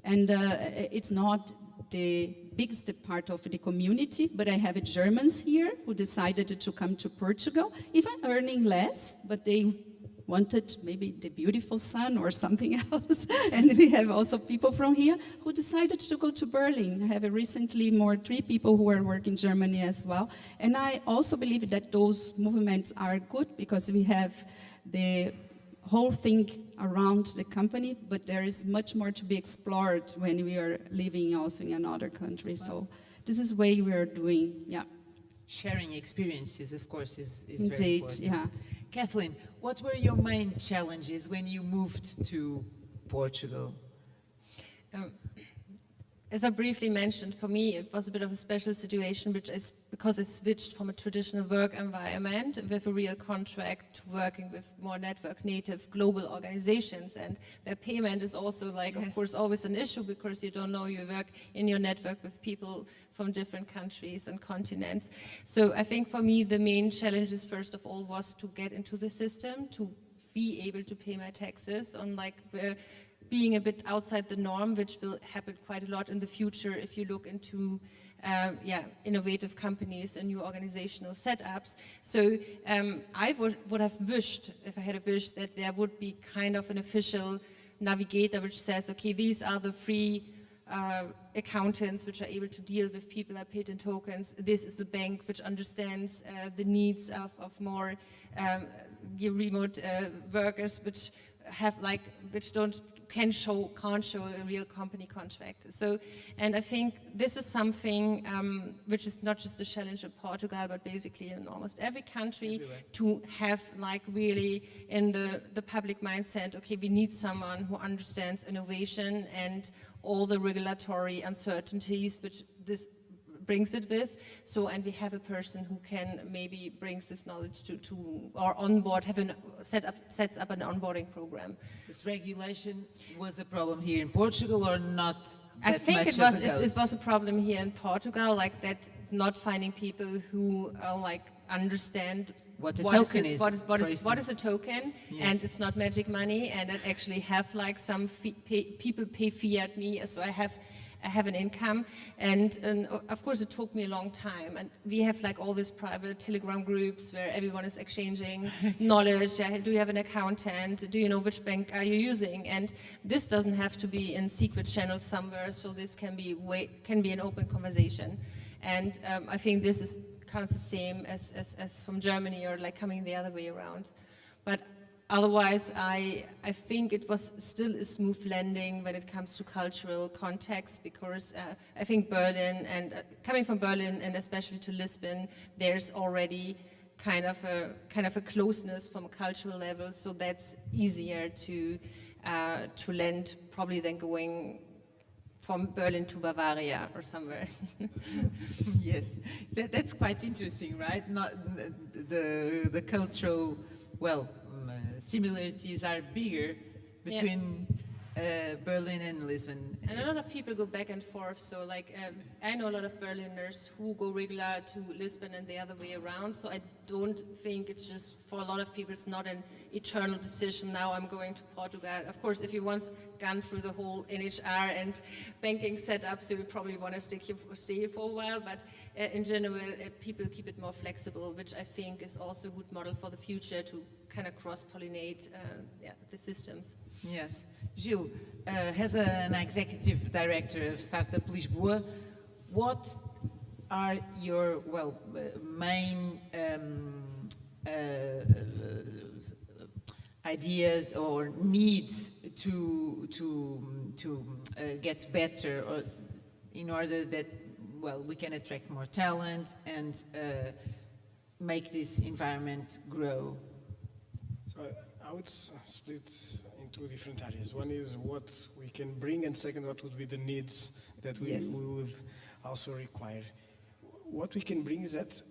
and it's not the biggest part of the community, but I have Germans here who decided to come to Portugal, even earning less, but they wanted maybe the beautiful sun or something else. And we have also people from here who decided to go to Berlin. I have recently 3 people who are working in Germany as well. And I also believe that those movements are good because we have the whole thing around the company, but there is much more to be explored when we are living also in another country. So this is way we are doing, yeah. Sharing experiences, of course, is very Indeed, important. yeah. Kathleen, what were your main challenges when you moved to Portugal? As I briefly mentioned, for me it was a bit of a special situation, which is because I switched from a traditional work environment with a real contract to working with more network native global organizations, and their payment is also like, of course, always an issue because you don't know, you work in your network with people from different countries and continents. So I think for me the main challenges first of all was to get into the system, to be able to pay my taxes on being a bit outside the norm, which will happen quite a lot in the future if you look into innovative companies and new organizational setups. So I would have wished, if I had a wish, that there would be kind of an official navigator which says, okay, these are the free accountants which are able to deal with people are paid in tokens. This is the bank which understands the needs of more remote workers, which have can't show a real company contract. So, and I think this is something which is not just a challenge in Portugal, but basically in almost every country, to have really in the public mindset, okay, we need someone who understands innovation and all the regulatory uncertainties which this brings it with. So, and we have a person who can maybe brings this knowledge to our onboard, sets up an onboarding program. But regulation was a problem here in Portugal, or not? I think it was a problem here in Portugal, like that, not finding people who understand what a token is. What is a token? Yes. And it's not magic money, and it actually have some people pay fiat me, so I have an income, and of course it took me a long time, and we have all these private Telegram groups where everyone is exchanging knowledge. Do you have an accountant? Do you know which bank are you using? And this doesn't have to be in secret channels somewhere, so this can be an open conversation. And I think this counts the same as from Germany, or coming the other way around. But otherwise, I think it was still a smooth landing when it comes to cultural context, because I think Berlin, and coming from Berlin and especially to Lisbon, there's already kind of a closeness from a cultural level, so that's easier to land probably than going from Berlin to Bavaria or somewhere. Yes, that's quite interesting, right? Not the cultural, similarities are bigger between Berlin and Lisbon. And a lot of people go back and forth, so I know a lot of Berliners who go regular to Lisbon and the other way around, so I don't think it's just, for a lot of people, it's not an eternal decision, now I'm going to Portugal. Of course, if you once gone through the whole NHR and banking setup, so you probably want to stay here for a while, but in general, people keep it more flexible, which I think is also a good model for the future to kind of cross-pollinate the systems. Yes. Gil, as an executive director of Startup Lisboa, what are your main ideas or needs to get better, or in order that we can attract more talent and make this environment grow? So I would split in two different areas. One is what we can bring, and second, what would be the needs that we would also require. What we can bring is that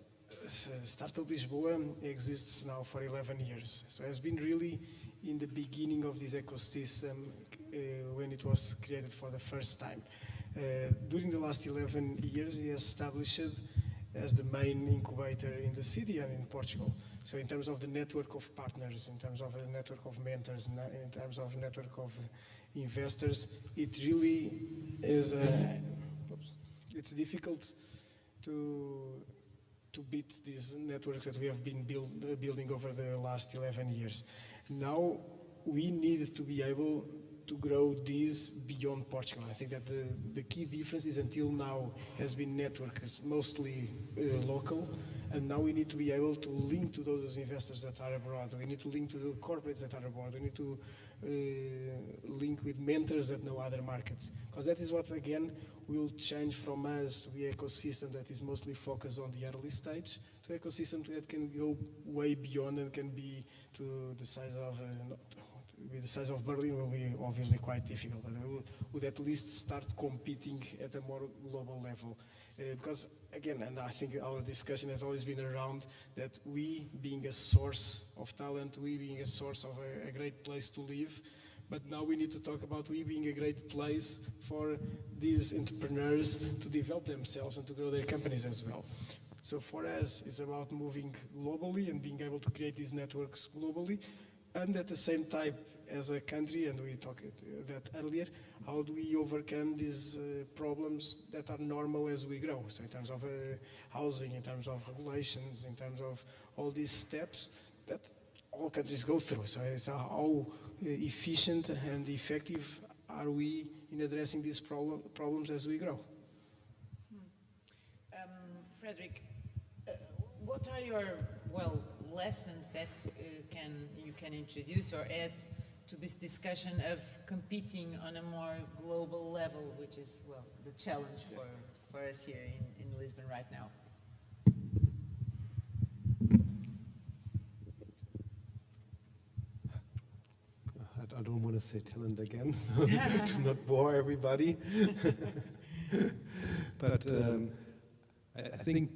Startup Lisboa exists now for 11 years. So it has been really in the beginning of this ecosystem when it was created for the first time. During the last 11 years, it has established as the main incubator in the city and in Portugal. So in terms of the network of partners, in terms of the network of mentors, in terms of network of investors, it really is, it's difficult to beat these networks that we have been building over the last 11 years. Now we need to be able to grow this beyond Portugal. I think that the key difference is until now has been networks mostly local, and now we need to be able to link to those investors that are abroad. We need to link to the corporates that are abroad. We need to link with mentors that know other markets, because that is what again will change from us to be an ecosystem that is mostly focused on the early stage to an ecosystem that can go way beyond and can be to the size of with the size of Berlin will be obviously quite difficult, but we would at least start competing at a more global level. Because again, and I think our discussion has always been around that we being a source of talent, we being a source of a great place to live, but now we need to talk about we being a great place for these entrepreneurs to develop themselves and to grow their companies as well. So for us, it's about moving globally and being able to create these networks globally, and at the same time, as a country, and we talked that earlier, how do we overcome these problems that are normal as we grow? So in terms of housing, in terms of regulations, in terms of all these steps that all countries go through. So it's how efficient and effective are we in addressing these problems as we grow? Frederick, what are your, lessons that you can introduce or add to this discussion of competing on a more global level, which is, the challenge for us here in Lisbon right now? I don't want to say talent again, to not bore everybody. But I think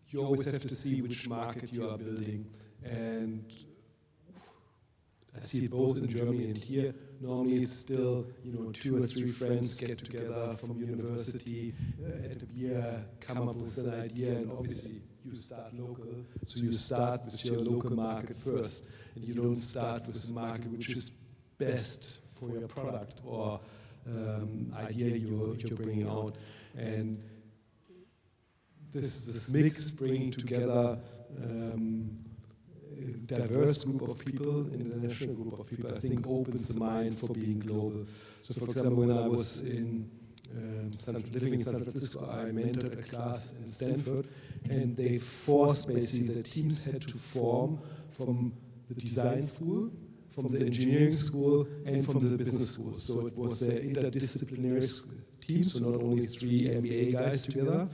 you always have to see which market you are building. And I see it both in Germany and here. Normally it's still, 2 or 3 friends get together from university at a beer, come up with an idea, and obviously you start local. So you start with your local market first, and you don't start with the market which is best for your product or idea you're bringing out. And this mix, bringing together a diverse group of people, international group of people, I think opens the mind for being global. So for example, when I was living in San Francisco, I mentored a class in Stanford, and they forced basically the teams had to form from the design school, from the engineering school, and from the business school. So it was an interdisciplinary team, so not only 3 MBA guys together,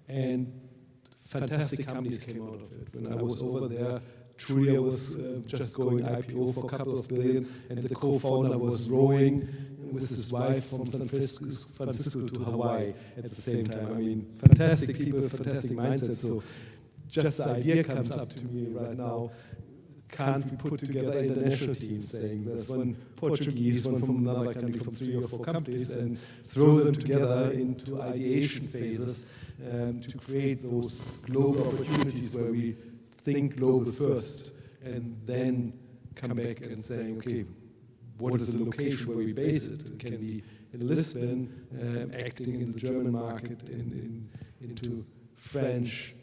and fantastic companies came out of it. When I was over there, Trulia was just going IPO for a couple of billion, and the co-founder was rowing with his wife from San Francisco to Hawaii at the same time. I mean, fantastic people, fantastic mindset. So just the idea comes up to me right now. Can't we put together international teams, saying there's one Portuguese, one from another country, from 3 or 4 countries, and throw them together into ideation phases to create those global opportunities where we think global first and then come back and saying, okay, what is the location where we base it? It can be in Lisbon, acting in the German market, into French,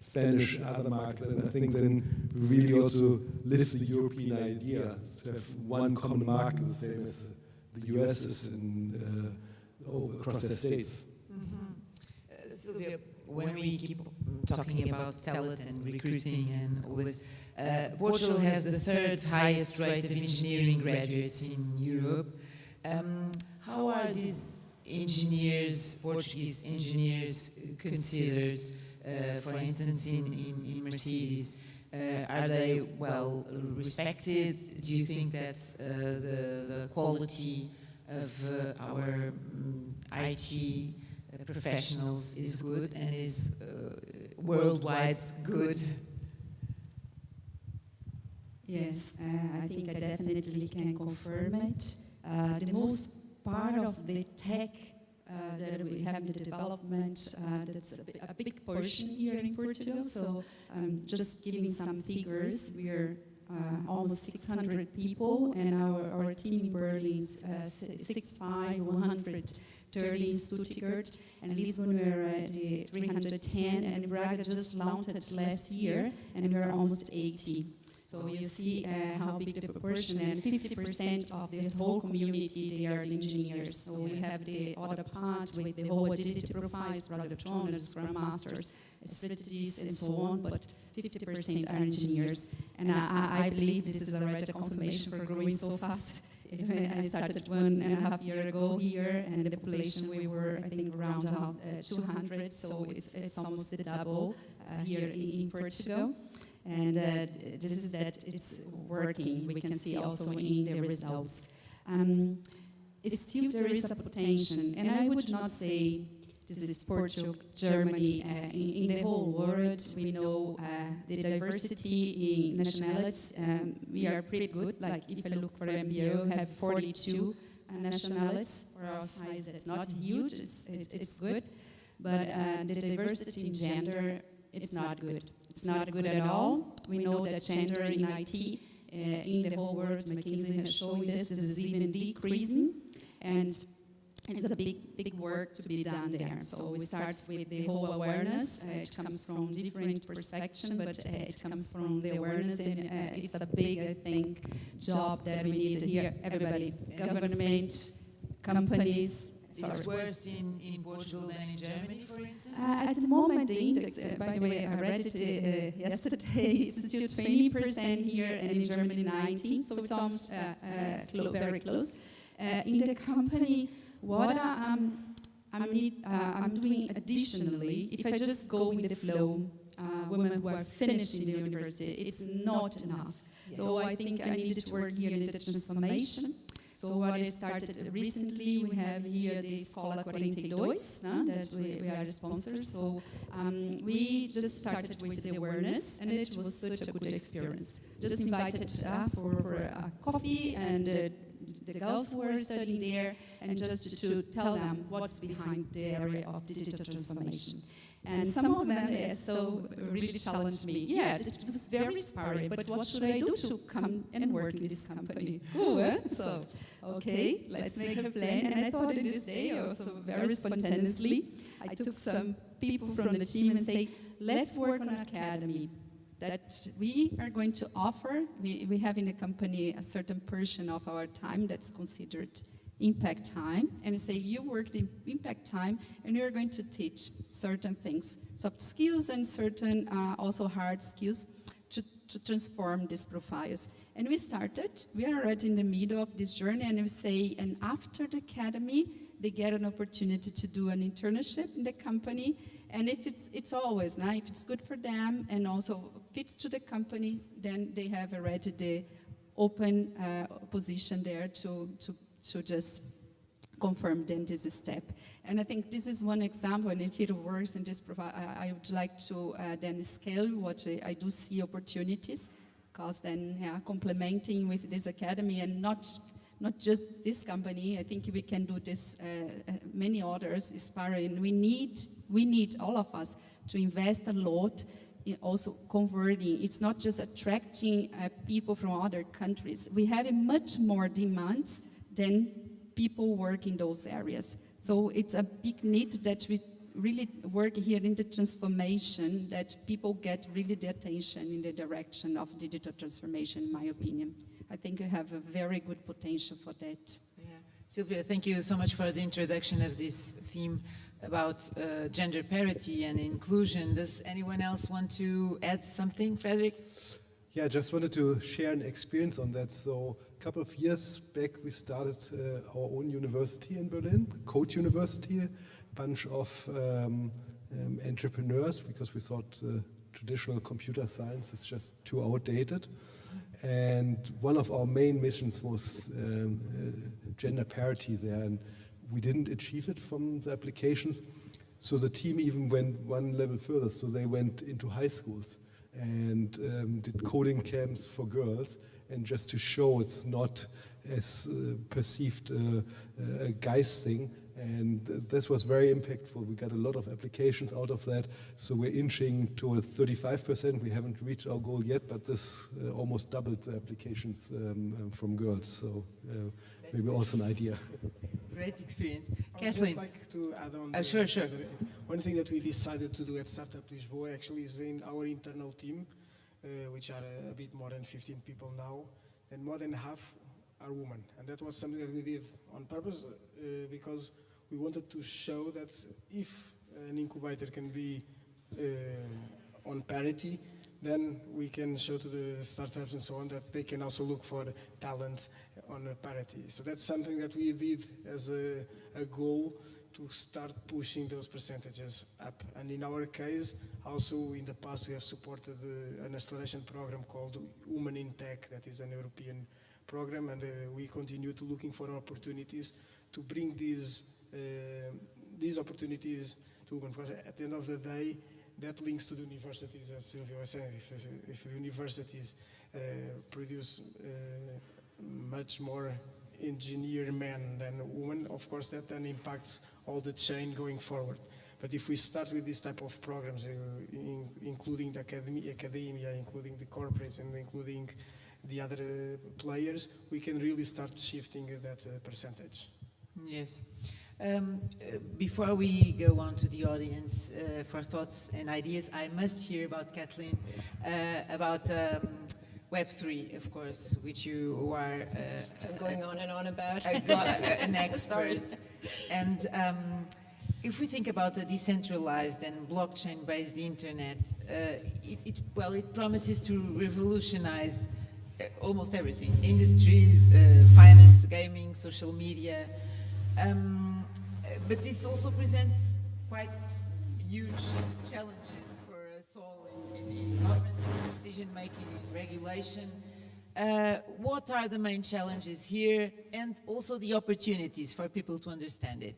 Spanish, other markets, and I think then we really also live the European idea to have one common market, the same as the US is across the states. Sylvia, when we keep talking about talent and recruiting and all this, Portugal has the 3rd highest rate of engineering graduates in Europe. How are these engineers, Portuguese engineers, considered? For instance, in Mercedes, are they well respected? Do you think that the quality of our IT professionals is good, and is worldwide good? Yes, I think I definitely can confirm it. The most part of the tech that we have in the development, that's a big portion here in Portugal. So just giving some figures, we're almost 600 people, and our team in Berlin is 130 in Stuttgart, and Lisbon we're at 310, and Braga just launched it last year, and we're almost 80. So you see how big the proportion, and 50% of this whole community, they are the engineers. So we have the other part with the whole agility profiles, product owners, scrum masters, strategies, and so on, but 50% are engineers. And I believe this is already a confirmation for growing so fast. I started 1.5 years ago here, and the population we were, I think, around 200, so it's almost the double here in Portugal. And this is that it's working. We can see also in the results. Still there is a potential, and I would not say this is Portugal, Germany. In the whole world, we know the diversity in nationalities. We are pretty good. Like if I look for MBO, we have 42 nationalities. For our size, that's not huge. It's good, but the diversity in gender, it's not good. It's not good at all. We know that gender in IT in the whole world, McKinsey has shown this is even decreasing, and it's a big work to be done there. So it starts with the whole awareness. It comes from different perspectives, but it comes from the awareness, and it's a big, I think, job that we need here. Everybody, government, companies. It's worse in Portugal than in Germany, for instance? At the moment, the index, by the way, I read it yesterday, it's still 20% here, and in Germany 19%, so it's almost very close. In the company, what I'm doing additionally, if I just go with the flow, women who are finishing the university, it's not enough. So I think I needed to work here in the transformation. So what I started recently, we have here the Escola 42, that we are the sponsors. So we just started with the awareness, and it was such a good experience. Just invited for a coffee, and the girls who were studying there, and just to tell them what's behind the area of digital transformation. And some of them really challenged me. Yeah, it was very inspiring, but what should I do to come and work in this company? So, okay, let's make a plan. And I thought in this day, also very spontaneously, I took some people from the team and say, let's work on an academy that we are going to offer. We have in the company a certain portion of our time that's considered impact time, and say you work in impact time, and you're going to teach certain things, soft skills and certain also hard skills to transform these profiles. And we are already in the middle of this journey, and we say, and after the academy, they get an opportunity to do an internship in the company, and if it's always, if it's good for them and also fits to the company, then they have already the open position there to just confirm then this step. And I think this is one example, and if it works in this profile, I would like to then scale what I do see opportunities, because then complementing with this academy, and not just this company, I think we can do this, many others, aspiring. We need all of us to invest a lot in also converting. It's not just attracting people from other countries. We have much more demands than people work in those areas. So it's a big need that we really work here in the transformation, that people get really the attention in the direction of digital transformation, in my opinion. I think we have a very good potential for that. Yeah. Sylvia, thank you so much for the introduction of this theme about gender parity and inclusion. Does anyone else want to add something, Frederick? Yeah, I just wanted to share an experience on that. So a couple of years back, we started our own university in Berlin, Code University, a bunch of entrepreneurs, because we thought traditional computer science is just too outdated. And one of our main missions was gender parity there, and we didn't achieve it from the applications. So the team even went one level further. So they went into high schools and did coding camps for girls, and just to show it's not as perceived a guy's thing. And this was very impactful. We got a lot of applications out of that. So we're inching toward 35%. We haven't reached our goal yet, but this almost doubled the applications from girls. So maybe also an idea. Great experience. I would just like to add on. Sure. One thing that we decided to do at Startup Lisboa actually is in our internal team, which are a bit more than 15 people now, and more than half are women. And that was something that we did on purpose because we wanted to show that if an incubator can be on parity, then we can show to the startups and so on that they can also look for talent on a parity. So that's something that we did as a goal to start pushing those percentages up. And in our case, also in the past we have supported an acceleration program called Women in Tech, that is an European program, and we continue to looking for opportunities to bring these opportunities to women, because at the end of the day, that links to the universities, as Silvia was saying. If the universities produce much more engineer men than women, of course that then impacts all the chain going forward. But if we start with this type of programs, including the academia, including the corporates, and including the other players, we can really start shifting that percentage. Yes. Before we go on to the audience for thoughts and ideas, I must hear about Kathleen, about Web3, of course, which you are going on and on about. An expert. And if we think about a decentralized and blockchain-based internet, it promises to revolutionize almost everything: industries, finance, gaming, social media. But this also presents quite huge challenges for us all in governance, decision-making, regulation. What are the main challenges here, and also the opportunities for people to understand it?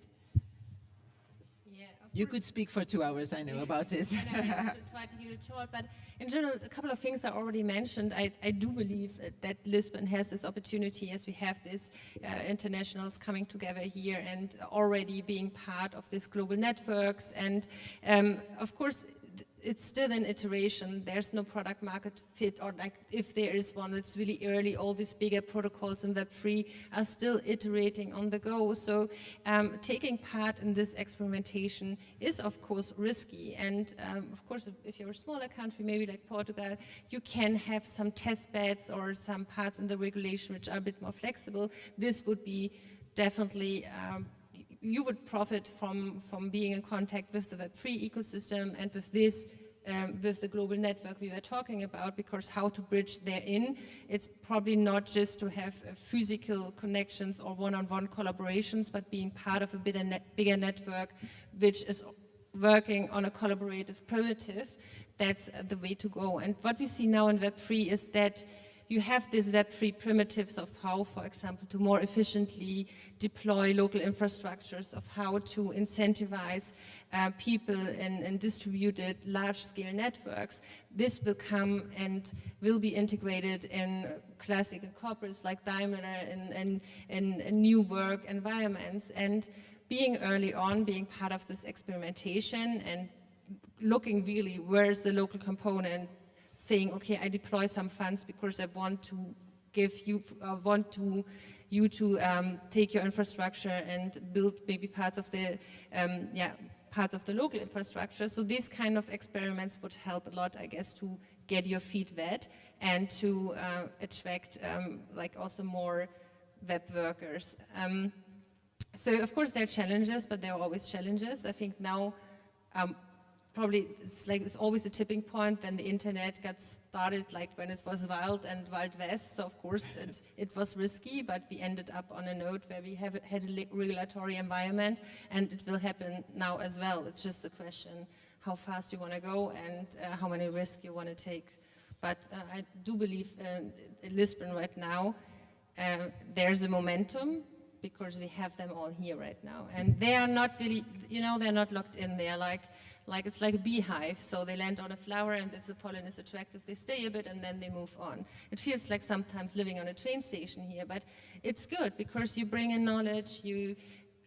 You could speak for 2 hours, I know, about this. I should try to keep it short, but in general, a couple of things are already mentioned. I do believe that Lisbon has this opportunity, as we have these internationals coming together here and already being part of these global networks. And of course, it's still an iteration. There's no product market fit, or like if there is one, it's really early. All these bigger protocols in Web3 are still iterating on the go. So taking part in this experimentation is of course risky. And of course, if you're a smaller country, maybe like Portugal, you can have some test beds or some parts in the regulation which are a bit more flexible. This would be definitely you would profit from being in contact with the Web3 ecosystem and with this, with the global network we were talking about, because how to bridge therein, it's probably not just to have physical connections or one-on-one collaborations, but being part of a bigger network which is working on a collaborative primitive. That's the way to go. And what we see now in Web3 is that you have these Web3 primitives of how, for example, to more efficiently deploy local infrastructures, of how to incentivize people in distributed large-scale networks. This will come and will be integrated in classical corporates like Daimler and new work environments. And being early on, being part of this experimentation and looking really where's the local component, saying, okay, I deploy some funds because I want to give you, you to take your infrastructure and build maybe parts of the, parts of the local infrastructure. So these kind of experiments would help a lot, I guess, to get your feet wet and to attract like also more web workers. So of course there are challenges, but there are always challenges. I think now, probably it's always a tipping point when the internet got started, like when it was wild and Wild West. So of course it was risky, but we ended up on a note where we had a regulatory environment, and it will happen now as well. It's just a question how fast you want to go and how many risks you want to take. But I do believe in Lisbon right now, there's a momentum. because we have them all here right now. And they are not really, you know, they're not locked in. They are like it's like a beehive. So they land on a flower, and if the pollen is attractive, they stay a bit and then they move on. It feels like sometimes living on a train station here, but it's good because you bring in knowledge.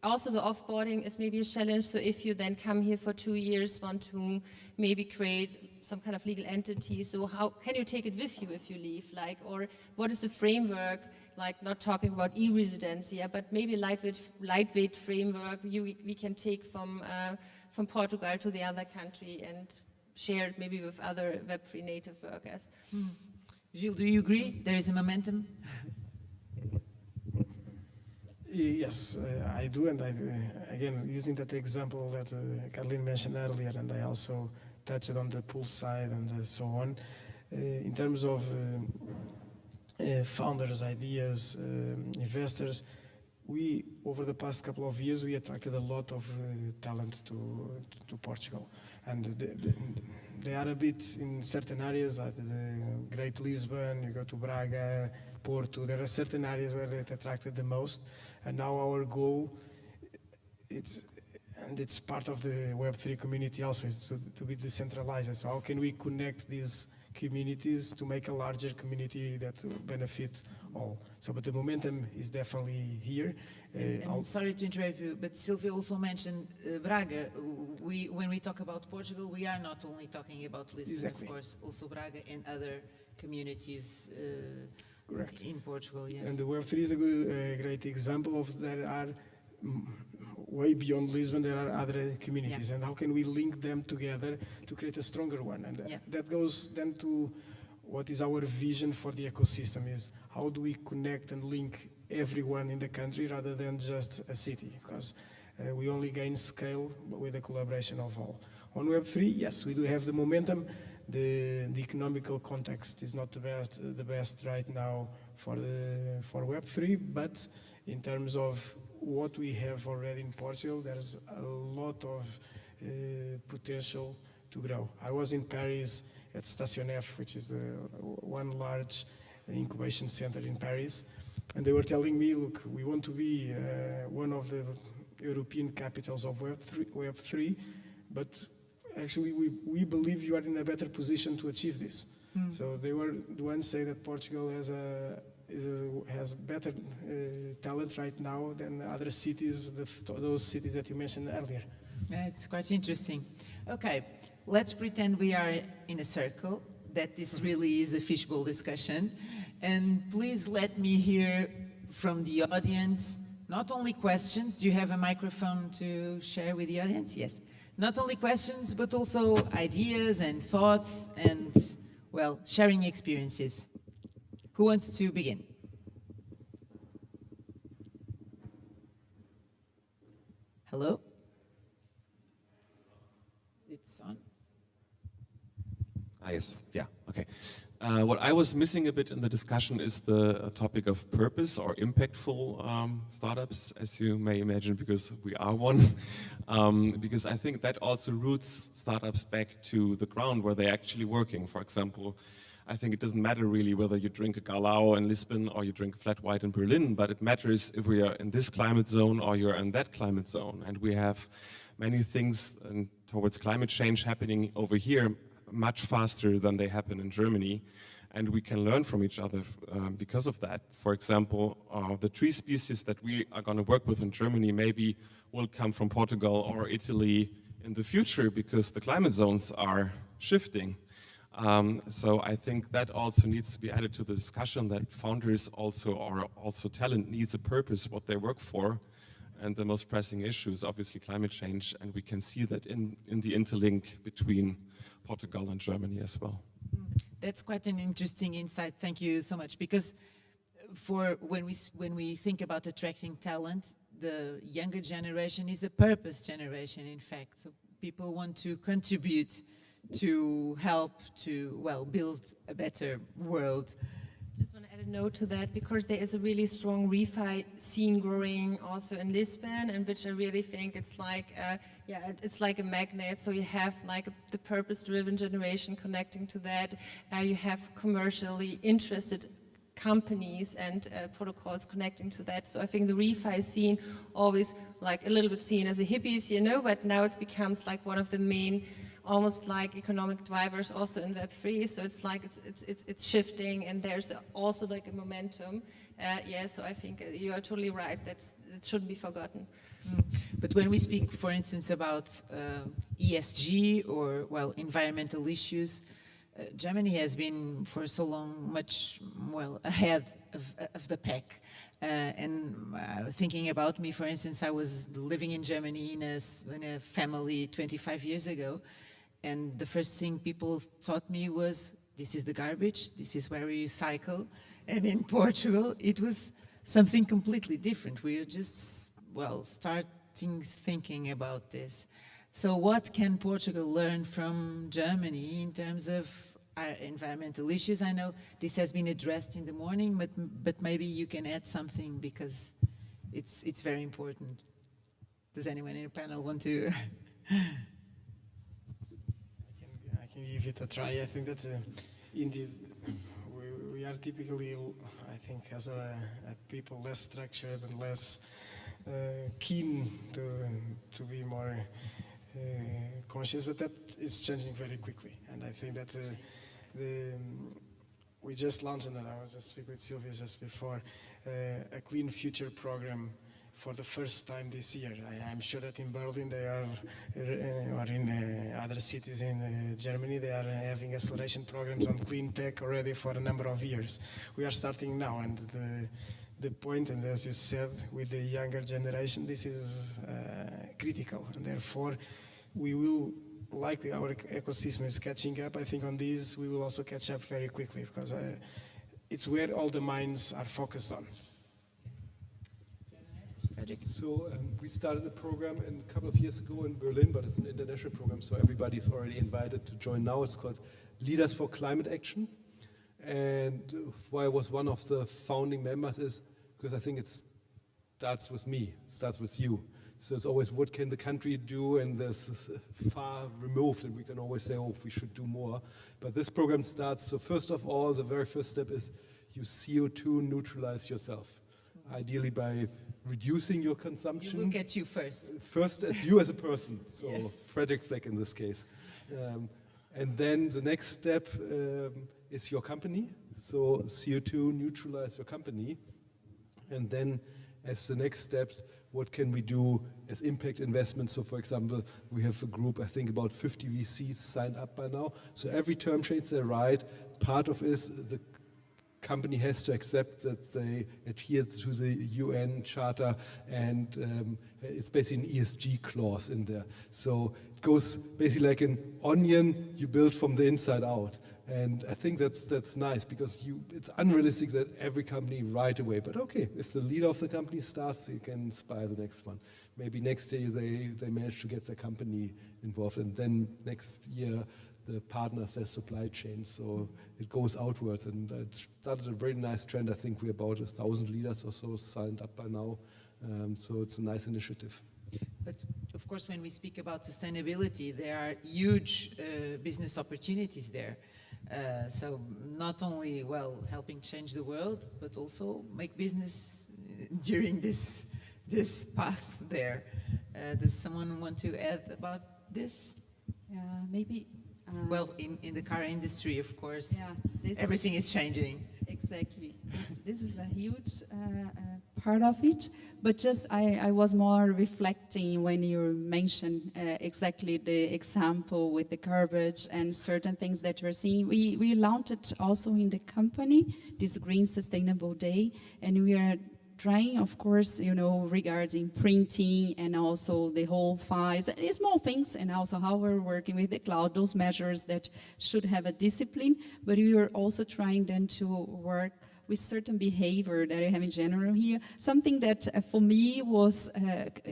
Also, the offboarding is maybe a challenge. So if you then come here for 2 years, want to maybe create some kind of legal entity, so how can you take it with you if you leave? Like, or what is the framework? Like, not talking about e-residency, but maybe lightweight framework we can take from Portugal to the other country and share it maybe with other Web3 native workers. Gilles, do you agree? There is a momentum? Yes, I do, and again, using that example that Caroline mentioned earlier, and I also touched on the pool side and so on, in terms of founders, ideas, investors, we, over the past couple of years, we attracted a lot of talent to Portugal, and they are a bit in certain areas, like the Great Lisbon, you go to Braga, Porto, there are certain areas where it attracted the most, and now our goal, it's part of the Web3 community also, is to be decentralized. So how can we connect these communities to make a larger community that will benefit all? So, but the momentum is definitely here. And sorry to interrupt you, but Sylvia also mentioned Braga. When we talk about Portugal, we are not only talking about Lisbon, exactly. Of course, also Braga and other communities Correct. In Portugal, yes. And the Web3 is a great example of there are way beyond Lisbon, there are other communities, and how can we link them together to create a stronger one? And that goes then to what is our vision for the ecosystem, is how do we connect and link everyone in the country rather than just a city, because we only gain scale with the collaboration of all. On Web3, yes, we do have the momentum. The economical context is not the best right now for Web3, but in terms of what we have already in Portugal, there's a lot of potential to grow. I was in Paris at Station F, which is one large incubation center in Paris, and they were telling me, look, we want to be one of the European capitals of Web3, but actually we believe you are in a better position to achieve this. So they were the ones say that Portugal has better talent right now than other cities, those cities that you mentioned earlier. It's quite interesting. Okay, let's pretend we are in a circle, that this really is a fishbowl discussion. And please let me hear from the audience, not only questions. Do you have a microphone to share with the audience? Yes. Not only questions, but also ideas and thoughts and, well, sharing experiences. Who wants to begin? Hello? It's on. Yes, yeah, okay. What I was missing a bit in the discussion is the topic of purpose or impactful startups, as you may imagine, because we are one. Because I think that also roots startups back to the ground where they're actually working. For example, I think it doesn't matter really whether you drink a Galao in Lisbon or you drink a flat white in Berlin, but it matters if we are in this climate zone or you're in that climate zone. And we have many things towards climate change happening over here much faster than they happen in Germany. And we can learn from each other because of that. For example, the tree species that we are going to work with in Germany maybe will come from Portugal or Italy in the future because the climate zones are shifting. So I think that also needs to be added to the discussion, that founders also talent needs a purpose, what they work for. And the most pressing issue is obviously climate change. And we can see that in the interlink between Portugal and Germany as well. That's quite an interesting insight. Thank you so much. Because when we think about attracting talent, the younger generation is a purpose generation, in fact. So people want to contribute to help to, well, build a better world. Just want to add a note to that, because there is a really strong refi scene growing also in Lisbon, and which I really think it's like, it's like a magnet. So you have like the purpose-driven generation connecting to that. You have commercially interested companies and protocols connecting to that. So I think the refi scene always like a little bit seen as a hippies, you know, but now it becomes like one of the main, almost like economic drivers also in Web3. So it's like it's shifting, and there's also like a momentum. Yeah, so I think you are totally right. It shouldn't be forgotten. But when we speak, for instance, about ESG or, well, environmental issues, Germany has been for so long much, well, ahead of the pack. Thinking about me, for instance, I was living in Germany in a family 25 years ago, and the first thing people taught me was, this is the garbage, this is where we recycle. And in Portugal, it was something completely different. We were just, well, starting thinking about this. So what can Portugal learn from Germany in terms of our environmental issues? I know this has been addressed in the morning, but maybe you can add something, because it's very important. Does anyone in the panel want to? I can give it a try. I think that indeed we are typically, I think, as a people, less structured and less keen to be more conscious, but that is changing very quickly. And I think that we just launched, and I was just speaking with Sylvia just before, a Clean Future program for the first time this year. I'm sure that in Berlin they are, or in other cities in Germany, they are having acceleration programs on clean tech already for a number of years. We are starting now, and the point, and as you said, with the younger generation, this is critical, and therefore we will likely, our ecosystem is catching up. I think on these we will also catch up very quickly, because it's where all the minds are focused on. So we started a program a couple of years ago in Berlin, but it's an international program, so everybody's already invited to join now. It's called Leaders for Climate Action. And why I was one of the founding members is because I think it starts with me, it starts with you. So it's always, what can the country do? And there's far removed, and we can always say, oh, we should do more. But this program starts, so first of all, the very first step is you CO2 neutralize yourself, ideally by reducing your consumption. You look at you first. First, as you as a person, so Yes. Frederick Fleck in this case. And then the next step is your company. So CO2 neutralize your company. And then as the next steps, what can we do as impact investments? So for example, we have a group, I think about 50 VCs signed up by now. So every term sheet they write, part of is the company has to accept that they adhere to the UN Charter, and it's basically an ESG clause in there. So it goes basically like an onion you build from the inside out. And I think that's nice, because it's unrealistic that every company right away, but okay, if the leader of the company starts, you can inspire the next one. Maybe next day they manage to get their company involved, and then next year the partners, their supply chain. So it goes outwards, and it started a very nice trend. I think we're about 1,000 leaders or so signed up by now. So it's a nice initiative. But of course, when we speak about sustainability, there are huge business opportunities there. So not only, well, helping change the world, but also make business during this path there. Does someone want to add about this? Yeah, maybe. Well, in the car industry, of course, yeah, everything is changing. Exactly. This is a huge part of it. But just I was more reflecting when you mentioned exactly the example with the garbage and certain things that you're seeing. We launched it also in the company, this Green Sustainable Day, and we are trying, of course, regarding printing and also the whole files, small things, and also how we're working with the cloud, those measures that should have a discipline, but we are also trying then to work with certain behavior that I have in general here. Something that for me was,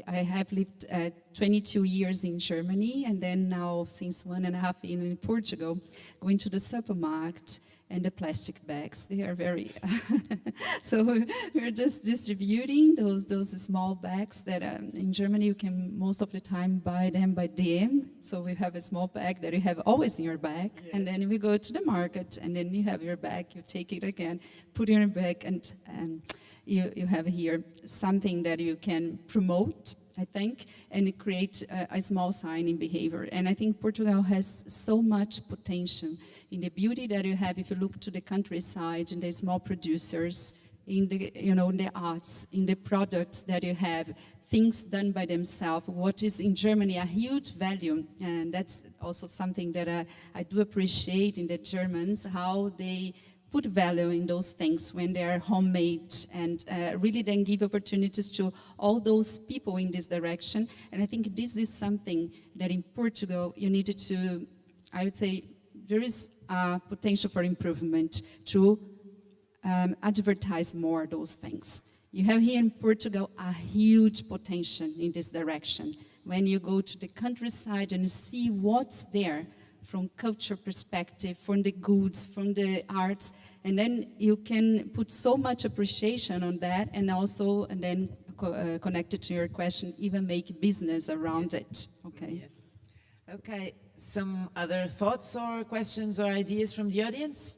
I have lived 22 years in Germany, and then now since 1.5 years in Portugal, going to the supermarket and the plastic bags. They are very, so we're just distributing those small bags that in Germany you can most of the time buy them by DM. So we have a small bag that you have always in your bag, and then we go to the market, and then you have your bag, you take it again, put it in your bag, and you have here something that you can promote, I think, and create a small sign in behavior. And I think Portugal has so much potential in the beauty that you have if you look to the countryside and the small producers, in the, in the arts, in the products that you have, things done by themselves, what is in Germany a huge value. And that's also something that I do appreciate in the Germans, how they put value in those things when they are homemade, and really then give opportunities to all those people in this direction. And I think this is something that in Portugal you needed to, I would say, there is potential for improvement to advertise more those things. You have here in Portugal a huge potential in this direction. When you go to the countryside and you see what's there from culture perspective, from the goods, from the arts, and then you can put so much appreciation on that, and also, and then connected to your question, even make business around it. Okay. Yes. Okay. Some other thoughts or questions or ideas from the audience?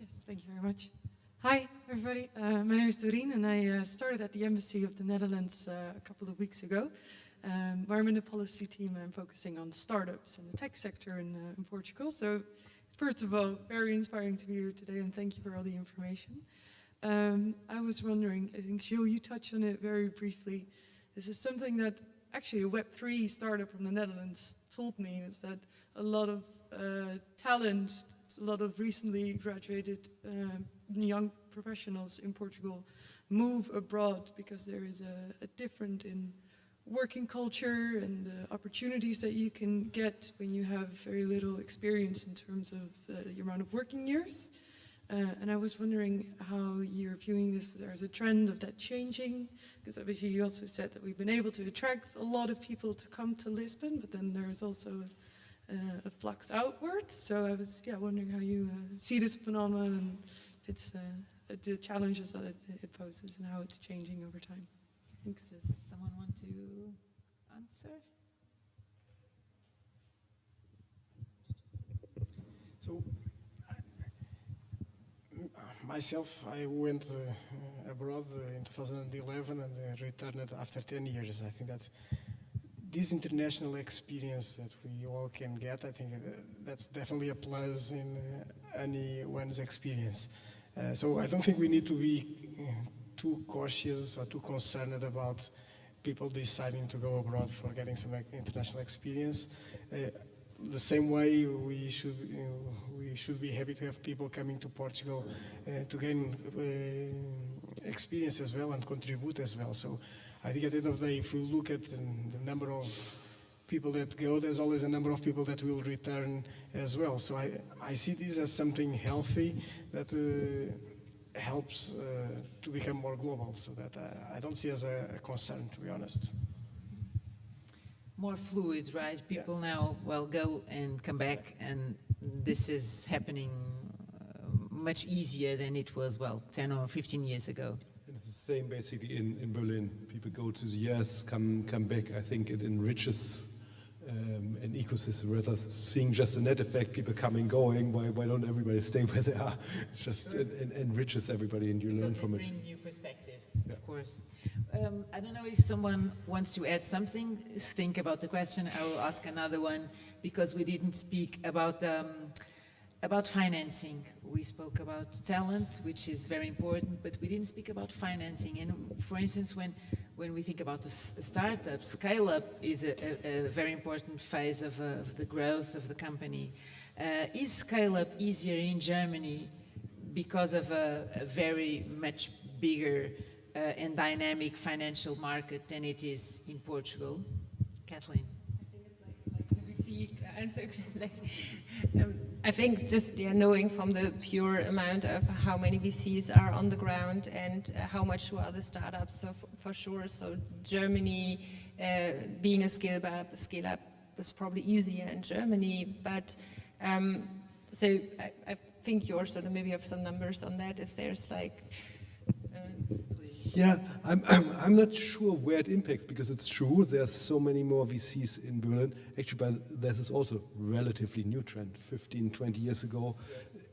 Yes, thank you very much. Hi, everybody. My name is Doreen, and I started at the Embassy of the Netherlands a couple of weeks ago, where I'm in the policy team and I'm focusing on startups in the tech sector in Portugal. So, first of all, very inspiring to be here today, and thank you for all the information. I was wondering, I think, Gilles, you touched on it very briefly. This is something that actually a Web3 startup from the Netherlands told me, is that a lot of talent, a lot of recently graduated young professionals in Portugal move abroad because there is a difference in working culture and the opportunities that you can get when you have very little experience in terms of your amount of working years. And I was wondering how you're viewing this, if there's a trend of that changing, because obviously you also said that we've been able to attract a lot of people to come to Lisbon, but then there's also a flux outwards. So I was wondering how you see this phenomenon, and if it's the challenges that it poses and how it's changing over time. Thanks. Does someone want to answer? So, myself, I went abroad in 2011 and returned after 10 years. I think that this international experience that we all can get, I think that's definitely a plus in anyone's experience. So I don't think we need to be too cautious or too concerned about people deciding to go abroad for getting some international experience. The same way we should be happy to have people coming to Portugal to gain experience as well and contribute as well. So I think at the end of the day, if we look at the number of people that go, there's always a number of people that will return as well. So I see this as something healthy that helps to become more global. So that I don't see as a concern, to be honest. More fluid, right? People now, go and come back, and this is happening much easier than it was, 10 or 15 years ago. It's the same basically in Berlin. People go to the US, come back. I think it enriches an ecosystem rather than seeing just a net effect, people coming, going. Why don't everybody stay where they are? It's just it enriches everybody and you learn from it. Bring new perspectives, of course. I don't know if someone wants to add something. Think about the question. I will ask another one because we didn't speak about financing. We spoke about talent, which is very important, but we didn't speak about financing. And for instance, when we think about the startup, scale-up is a very important phase of the growth of the company. Is scale-up easier in Germany because of a very much bigger and dynamic financial market than it is in Portugal? Kathleen? We see, And so, like, I think just knowing from the pure amount of how many VCs are on the ground and how much are the startups, so for sure. So Germany, being a scale up is probably easier in Germany, but so I think you also maybe have some numbers on that. If there's like. Yeah, I'm not sure where it impacts, because it's true there are so many more VCs in Berlin. Actually, but this is also relatively new trend. 15, 20 years ago,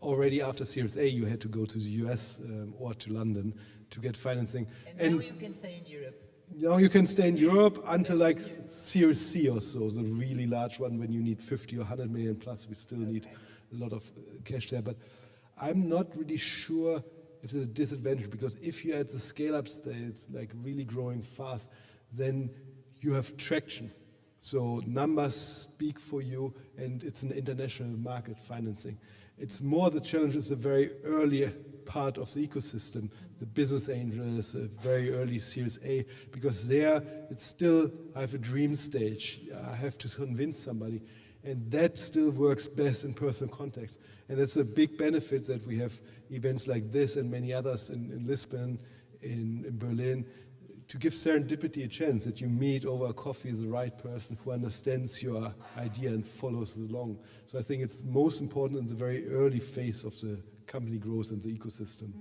already after Series A, you had to go to the US or to London to get financing. And now you can stay in Europe. Now you can stay in Europe until like Series C or so, the really large one when you need 50 or 100 million plus. We still need a lot of cash there, but I'm not really sure if there's a disadvantage, because if you're at the scale-up stage, like really growing fast, then you have traction. So numbers speak for you, and it's an international market financing. It's more the challenge is the very early part of the ecosystem, the business angels, a very early Series A, because there it's still, I have a dream stage. I have to convince somebody. And that still works best in personal context. And that's a big benefit that we have events like this and many others in Lisbon, in Berlin, to give serendipity a chance, that you meet over a coffee the right person who understands your idea and follows along. So I think it's most important in the very early phase of the company growth and the ecosystem.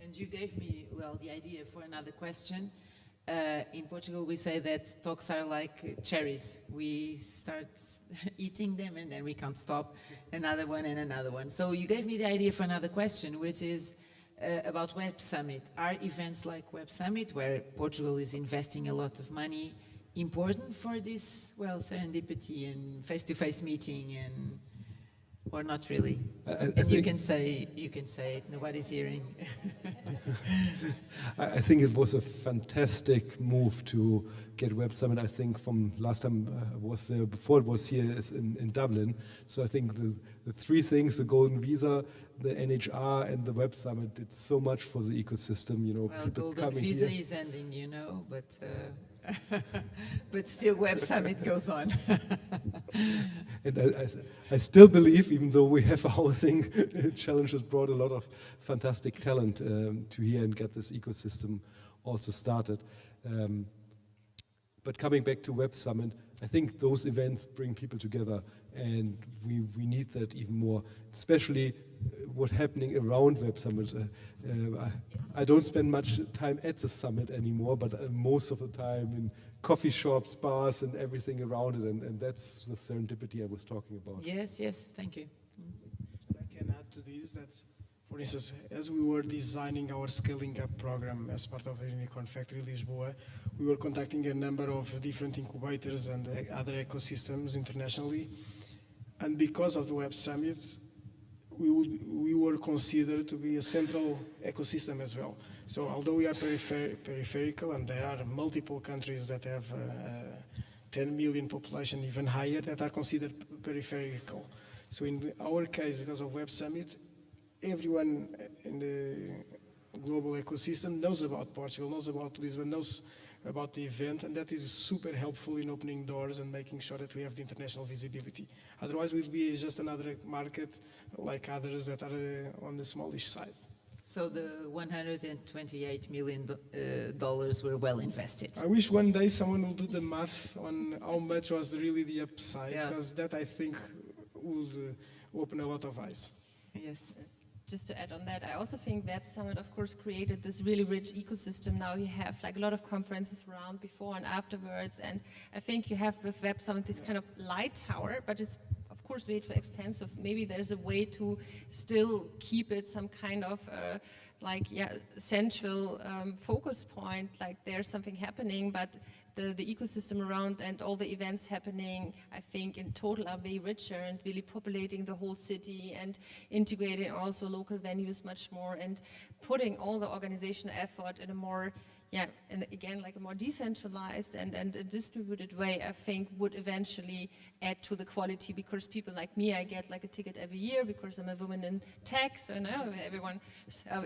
And you gave me, well, the idea for another question. In Portugal, we say that talks are like cherries. We start eating them and then we can't stop. Another one and another one. So you gave me the idea for another question, which is about Web Summit. Are events like Web Summit, where Portugal is investing a lot of money, important for this, well, serendipity and face-to-face meeting, and or not really? And you can say it, nobody's hearing. I think it was a fantastic move to get Web Summit. I think from last time I was there, before it was here, is in Dublin. So I think the three things, the Golden Visa, the NHR, and the Web Summit, did so much for the ecosystem. You know, well, people Golden coming Visa here. is ending, you know, but but still Web Summit goes on. And I still believe, even though we have a housing challenge, has brought a lot of fantastic talent to here and get this ecosystem also started. But coming back to Web Summit, I think those events bring people together, and we need that even more, especially what's happening around Web Summit. I don't spend much time at the summit anymore, but most of the time in coffee shops, bars, and everything around it, and that's the serendipity I was talking about. Yes, yes, thank you. I can add to this that, for instance, as we were designing our scaling up program as part of the Unicorn Factory Lisboa, we were contacting a number of different incubators and other ecosystems internationally. And because of the Web Summit, we were considered to be a central ecosystem as well. So although we are peripheral, and there are multiple countries that have 10 million population, even higher, that are considered peripheral. So in our case, because of Web Summit, everyone in the global ecosystem knows about Portugal, knows about Lisbon, knows about the event, and that is super helpful in opening doors and making sure that we have the international visibility. Otherwise, we'll be just another market like others that are on the smallish side. So the $128 million were well invested. I wish one day someone will do the math on how much was really the upside, because that, I think, would open a lot of eyes. Yes. Just to add on that, I also think Web Summit, of course, created this really rich ecosystem. Now you have like a lot of conferences around before and afterwards, and I think you have with Web Summit this kind of light tower, but it's of course way too expensive. Maybe there's a way to still keep it some kind of central focus point, like there's something happening, but the ecosystem around and all the events happening, I think in total are way richer and really populating the whole city and integrating also local venues much more and putting all the organizational effort in a more, and again, like a more decentralized and a distributed way, I think would eventually add to the quality, because people like me, I get like a ticket every year because I'm a woman in tech, so now everyone,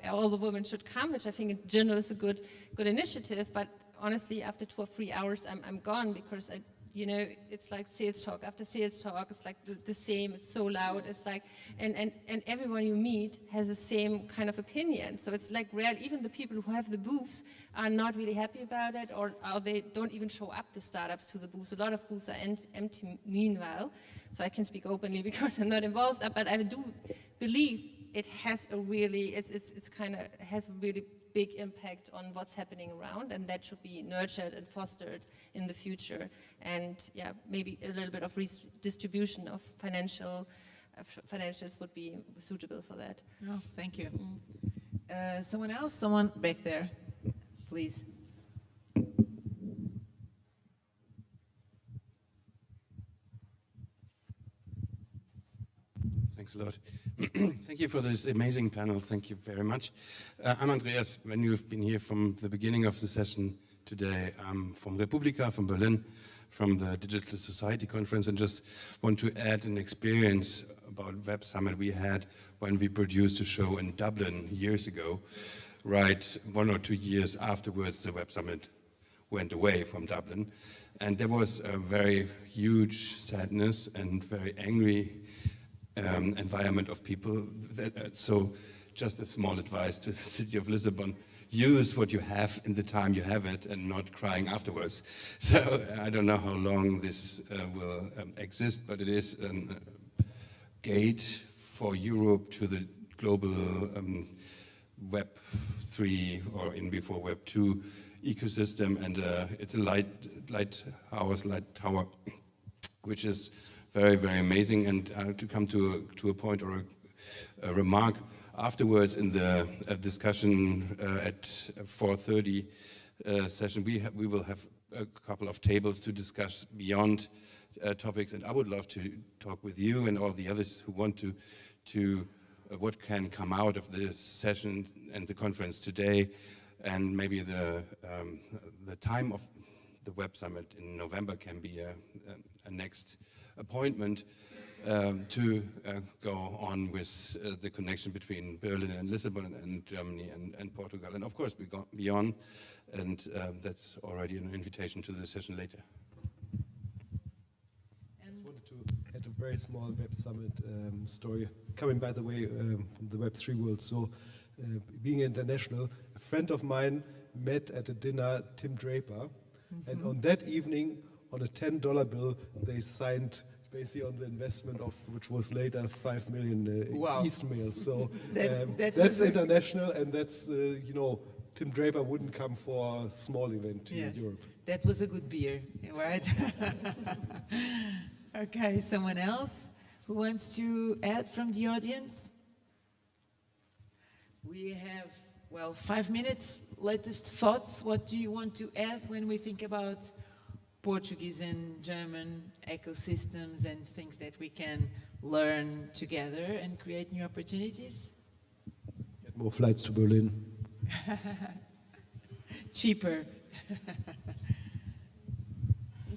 all the women should come, which I think in general is a good initiative, but honestly, after 2 or 3 hours, I'm gone, because I you know, it's like sales talk after sales talk. It's like the same. It's so loud. It's like, and everyone you meet has the same kind of opinion. So it's like rare. Even the people who have the booths are not really happy about it, or they don't even show up, the startups, to the booths. A lot of booths are empty meanwhile. So I can speak openly because I'm not involved. But I do believe it has a really, it's kind of has a really big impact on what's happening around, and that should be nurtured and fostered in the future. And yeah, maybe a little bit of redistribution of financials would be suitable for that. Oh, thank you. Someone else? Someone back there, please. Thanks a lot. Thank you for this amazing panel. Thank you very much. I'm Andreas. When you've been here from the beginning of the session today, I'm from Republika, from Berlin, from the Digital Society Conference, and just want to add an experience about Web Summit we had when we produced a show in Dublin years ago. Right 1 or 2 years afterwards, the Web Summit went away from Dublin. And there was a very huge sadness and very angry environment of people. So just a small advice to the city of Lisbon: use what you have in the time you have it and not crying afterwards. So I don't know how long this will exist, but it is a gate for Europe to the global Web 3 or in before Web 2 ecosystem, and it's a light tower, which is very, very amazing. And to come to a point or a remark afterwards in the discussion at 4:30 session, we will have a couple of tables to discuss beyond topics, and I would love to talk with you and all the others who want to what can come out of this session and the conference today, and maybe the time of the Web Summit in November can be a next appointment to go on with the connection between Berlin and Lisbon and Germany and Portugal, and of course beyond, and that's already an invitation to the session later. I just wanted to add a very small Web Summit story, coming by the way from the Web3 world. So being international, a friend of mine met at a dinner Tim Draper, and on that evening, on a $10 bill, they signed basically on the investment of, which was later 5 million ETH mails. So that's international, and that's, you know, Tim Draper wouldn't come for a small event in Europe. That was a good beer, right? Okay, someone else who wants to add from the audience? We have, well, 5 minutes. Latest thoughts. What do you want to add when we think about Portuguese and German ecosystems and things that we can learn together and create new opportunities? Get more flights to Berlin. Cheaper.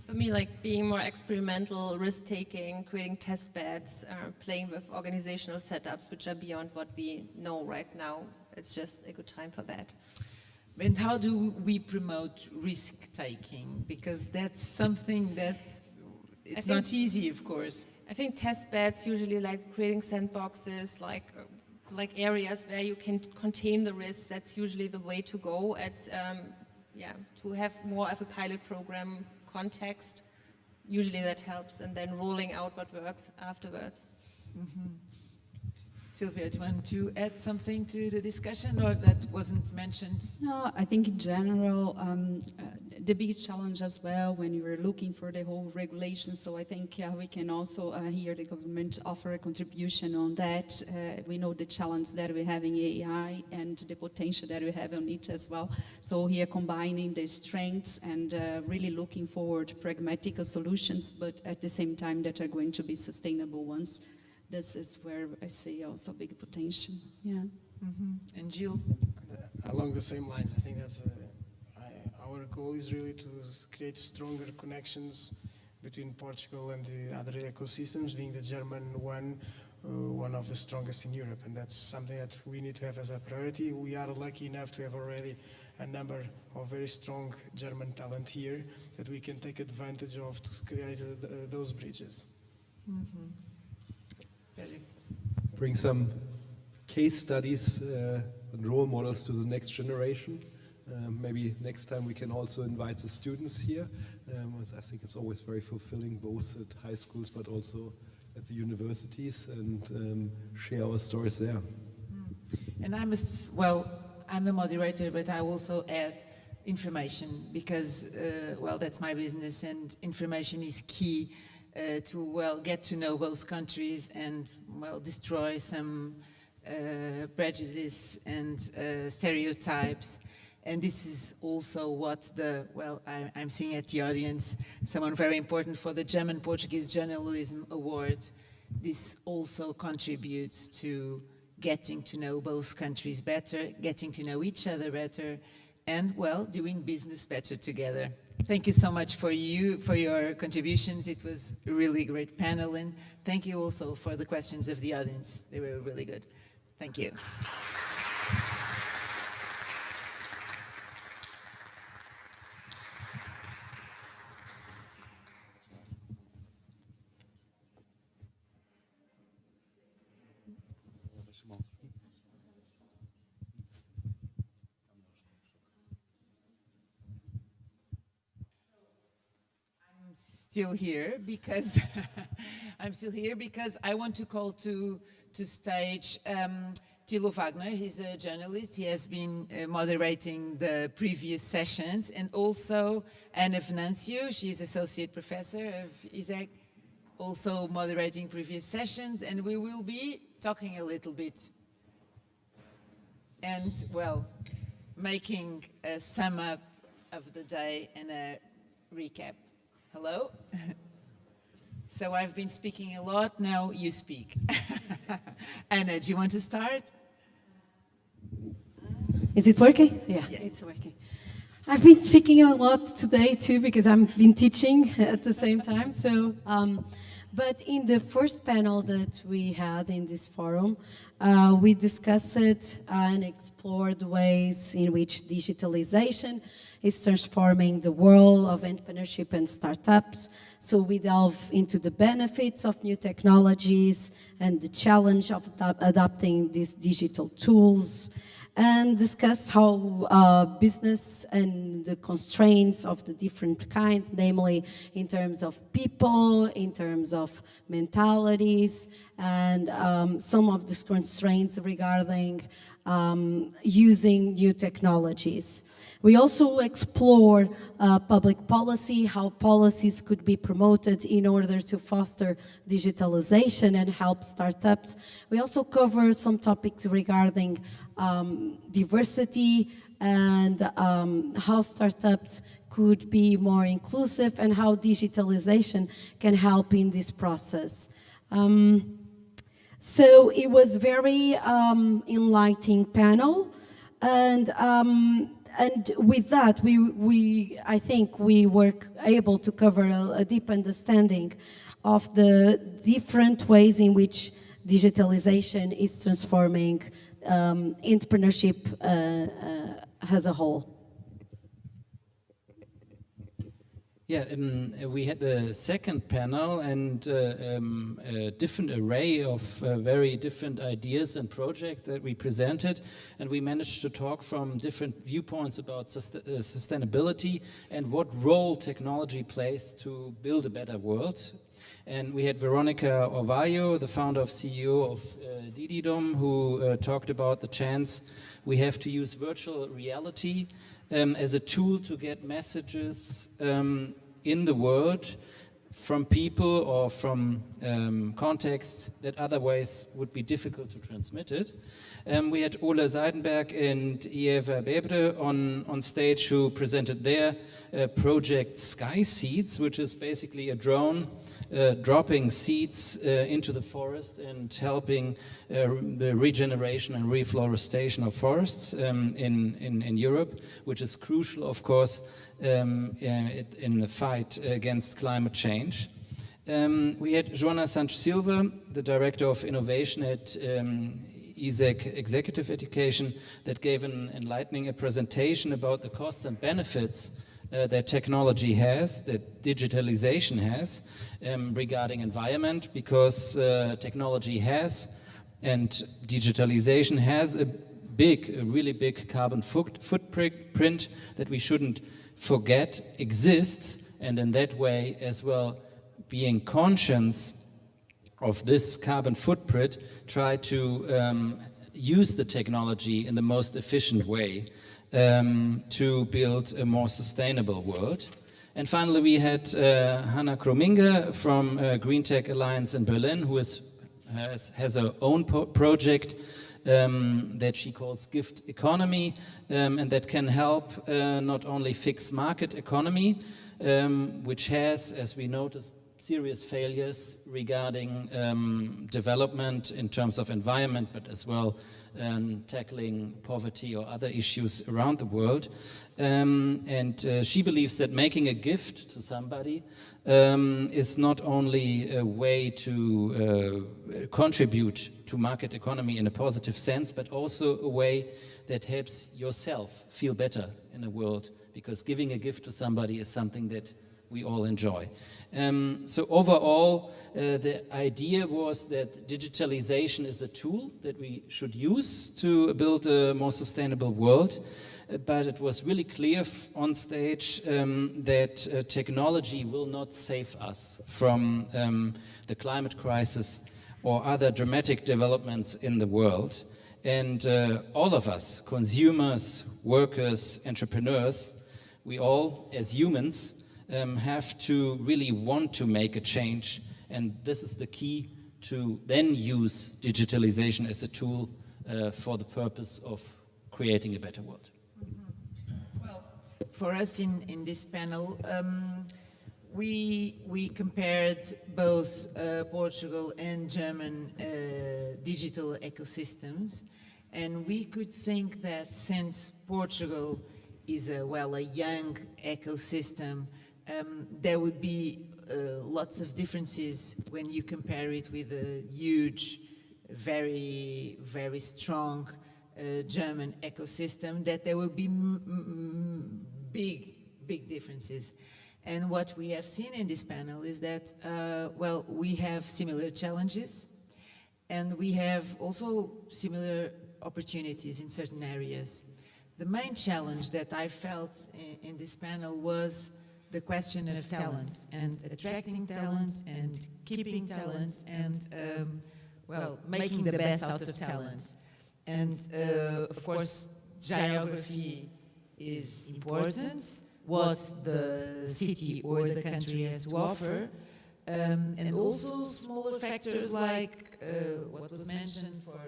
For me, like being more experimental, risk-taking, creating test beds, playing with organizational setups which are beyond what we know right now. It's just a good time for that. And how do we promote risk-taking? Because that's something that it's not easy, of course. I think test beds, usually like creating sandboxes, like areas where you can contain the risks. That's usually the way to go. It's to have more of a pilot program context. Usually that helps, and then rolling out what works afterwards. Sylvia, do you want to add something to the discussion, or that wasn't mentioned? No, I think in general, the big challenge as well when you were looking for the whole regulation, so I think we can also hear the government offer a contribution on that. We know the challenge that we have in AI and the potential that we have on it as well. So here combining the strengths and really looking forward to pragmatic solutions, but at the same time that are going to be sustainable ones. This is where I see also big potential. Yeah. And Jill? Along the same lines, I think that's our goal is really to create stronger connections between Portugal and the other ecosystems, being the German one of the strongest in Europe, and that's something that we need to have as a priority. We are lucky enough to have already a number of very strong German talent here that we can take advantage of to create those bridges. Bring some case studies and role models to the next generation. Maybe next time we can also invite the students here. I think it's always very fulfilling, both at high schools but also at the universities, and share our stories there. And I must, well, I'm a moderator, but I also add information because, well, that's my business, and information is key to, well, get to know both countries and, well, destroy some prejudice and stereotypes. And this is also what the, well, I'm seeing at the audience, someone very important for the German-Portuguese Journalism Award. This also contributes to getting to know both countries better, getting to know each other better, and, well, doing business better together. Thank you so much for your contributions. It was a really great panel, and thank you also for the questions of the audience. They were really good. Thank you. Still here because I'm still here because I want to call to stage Thilo Wagner. He's a journalist. He has been moderating the previous sessions, and also Ana Venancio. She's associate professor of ISEC, also moderating previous sessions, and we will be talking a little bit and, well, making a sum up of the day and a recap. Hello? So I've been speaking a lot, now you speak. Anna, do you want to start? Is it working? Yeah, yes. It's working. I've been speaking a lot today too because I've been teaching at the same time. So, but in the first panel that we had in this forum, we discussed and explored ways in which digitalization is transforming the world of entrepreneurship and startups. So we delve into the benefits of new technologies and the challenge of adopting these digital tools, and discuss how business and the constraints of the different kinds, namely in terms of people, in terms of mentalities, and some of the constraints regarding using new technologies. We also explore public policy, how policies could be promoted in order to foster digitalization and help startups. We also cover some topics regarding diversity and how startups could be more inclusive and how digitalization can help in this process. So it was very enlightening panel, and with that, I think we were able to cover a deep understanding of the different ways in which digitalization is transforming entrepreneurship as a whole. Yeah, we had the second panel and a different array of very different ideas and projects that we presented, and we managed to talk from different viewpoints about sustainability and what role technology plays to build a better world. And we had Veronica Orvalho, the founder of CEO of Dididom, who talked about the chance we have to use virtual reality as a tool to get messages in the world from people or from contexts that otherwise would be difficult to transmit it. We had Ola Seidenberg and Eva Bebre on stage, who presented their project Sky Seeds, which is basically a drone dropping seeds into the forest and helping the regeneration and reforestation of forests in Europe, which is crucial, of course, in the fight against climate change. We had Joana Santos Silva, the Director of Innovation at ESEC Executive Education that gave an enlightening presentation about the costs and benefits that technology has, that digitalization has, regarding environment, because technology has and digitalization has a really big carbon footprint that we shouldn't forget exists, and in that way as well, being conscious of this carbon footprint, try to use the technology in the most efficient way to build a more sustainable world. And finally, we had Hanna Krominge from Green Tech Alliance in Berlin, who has her own project that she calls Gift Economy, and that can help not only fix market economy, which has, as we noticed, serious failures regarding development in terms of environment, but as well tackling poverty or other issues around the world. She believes that making a gift to somebody is not only a way to contribute to market economy in a positive sense, but also a way that helps yourself feel better in the world, because giving a gift to somebody is something that we all enjoy. So overall, the idea was that digitalization is a tool that we should use to build a more sustainable world. But it was really clear on stage that technology will not save us from the climate crisis or other dramatic developments in the world. And all of us, consumers, workers, entrepreneurs, we all, as humans, have to really want to make a change. And this is the key to then use digitalization as a tool for the purpose of creating a better world. For us in this panel, we compared both Portugal and German digital ecosystems, and we could think that since Portugal is a young ecosystem, there would be lots of differences when you compare it with a huge, very, very strong German ecosystem, that there will be big differences. And what we have seen in this panel is that, we have similar challenges, and we have also similar opportunities in certain areas. The main challenge that I felt in this panel was the question of talent, and attracting talent, and keeping talent, and, making the best out of talent. And, of course, geography is important, what the city or the country has to offer, and also smaller factors like what was mentioned for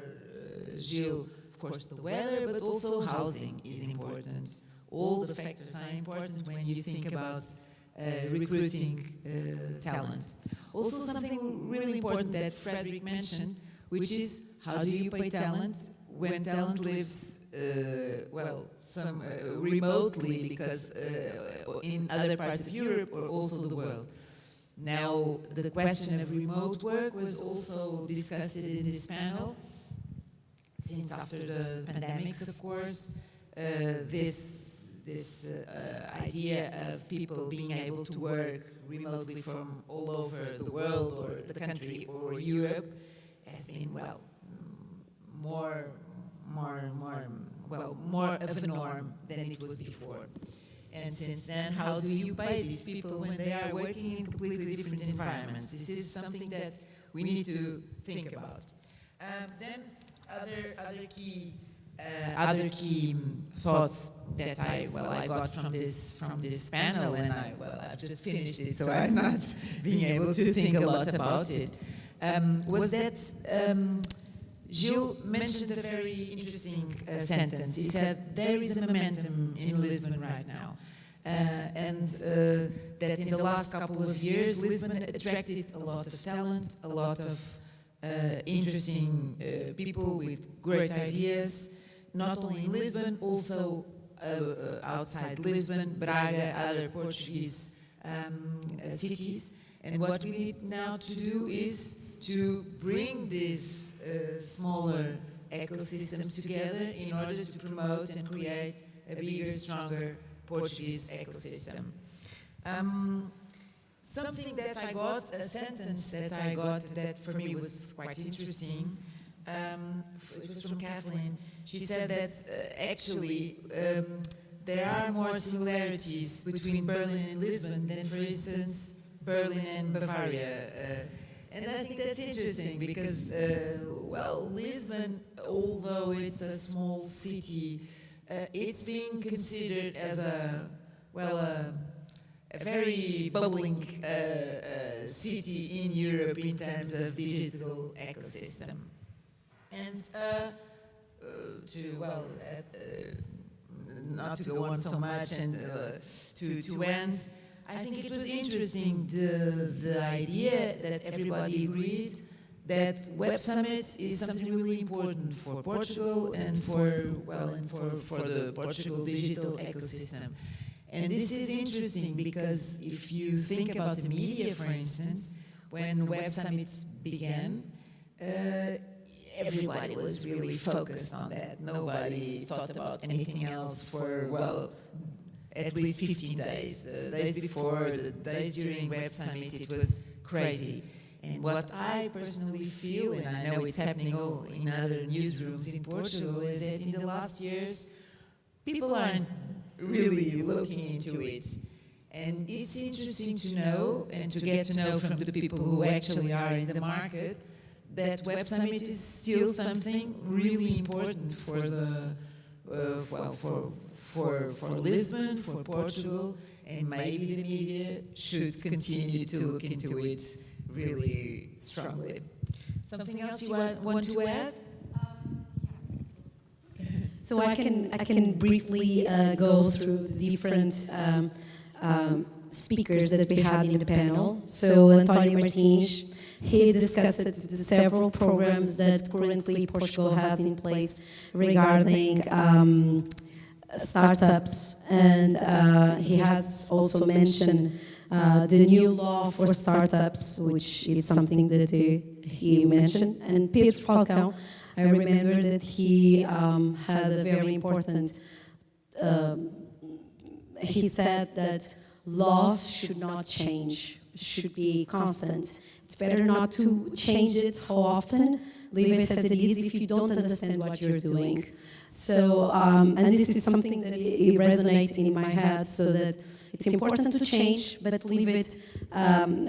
Gilles, of course the weather, but also housing is important. All the factors are important when you think about recruiting talent. Also something really important that Frederick mentioned, which is how do you pay talent when talent lives, remotely, because in other parts of Europe or also the world. Now, the question of remote work was also discussed in this panel, since after the pandemics, of course, this idea of people being able to work remotely from all over the world or the country or Europe has been, more of a norm than it was before. And since then, how do you pay these people when they are working in completely different environments? This is something that we need to think about. Then other key thoughts that I got from this panel, and I've just finished it, so I'm not being able to think a lot about it, was that Gilles mentioned a very interesting sentence. He said, there is a momentum in Lisbon right now. And that in the last couple of years, Lisbon attracted a lot of talent, a lot of interesting people with great ideas, not only in Lisbon, also outside Lisbon, Braga, other Portuguese cities. And what we need now to do is to bring these smaller ecosystems together in order to promote and create a bigger, stronger Portuguese ecosystem. Something that I got, a sentence that I got that for me was quite interesting, it was from Kathleen. She said that actually there are more similarities between Berlin and Lisbon than, for instance, Berlin and Bavaria. And I think that's interesting because, well, Lisbon, although it's a small city, it's being considered as a very bubbling city in Europe in terms of digital ecosystem. And not to go on so much and to end, I think it was interesting the idea that everybody agreed that Web Summit is something really important for Portugal and for the Portugal digital ecosystem. And this is interesting because if you think about the media, for instance, when Web Summit began, everybody was really focused on that. Nobody thought about anything else for, well, at least 15 days. The days before, the days during Web Summit, it was crazy. And what I personally feel, and I know it's happening all in other newsrooms in Portugal, is that in the last years, people aren't really looking into it. And it's interesting to know and to get to know from the people who actually are in the market that Web Summit is still something really important for the, for Lisbon, for Portugal, and maybe the media should continue to look into it really strongly. Something else you want to add? So I can briefly go through the different speakers that we had in the panel. So António Martins, he discussed the several programs that currently Portugal has in place regarding startups, and he has also mentioned the new law for startups, which is something that he mentioned. And Pedro Falcão, I remember that he had a very important, he said that laws should not change, should be constant. It's better not to change it so often, leave it as it is if you don't understand what you're doing. So, and this is something that resonates in my head, so that it's important to change, but leave it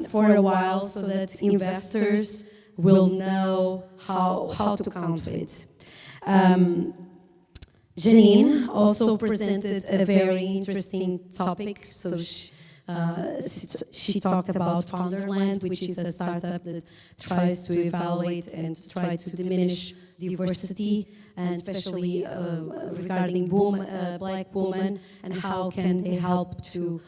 for a while so that investors will know how to counter it. Janine also presented a very interesting topic. So she talked about Founderland, which is a startup that tries to evaluate and try to diminish diversity, and especially regarding black women, and how can they help to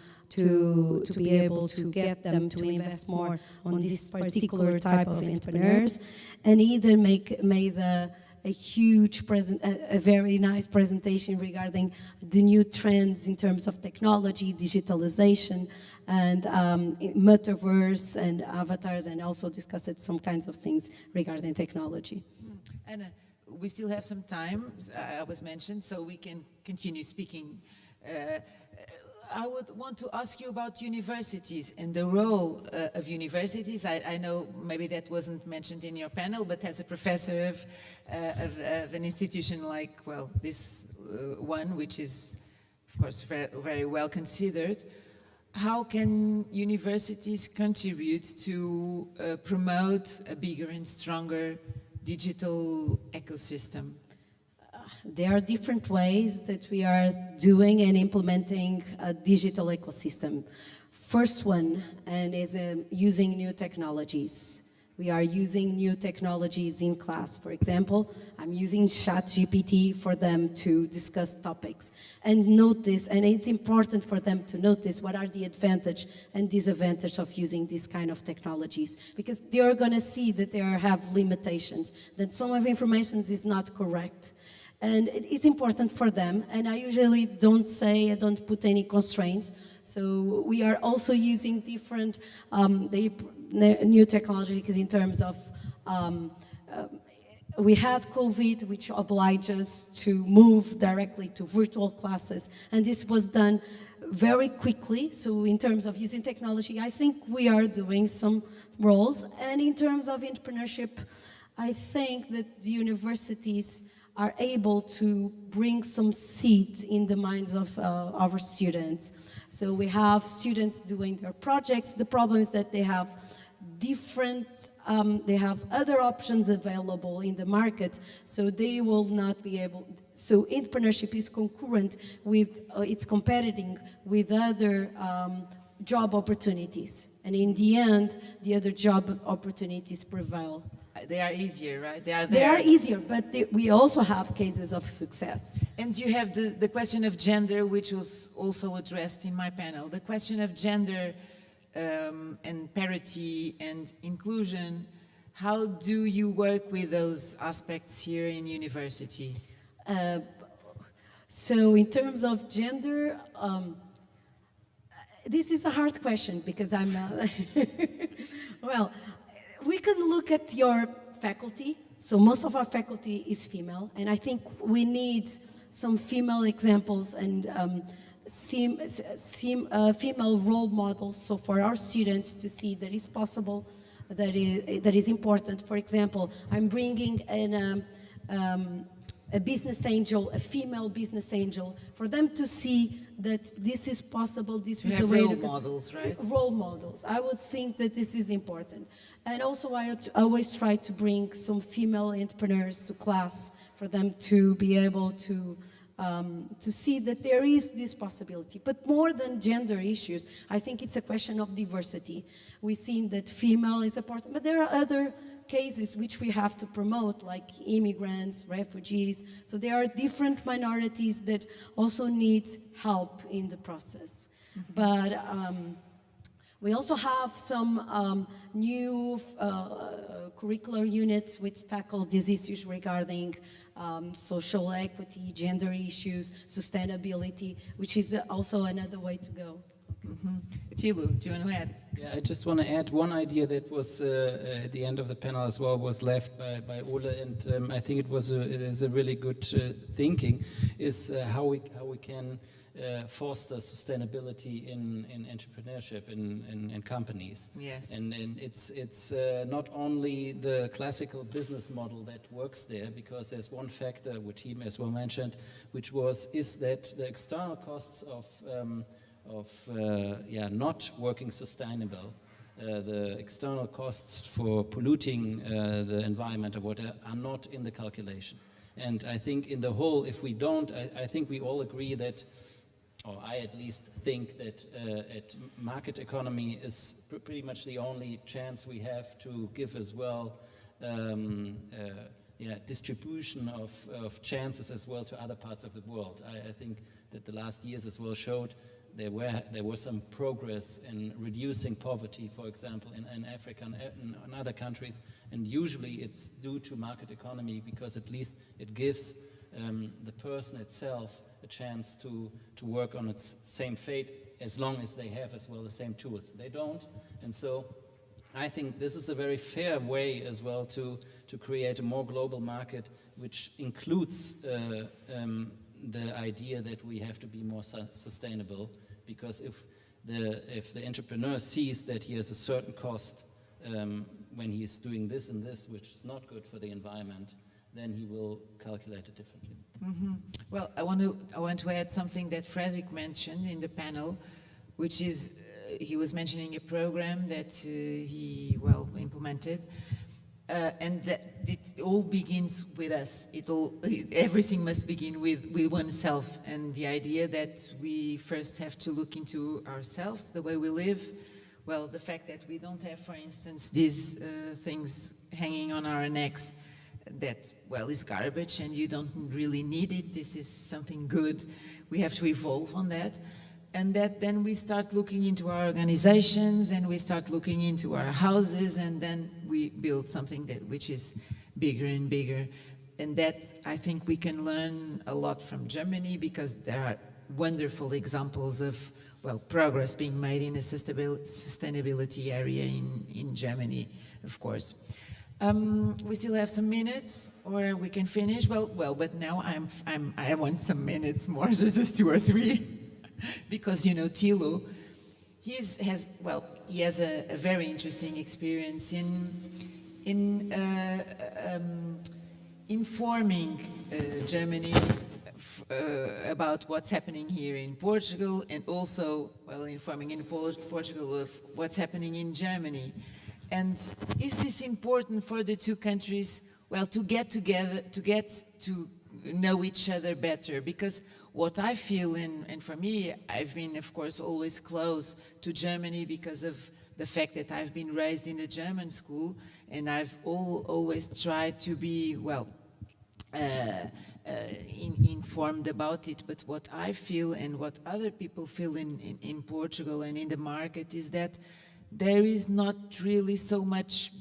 be able to get them to invest more on this particular type of entrepreneurs. And either made a huge a very nice presentation regarding the new trends in terms of technology, digitalization, and metaverse and avatars, and also discussed some kinds of things regarding technology. And we still have some time, I was mentioned, so we can continue speaking. I would want to ask you about universities and the role of universities. I know maybe that wasn't mentioned in your panel, but as a professor of an institution like, well, this one, which is, of course, very, very well considered, how can universities contribute to promote a bigger and stronger digital ecosystem? There are different ways that we are doing and implementing a digital ecosystem. First one, and is using new technologies. We are using new technologies in class. For example, I'm using ChatGPT for them to discuss topics and notice, and it's important for them to notice what are the advantage and disadvantage of using these kind of technologies, because they are going to see that they have limitations, that some of information is not correct. And it's important for them, and I usually don't put any constraints. So we are also using different new technologies in terms of we had COVID, which obliged us to move directly to virtual classes, and this was done very quickly. So in terms of using technology, I think we are doing some roles. And in terms of entrepreneurship, I think that the universities are able to bring some seeds in the minds of our students. So we have students doing their projects. The problem is that they have they have other options available in the market, so they will not be able. So entrepreneurship is concurrent with, it's competing with other job opportunities. And in the end, the other job opportunities prevail. They are easier, right? They are They there. are easier, but we also have cases of success. And you have the question of gender, which was also addressed in my panel. The question of gender and parity and inclusion, how do you work with those aspects here in university? So in terms of gender, this is a hard question because I'm well, we can look at your faculty. So most of our faculty is female, and I think we need some female examples and female role models, so for our students to see that it's possible, that is important. For example, I'm bringing a business angel, a female business angel, for them to see that this is possible, this is a way role models, right? Role models. I would think that this is important. And also I always try to bring some female entrepreneurs to class for them to be able to see that there is this possibility. But more than gender issues, I think it's a question of diversity. We've seen that female is important, but there are other cases which we have to promote, like immigrants, refugees. So there are different minorities that also need help in the process. Mm-hmm. But we also have some new curricular units which tackle these issues regarding social equity, gender issues, sustainability, which is also another way to go. Tilu, do you want to add? Yeah, I just want to add one idea that was at the end of the panel as well, was left by Ole, and I think it is a really good thinking, is how we can foster sustainability in entrepreneurship in companies. Yes. And it's not only the classical business model that works there, because there's one factor which he as well mentioned, which is that the external costs of not working sustainable, the external costs for polluting the environment or whatever are not in the calculation. And I think in the whole, if we don't, I think we all agree that, or I at least think that market economy is pretty much the only chance we have to give as well distribution of chances as well to other parts of the world. I think that the last years as well showed there was some progress in reducing poverty, for example, in Africa and in other countries, and usually it's due to market economy, because at least it gives the person itself a chance to work on its same fate, as long as they have as well the same tools. They don't, and so I think this is a very fair way as well to create a more global market, which includes the idea that we have to be more sustainable, because if the entrepreneur sees that he has a certain cost when he is doing this and this, which is not good for the environment, then he will calculate it differently. Mm-hmm. Well, I want to add something that Frederick mentioned in the panel, which is he was mentioning a program that he implemented. And that it all begins with us. Everything must begin with oneself, and the idea that we first have to look into ourselves, the way we live. Well, the fact that we don't have, for instance, these things hanging on our necks that, well, is garbage and you don't really need it. This is something good. We have to evolve on that. And that then we start looking into our organizations, and we start looking into our houses, and then we build something which is bigger and bigger. And that, I think we can learn a lot from Germany, because there are wonderful examples of, well, progress being made in the sustainability area in Germany, of course. We still have some minutes, or we can finish. Well, but now I want some minutes more, just 2 or 3, because you know Thilo, he has a very interesting experience in informing Germany about what's happening here in Portugal, and also informing in Portugal of what's happening in Germany. And is this important for the two countries, to get together, to get to know each other better? Because what I feel, and for me, I've been, of course, always close to Germany because of the fact that I've been raised in a German school, and I've always tried to be, informed about it. But what I feel and what other people feel in Portugal and in the market is that there is not really so many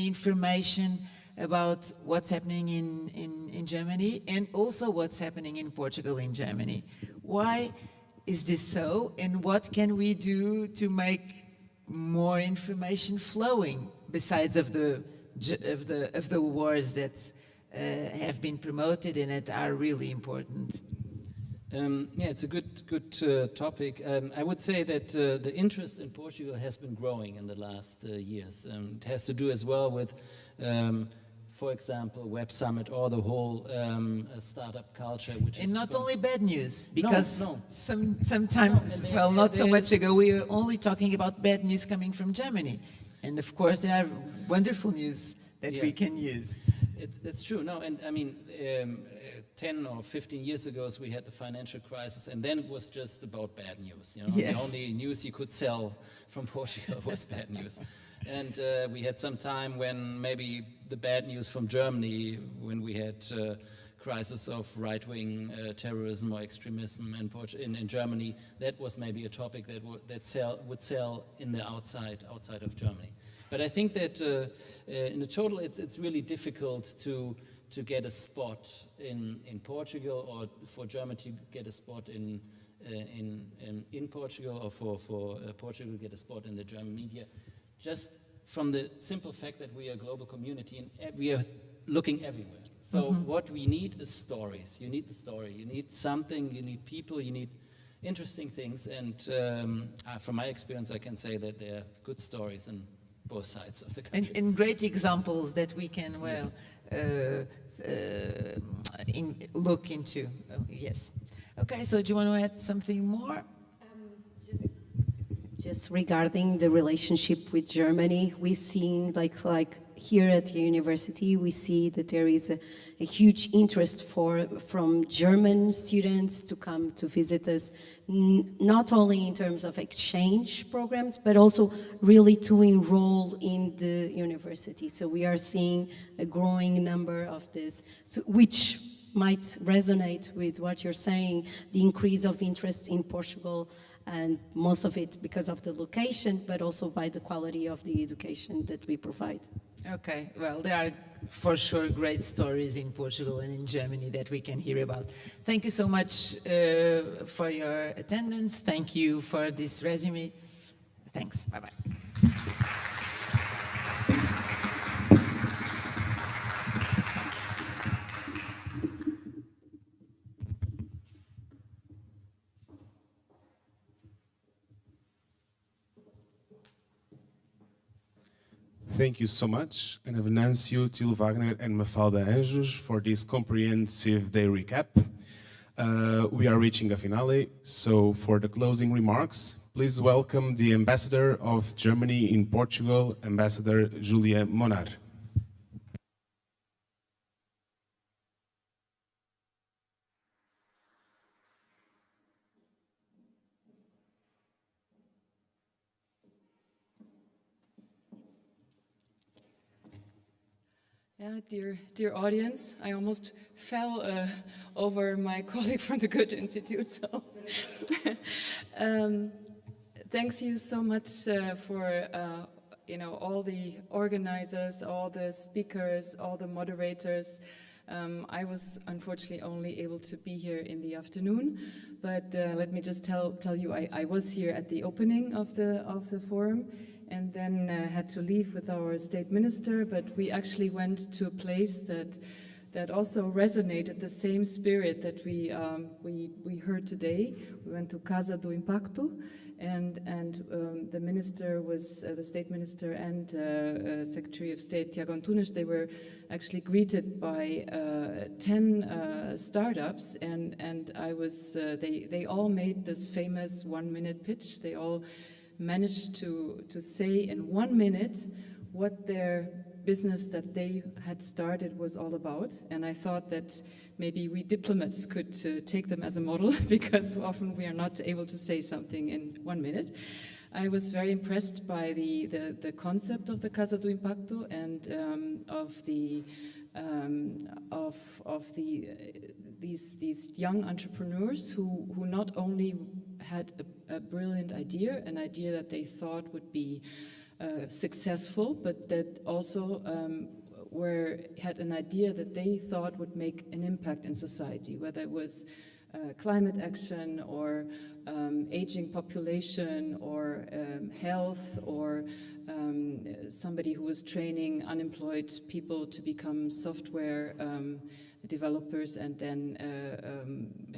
information about what's happening in Germany, and also what's happening in Portugal in Germany. Why is this so, and what can we do to make more information flowing, besides of the wars that have been promoted and that are really important? It's a good topic. I would say that the interest in Portugal has been growing in the last years. It has to do as well with, for example, Web Summit, or the whole startup culture. And not only bad news, because No. sometimes, not so much ago, we were only talking about bad news coming from Germany. And of course, there are wonderful news that we can use. It's true. No, and I mean, 10 or 15 years ago, we had the financial crisis, and then it was just about bad news. You know? Yes. The only news you could sell from Portugal was bad news. And we had some time when maybe the bad news from Germany, when we had crisis of right-wing terrorism or extremism in Germany, that was maybe a topic that would sell in the outside of Germany. But I think that in the total, it's really difficult to get a spot in Portugal, or for Germany to get a spot in Portugal, or for Portugal to get a spot in the German media, just from the simple fact that we are a global community and we are looking everywhere. So what we need is stories. You need the story. You need something. You need people. You need interesting things. And from my experience, I can say that there are good stories in both sides of the country. And great examples that we can, look into. Yes. Okay, so do you want to add something more? Just regarding the relationship with Germany, we see like here at the university, we see that there is a huge interest from German students to come to visit us, not only in terms of exchange programs, but also really to enroll in the university. So we are seeing a growing number of this, which might resonate with what you're saying, the increase of interest in Portugal, and most of it because of the location, but also by the quality of the education that we provide. Okay, well, there are for sure great stories in Portugal and in Germany that we can hear about. Thank you so much for your attendance. Thank you for this resume. Thanks, bye-bye. Thank you so much, and Venâncio, Thilo Wagner, and Mafalda Anjos for this comprehensive day recap. We are reaching a finale, so for the closing remarks, please welcome the Ambassador of Germany in Portugal, Ambassador Julia Monar. Yeah, dear audience, I almost fell over my colleague from the Goethe Institute. So, thanks you so much for all the organizers, all the speakers, all the moderators. I was unfortunately only able to be here in the afternoon, but let me just tell you, I was here at the opening of the forum. and then had to leave with our state minister, but we actually went to a place that also resonated the same spirit that we heard today. We went to Casa do Impacto, and the minister was, the state minister and Secretary of State Tiago Antunes, they were actually greeted by 10 startups, and I was, they all made this famous 1-minute pitch. They all managed to say in 1 minute what their business that they had started was all about. And I thought that maybe we diplomats could take them as a model, because often we are not able to say something in 1 minute. I was very impressed by the concept of the Casa do Impacto and these young entrepreneurs who not only had a brilliant idea, an idea that they thought would be successful, but that also had an idea that they thought would make an impact in society, whether it was climate action or aging population or health, or somebody who was training unemployed people to become software developers, and then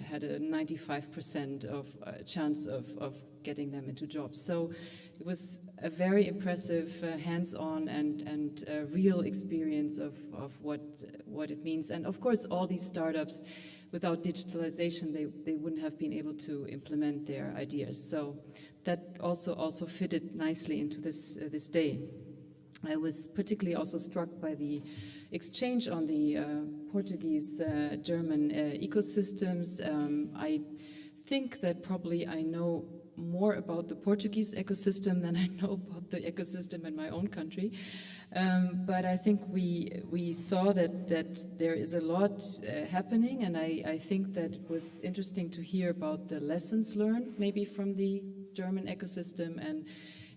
had a 95% of chance of getting them into jobs. So it was a very impressive hands-on and real experience of what it means. And of course, all these startups, without digitalization, they wouldn't have been able to implement their ideas. So that also fitted nicely into this day. I was particularly also struck by the exchange on the Portuguese-German ecosystems. I think that probably I know more about the Portuguese ecosystem than I know about the ecosystem in my own country. But I think we saw that there is a lot happening, and I think that it was interesting to hear about the lessons learned maybe from the German ecosystem,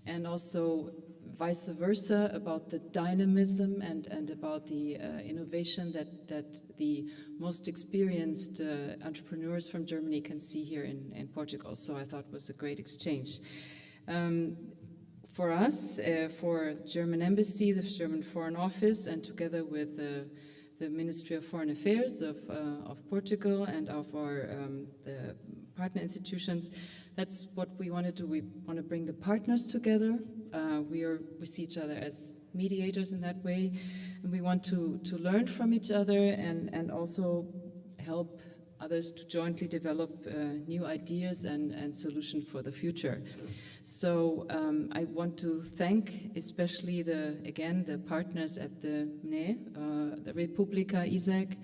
and also vice versa, about the dynamism and about the innovation that the most experienced entrepreneurs from Germany can see here in Portugal. So I thought it was a great exchange. For us, for the German Embassy, the German Foreign Office, and together with the Ministry of Foreign Affairs of Portugal and of the partner institutions, that's what we want to do. We want to bring the partners together. We see each other as mediators in that way, and we want to learn from each other and also help others to jointly develop new ideas and solutions for the future. So I want to thank especially the partners at the MNE, the República ISEC,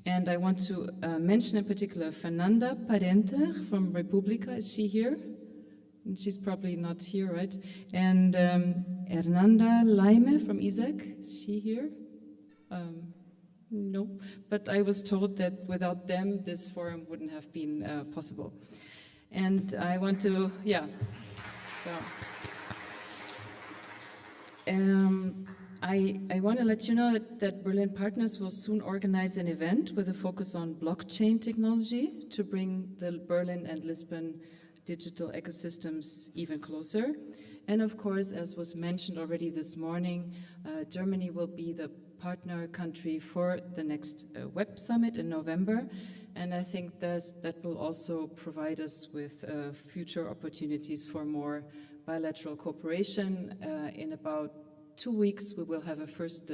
and I want to mention in particular Fernanda Parente from República. Is she here? She's probably not here, right? And Hernanda Laime from ISEC, is she here? No, but I was told that without them, this forum wouldn't have been possible. And I want to, so. I want to let you know that Berlin Partners will soon organize an event with a focus on blockchain technology to bring the Berlin and Lisbon digital ecosystems even closer. And of course, as was mentioned already this morning, Germany will be the partner country for the next Web Summit in November. And I think that will also provide us with future opportunities for more bilateral cooperation. In about 2 weeks, we will have a first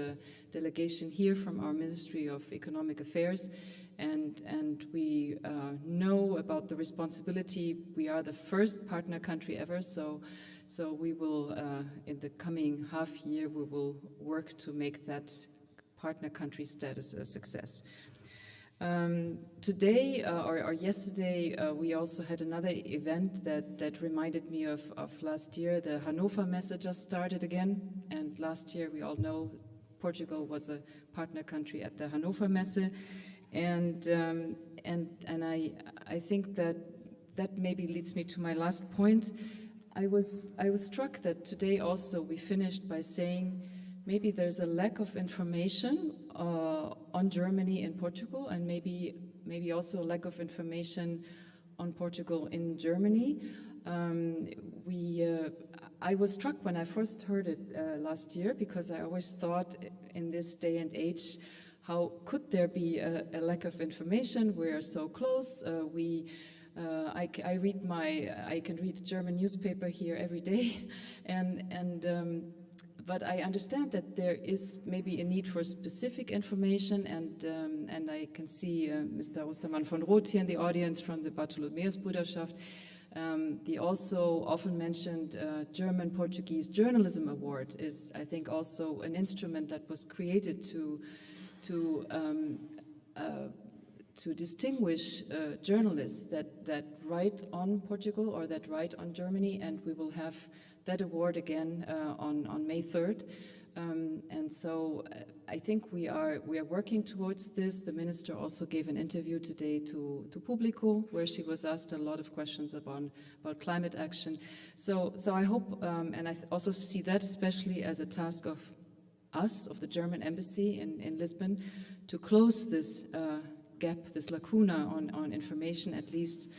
delegation here from our Ministry of Economic Affairs. And we know about the responsibility. We are the first partner country ever, so we will, in the coming half year, we will work to make that partner country status a success. Today or yesterday, we also had another event that reminded me of last year. The Hannover Messe just started again, and last year, we all know, Portugal was a partner country at the Hannover Messe. And I think that maybe leads me to my last point. I was struck that today also we finished by saying maybe there's a lack of information on Germany and Portugal, and maybe also a lack of information on Portugal in Germany. I was struck when I first heard it last year, because I always thought in this day and age, how could there be a lack of information? We are so close. I can read a German newspaper here every day, but I understand that there is maybe a need for specific information, and I can see Mr. Ostermann von Roth here in the audience from the Bartholomäusbruderschaft. The also often mentioned German-Portuguese Journalism Award is, I think, also an instrument that was created to distinguish journalists that write on Portugal or that write on Germany, and we will have that award again on May 3rd. And so I think we are working towards this. The minister also gave an interview today to Publico, where she was asked a lot of questions about climate action. So I hope, and I also see that especially as a task of us, of the German embassy in Lisbon, to close this gap, this lacuna on information, at least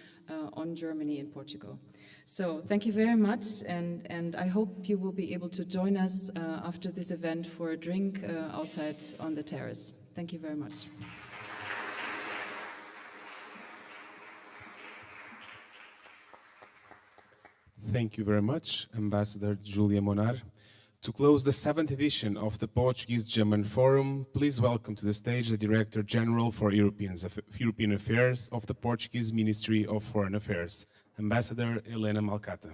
on Germany and Portugal. So thank you very much, and I hope you will be able to join us after this event for a drink outside on the terrace. Thank you very much. Thank you very much, Ambassador Julia Monar. To close the 7th edition of the Portuguese-German Forum, please welcome to the stage the Director General for European Affairs of the Portuguese Ministry of Foreign Affairs, Ambassador Helena Malcata.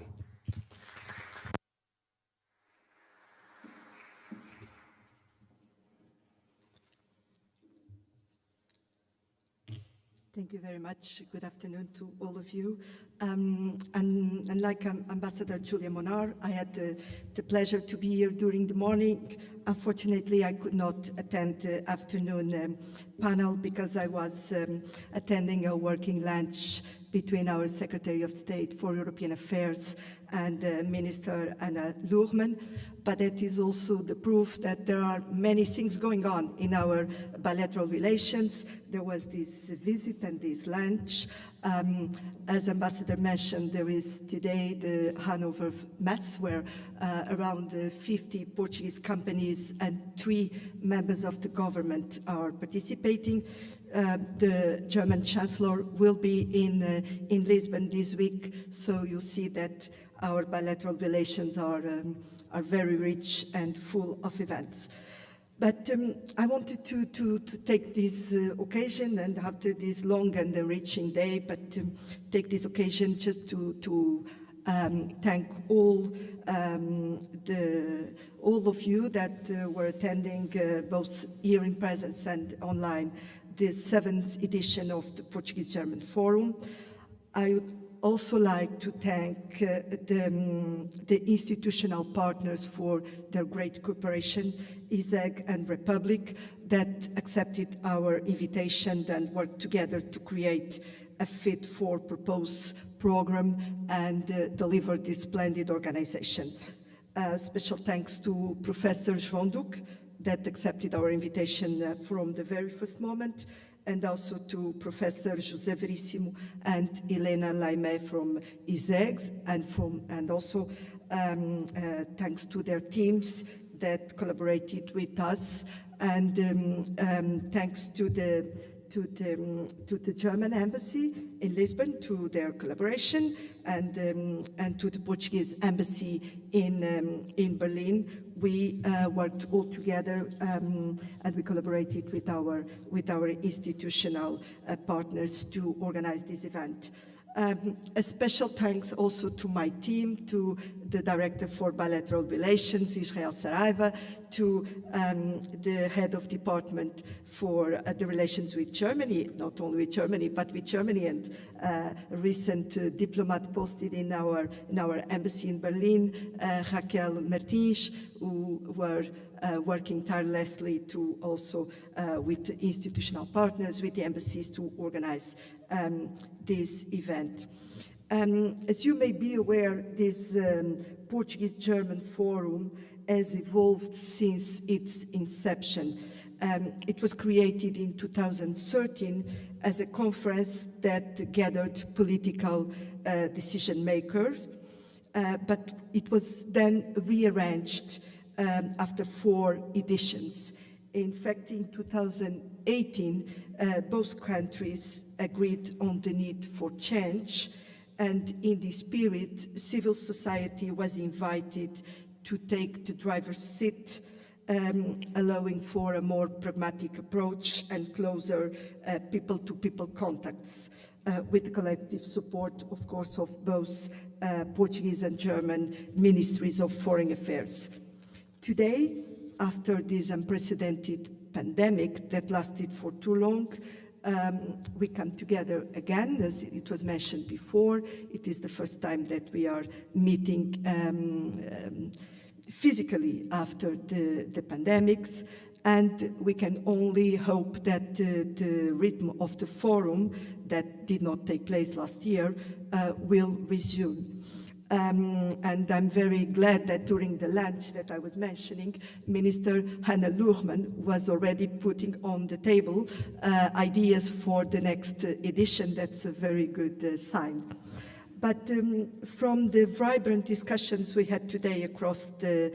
Thank you very much. Good afternoon to all of you. And like Ambassador Julia Monar, I had the pleasure to be here during the morning. Unfortunately, I could not attend the afternoon panel because I was attending a working lunch between our Secretary of State for European Affairs and Minister Anna Loerman. But it is also the proof that there are many things going on in our bilateral relations. There was this visit and this lunch. As Ambassador mentioned, there is today the Hanover Mass, where around 50 Portuguese companies and 3 members of the government are participating. The German Chancellor will be in Lisbon this week, so you see that our bilateral relations are very rich and full of events. But I wanted to take this occasion, and after this long and enriching day, but take this occasion just to thank all of you that were attending both here in presence and online the 7th edition of the Portuguese-German Forum. I would also like to thank the institutional partners for their great cooperation, ISEG and Republic, that accepted our invitation and worked together to create a fit-for-purpose program and deliver this splendid organization. Special thanks to Professor João Duque, that accepted our invitation from the very first moment, and also to Professor José Veríssimo and Helena Laimé from ISEG, and also thanks to their teams that collaborated with us, and thanks to the German embassy in Lisbon, to their collaboration, and to the Portuguese embassy in Berlin. We worked all together and we collaborated with our institutional partners to organize this event. A special thanks also to my team, to the Director for Bilateral Relations, Israel Saraiva, to the Head of Department for the Relations with Germany, not only with Germany, but with Germany, and a recent diplomat posted in our embassy in Berlin, Raquel Martins, who were working tirelessly to also with institutional partners, with the embassies, to organize this event. As you may be aware, this Portuguese-German Forum has evolved since its inception. It was created in 2013 as a conference that gathered political decision makers but it was then rearranged after 4 editions. In fact, in 2018, both countries agreed on the need for change, and in this spirit, civil society was invited to take the driver's seat, allowing for a more pragmatic approach and closer people-to-people contacts, with collective support, of course, of both Portuguese and German ministries of foreign affairs. Today, after this unprecedented pandemic that lasted for too long, we come together again, as it was mentioned before. It is the first time that we are meeting physically after the pandemics, and we can only hope that the rhythm of the forum that did not take place last year will resume. And I'm very glad that during the lunch that I was mentioning, Minister Hannah Luhrmann was already putting on the table ideas for the next edition. That's a very good sign. But from the vibrant discussions we had today across the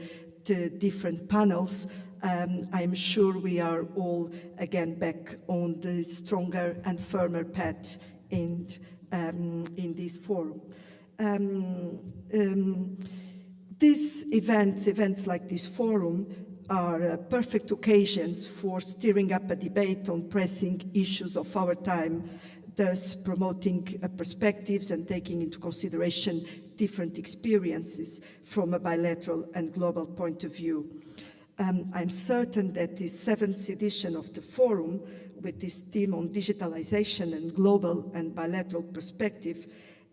different panels, I'm sure we are all again back on the stronger and firmer path in this forum. These events like this forum are perfect occasions for stirring up a debate on pressing issues of our time, thus promoting perspectives and taking into consideration different experiences from a bilateral and global point of view. I'm certain that the 7th edition of the forum, with this theme on digitalization and global and bilateral perspective,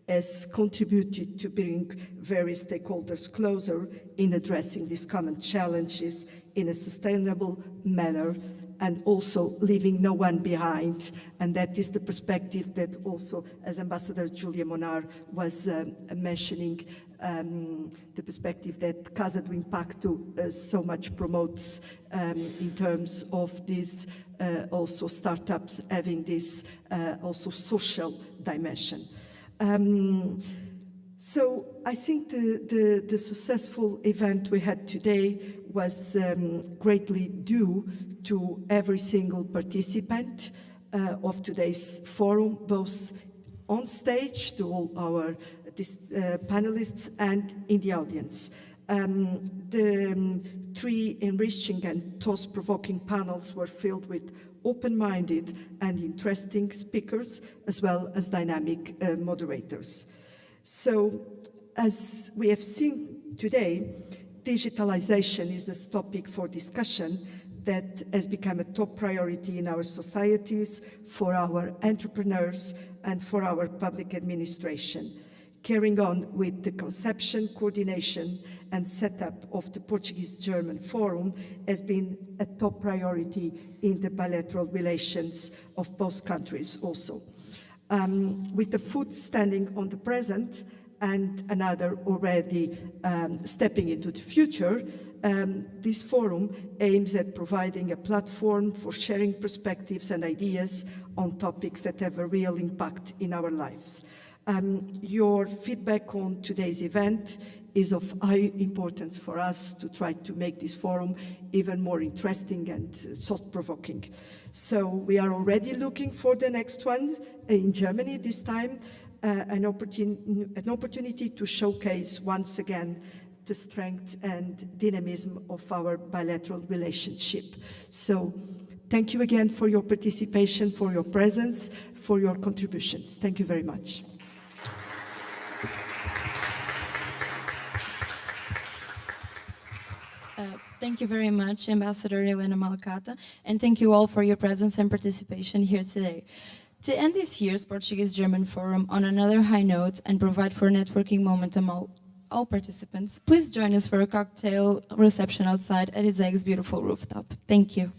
has contributed to bring various stakeholders closer in addressing these common challenges in a sustainable manner, and also leaving no one behind. And that is the perspective that also, as Ambassador Julia Monar was mentioning, the perspective that Casa do Impacto so much promotes in terms of these also startups having this also social dimension. So I think the successful event we had today was greatly due to every single participant of today's forum, both on stage, to all our panelists, and in the audience. The 3 enriching and thought-provoking panels were filled with open-minded and interesting speakers, as well as dynamic moderators. So, as we have seen today, digitalization is a topic for discussion that has become a top priority in our societies, for our entrepreneurs, and for our public administration. Carrying on with the conception, coordination, and setup of the Portuguese-German Forum has been a top priority in the bilateral relations of both countries also. With the foot standing on the present and another already stepping into the future, this forum aims at providing a platform for sharing perspectives and ideas on topics that have a real impact in our lives. Your feedback on today's event is of high importance for us to try to make this forum even more interesting and thought-provoking. So we are already looking for the next one in Germany this time, an opportunity to showcase once again the strength and dynamism of our bilateral relationship. So thank you again for your participation, for your presence, for your contributions. Thank you very much. Thank you very much, Ambassador Helena Malcata, and thank you all for your presence and participation here today. To end this year's Portuguese-German Forum on another high note and provide for a networking moment among all participants, please join us for a cocktail reception outside at ISEG's beautiful rooftop. Thank you.